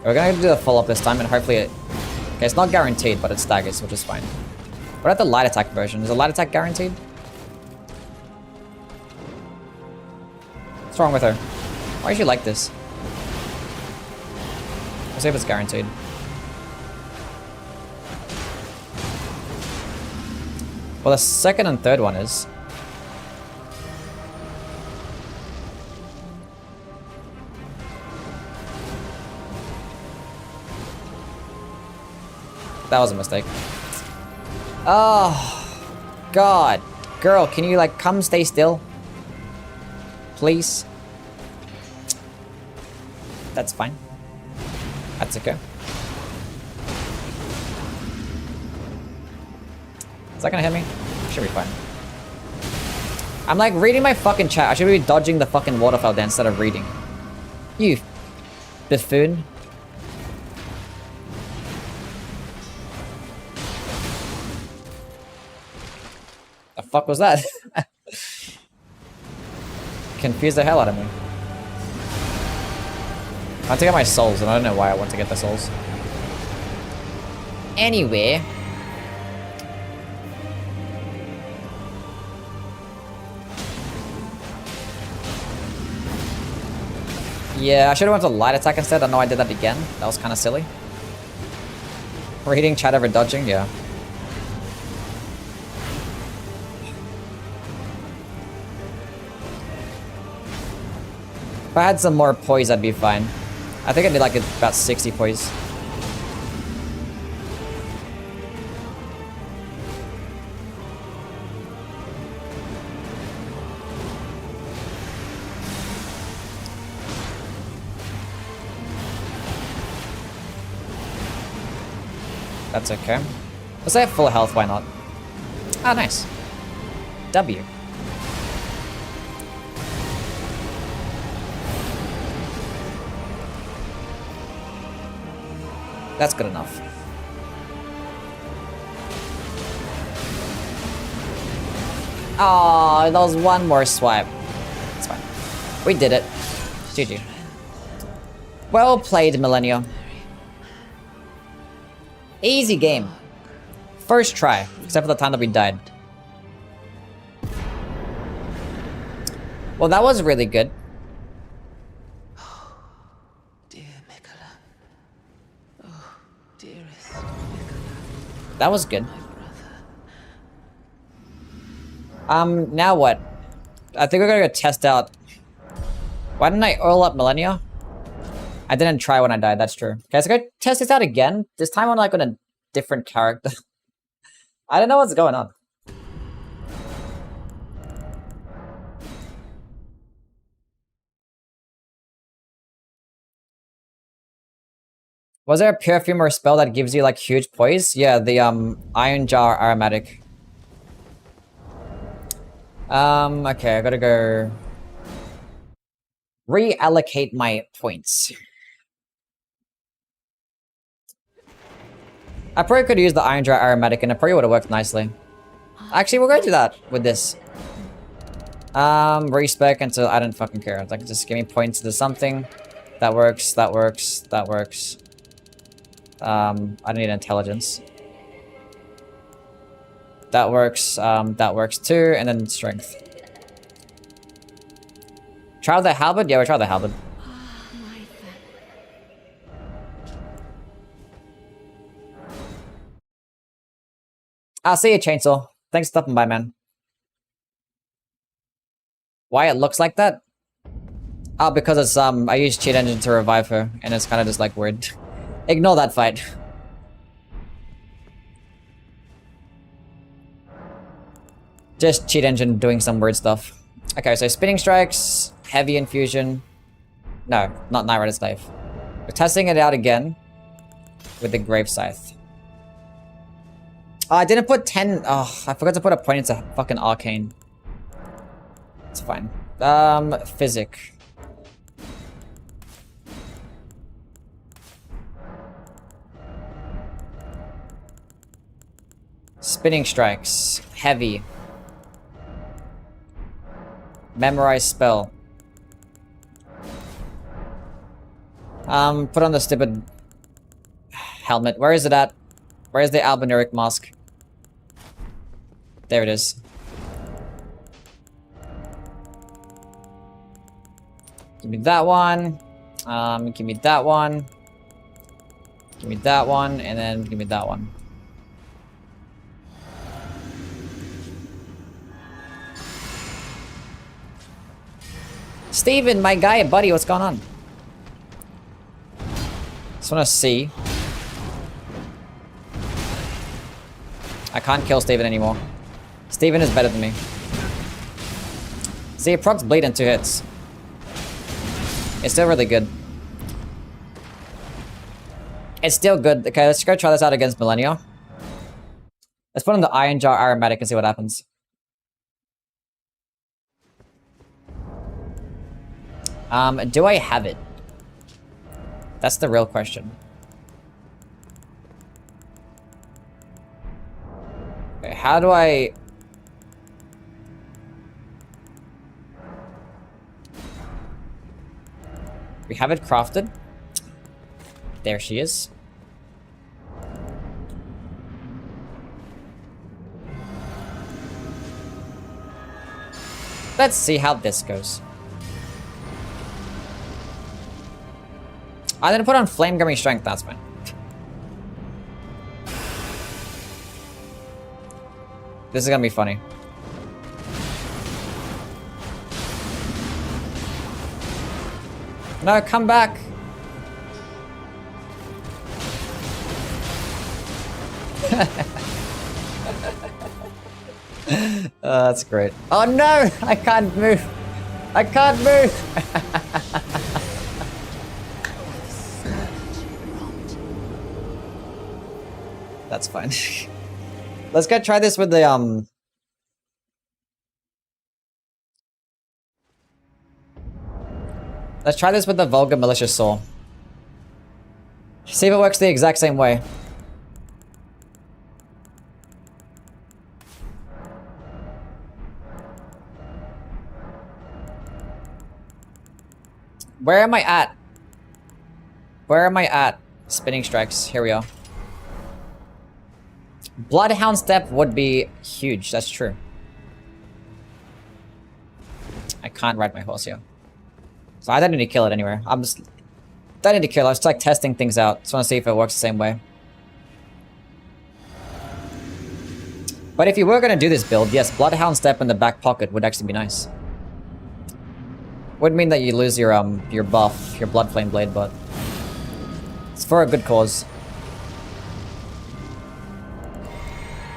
We're gonna do the follow-up this time and hopefully it... Okay, it's not guaranteed, but it staggers, which is fine. What about the light attack version? Is the light attack guaranteed? What's wrong with her? Why is she like this? Let's see if it's guaranteed. Well, the second and third one is. That was a mistake. Oh, God. Girl, can you, like, come stay still? Please? That's fine. That's okay. Is that gonna hit me? Should be fine. I'm, like, reading my fucking chat. I should be dodging the fucking waterfall dance instead of reading. You buffoon. The fuck was that? Confused the hell out of me. I want to get my souls, and I don't know why I want to get the souls. Anyway. Yeah, I should have went to light attack instead. I know I did that again. That was kind of silly. Reading chat over dodging, yeah. If I had some more poise, I'd be fine. I think I need like about 60 poise. That's okay. Let's have full health, why not? Ah, nice. W. That's good enough. Oh, that was one more swipe. It's fine. We did it. GG. Well played, Millennial. Easy game. First try, except for the time that we died. Well, that was really good. That was good. Now what? I think we're gonna go test out. Why didn't I oil up Millennia? I didn't try when I died, that's true. Okay, so go test this out again. This time on like on a different character. I don't know what's going on. Was there a perfume or spell that gives you like huge poise? Yeah, the iron jar aromatic. Okay, I gotta go reallocate my points. I probably could use the iron jar aromatic and it probably would have worked nicely. Actually, we're gonna do that with this. Respec until I don't fucking care. Like, just give me points to something. That works, that works, that works. I don't need intelligence. That works too, and then strength. Try the halberd? Yeah, we'll try the halberd. I'll see you, Chainsaw. Thanks for stopping by, man. Why it looks like that? Oh, because it's, I used cheat engine to revive her, and it's kind of just, like, weird. Ignore that fight. Just cheat engine doing some weird stuff. Okay, so spinning strikes, heavy infusion. No, not Night Rider's Knife. We're testing it out again with the Grave Scythe. Oh, I didn't put 10. Oh, I forgot to put a point into fucking Arcane. It's fine. Physic. Spinning strikes. Heavy. Memorize spell. Put on the stupid helmet. Where is it at? Where's the albinuric mask? There it is. Give me that one. Give me that one. Give me that one, and then give me that one. Steven, my guy, buddy, what's going on? Just wanna see. I can't kill Steven anymore. Steven is better than me. See, it procs bleed in 2 hits. It's still really good. It's still good. Okay, let's go try this out against Millennial. Let's put on the Iron Jar Aromatic and see what happens. Do I have it? That's the real question. Okay, how do I... We have it crafted. There she is. Let's see how this goes. I didn't put on Flame Gummy Strength, that's fine. This is gonna be funny. No, come back! That's great. Oh no! I can't move! I can't move! That's fine. Let's go try this with the, Let's try this with the Vulgar Malicious Saw. See if it works the exact same way. Where am I at? Where am I at? Spinning strikes. Here we are. Bloodhound Step would be huge. That's true. I can't ride my horse here. So I don't need to kill it anywhere. I'm just... don't need to kill it. I was just like testing things out. Just want to see if it works the same way. But if you were going to do this build, yes, Bloodhound Step in the back pocket would actually be nice. Would mean that you lose your buff, your Blood Flame Blade, but... It's for a good cause.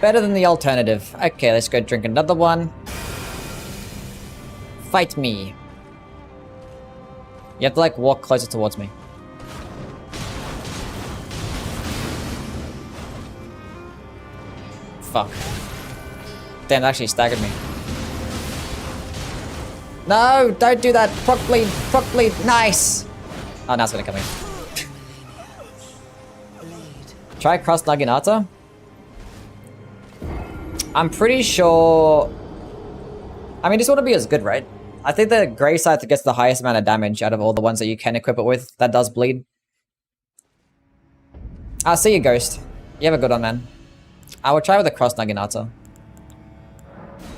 Better than the alternative. Okay, let's go drink another one. Fight me. You have to like walk closer towards me. Fuck. Damn, that actually staggered me. No, don't do that. Proc bleed, nice. Oh, now it's gonna come in. Try cross Naginata. I'm pretty sure. I mean, this wouldn't be as good, right? I think the Grey Scythe gets the highest amount of damage out of all the ones that you can equip it with. That does bleed. I'll see you, Ghost. You have a good one, man. I will try with the cross Naginata.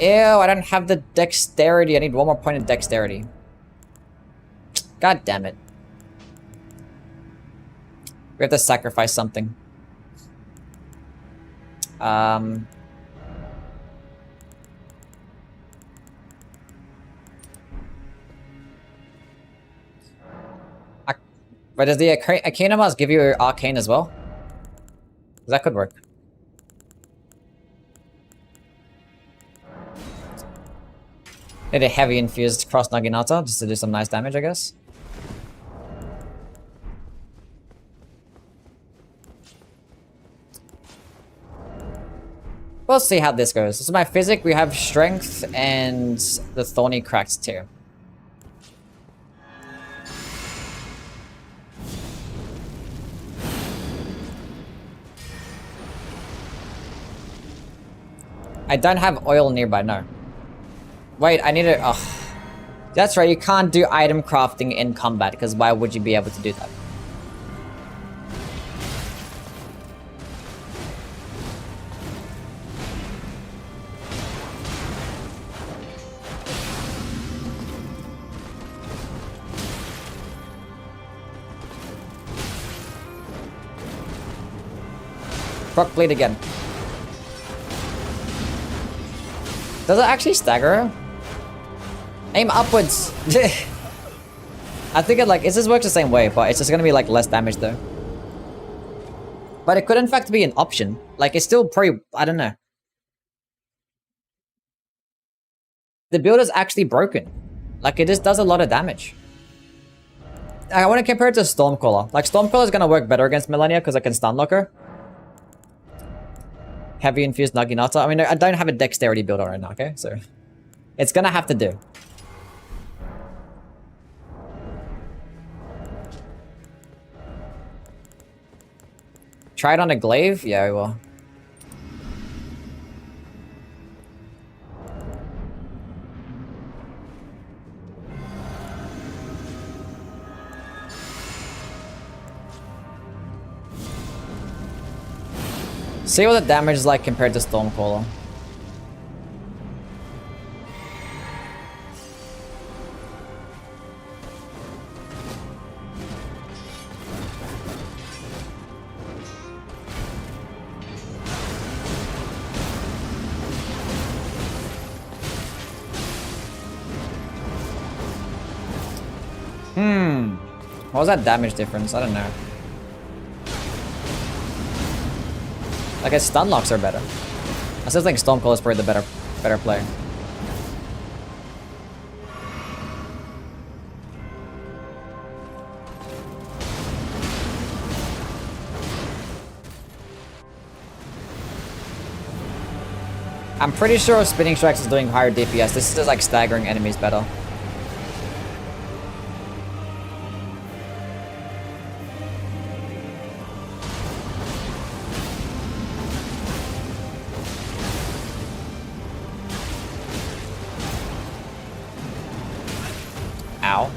Ew, I don't have the dexterity. I need one more point of dexterity. God damn it. We have to sacrifice something. But does the Arcanum give you Arcane as well? That could work. Need a heavy infused cross Naginata just to do some nice damage, I guess. We'll see how this goes. This is my physic. We have strength and the thorny cracked tier. I don't have oil nearby, no. Wait, I need to... Ugh. That's right, you can't do item crafting in combat, because why would you be able to do that? Proc bleed again. Does it actually stagger her? Aim upwards! I think it like, it just works the same way, but it's just gonna be like less damage though. But it could in fact be an option. Like it's still pretty, I don't know. The build is actually broken. Like it just does a lot of damage. I want to compare it to Stormcaller. Like Stormcaller is gonna work better against Millennia because I can stun lock her. Heavy infused Naginata. I mean, I don't have a dexterity build right now, okay? So, it's gonna have to do. Try it on a glaive? Yeah, we will. See what the damage is like compared to Stormcaller. What was that damage difference? I don't know. Like his stun locks are better. I still think Stormcaller is probably the better player. I'm pretty sure Spinning Strikes is doing higher DPS. This is just like staggering enemies better. Ow.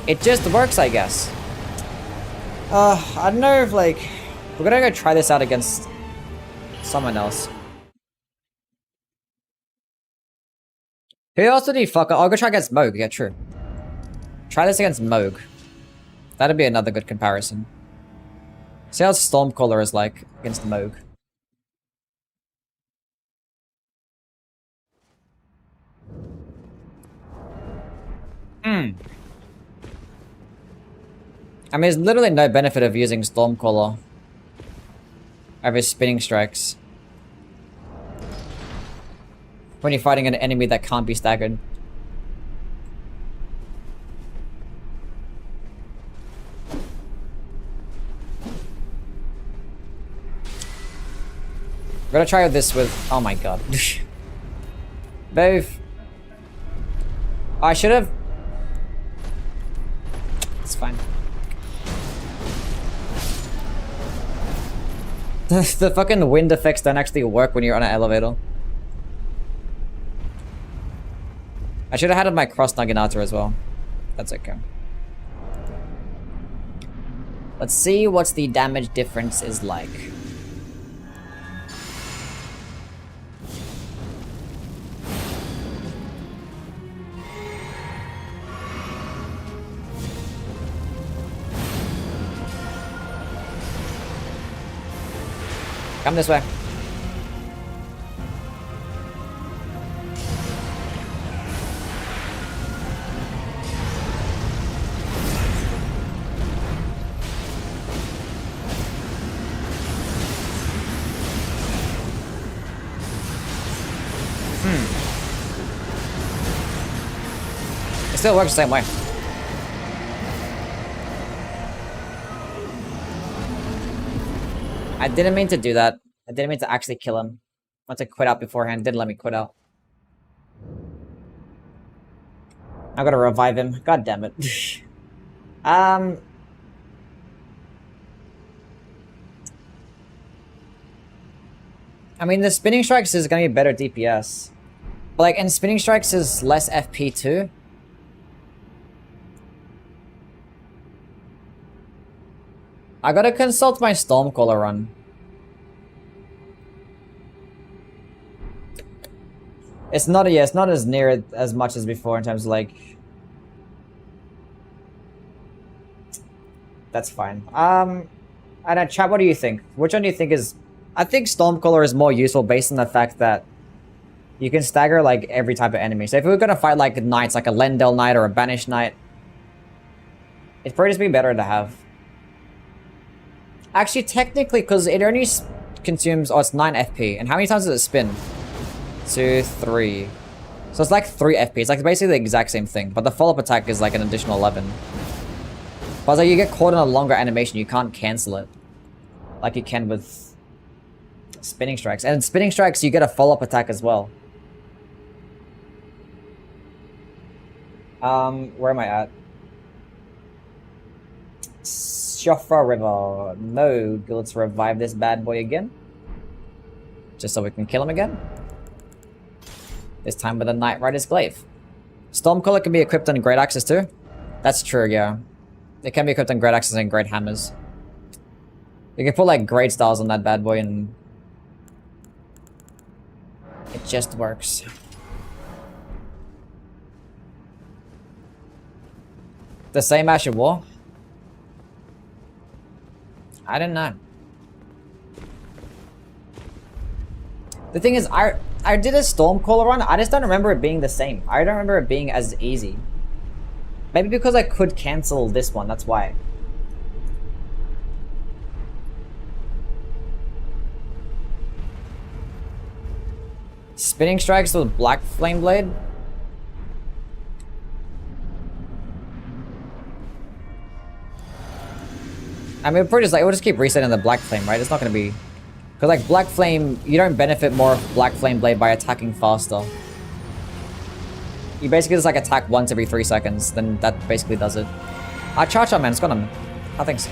It just works, I guess. I don't know if, like... We're gonna go try this out against someone else. Who else did he fuck up? I'll go try against Moog. Yeah, true. Try this against Moog. That'd be another good comparison. See how Stormcaller is like against Moog. I mean, there's literally no benefit of using Stormcaller over spinning strikes when you're fighting an enemy that can't be staggered. I'm gonna try this with... Oh my god. Both. I should have... It's fine. The fucking wind effects don't actually work when you're on an elevator. I should have had my cross Naginata as well. That's okay. Let's see what the damage difference is like. Come this way. It still works the same way. I didn't mean to do that. I didn't mean to actually kill him. I want to quit out beforehand. Didn't let me quit out. I gotta revive him. God damn it. I mean, the spinning strikes is gonna be better DPS. But like, and spinning strikes is less FP too. I gotta consult my Stormcaller run. It's not, yeah, it's not as near as much as before in terms of like... That's fine. I don't, chat, what do you think? Which one do you think is... I think Stormcaller is more useful based on the fact that you can stagger like every type of enemy. So if we were gonna fight like knights, like a Lendel knight or a Banished knight, it'd probably just be better to have. Actually, technically, because it only consumes... Oh, it's 9 FP. And how many times does it spin? 2, 3. So it's like 3 FP. It's like basically the exact same thing. But the follow-up attack is like an additional 11. But like you get caught in a longer animation, you can't cancel it. Like you can with spinning strikes. And in spinning strikes, you get a follow-up attack as well. Where am I at? Shofra River. No, let's revive this bad boy again. Just so we can kill him again. This time with a Knight Rider's Glaive. Stormcaller can be equipped on Great Axes too. That's true, yeah. It can be equipped on Great Axes and Great Hammers. You can put like Great Styles on that bad boy and... it just works. The same Ash of War? I don't know. The thing is, I did a Stormcaller run. I just don't remember it being the same. I don't remember it being as easy. Maybe because I could cancel this one, that's why. Spinning strikes with Black Flame Blade? I mean, pretty just like, it will just keep resetting the Black Flame, right? It's not going to be... Because like Black Flame, you don't benefit more of Black Flame Blade by attacking faster. You basically just like attack once every 3 seconds, then that basically does it. Charge up, man, it's got him. Oh, thanks.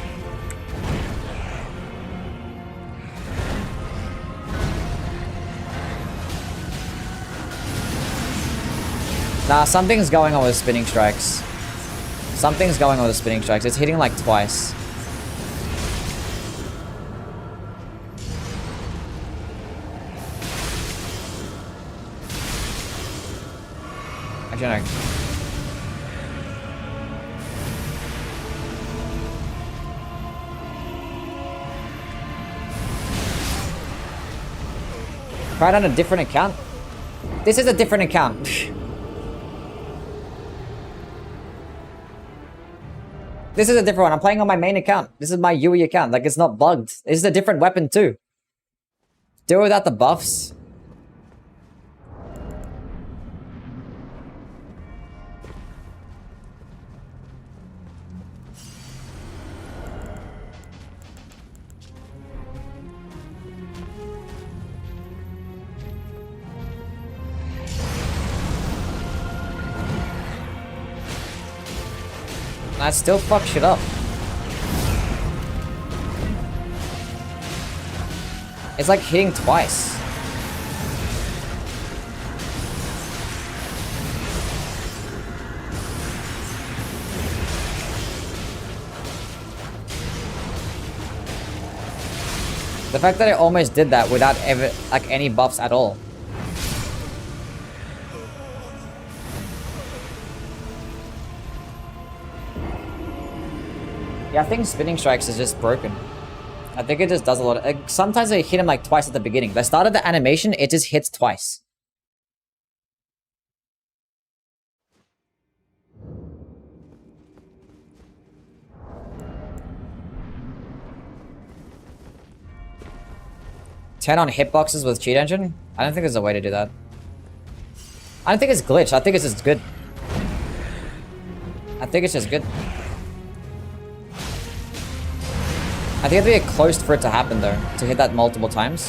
Nah, something's going on with spinning strikes. Something's going on with spinning strikes. It's hitting like twice. Actually, no. Tried on a different account? This is a different account. This is a different one. I'm playing on my main account. This is my Yui account. Like, it's not bugged. This is a different weapon, too. Do it without the buffs. I still fuck shit up. It's like hitting twice. The fact that I almost did that without ever, like, any buffs at all. Yeah, I think spinning strikes is just broken. I think it just does a lot of... Like, sometimes I hit him like twice at the beginning. The start of the animation, it just hits twice. Turn on hitboxes with cheat engine? I don't think there's a way to do that. I don't think it's glitched. I think it's just good. I think it's just good. I think you have to get close for it to happen, though, to hit that multiple times.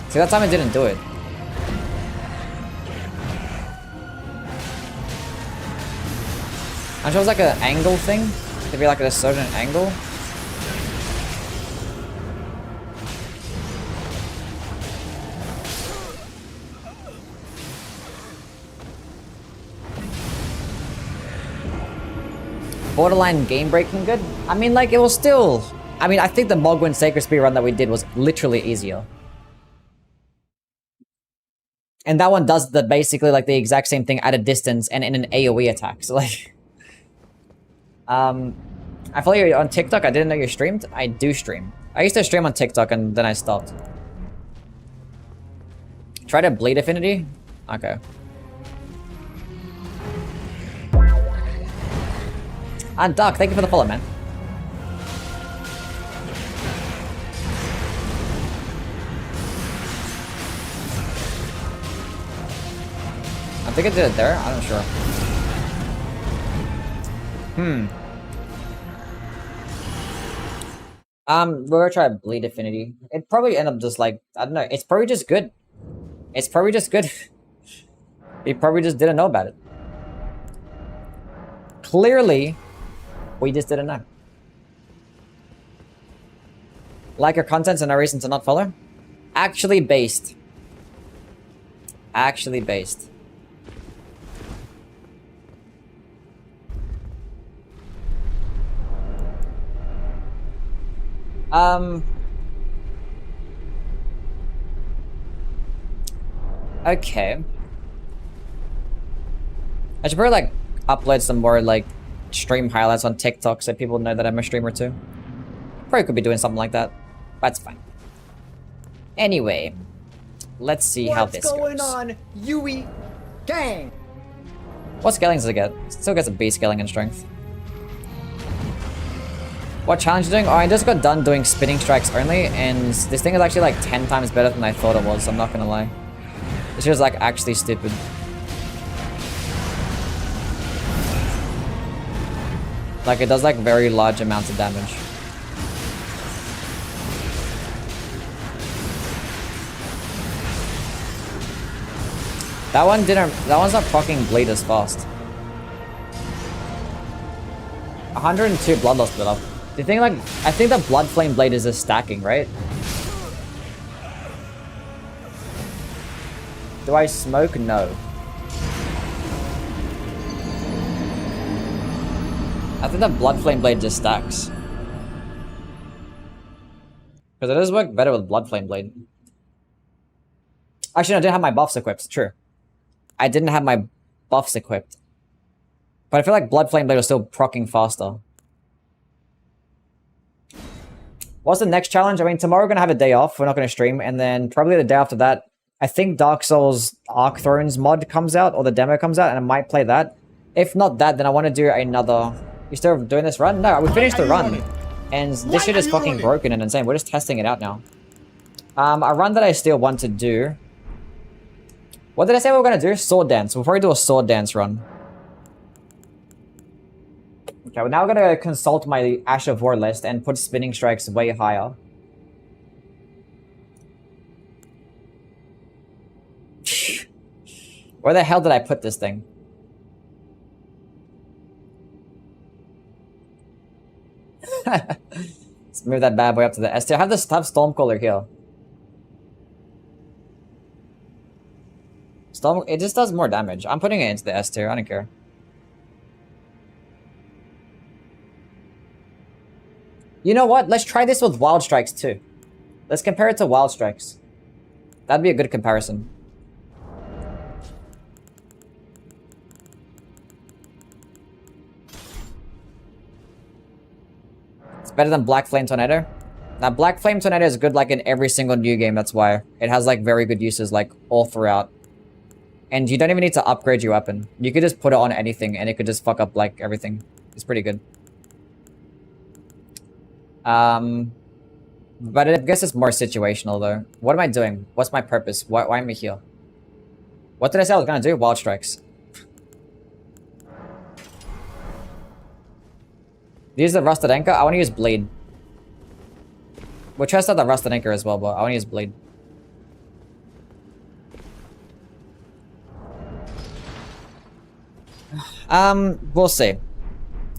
See, that time I didn't do it. I'm sure it was like an angle thing. To be like at a certain angle. Borderline game breaking good. I mean, like, it was still... I mean, I think the Mogwin Sacred Spear run that we did was literally easier. And that one does the basically like the exact same thing at a distance and in an AoE attack. So like... I follow you on TikTok. I didn't know you streamed. I do stream. I used to stream on TikTok and then I stopped. Try to bleed affinity? Okay. And Doc, thank you for the follow, man. I think I did it there. I'm not sure. We're gonna try bleed affinity. It probably end up just like, I don't know. It's probably just good. It's probably just good. We probably just didn't know about it. Clearly, we just didn't know. Like your content's and no reason to not follow? Actually based. Actually based. Okay. I should probably like upload some more like stream highlights on TikTok so people know that I'm a streamer too. Probably could be doing something like that. That's fine. Anyway, let's see how this goes. What's going on, Yui gang? What scaling does it get? It still gets a B scaling and strength. What challenge are you doing? Oh, I just got done doing spinning strikes only, and this thing is actually like 10 times better than I thought it was, I'm not gonna lie. This was like actually stupid. Like, it does like very large amounts of damage. That one's not proccing bleed as fast. 102 blood loss split up. Do you think like, I think the blood flame blade is just stacking, right? Do I smoke? No. I think the blood flame blade just stacks. Because it does work better with blood flame blade. Actually, no, I didn't have my buffs equipped. True. I didn't have my buffs equipped. But I feel like blood flame blade was still proccing faster. What's the next challenge? I mean, tomorrow we're going to have a day off. We're not going to stream. And then probably the day after that, I think Dark Souls Arc Thrones mod comes out, or the demo comes out, and I might play that. If not that, then I want to do another... You still doing this run? No, we finished the run. And this shit is fucking broken and insane. We're just testing it out now. A run that I still want to do... What did I say we were going to do? Sword dance. We'll probably do a sword dance run. Okay, well now we're going to consult my Ash of War list and put spinning strikes way higher. Where the hell did I put this thing? Let's move that bad boy up to the S tier. Have Stormcaller here. It just does more damage. I'm putting it into the S tier. I don't care. You know what? Let's try this with Wild Strikes too. Let's compare it to Wild Strikes. That'd be a good comparison. It's better than Black Flame Tornado. Now, Black Flame Tornado is good like in every single new game, that's why. It has like very good uses like all throughout. And you don't even need to upgrade your weapon. You could just put it on anything and it could just fuck up like everything. It's pretty good. But I guess it's more situational though. What am I doing? What's my purpose? Why am I here? What did I say I was gonna do? Wild Strikes. Use the Rusted Anchor? I want to use Blade. We'll test out the Rusted Anchor as well, but I want to use Blade. We'll see.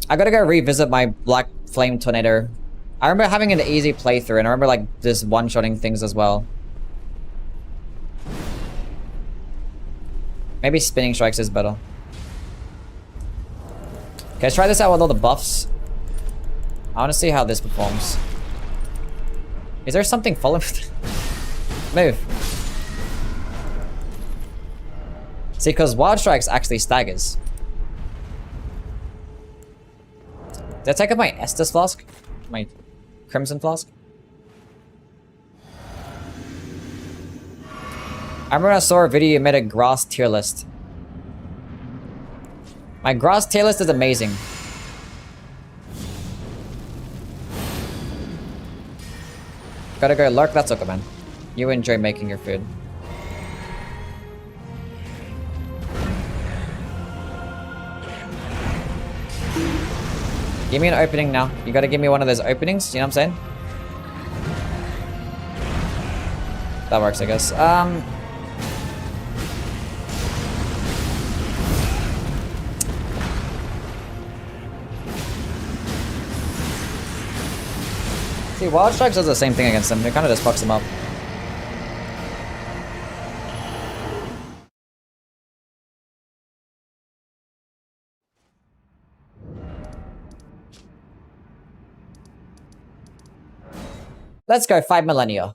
I gotta go revisit my Black Flame Tornado. I remember having an easy playthrough, and I remember like just one-shotting things as well. Maybe Spinning Strikes is better. Okay, let's try this out with all the buffs. I want to see how this performs. Is there something following? Move. See, because Wild Strikes actually staggers. Did I take out my Estus Flask? My Crimson Flask? I remember I saw a video you made a grass tier list. My grass tier list is amazing. Gotta go lurk, that's okay, man. You enjoy making your food. Give me an opening now. You gotta give me one of those openings, you know what I'm saying? That works, I guess. See, Wild Strikes does the same thing against them. It kind of just fucks them up. Let's go 5 millennia.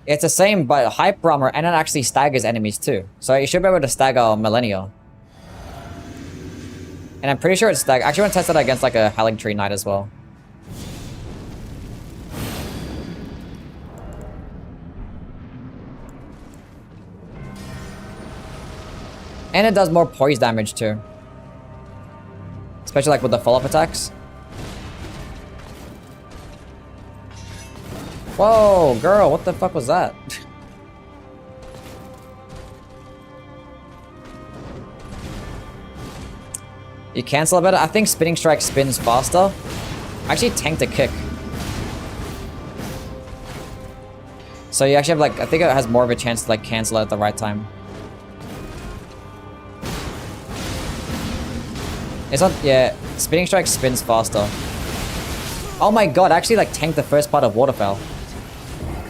It's the same, but Hyper Armor, and it actually staggers enemies too. So you should be able to stagger millennia. And I'm pretty sure it's stag. Actually, I want to test that against like a Howling Tree Knight as well. And it does more poise damage too. Especially like with the follow-up attacks. Whoa, girl, what the fuck was that? You cancel a bit? I think Spinning Strike spins faster. I actually tanked a kick. So you actually have like, I think it has more of a chance to like cancel it at the right time. It's not, yeah, Spinning Strike spins faster. Oh my god, I actually like tanked the first part of Waterfowl.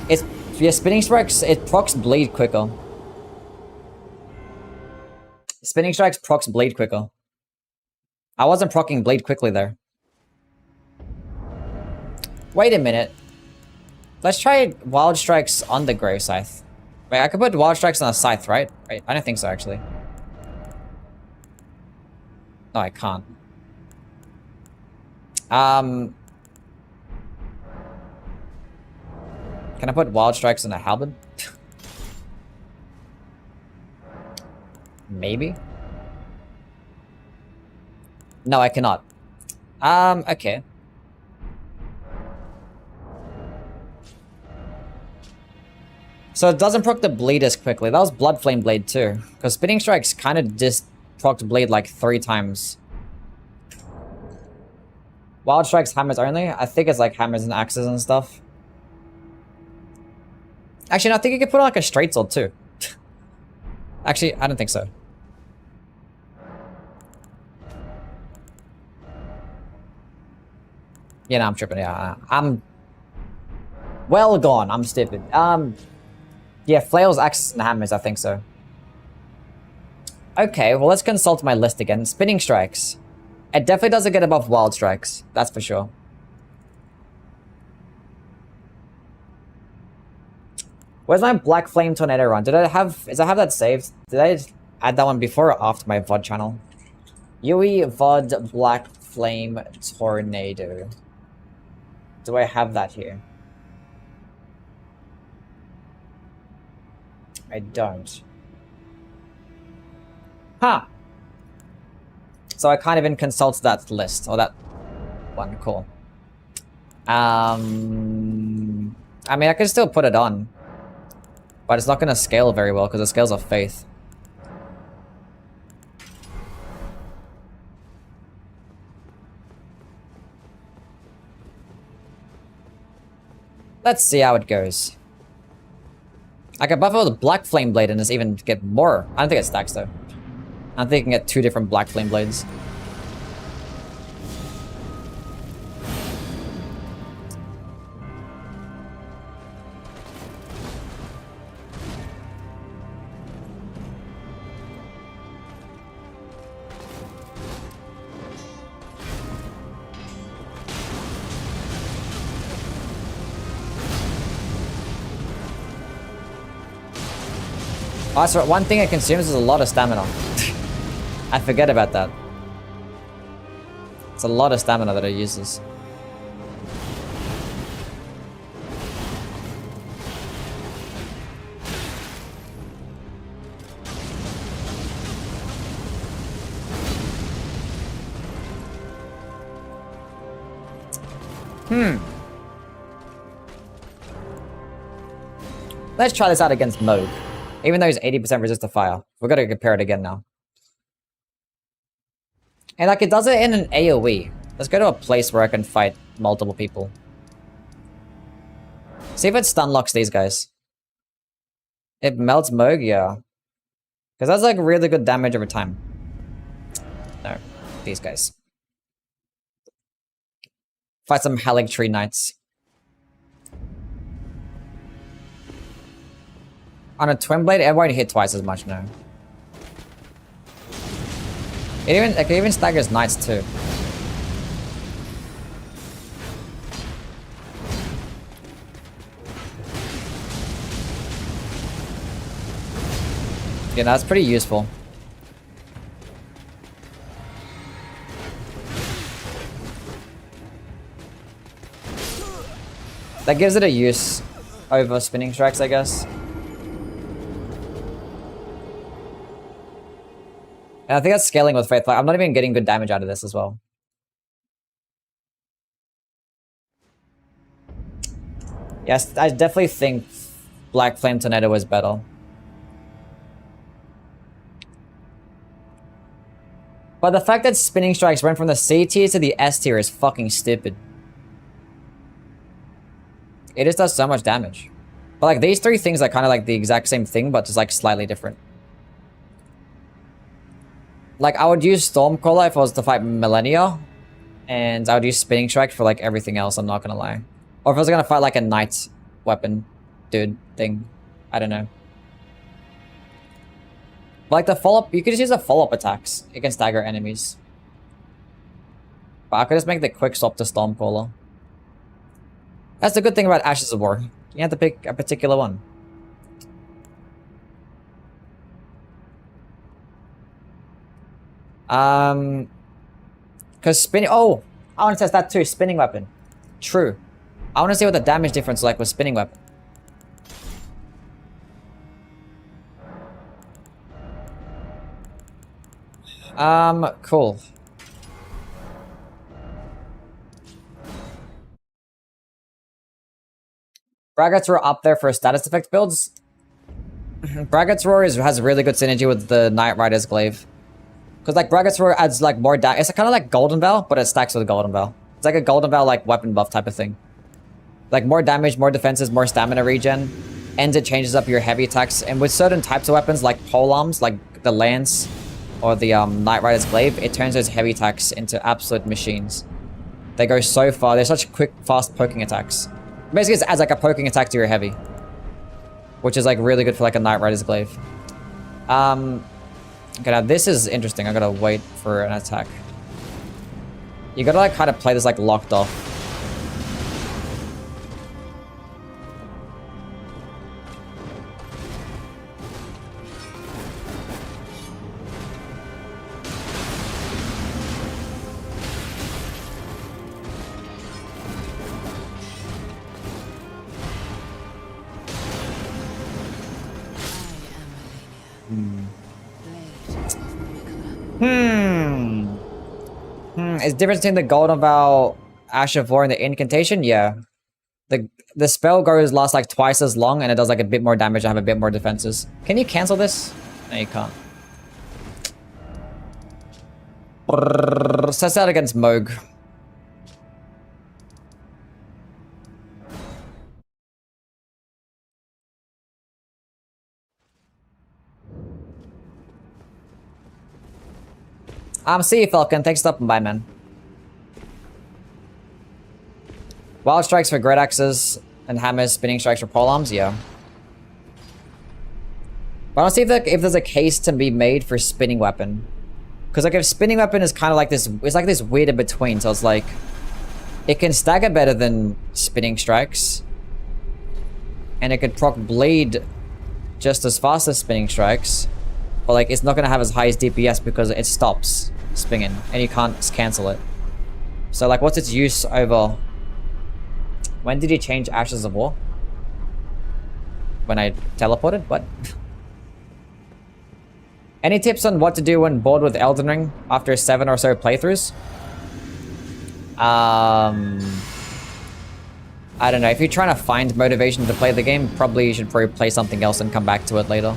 It's, yeah, Spinning Strikes, it procs bleed quicker. Spinning Strikes procs bleed quicker. I wasn't proccing bleed quickly there. Wait a minute. Let's try Wild Strikes on the Grave Scythe. Wait, I could put Wild Strikes on a Scythe, right? Wait, I don't think so, actually. No, I can't. Can I put wild strikes in a halberd? Maybe. No, I cannot. Okay. So it doesn't proc the bleed as quickly. That was Blood Flame Blade too. Because Spinning Strikes kind of just procced bleed like 3 times. Wild Strikes hammers only? I think it's like hammers and axes and stuff. Actually, no, I think you could put on like a straight sword too. Actually, I don't think so. Yeah, no, I'm tripping. Yeah, I'm well gone. I'm stupid. Yeah, flails, axes, and hammers. I think so. Okay, well, let's consult my list again. Spinning strikes. It definitely doesn't get above wild strikes. That's for sure. Where's my Black Flame Tornado run? Did I have that saved? Did I add that one before or after my VOD channel? Yui VOD Black Flame Tornado. Do I have that here? I don't. Huh. So I can't even consult that list, or that one. Cool. I mean, I can still put it on. But it's not going to scale very well, because it scales off faith. Let's see how it goes. I can buff it with a Black Flame Blade and just even get more. I don't think it stacks, though. I don't think you can get 2 different Black Flame Blades. Oh, so one thing it consumes is a lot of stamina. I forget about that. It's a lot of stamina that it uses. Let's try this out against Moog. Even though he's 80% resist to fire. We've got to compare it again now. And like, it does it in an AoE. Let's go to a place where I can fight multiple people. See if it stun locks these guys. It melts Moog, yeah. Because that's like really good damage over time. No, these guys. Fight some Halig Tree Knights. On a Twin Blade, it won't hit twice as much now. It even staggers Knights too. Yeah, that's pretty useful. That gives it a use over Spinning Strikes, I guess. And I think that's scaling with Faith. Like, I'm not even getting good damage out of this as well. Yes, I definitely think Black Flame Tornado is better. But the fact that Spinning Strikes went from the C tier to the S tier is fucking stupid. It just does so much damage. But like, these 3 things are kind of like the exact same thing, but just like slightly different. Like, I would use Stormcaller if I was to fight Millennia. And I would use Spinning Strike for, like, everything else, I'm not gonna lie. Or if I was gonna fight, like, a Knight weapon dude thing. I don't know. But, like, the follow-up... You could just use the follow-up attacks. It can stagger enemies. But I could just make the quick swap to Stormcaller. That's the good thing about Ashes of War. You have to pick a particular one. Because spinning... Oh! I want to test that too. Spinning weapon. True. I want to see what the damage difference is like with spinning weapon. Cool. Braggart's Roar up there for status effect builds. Braggart's Roar has really good synergy with the Knight Rider's Glaive. Because like Braggart's Roar adds like more damage. It's kind of like Golden Bell, but it stacks with Golden Bell. It's like a Golden Bell like weapon buff type of thing. Like more damage, more defenses, more stamina regen. And it changes up your heavy attacks. And with certain types of weapons like polearms, like the Lance or the Knight Rider's Glaive, it turns those heavy attacks into absolute machines. They go so far. They're such quick, fast poking attacks. Basically, it adds like a poking attack to your heavy. Which is like really good for like a Knight Rider's Glaive. Okay, now this is interesting. I gotta wait for an attack. You gotta like kind of play this like locked off. Is the difference between the Golden Vow, Ash of War, and the Incantation? Yeah. The spell lasts like twice as long, and it does like a bit more damage and have a bit more defenses. Can you cancel this? No, you can't. Test out against Moog. See you, Falcon. Thanks for stopping by, man. Wild strikes for great axes and hammers, spinning strikes for polearms, yeah. But I don't see if there's a case to be made for spinning weapon. Because like if spinning weapon is kind of like this, it's like this weird in between. So it's like, it can stagger better than spinning strikes. And it could proc bleed just as fast as spinning strikes. But like it's not going to have as high as DPS because it stops spinning and you can't cancel it. So like what's its use over... When did you change Ashes of War? When I teleported? What? Any tips on what to do when bored with Elden Ring after 7 or so playthroughs? I don't know. If you're trying to find motivation to play the game, probably you should play something else and come back to it later.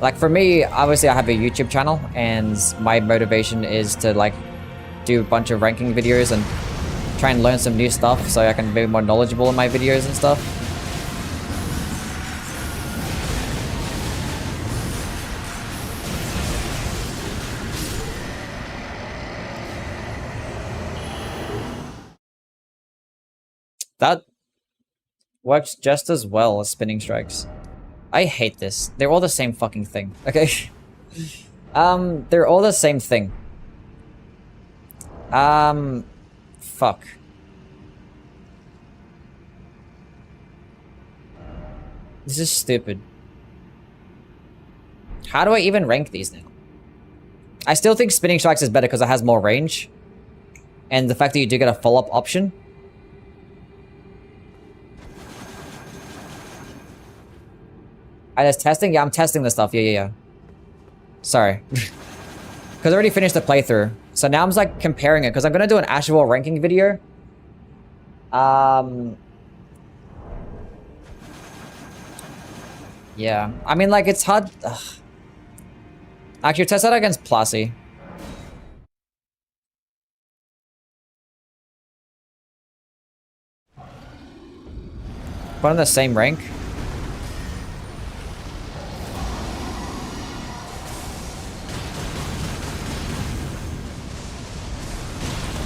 Like for me, obviously I have a YouTube channel and my motivation is to like do a bunch of ranking videos and try and learn some new stuff so I can be more knowledgeable in my videos and stuff. That works just as well as spinning strikes. I hate this. They're all the same fucking thing. Okay? They're all the same thing. Fuck. This is stupid. How do I even rank these now? I still think spinning strikes is better because it has more range. And the fact that you do get a follow-up option. I was testing? Yeah, I'm testing this stuff. Yeah. Sorry. Because I already finished the playthrough. So now I'm just like comparing it. Because I'm going to do an Ash of War ranking video. Yeah. I mean, like, it's hard. Ugh. Actually, test that against Plassi. Put on the same rank.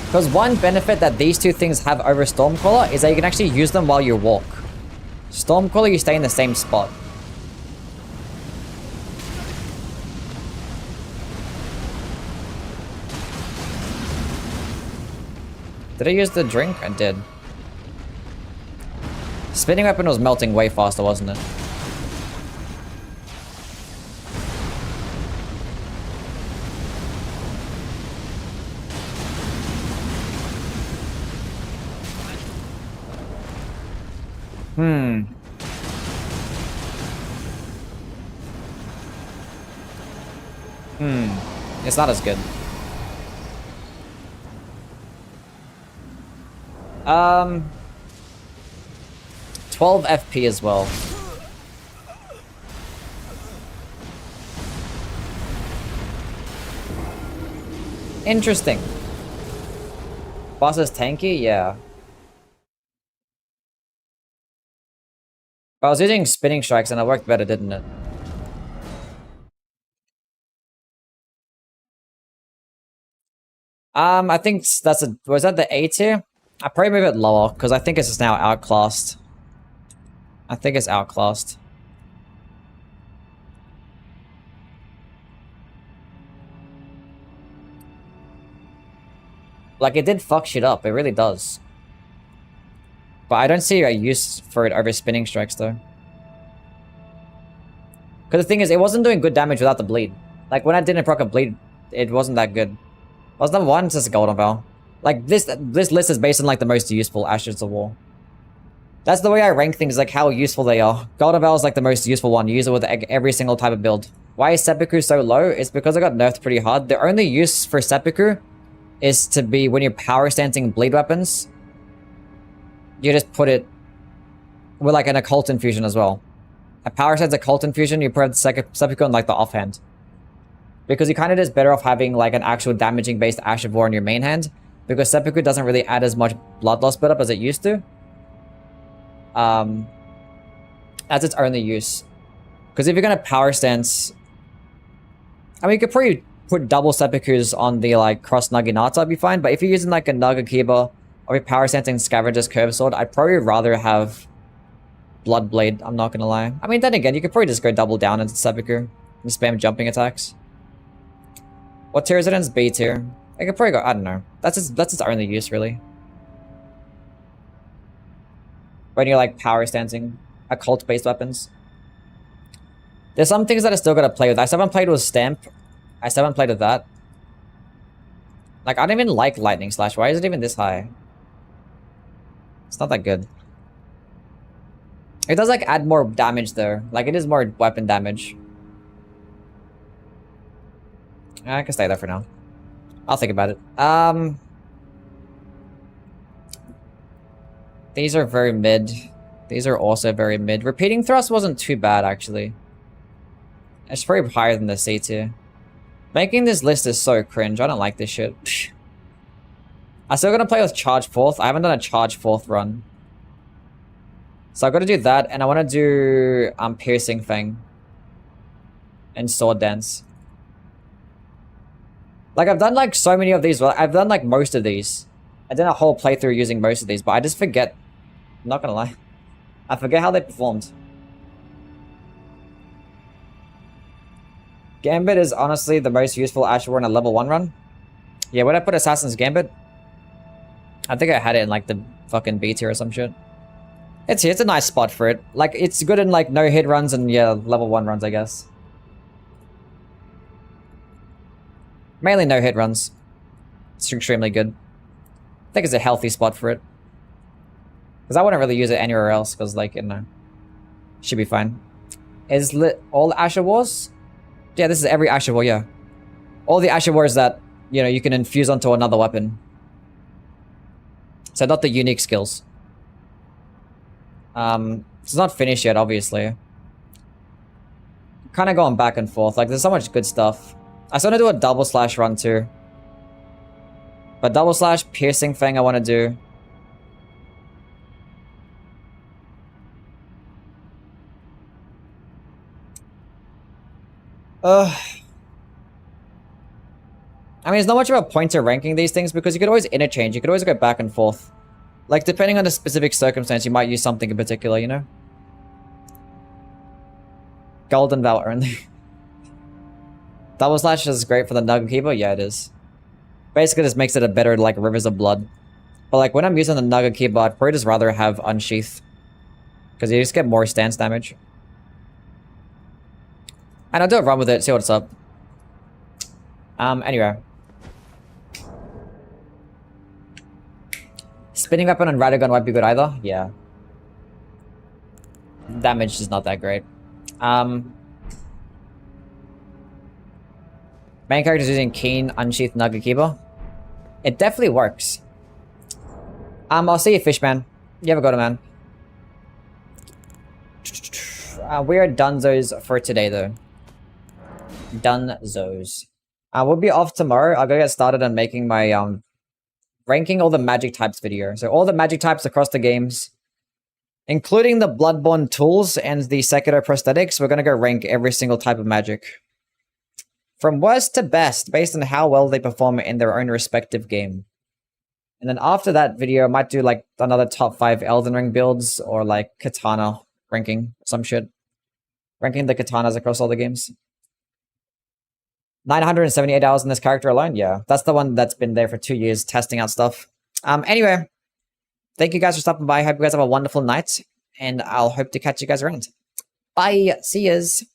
Because one benefit that these two things have over Stormcaller is that you can actually use them while you walk. Stormcaller, you stay in the same spot. Did I use the drink? I did. Spinning weapon was melting way faster, wasn't it? It's not as good. 12 FP as well. Interesting. Boss is tanky? Yeah. But I was using spinning strikes and it worked better, didn't it? I think that's a... Was that the A tier? I probably move it lower, because I think it's just now outclassed. I think it's outclassed. Like, it did fuck shit up. It really does. But I don't see a use for it over spinning strikes, though. Because the thing is, it wasn't doing good damage without the bleed. Like, when I didn't proc a bleed, it wasn't that good. What's number one? It's just a golden bell. Like, this list is based on, like, the most useful Ashes of War. That's the way I rank things, like, how useful they are. Golden Bell is, like, the most useful one. You use it with every single type of build. Why is Seppuku so low? It's because it got nerfed pretty hard. The only use for Seppuku is to be when you're power stancing bleed weapons. You just put it with, like, an occult infusion as well. A power stance occult infusion, you put Seppuku on, like, the offhand. Because you kind of just better off having, like, an actual damaging-based Ash of War in your main hand. Because Seppuku doesn't really add as much blood loss buildup as it used to. That's its only use. Because if you're going to power stance... I mean, you could probably put double Seppukus on the, like, cross Naginata, it'd be fine. But if you're using, like, a Nagakiba, or you're power stancing Scavenger's Curve Sword, I'd probably rather have Bloodblade, I'm not going to lie. I mean, then again, you could probably just go double down into Seppuku and spam jumping attacks. What tier is it in? It's B tier. I could probably go, I don't know. That's its only use, really. When you're, like, power stancing occult-based weapons. There's some things that I still gotta play with. I still haven't played with Stamp. I still haven't played with that. Like, I don't even like Lightning Slash. Why is it even this high? It's not that good. It does, like, add more damage, though. Like, it is more weapon damage. I can stay there for now. I'll think about it. These are very mid. These are also very mid. Repeating Thrust wasn't too bad, actually. It's probably higher than the C tier. Making this list is so cringe. I don't like this shit. I'm still gonna play with Charge Forth. I haven't done a Charge Forth run. So I've got to do that, and I want to do Piercing Fang. And Sword Dance. Like, I've done, like, so many of these. Well, I've done, like, most of these. I did a whole playthrough using most of these, but I just forget. I'm not gonna lie. I forget how they performed. Gambit is honestly the most useful Ash War in a level 1 run. Yeah, when I put Assassin's Gambit, I think I had it in, like, the fucking B tier or some shit. It's a nice spot for it. Like, it's good in, like, no-hit runs and, yeah, level 1 runs, I guess. Mainly no-hit runs. It's extremely good. I think it's a healthy spot for it. Because I wouldn't really use it anywhere else, because, like, you know, should be fine. Is lit all Asher Wars? Yeah, this is every Asher War, yeah. All the Asher Wars that, you know, you can infuse onto another weapon. So not the unique skills. It's not finished yet, obviously. Kind of going back and forth. Like, there's so much good stuff. I still want to do a double slash run, too. But double slash, Piercing Fang I want to do. I mean, it's not much of a point to ranking these things because you could always interchange. You could always go back and forth. Like, depending on the specific circumstance, you might use something in particular, you know? Golden Vow only. Double Slash is great for the Nug Keeper? Yeah, it is. Basically, just makes it a better, like, Rivers of Blood. But, like, when I'm using the Nugget Keeper, I'd probably just rather have Unsheath. Because you just get more stance damage. And I'll do a run with it, see what's up. Anyway. Spinning Weapon on Radagon might be good either. Yeah. Damage is not that great. Main character's using Keen Unsheathed Nugget Keeper. It definitely works. I'll see you, Fishman. You have a good one, man. We are dunzos for today, though. Dunzos. We'll be off tomorrow. I'll go get started on making my ranking all the magic types video. So all the magic types across the games, including the Bloodborne tools and the Sekiro prosthetics. We're gonna go rank every single type of magic, from worst to best, based on how well they perform in their own respective game. And then after that video, I might do like another top 5 Elden Ring builds, or like katana ranking, some shit. Ranking the katanas across all the games. 978 hours in this character alone? Yeah, that's the one that's been there for 2 years testing out stuff. Anyway, thank you guys for stopping by. I hope you guys have a wonderful night, and I'll hope to catch you guys around. Bye. See yas.